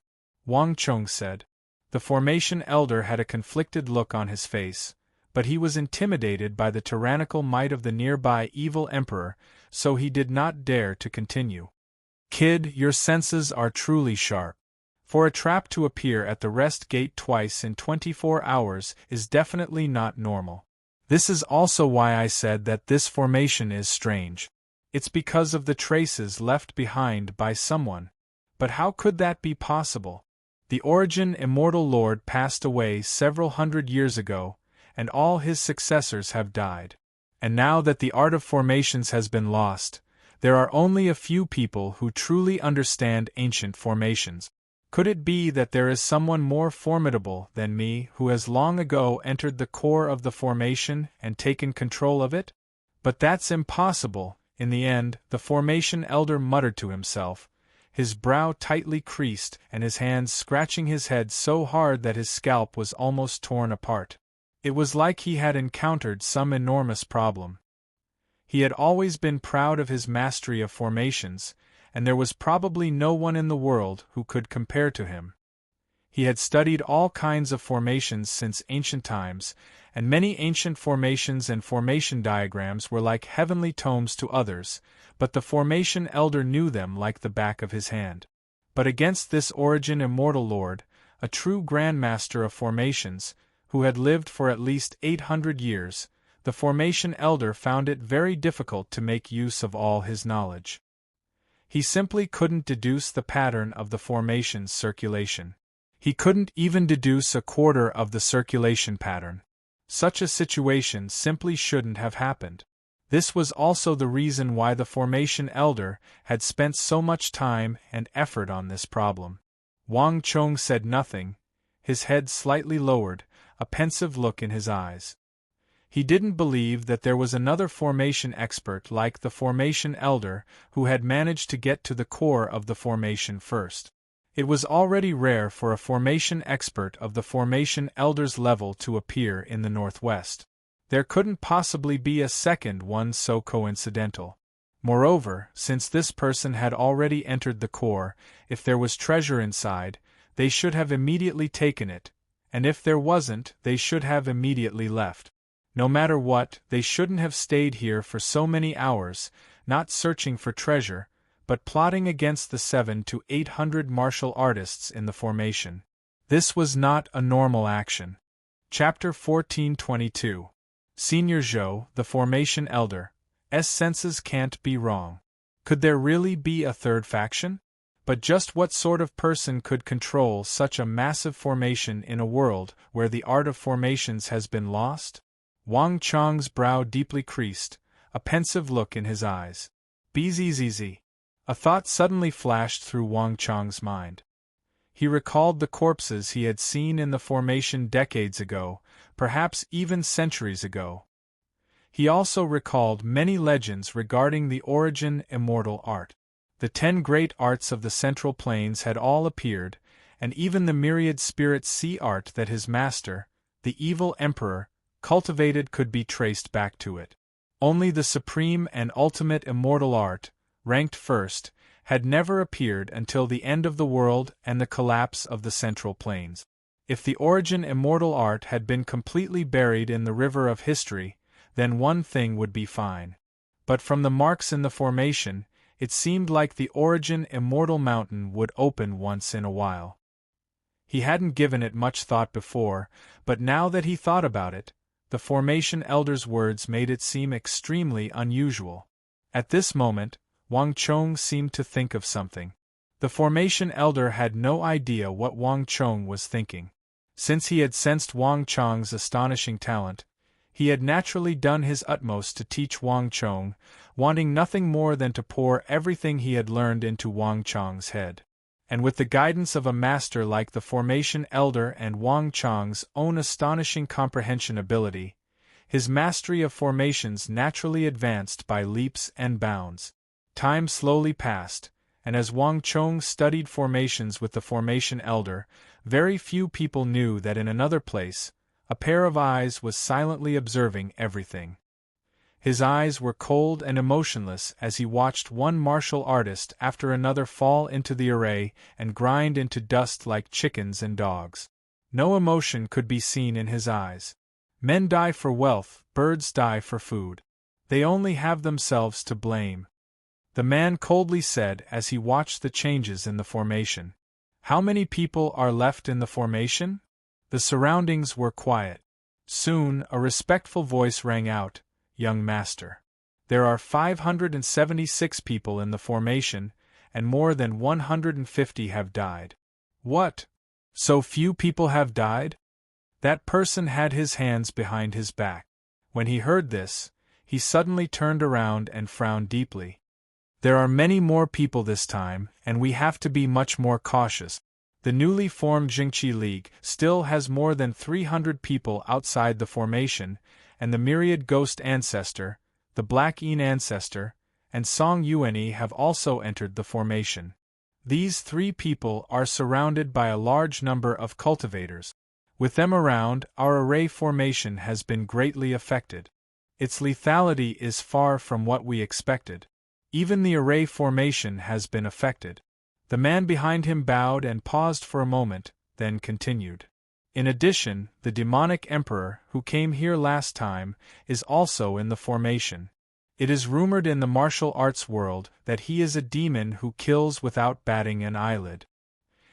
Wang Chong said. The formation elder had a conflicted look on his face, but he was intimidated by the tyrannical might of the nearby evil emperor, so he did not dare to continue. "Kid, your senses are truly sharp. For a trap to appear at the rest gate twice in 24 hours is definitely not normal. This is also why I said that this formation is strange. It's because of the traces left behind by someone. But how could that be possible? The Origin Immortal Lord passed away several hundred years ago, and all his successors have died. And now that the art of formations has been lost, there are only a few people who truly understand ancient formations. Could it be that there is someone more formidable than me who has long ago entered the core of the formation and taken control of it? But that's impossible." In the end, the formation elder muttered to himself, his brow tightly creased and his hands scratching his head so hard that his scalp was almost torn apart. It was like he had encountered some enormous problem. He had always been proud of his mastery of formations, and there was probably no one in the world who could compare to him. He had studied all kinds of formations since ancient times, and many ancient formations and formation diagrams were like heavenly tomes to others, but the formation elder knew them like the back of his hand. But against this Origin Immortal Lord, a true Grandmaster of formations, who had lived for at least 800 years, the formation elder found it very difficult to make use of all his knowledge. He simply couldn't deduce the pattern of the formation's circulation. He couldn't even deduce a quarter of the circulation pattern. Such a situation simply shouldn't have happened. This was also the reason why the formation elder had spent so much time and effort on this problem. Wang Chong said nothing, his head slightly lowered, a pensive look in his eyes. He didn't believe that there was another formation expert like the formation elder who had managed to get to the core of the formation first. It was already rare for a formation expert of the formation elder's level to appear in the Northwest. There couldn't possibly be a second one so coincidental. Moreover, since this person had already entered the core, if there was treasure inside, they should have immediately taken it, and if there wasn't, they should have immediately left. No matter what, they shouldn't have stayed here for so many hours, not searching for treasure, but plotting against the 700 to 800 martial artists in the formation. This was not a normal action. Chapter 1422. Senior Zhou, the formation elder. Senses can't be wrong. Could there really be a third faction? But just what sort of person could control such a massive formation in a world where the art of formations has been lost? Wang Chong's brow deeply creased, a pensive look in his eyes. Bzzz. A thought suddenly flashed through Wang Chong's mind. He recalled the corpses he had seen in the formation decades ago, perhaps even centuries ago. He also recalled many legends regarding the Origin Immortal Art. The 10 great arts of the Central Plains had all appeared, and even the myriad spirit sea art that his master, the evil emperor, cultivated could be traced back to it. Only the supreme and ultimate immortal art, ranked first, had never appeared until the end of the world and the collapse of the Central Plains. If the Origin Immortal Art had been completely buried in the river of history, then one thing would be fine. But from the marks in the formation, it seemed like the Origin Immortal Mountain would open once in a while. He hadn't given it much thought before, but now that he thought about it, the formation elder's words made it seem extremely unusual. At this moment, Wang Chong seemed to think of something. The formation elder had no idea what Wang Chong was thinking. Since he had sensed Wang Chong's astonishing talent, he had naturally done his utmost to teach Wang Chong, wanting nothing more than to pour everything he had learned into Wang Chong's head. And with the guidance of a master like the Formation Elder and Wang Chong's own astonishing comprehension ability, his mastery of formations naturally advanced by leaps and bounds. Time slowly passed, and as Wang Chong studied formations with the Formation Elder, very few people knew that in another place, a pair of eyes was silently observing everything. His eyes were cold and emotionless as he watched one martial artist after another fall into the array and grind into dust like chickens and dogs. No emotion could be seen in his eyes. Men die for wealth, birds die for food. They only have themselves to blame. The man coldly said as he watched the changes in the formation. How many people are left in the formation? The surroundings were quiet. Soon, a respectful voice rang out, "Young master. There are 576 people in the formation, and more than 150 have died." "What? So few people have died?" That person had his hands behind his back. When he heard this, he suddenly turned around and frowned deeply. "There are many more people this time, and we have to be much more cautious. The newly formed Jingqi League still has more than 300 people outside the formation, and the myriad ghost ancestor, the Black Yin ancestor, and Song Yuanyi have also entered the formation. These three people are surrounded by a large number of cultivators. With them around, our array formation has been greatly affected. Its lethality is far from what we expected. Even the array formation has been affected." The man behind him bowed and paused for a moment, then continued. "In addition, the demonic emperor, who came here last time, is also in the formation. It is rumored in the martial arts world that he is a demon who kills without batting an eyelid.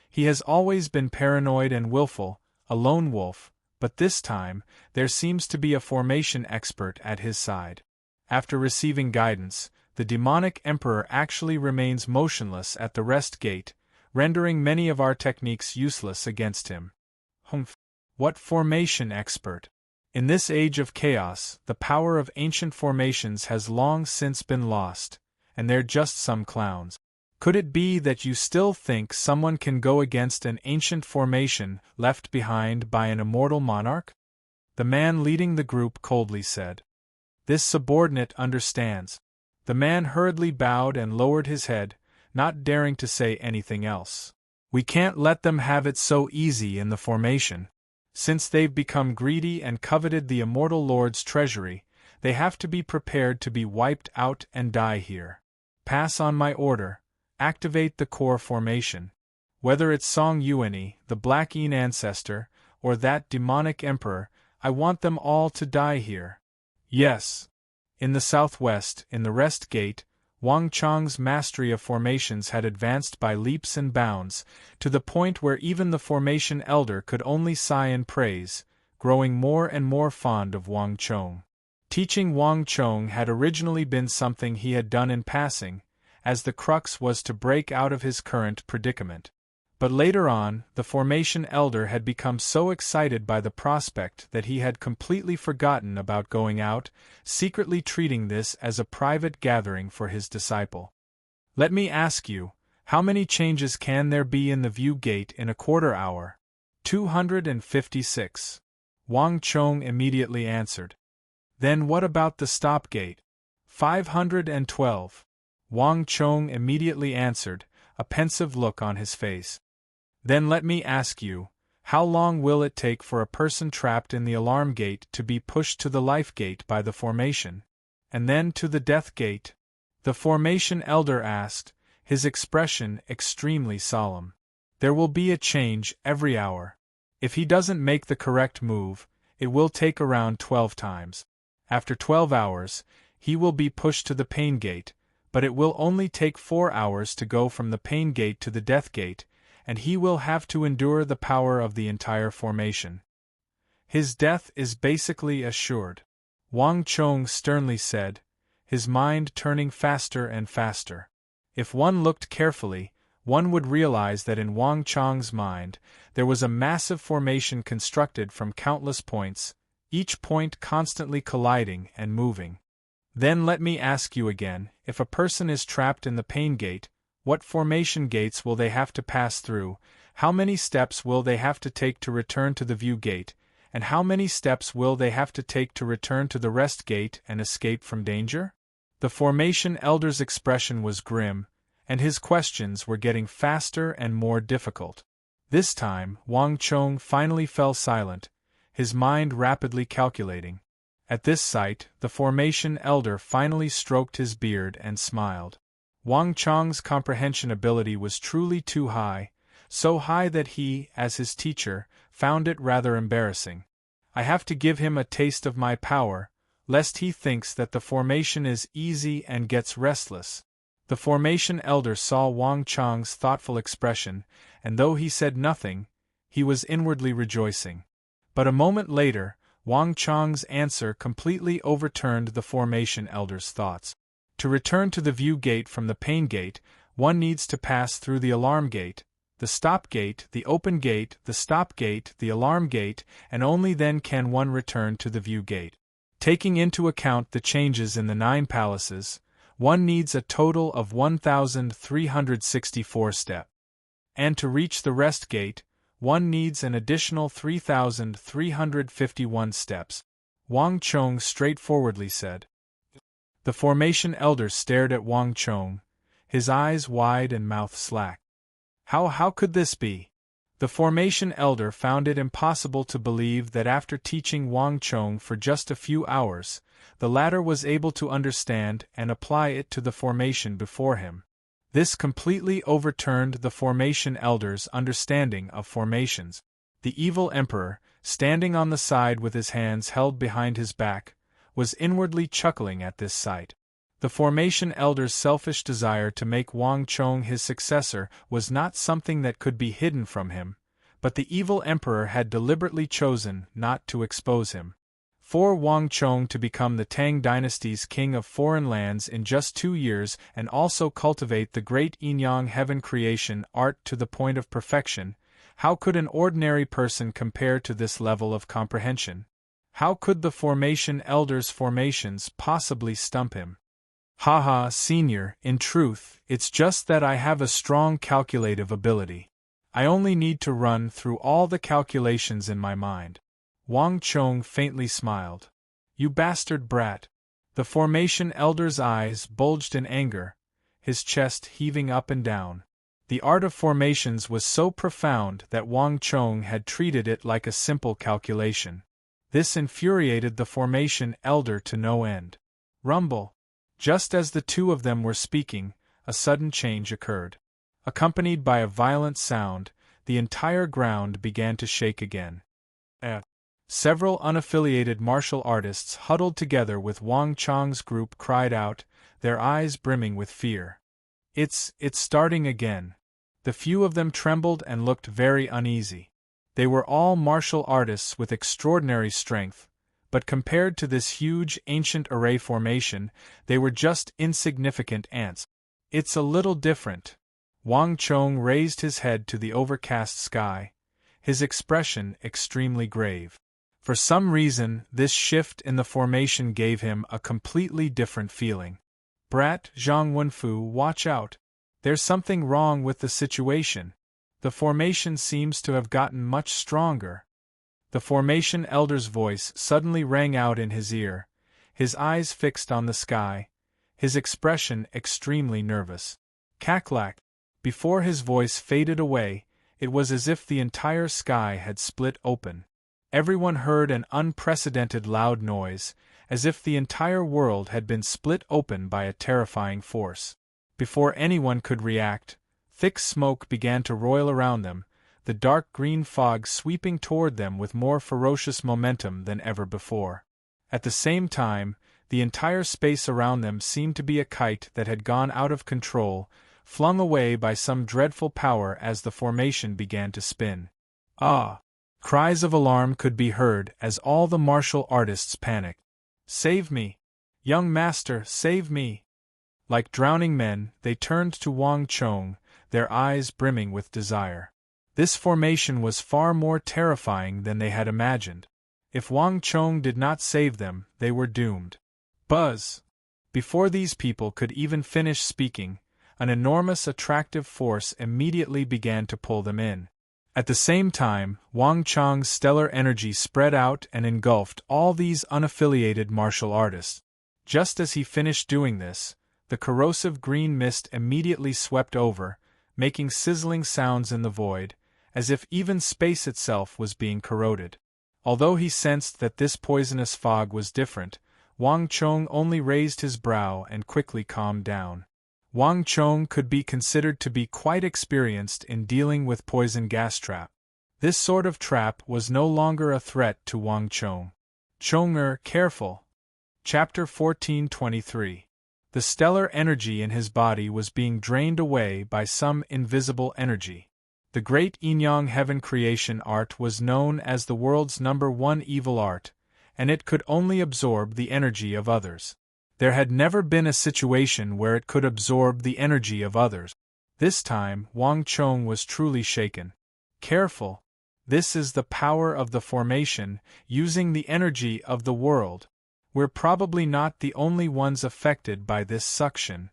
He has always been paranoid and willful, a lone wolf, but this time, there seems to be a formation expert at his side. After receiving guidance, the demonic emperor actually remains motionless at the rest gate, rendering many of our techniques useless against him." "Humph! What formation expert?" In this age of chaos, the power of ancient formations has long since been lost, and they're just some clowns. Could it be that you still think someone can go against an ancient formation left behind by an immortal monarch? The man leading the group coldly said. "This subordinate understands." The man hurriedly bowed and lowered his head, not daring to say anything else. "We can't let them have it so easy in the formation. Since they've become greedy and coveted the immortal Lord's treasury, they have to be prepared to be wiped out and die here. Pass on my order, activate the core formation. Whether it's Song Yuanyi, the Black Yin ancestor, or that demonic emperor, I want them all to die here." "Yes." In the southwest, in the rest gate, Wang Chong's mastery of formations had advanced by leaps and bounds, to the point where even the Formation Elder could only sigh in praise, growing more and more fond of Wang Chong. Teaching Wang Chong had originally been something he had done in passing, as the crux was to break out of his current predicament. But later on, the Formation Elder had become so excited by the prospect that he had completely forgotten about going out, secretly treating this as a private gathering for his disciple. "Let me ask you, how many changes can there be in the view gate in a quarter hour?" 256. Wang Chong immediately answered. "Then what about the stop gate?" 512. Wang Chong immediately answered, a pensive look on his face. "Then let me ask you, how long will it take for a person trapped in the alarm gate to be pushed to the life gate by the formation? And then to the death gate?" The Formation Elder asked, his expression extremely solemn. "There will be a change every hour. If he doesn't make the correct move, it will take around 12 times. After 12 hours, he will be pushed to the pain gate, but it will only take 4 hours to go from the pain gate to the death gate, and he will have to endure the power of the entire formation. His death is basically assured," Wang Chong sternly said, his mind turning faster and faster. If one looked carefully, one would realize that in Wang Chang's mind, there was a massive formation constructed from countless points, each point constantly colliding and moving. Then let me ask you again, if a person is trapped in the pain gate, what formation gates will they have to pass through, how many steps will they have to take to return to the view gate, and how many steps will they have to take to return to the rest gate and escape from danger? The formation elder's expression was grim, and his questions were getting faster and more difficult. This time, Wang Chong finally fell silent, his mind rapidly calculating. At this sight, the formation elder finally stroked his beard and smiled. Wang Chong's comprehension ability was truly too high, so high that he, as his teacher, found it rather embarrassing. I have to give him a taste of my power, lest he thinks that the formation is easy and gets restless. The formation elder saw Wang Chong's thoughtful expression, and though he said nothing, he was inwardly rejoicing. But a moment later, Wang Chong's answer completely overturned the formation elder's thoughts. To return to the view gate from the pain gate, one needs to pass through the alarm gate, the stop gate, the open gate, the stop gate, the alarm gate, and only then can one return to the view gate. Taking into account the changes in the 9 palaces, one needs a total of 1,364 steps. And to reach the rest gate, one needs an additional 3,351 steps. Wang Chong straightforwardly said. The formation elder stared at Wang Chong, his eyes wide and mouth slack. How could this be? The formation elder found it impossible to believe that after teaching Wang Chong for just a few hours, the latter was able to understand and apply it to the formation before him. This completely overturned the formation elder's understanding of formations. The evil emperor, standing on the side with his hands held behind his back, was inwardly chuckling at this sight. The formation elder's selfish desire to make Wang Chong his successor was not something that could be hidden from him, but the evil emperor had deliberately chosen not to expose him. For Wang Chong to become the Tang dynasty's king of foreign lands in just 2 years and also cultivate the great Yin-Yang heaven creation art to the point of perfection, how could an ordinary person compare to this level of comprehension? How could the formation elder's formations possibly stump him? Haha, senior, in truth, it's just that I have a strong calculative ability. I only need to run through all the calculations in my mind. Wang Chong faintly smiled. You bastard brat. The formation elder's eyes bulged in anger, his chest heaving up and down. The art of formations was so profound that Wang Chong had treated it like a simple calculation. This infuriated the formation elder to no end. Rumble. Just as the two of them were speaking, a sudden change occurred. Accompanied by a violent sound, the entire ground began to shake again. Several unaffiliated martial artists huddled together with Wang Chong's group cried out, their eyes brimming with fear. It's starting again. The few of them trembled and looked very uneasy. They were all martial artists with extraordinary strength, but compared to this huge ancient array formation, they were just insignificant ants. It's a little different. Wang Chong raised his head to the overcast sky, his expression extremely grave. For some reason, this shift in the formation gave him a completely different feeling. Brat, Zhang Wenfu, watch out. There's something wrong with the situation. The formation seems to have gotten much stronger. The formation elder's voice suddenly rang out in his ear, his eyes fixed on the sky, his expression extremely nervous. Cackalack. Before his voice faded away, it was as if the entire sky had split open. Everyone heard an unprecedented loud noise, as if the entire world had been split open by a terrifying force. Before anyone could react, thick smoke began to roil around them, the dark green fog sweeping toward them with more ferocious momentum than ever before. At the same time, the entire space around them seemed to be a kite that had gone out of control, flung away by some dreadful power as the formation began to spin. Ah! Cries of alarm could be heard as all the martial artists panicked. Save me! Young master, save me! Like drowning men, they turned to Wang Chong, their eyes brimming with desire. This formation was far more terrifying than they had imagined. If Wang Chong did not save them, they were doomed. Buzz! Before these people could even finish speaking, an enormous attractive force immediately began to pull them in. At the same time, Wang Chong's stellar energy spread out and engulfed all these unaffiliated martial artists. Just as he finished doing this, the corrosive green mist immediately swept over, making sizzling sounds in the void, as if even space itself was being corroded. Although he sensed that this poisonous fog was different, Wang Chong only raised his brow and quickly calmed down. Wang Chong could be considered to be quite experienced in dealing with poison gas trap. This sort of trap was no longer a threat to Wang Chong. Chong-er, careful! Chapter 1423. The stellar energy in his body was being drained away by some invisible energy. The great Yin-Yang heaven creation art was known as the world's #1 evil art, and it could only absorb the energy of others. There had never been a situation where it could absorb the energy of others. This time, Wang Chong was truly shaken. Careful! This is the power of the formation, using the energy of the world. We're probably not the only ones affected by this suction.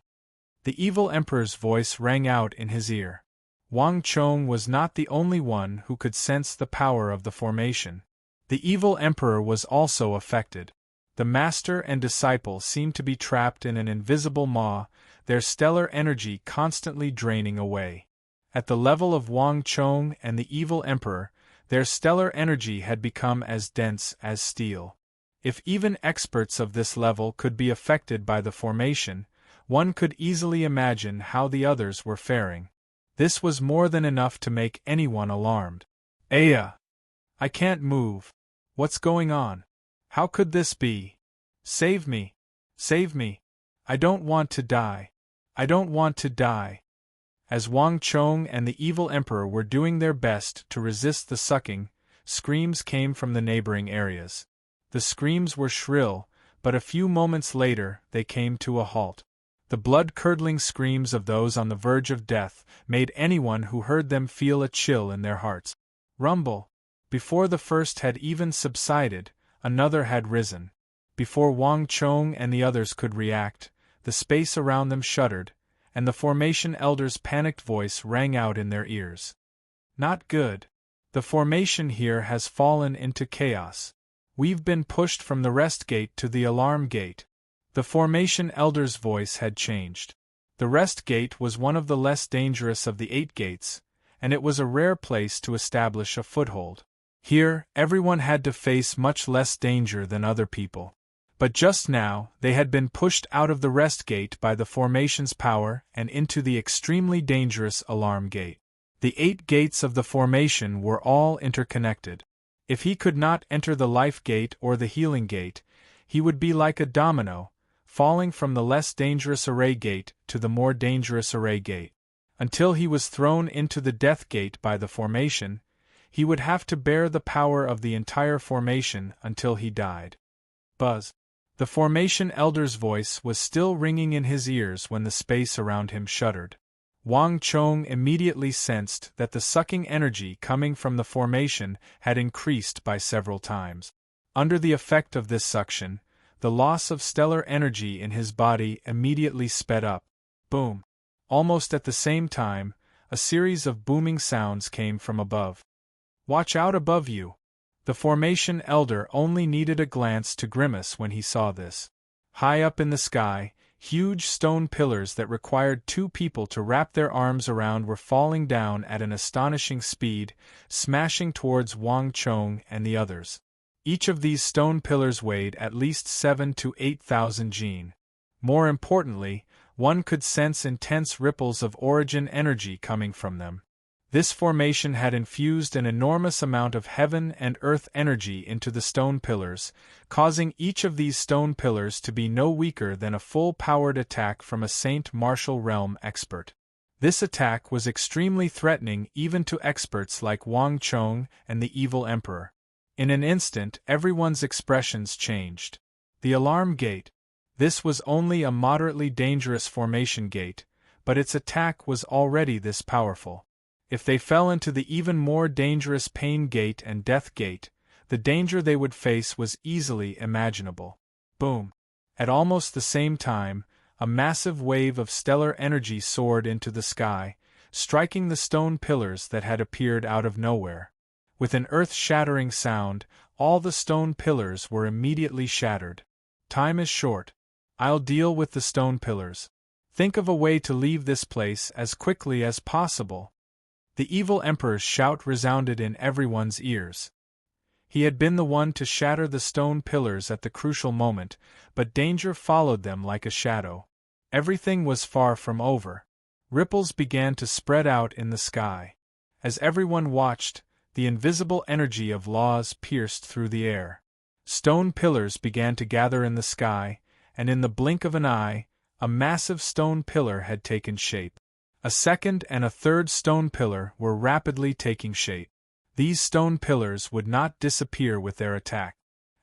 The evil emperor's voice rang out in his ear. Wang Chong was not the only one who could sense the power of the formation. The evil emperor was also affected. The master and disciple seemed to be trapped in an invisible maw, their stellar energy constantly draining away. At the level of Wang Chong and the evil emperor, their stellar energy had become as dense as steel. If even experts of this level could be affected by the formation, one could easily imagine how the others were faring. This was more than enough to make anyone alarmed. Aya! I can't move. What's going on? How could this be? Save me! Save me! I don't want to die. I don't want to die. As Wang Chong and the evil emperor were doing their best to resist the sucking, screams came from the neighboring areas. The screams were shrill, but a few moments later they came to a halt. The blood-curdling screams of those on the verge of death made anyone who heard them feel a chill in their hearts. Rumble! Before the first had even subsided, another had risen. Before Wang Chong and the others could react, the space around them shuddered, and the formation elder's panicked voice rang out in their ears. Not good. The formation here has fallen into chaos. We've been pushed from the rest gate to the alarm gate. The formation elder's voice had changed. The rest gate was one of the less dangerous of the 8 gates, and it was a rare place to establish a foothold. Here, everyone had to face much less danger than other people. But just now, they had been pushed out of the rest gate by the formation's power and into the extremely dangerous alarm gate. The 8 gates of the formation were all interconnected. If he could not enter the life gate or the healing gate, he would be like a domino, falling from the less dangerous array gate to the more dangerous array gate. Until he was thrown into the death gate by the formation, he would have to bear the power of the entire formation until he died. Buzz! The formation elder's voice was still ringing in his ears when the space around him shuddered. Wang Chong immediately sensed that the sucking energy coming from the formation had increased by several times. Under the effect of this suction, the loss of stellar energy in his body immediately sped up. Boom! Almost at the same time, a series of booming sounds came from above. Watch out above you! The formation elder only needed a glance to grimace when he saw this. High up in the sky, huge stone pillars that required 2 people to wrap their arms around were falling down at an astonishing speed, smashing towards Wang Chong and the others. Each of these stone pillars weighed at least 7,000 to 8,000 jin. More importantly, one could sense intense ripples of origin energy coming from them. This formation had infused an enormous amount of heaven and earth energy into the stone pillars, causing each of these stone pillars to be no weaker than a full-powered attack from a Saint Martial Realm expert. This attack was extremely threatening even to experts like Wang Chong and the evil emperor. In an instant, everyone's expressions changed. The alarm gate. This was only a moderately dangerous formation gate, but its attack was already this powerful. If they fell into the even more dangerous Pain Gate and Death Gate, the danger they would face was easily imaginable. Boom! At almost the same time, a massive wave of stellar energy soared into the sky, striking the stone pillars that had appeared out of nowhere. With an earth-shattering sound, all the stone pillars were immediately shattered. Time is short. I'll deal with the stone pillars. Think of a way to leave this place as quickly as possible. The evil emperor's shout resounded in everyone's ears. He had been the one to shatter the stone pillars at the crucial moment, but danger followed them like a shadow. Everything was far from over. Ripples began to spread out in the sky. As everyone watched, the invisible energy of laws pierced through the air. Stone pillars began to gather in the sky, and in the blink of an eye, a massive stone pillar had taken shape. A second and a third stone pillar were rapidly taking shape. These stone pillars would not disappear with their attack.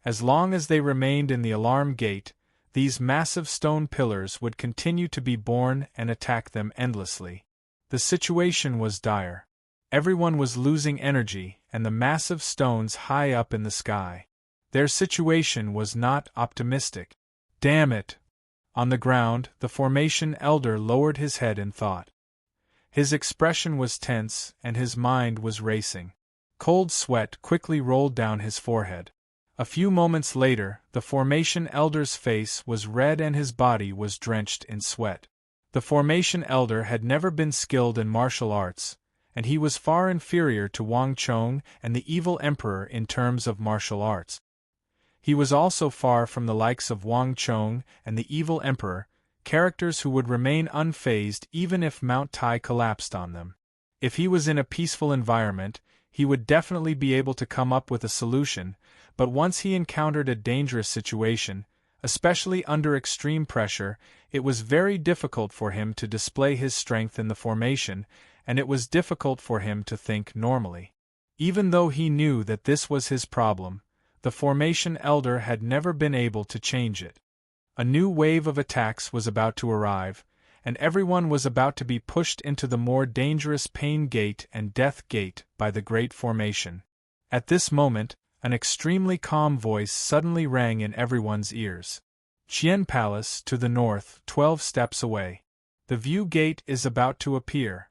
As long as they remained in the alarm gate, these massive stone pillars would continue to be born and attack them endlessly. The situation was dire. Everyone was losing energy, and the massive stones high up in the sky. Their situation was not optimistic. Damn it! On the ground, the formation elder lowered his head in thought. His expression was tense, and his mind was racing. Cold sweat quickly rolled down his forehead. A few moments later, the formation elder's face was red and his body was drenched in sweat. The formation elder had never been skilled in martial arts, and he was far inferior to Wang Chong and the evil emperor in terms of martial arts. He was also far from the likes of Wang Chong and the evil emperor, characters who would remain unfazed even if Mount Tai collapsed on them. If he was in a peaceful environment, he would definitely be able to come up with a solution, but once he encountered a dangerous situation, especially under extreme pressure, it was very difficult for him to display his strength in the formation, and it was difficult for him to think normally. Even though he knew that this was his problem, the formation elder had never been able to change it. A new wave of attacks was about to arrive, and everyone was about to be pushed into the more dangerous Pain Gate and Death Gate by the Great Formation. At this moment, an extremely calm voice suddenly rang in everyone's ears. Qian Palace, to the north, 12 steps away. The View Gate is about to appear.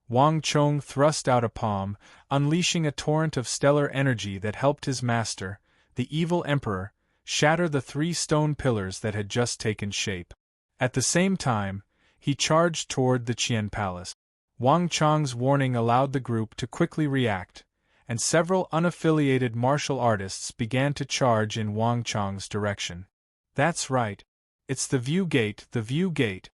Wang Chong thrust out a palm, unleashing a torrent of stellar energy that helped his master, the evil emperor, shatter the 3 stone pillars that had just taken shape. At the same time, he charged toward the Qian Palace. Wang Chong's warning allowed the group to quickly react, and several unaffiliated martial artists began to charge in Wang Chong's direction. That's right. It's the View Gate, the View Gate.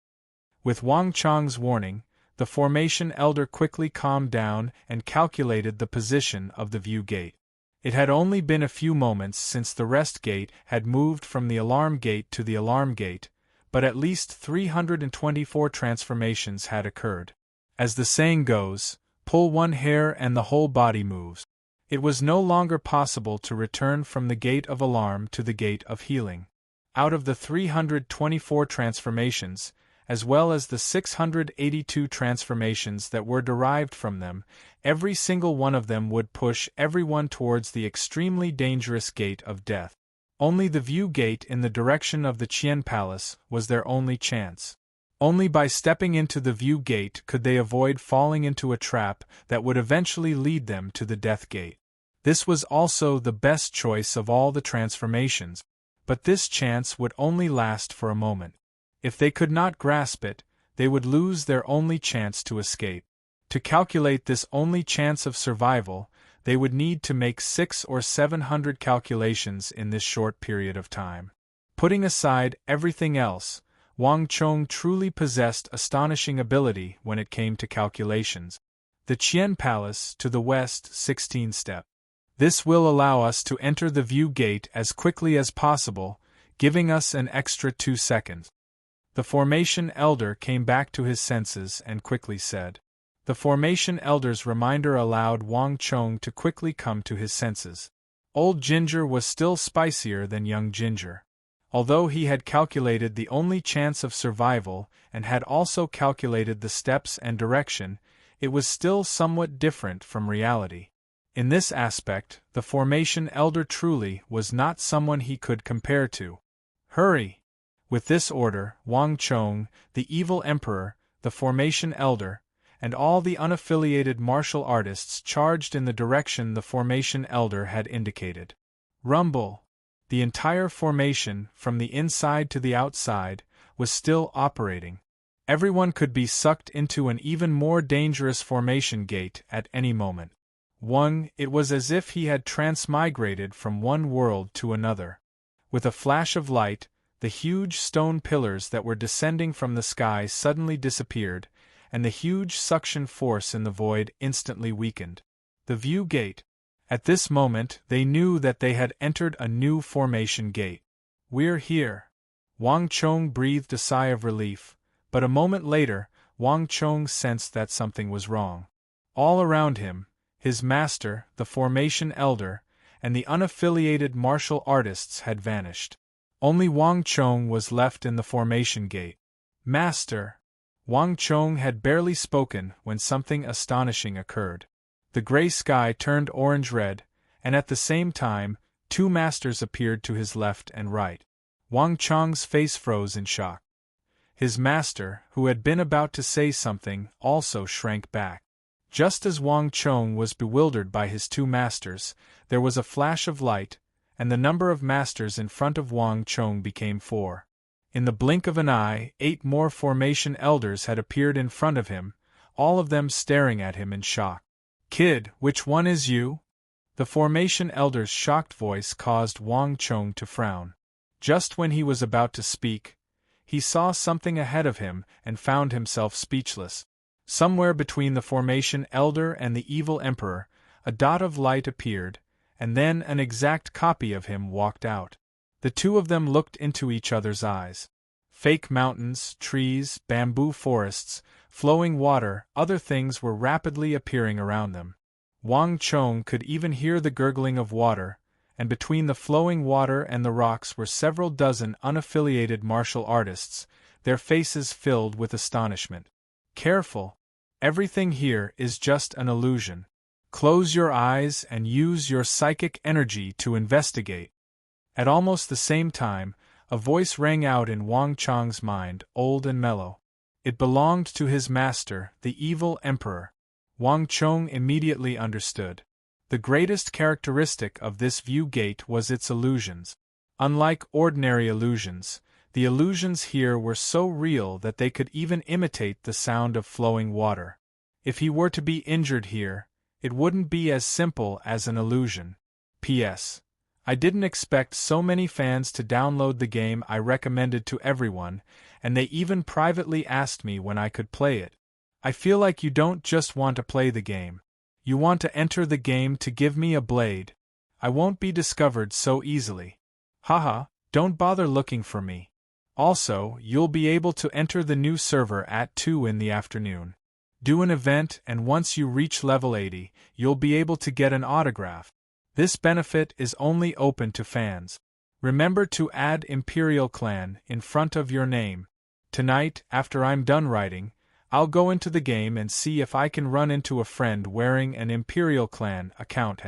With Wang Chong's warning, the formation elder quickly calmed down and calculated the position of the View Gate. It had only been a few moments since the Rest Gate had moved from the Alarm Gate to the Alarm Gate, but at least 324 transformations had occurred. As the saying goes, pull one hair and the whole body moves. It was no longer possible to return from the Gate of Alarm to the Gate of Healing. Out of the 324 transformations, as well as the 682 transformations that were derived from them, every single one of them would push everyone towards the extremely dangerous Gate of Death. Only the View Gate in the direction of the Qian Palace was their only chance. Only by stepping into the View Gate could they avoid falling into a trap that would eventually lead them to the Death Gate. This was also the best choice of all the transformations, but this chance would only last for a moment. If they could not grasp it, they would lose their only chance to escape. To calculate this only chance of survival, they would need to make 600 or 700 calculations in this short period of time. Putting aside everything else, Wang Chong truly possessed astonishing ability when it came to calculations. The Qian Palace, to the west, 16 step. This will allow us to enter the View Gate as quickly as possible, giving us an extra 2 seconds. The formation elder came back to his senses and quickly said. The formation elder's reminder allowed Wang Chong to quickly come to his senses. Old Ginger was still spicier than young Ginger. Although he had calculated the only chance of survival and had also calculated the steps and direction, it was still somewhat different from reality. In this aspect, the Formation Elder truly was not someone he could compare to. Hurry! With this order, Wang Chong, the evil emperor, the Formation Elder, and all the unaffiliated martial artists charged in the direction the Formation Elder had indicated. Rumble! The entire formation, from the inside to the outside, was still operating. Everyone could be sucked into an even more dangerous formation gate at any moment. It was as if he had transmigrated from one world to another. With a flash of light, the huge stone pillars that were descending from the sky suddenly disappeared, and the huge suction force in the void instantly weakened. The view gate. At this moment, they knew that they had entered a new formation gate. We're here. Wang Chong breathed a sigh of relief, but a moment later, Wang Chong sensed that something was wrong. All around him, his master, the Formation Elder, and the unaffiliated martial artists had vanished. Only Wang Chong was left in the formation gate. Master! Wang Chong had barely spoken when something astonishing occurred. The gray sky turned orange-red, and at the same time, two masters appeared to his left and right. Wang Chong's face froze in shock. His master, who had been about to say something, also shrank back. Just as Wang Chong was bewildered by his two masters, there was a flash of light, and the number of masters in front of Wang Chong became 4. In the blink of an eye, 8 more Formation Elders had appeared in front of him, all of them staring at him in shock. Kid, which one is you? The Formation Elder's shocked voice caused Wang Chong to frown. Just when he was about to speak, he saw something ahead of him and found himself speechless. Somewhere between the Formation Elder and the evil emperor, a dot of light appeared, and then an exact copy of him walked out. The two of them looked into each other's eyes. Fake mountains, trees, bamboo forests, flowing water, other things were rapidly appearing around them. Wang Chong could even hear the gurgling of water, and between the flowing water and the rocks were several dozen unaffiliated martial artists, their faces filled with astonishment. Careful! Everything here is just an illusion. Close your eyes and use your psychic energy to investigate. At almost the same time, a voice rang out in Wang Chong's mind, old and mellow. It belonged to his master, the evil emperor. Wang Chong immediately understood. The greatest characteristic of this view gate was its illusions. Unlike ordinary illusions, the illusions here were so real that they could even imitate the sound of flowing water. If he were to be injured here, it wouldn't be as simple as an illusion. P.S. I didn't expect so many fans to download the game I recommended to everyone, and they even privately asked me when I could play it. I feel like you don't just want to play the game. You want to enter the game to give me a blade. I won't be discovered so easily. Haha, don't bother looking for me. Also, you'll be able to enter the new server at 2 in the afternoon. Do an event, and once you reach level 80, you'll be able to get an autograph. This benefit is only open to fans. Remember to add Imperial Clan in front of your name. Tonight, after I'm done writing, I'll go into the game and see if I can run into a friend wearing an Imperial Clan account.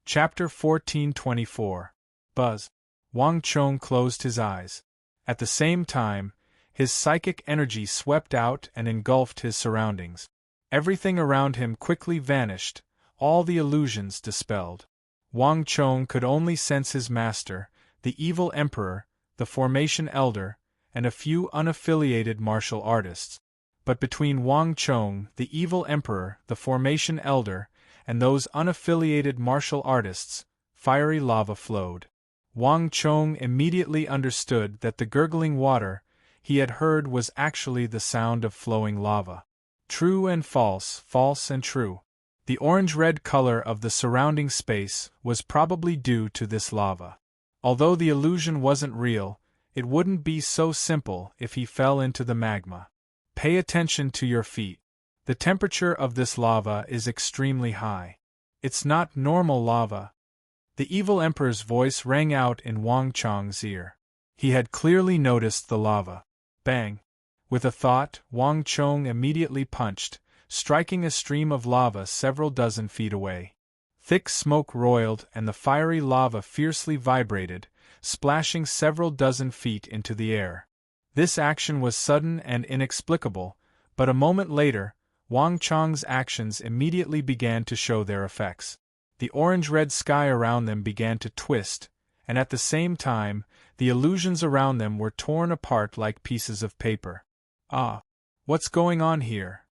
Chapter 1424. Buzz. Wang Chong closed his eyes. At the same time, his psychic energy swept out and engulfed his surroundings. Everything around him quickly vanished, all the illusions dispelled. Wang Chong could only sense his master, the evil emperor, the Formation Elder, and a few unaffiliated martial artists. But between Wang Chong, the evil emperor, the Formation Elder, and those unaffiliated martial artists, fiery lava flowed. Wang Chong immediately understood that the gurgling water he had heard was actually the sound of flowing lava. True and false, false and true. The orange-red color of the surrounding space was probably due to this lava. Although the illusion wasn't real, it wouldn't be so simple if he fell into the magma. Pay attention to your feet. The temperature of this lava is extremely high. It's not normal lava. The evil emperor's voice rang out in Wang Chong's ear. He had clearly noticed the lava. Bang! With a thought, Wang Chong immediately punched, striking a stream of lava several dozen feet away. Thick smoke roiled and the fiery lava fiercely vibrated, splashing several dozen feet into the air. This action was sudden and inexplicable, but a moment later, Wang Chong's actions immediately began to show their effects. The orange-red sky around them began to twist, and at the same time, the illusions around them were torn apart like pieces of paper. Ah! What's going on here?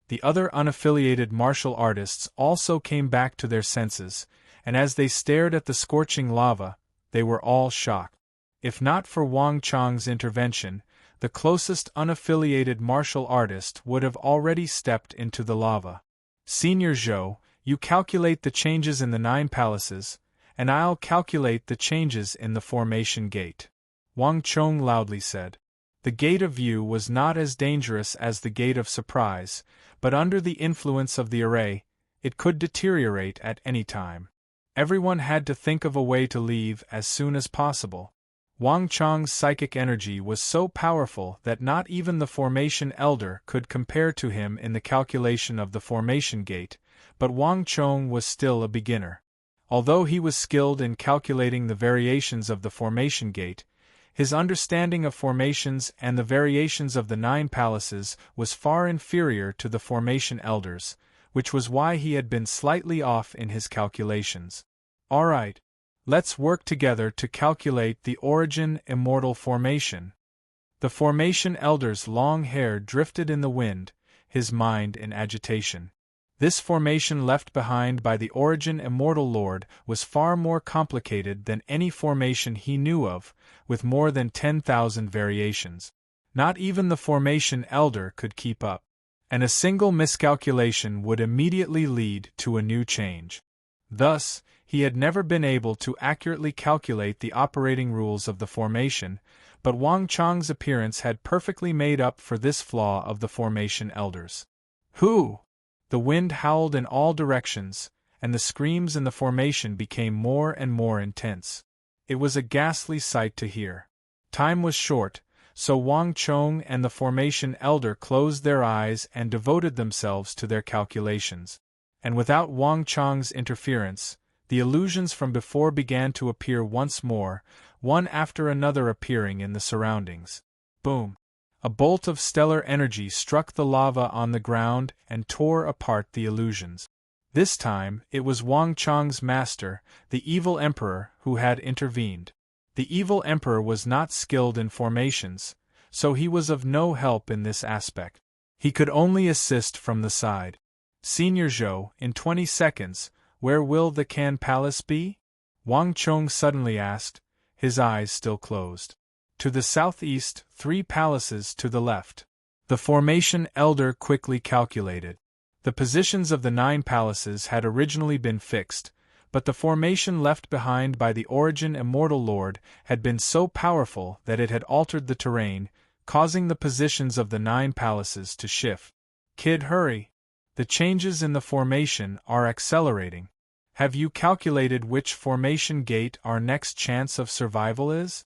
The other unaffiliated martial artists also came back to their senses, and as they stared at the scorching lava, they were all shocked. If not for Wang Chong's intervention, the closest unaffiliated martial artist would have already stepped into the lava. Senior Zhou, you calculate the changes in the 9 palaces, and I'll calculate the changes in the formation gate, Wang Chong loudly said. The gate of view was not as dangerous as the gate of surprise, but under the influence of the array, it could deteriorate at any time. Everyone had to think of a way to leave as soon as possible. Wang Chong's psychic energy was so powerful that not even the formation elder could compare to him in the calculation of the formation gate, but Wang Chong was still a beginner. Although he was skilled in calculating the variations of the formation gate, his understanding of formations and the variations of the 9 palaces was far inferior to the formation elders, which was why he had been slightly off in his calculations. All right, let's work together to calculate the origin immortal formation. The formation elder's long hair drifted in the wind, his mind in agitation. This formation left behind by the origin immortal lord was far more complicated than any formation he knew of, with more than 10,000 variations. Not even the formation elder could keep up, and a single miscalculation would immediately lead to a new change. Thus, he had never been able to accurately calculate the operating rules of the formation, but Wang Chong's appearance had perfectly made up for this flaw of the formation elders. Who? The wind howled in all directions, and the screams in the formation became more and more intense. It was a ghastly sight to hear. Time was short, so Wang Chong and the formation elder closed their eyes and devoted themselves to their calculations. And without Wang Chong's interference, the illusions from before began to appear once more, one after another appearing in the surroundings. Boom! A bolt of stellar energy struck the lava on the ground and tore apart the illusions. This time, it was Wang Chong's master, the evil emperor, who had intervened. The evil emperor was not skilled in formations, so he was of no help in this aspect. He could only assist from the side. Senior Zhou, in 20 seconds, where will the Can Palace be? Wang Chong suddenly asked, his eyes still closed. To the southeast, 3 palaces to the left. The formation elder quickly calculated. The positions of the 9 palaces had originally been fixed, but the formation left behind by the origin immortal lord had been so powerful that it had altered the terrain, causing the positions of the 9 palaces to shift. Kid, hurry! The changes in the formation are accelerating. Have you calculated which formation gate our next chance of survival is?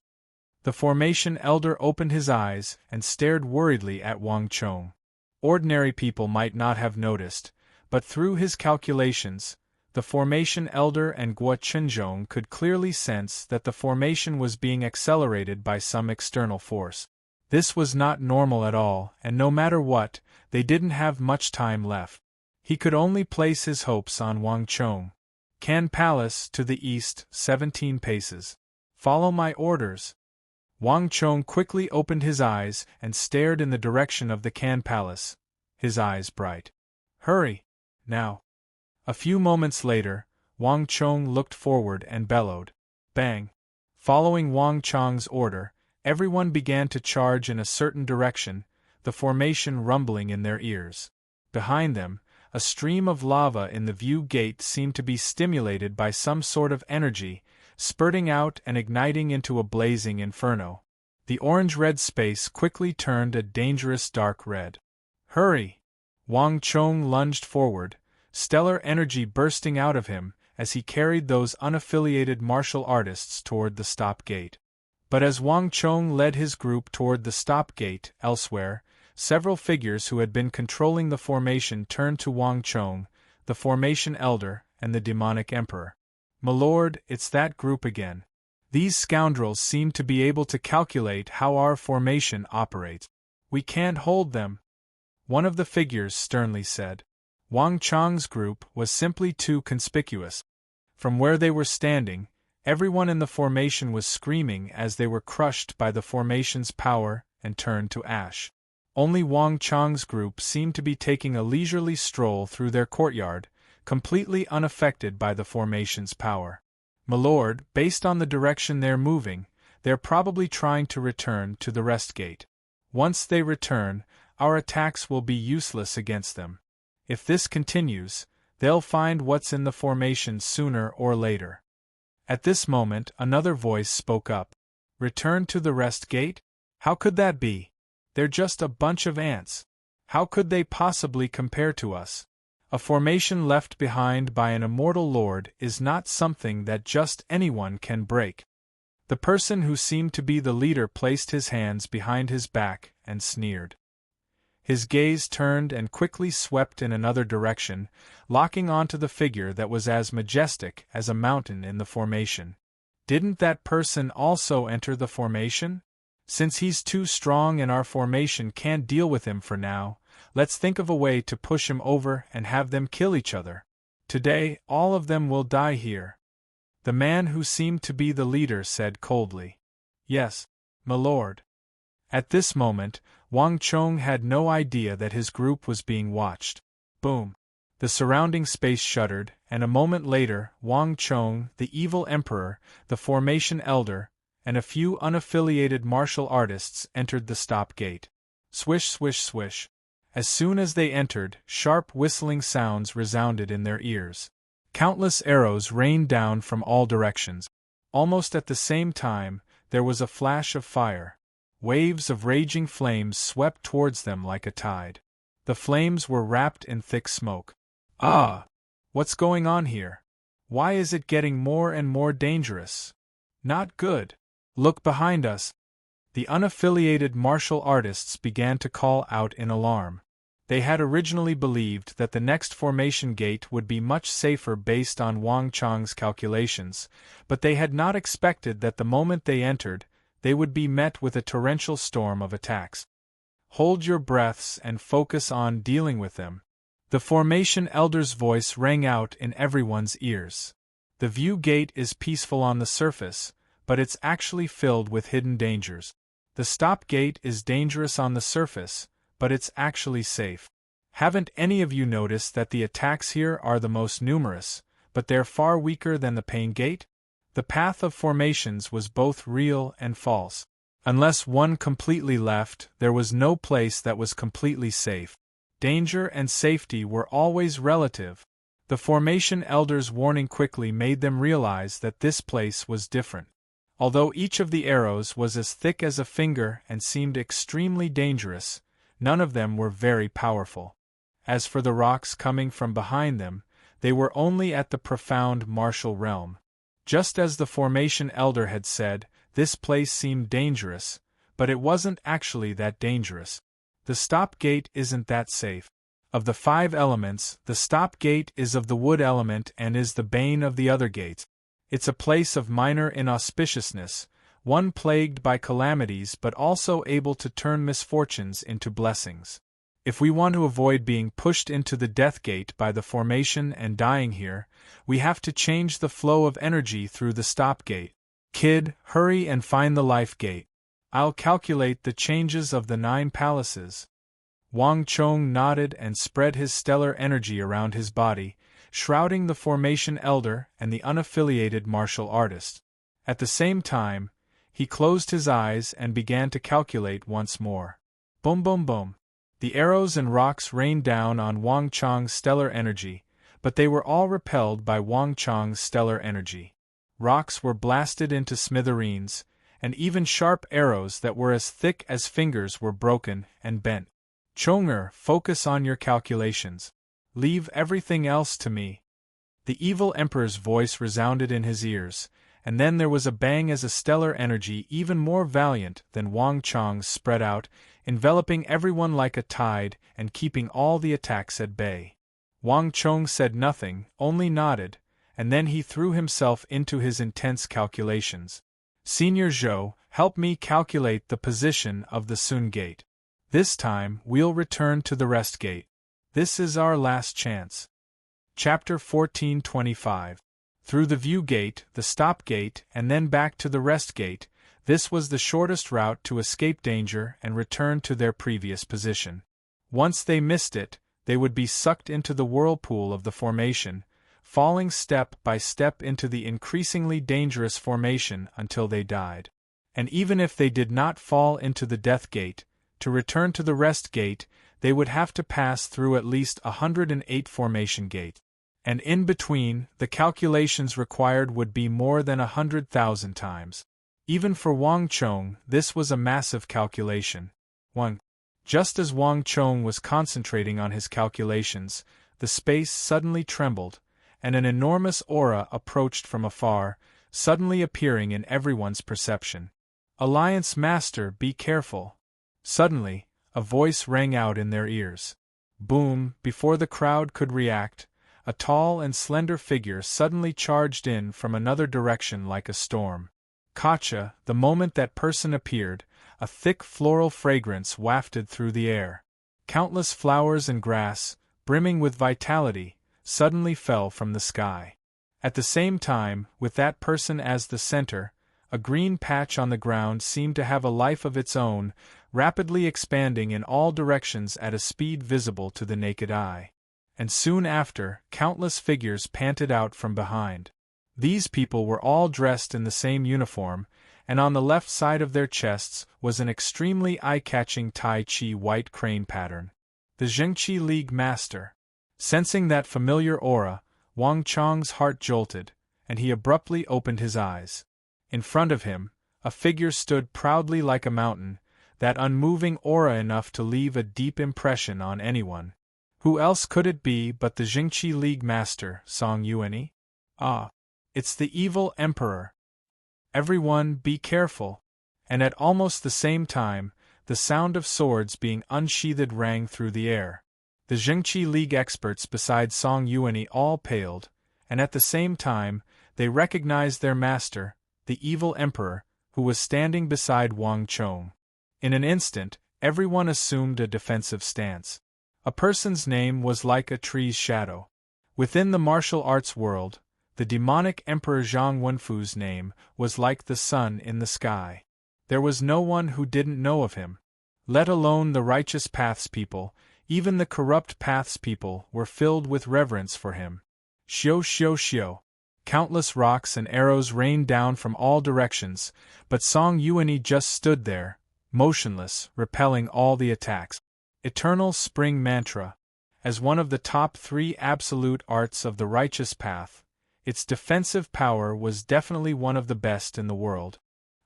The formation elder opened his eyes and stared worriedly at Wang Chong. Ordinary people might not have noticed, but through his calculations, the formation elder and Guo Chenzhong could clearly sense that the formation was being accelerated by some external force. This was not normal at all, and no matter what, they didn't have much time left. He could only place his hopes on Wang Chong. Can Palace to the east, 17 paces. Follow my orders. Wang Chong quickly opened his eyes and stared in the direction of the Can Palace, his eyes bright. Hurry! Now! A few moments later, Wang Chong looked forward and bellowed. Bang! Following Wang Chong's order, everyone began to charge in a certain direction, the formation rumbling in their ears. Behind them, a stream of lava in the view gate seemed to be stimulated by some sort of energy, spurting out and igniting into a blazing inferno. The orange-red space quickly turned a dangerous dark red. Hurry! Wang Chong lunged forward, stellar energy bursting out of him as he carried those unaffiliated martial artists toward the stop gate. But as Wang Chong led his group toward the stop gate, elsewhere, several figures who had been controlling the formation turned to Wang Chong, the formation elder, and the demonic emperor. "Milord, it's that group again. These scoundrels seem to be able to calculate how our formation operates. We can't hold them," one of the figures sternly said. Wang Chong's group was simply too conspicuous. From where they were standing, everyone in the formation was screaming as they were crushed by the formation's power and turned to ash. Only Wang Chong's group seemed to be taking a leisurely stroll through their courtyard, completely unaffected by the formation's power. "Milord, based on the direction they're moving, they're probably trying to return to the rest gate. Once they return, our attacks will be useless against them. If this continues, they'll find what's in the formation sooner or later." At this moment, another voice spoke up. "Return to the rest gate? How could that be? They're just a bunch of ants. How could they possibly compare to us? A formation left behind by an immortal lord is not something that just anyone can break." The person who seemed to be the leader placed his hands behind his back and sneered. His gaze turned and quickly swept in another direction, locking onto the figure that was as majestic as a mountain in the formation. "Didn't that person also enter the formation? Since he's too strong and our formation can't deal with him for now, let's think of a way to push him over and have them kill each other. Today, all of them will die here." The man who seemed to be the leader said coldly. "Yes, milord." At this moment, Wang Chong had no idea that his group was being watched. Boom! The surrounding space shuddered, and a moment later, Wang Chong, the evil emperor, the formation elder, and a few unaffiliated martial artists entered the stop gate. Swish, swish, swish. As soon as they entered, sharp whistling sounds resounded in their ears. Countless arrows rained down from all directions. Almost at the same time, there was a flash of fire. Waves of raging flames swept towards them like a tide. The flames were wrapped in thick smoke. "Ah! What's going on here? Why is it getting more and more dangerous? Not good. Look behind us." The unaffiliated martial artists began to call out in alarm. They had originally believed that the next formation gate would be much safer based on Wang Chong's calculations, but they had not expected that the moment they entered, they would be met with a torrential storm of attacks. "Hold your breaths and focus on dealing with them." The formation elder's voice rang out in everyone's ears. "The view gate is peaceful on the surface, but it's actually filled with hidden dangers. The stop gate is dangerous on the surface, but it's actually safe. Haven't any of you noticed that the attacks here are the most numerous, but they're far weaker than the pain gate? The path of formations was both real and false. Unless one completely left, there was no place that was completely safe. Danger and safety were always relative." The formation elder's warning quickly made them realize that this place was different. Although each of the arrows was as thick as a finger and seemed extremely dangerous, none of them were very powerful. As for the rocks coming from behind them, they were only at the profound martial realm. Just as the formation elder had said, this place seemed dangerous, but it wasn't actually that dangerous. The stop gate isn't that safe. Of the 5 elements, the stop gate is of the wood element and is the bane of the other gates. It's a place of minor inauspiciousness, one plagued by calamities but also able to turn misfortunes into blessings. If we want to avoid being pushed into the death gate by the formation and dying here, we have to change the flow of energy through the stop gate. Kid, hurry and find the life gate. I'll calculate the changes of the 9 palaces." Wang Chong nodded and spread his stellar energy around his body, shrouding the formation elder and the unaffiliated martial artist. At the same time, he closed his eyes and began to calculate once more. Boom boom boom. The arrows and rocks rained down on Wang Chong's stellar energy, but they were all repelled by Wang Chong's stellar energy. Rocks were blasted into smithereens, and even sharp arrows that were as thick as fingers were broken and bent. "Chonger, focus on your calculations. Leave everything else to me." The evil emperor's voice resounded in his ears, and then there was a bang as a stellar energy even more valiant than Wang Chong's spread out, enveloping everyone like a tide and keeping all the attacks at bay. Wang Chong said nothing, only nodded, and then he threw himself into his intense calculations. Senior Zhou, help me calculate the position of the Sun Gate. This time, we'll return to the Rest Gate. This is our last chance. Chapter 1425. Through the View Gate, the Stop Gate, and then back to the Rest Gate, this was the shortest route to escape danger and return to their previous position. Once they missed it, they would be sucked into the whirlpool of the formation, falling step by step into the increasingly dangerous formation until they died. And even if they did not fall into the Death Gate, to return to the Rest Gate, they would have to pass through at least 108 formation gates. And in between, the calculations required would be more than 100,000 times. Even for Wang Chong, this was a massive calculation. 1. Just as Wang Chong was concentrating on his calculations, the space suddenly trembled, and an enormous aura approached from afar, suddenly appearing in everyone's perception. Alliance Master, be careful. Suddenly, a voice rang out in their ears. Boom! Before the crowd could react, a tall and slender figure suddenly charged in from another direction like a storm. Gotcha! The moment that person appeared, a thick floral fragrance wafted through the air. Countless flowers and grass, brimming with vitality, suddenly fell from the sky. At the same time, with that person as the center, a green patch on the ground seemed to have a life of its own, rapidly expanding in all directions at a speed visible to the naked eye. And soon after, countless figures panted out from behind. These people were all dressed in the same uniform, and on the left side of their chests was an extremely eye-catching Tai Chi white crane pattern. The Zhengqi League Master. Sensing that familiar aura, Wang Chong's heart jolted, and he abruptly opened his eyes. In front of him, a figure stood proudly like a mountain, that unmoving aura enough to leave a deep impression on anyone. Who else could it be but the Zhengqi League Master, Song Yuanyi? Ah, it's the evil Emperor. Everyone, be careful. And at almost the same time, the sound of swords being unsheathed rang through the air. The Zhengqi League experts beside Song Yuanyi all paled, and at the same time, they recognized their master, the evil Emperor, who was standing beside Wang Chong. In an instant, everyone assumed a defensive stance. A person's name was like a tree's shadow. Within the martial arts world, the demonic Emperor Zhang Wenfu's name was like the sun in the sky. There was no one who didn't know of him. Let alone the righteous paths people, even the corrupt paths people were filled with reverence for him. Xiu xiu xiu. Countless rocks and arrows rained down from all directions, but Song Yuanyi just stood there, motionless, repelling all the attacks. Eternal Spring Mantra. As one of the top 3 absolute arts of the righteous path, its defensive power was definitely one of the best in the world.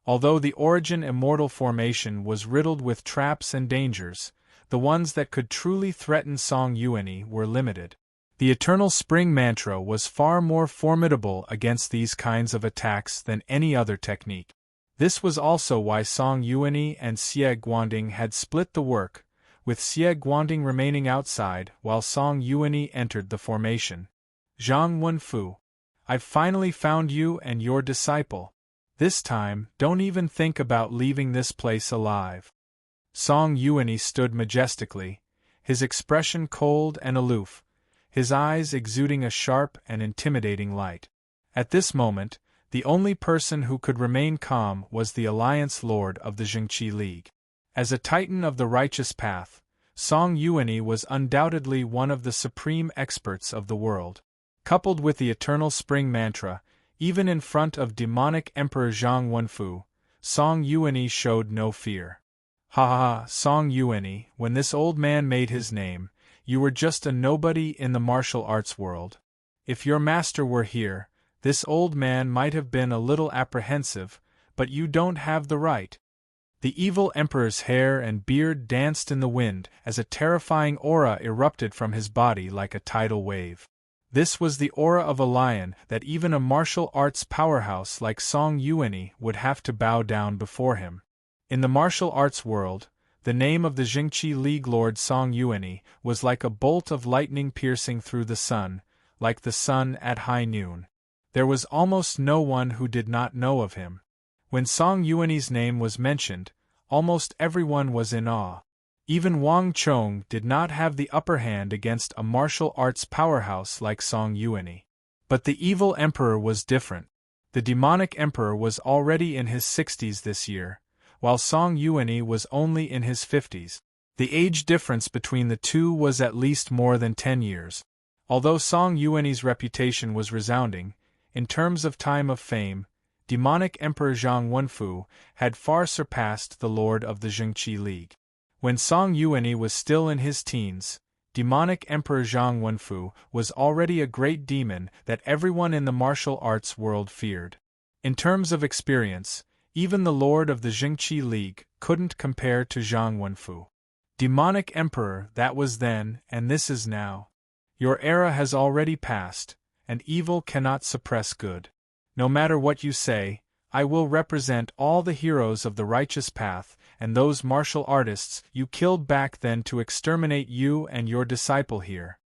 Although the origin immortal formation was riddled with traps and dangers, the ones that could truly threaten Song Yuanyi were limited. The Eternal Spring Mantra was far more formidable against these kinds of attacks than any other technique. This was also why Song Yuanyi and Xie Guanding had split the work, with Xie Guanding remaining outside while Song Yuanyi entered the formation. Zhang Wenfu. I've finally found you and your disciple. This time, don't even think about leaving this place alive. Song Yuanyi stood majestically, his expression cold and aloof, his eyes exuding a sharp and intimidating light. At this moment, the only person who could remain calm was the Alliance Lord of the Zhengqi League. As a titan of the righteous path, Song Yuanyi was undoubtedly one of the supreme experts of the world. Coupled with the Eternal Spring Mantra, even in front of demonic Emperor Zhang Wenfu, Song Yuanyi showed no fear. Ha ha ha, Song Yuanyi, when this old man made his name, you were just a nobody in the martial arts world. If your master were here, this old man might have been a little apprehensive, but you don't have the right. The evil emperor's hair and beard danced in the wind as a terrifying aura erupted from his body like a tidal wave. This was the aura of a lion that even a martial arts powerhouse like Song Yuanyi would have to bow down before him. In the martial arts world, the name of the Jingqi League Lord Song Yuanyi was like a bolt of lightning piercing through the sun, like the sun at high noon. There was almost no one who did not know of him. When Song Yuanyi's name was mentioned, almost everyone was in awe. Even Wang Chong did not have the upper hand against a martial arts powerhouse like Song Yuanyi. But the evil emperor was different. The demonic emperor was already in his 60s this year, while Song Yuanyi was only in his 50s. The age difference between the two was at least more than 10 years. Although Song Yuanyi's reputation was resounding, in terms of time of fame, demonic Emperor Zhang Wenfu had far surpassed the lord of the Jingqi League. When Song Yuanyi was still in his teens, demonic Emperor Zhang Wenfu was already a great demon that everyone in the martial arts world feared. In terms of experience, even the lord of the Jingqi League couldn't compare to Zhang Wenfu. Demonic Emperor, that was then, and this is now. Your era has already passed, and evil cannot suppress good. No matter what you say, I will represent all the heroes of the righteous path and those martial artists you killed back then to exterminate you and your disciple here.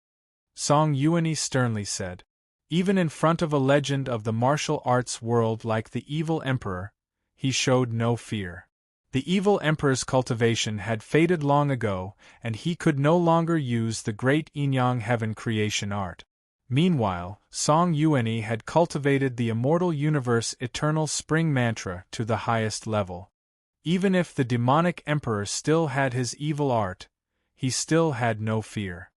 Song Yuanyi sternly said. Even in front of a legend of the martial arts world like the evil emperor, he showed no fear. The evil emperor's cultivation had faded long ago, and he could no longer use the great Yin-Yang heaven creation art. Meanwhile, Song Yuanyi had cultivated the immortal universe eternal spring mantra to the highest level. Even if the demonic emperor still had his evil art, he still had no fear.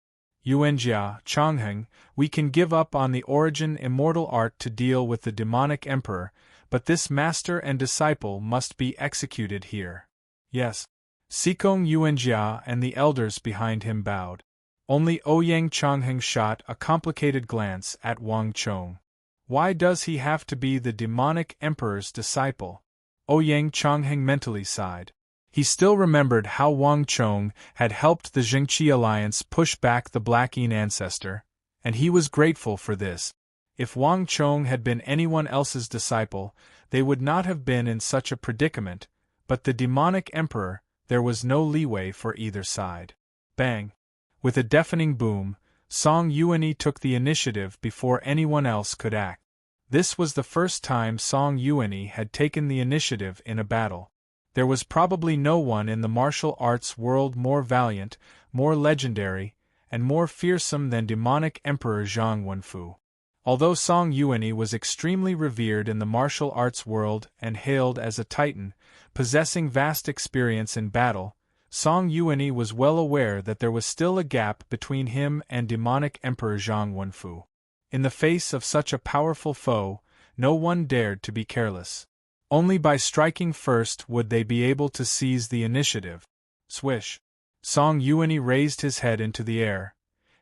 Yuanjia, Changheng, we can give up on the origin immortal art to deal with the demonic emperor, but this master and disciple must be executed here. Yes. Sikong Yuanjia and the elders behind him bowed. Only Ouyang Changheng shot a complicated glance at Wang Chong. Why does he have to be the demonic emperor's disciple? Ouyang Changheng mentally sighed. He still remembered how Wang Chong had helped the Jingqi alliance push back the Black Yin ancestor, and he was grateful for this. If Wang Chong had been anyone else's disciple, they would not have been in such a predicament, but the demonic emperor, there was no leeway for either side. Bang! With a deafening boom, Song Yuanyi took the initiative before anyone else could act. This was the first time Song Yuanyi had taken the initiative in a battle. There was probably no one in the martial arts world more valiant, more legendary, and more fearsome than demonic Emperor Zhang Wenfu. Although Song Yuanyi was extremely revered in the martial arts world and hailed as a titan, possessing vast experience in battle, Song Yuanyi was well aware that there was still a gap between him and demonic Emperor Zhang Wenfu. In the face of such a powerful foe, no one dared to be careless. Only by striking first would they be able to seize the initiative. Swish! Song Yuanyi raised his head into the air,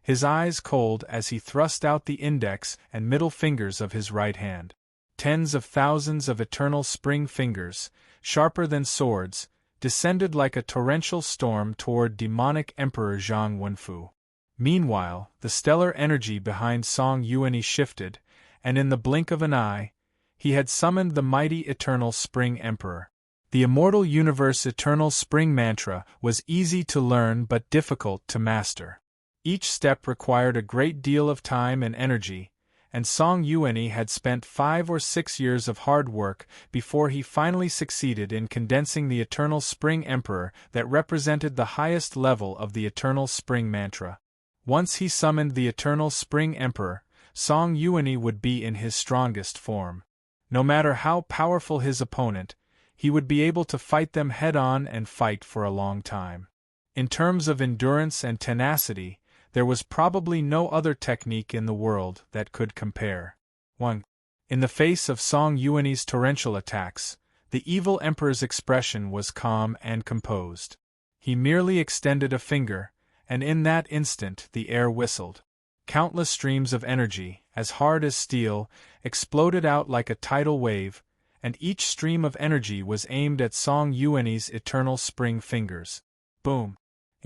his eyes cold as he thrust out the index and middle fingers of his right hand. Tens of thousands of eternal spring fingers, sharper than swords, descended like a torrential storm toward demonic Emperor Zhang Wenfu. Meanwhile, the stellar energy behind Song Yuanyi shifted, and in the blink of an eye, he had summoned the mighty Eternal Spring Emperor. The immortal universe Eternal Spring mantra was easy to learn but difficult to master. Each step required a great deal of time and energy, and Song Yuanyi had spent 5 or 6 years of hard work before he finally succeeded in condensing the Eternal Spring Emperor that represented the highest level of the Eternal Spring mantra. Once he summoned the Eternal Spring Emperor, Song Yuanyi would be in his strongest form. No matter how powerful his opponent, he would be able to fight them head-on and fight for a long time. In terms of endurance and tenacity, there was probably no other technique in the world that could compare. 1. In the face of Song Yuanyi's torrential attacks, the evil emperor's expression was calm and composed. He merely extended a finger, and in that instant the air whistled. Countless streams of energy, as hard as steel, exploded out like a tidal wave, and each stream of energy was aimed at Song Yuanyi's eternal spring fingers. Boom!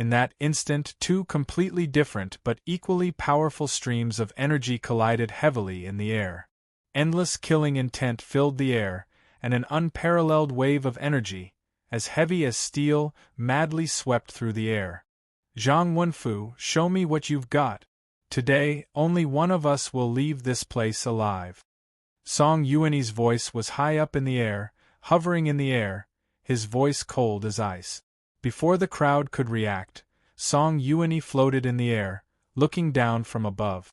In that instant, two completely different but equally powerful streams of energy collided heavily in the air. Endless killing intent filled the air, and an unparalleled wave of energy, as heavy as steel, madly swept through the air. Zhang Wenfu, show me what you've got. Today, only one of us will leave this place alive. Song Yuanyi's voice was high up in the air, hovering in the air, his voice cold as ice. Before the crowd could react, Song Yuanyi floated in the air, looking down from above.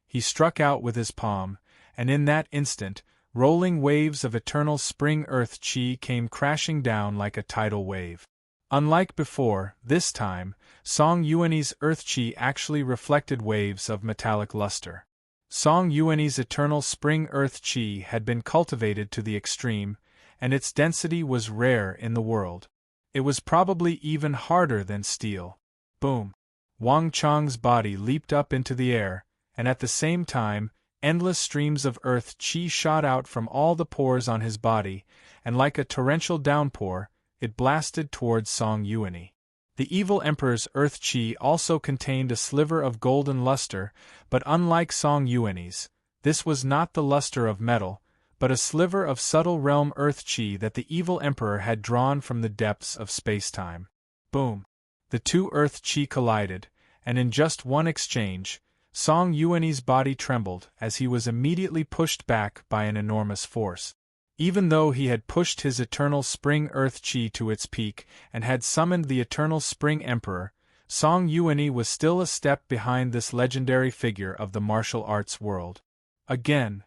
He struck out with his palm, and in that instant, rolling waves of eternal spring earth qi came crashing down like a tidal wave. Unlike before, this time, Song Yuanyi's earth qi actually reflected waves of metallic luster. Song Yuanyi's eternal spring earth qi had been cultivated to the extreme, and its density was rare in the world. It was probably even harder than steel. Boom! Wang Chang's body leaped up into the air, and at the same time, endless streams of earth qi shot out from all the pores on his body, and like a torrential downpour, it blasted towards Song Yuanyi. The evil emperor's earth qi also contained a sliver of golden luster, but unlike Song Yuanyi's, this was not the luster of metal, but a sliver of subtle realm earth qi that the evil emperor had drawn from the depths of space-time. Boom! The two earth qi collided, and in just one exchange, Song Yuanyi's body trembled as he was immediately pushed back by an enormous force. Even though he had pushed his eternal spring earth qi to its peak and had summoned the eternal spring emperor, Song Yuanyi was still a step behind this legendary figure of the martial arts world. Again,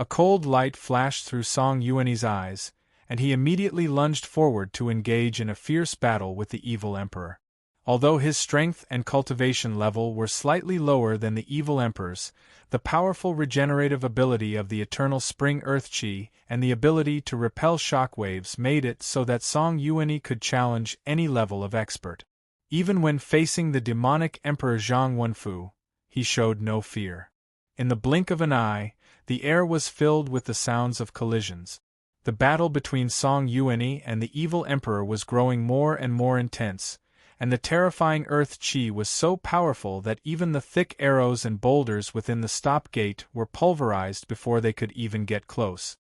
a cold light flashed through Song Yuanyi's eyes, and he immediately lunged forward to engage in a fierce battle with the evil emperor. Although his strength and cultivation level were slightly lower than the evil emperor's, the powerful regenerative ability of the eternal spring earth qi and the ability to repel shockwaves made it so that Song Yuanyi could challenge any level of expert. Even when facing the demonic emperor Zhang Wenfu, he showed no fear. In the blink of an eye, the air was filled with the sounds of collisions. The battle between Song Yuanyi and the evil emperor was growing more and more intense, and the terrifying earth qi was so powerful that even the thick arrows and boulders within the stop gate were pulverized before they could even get close.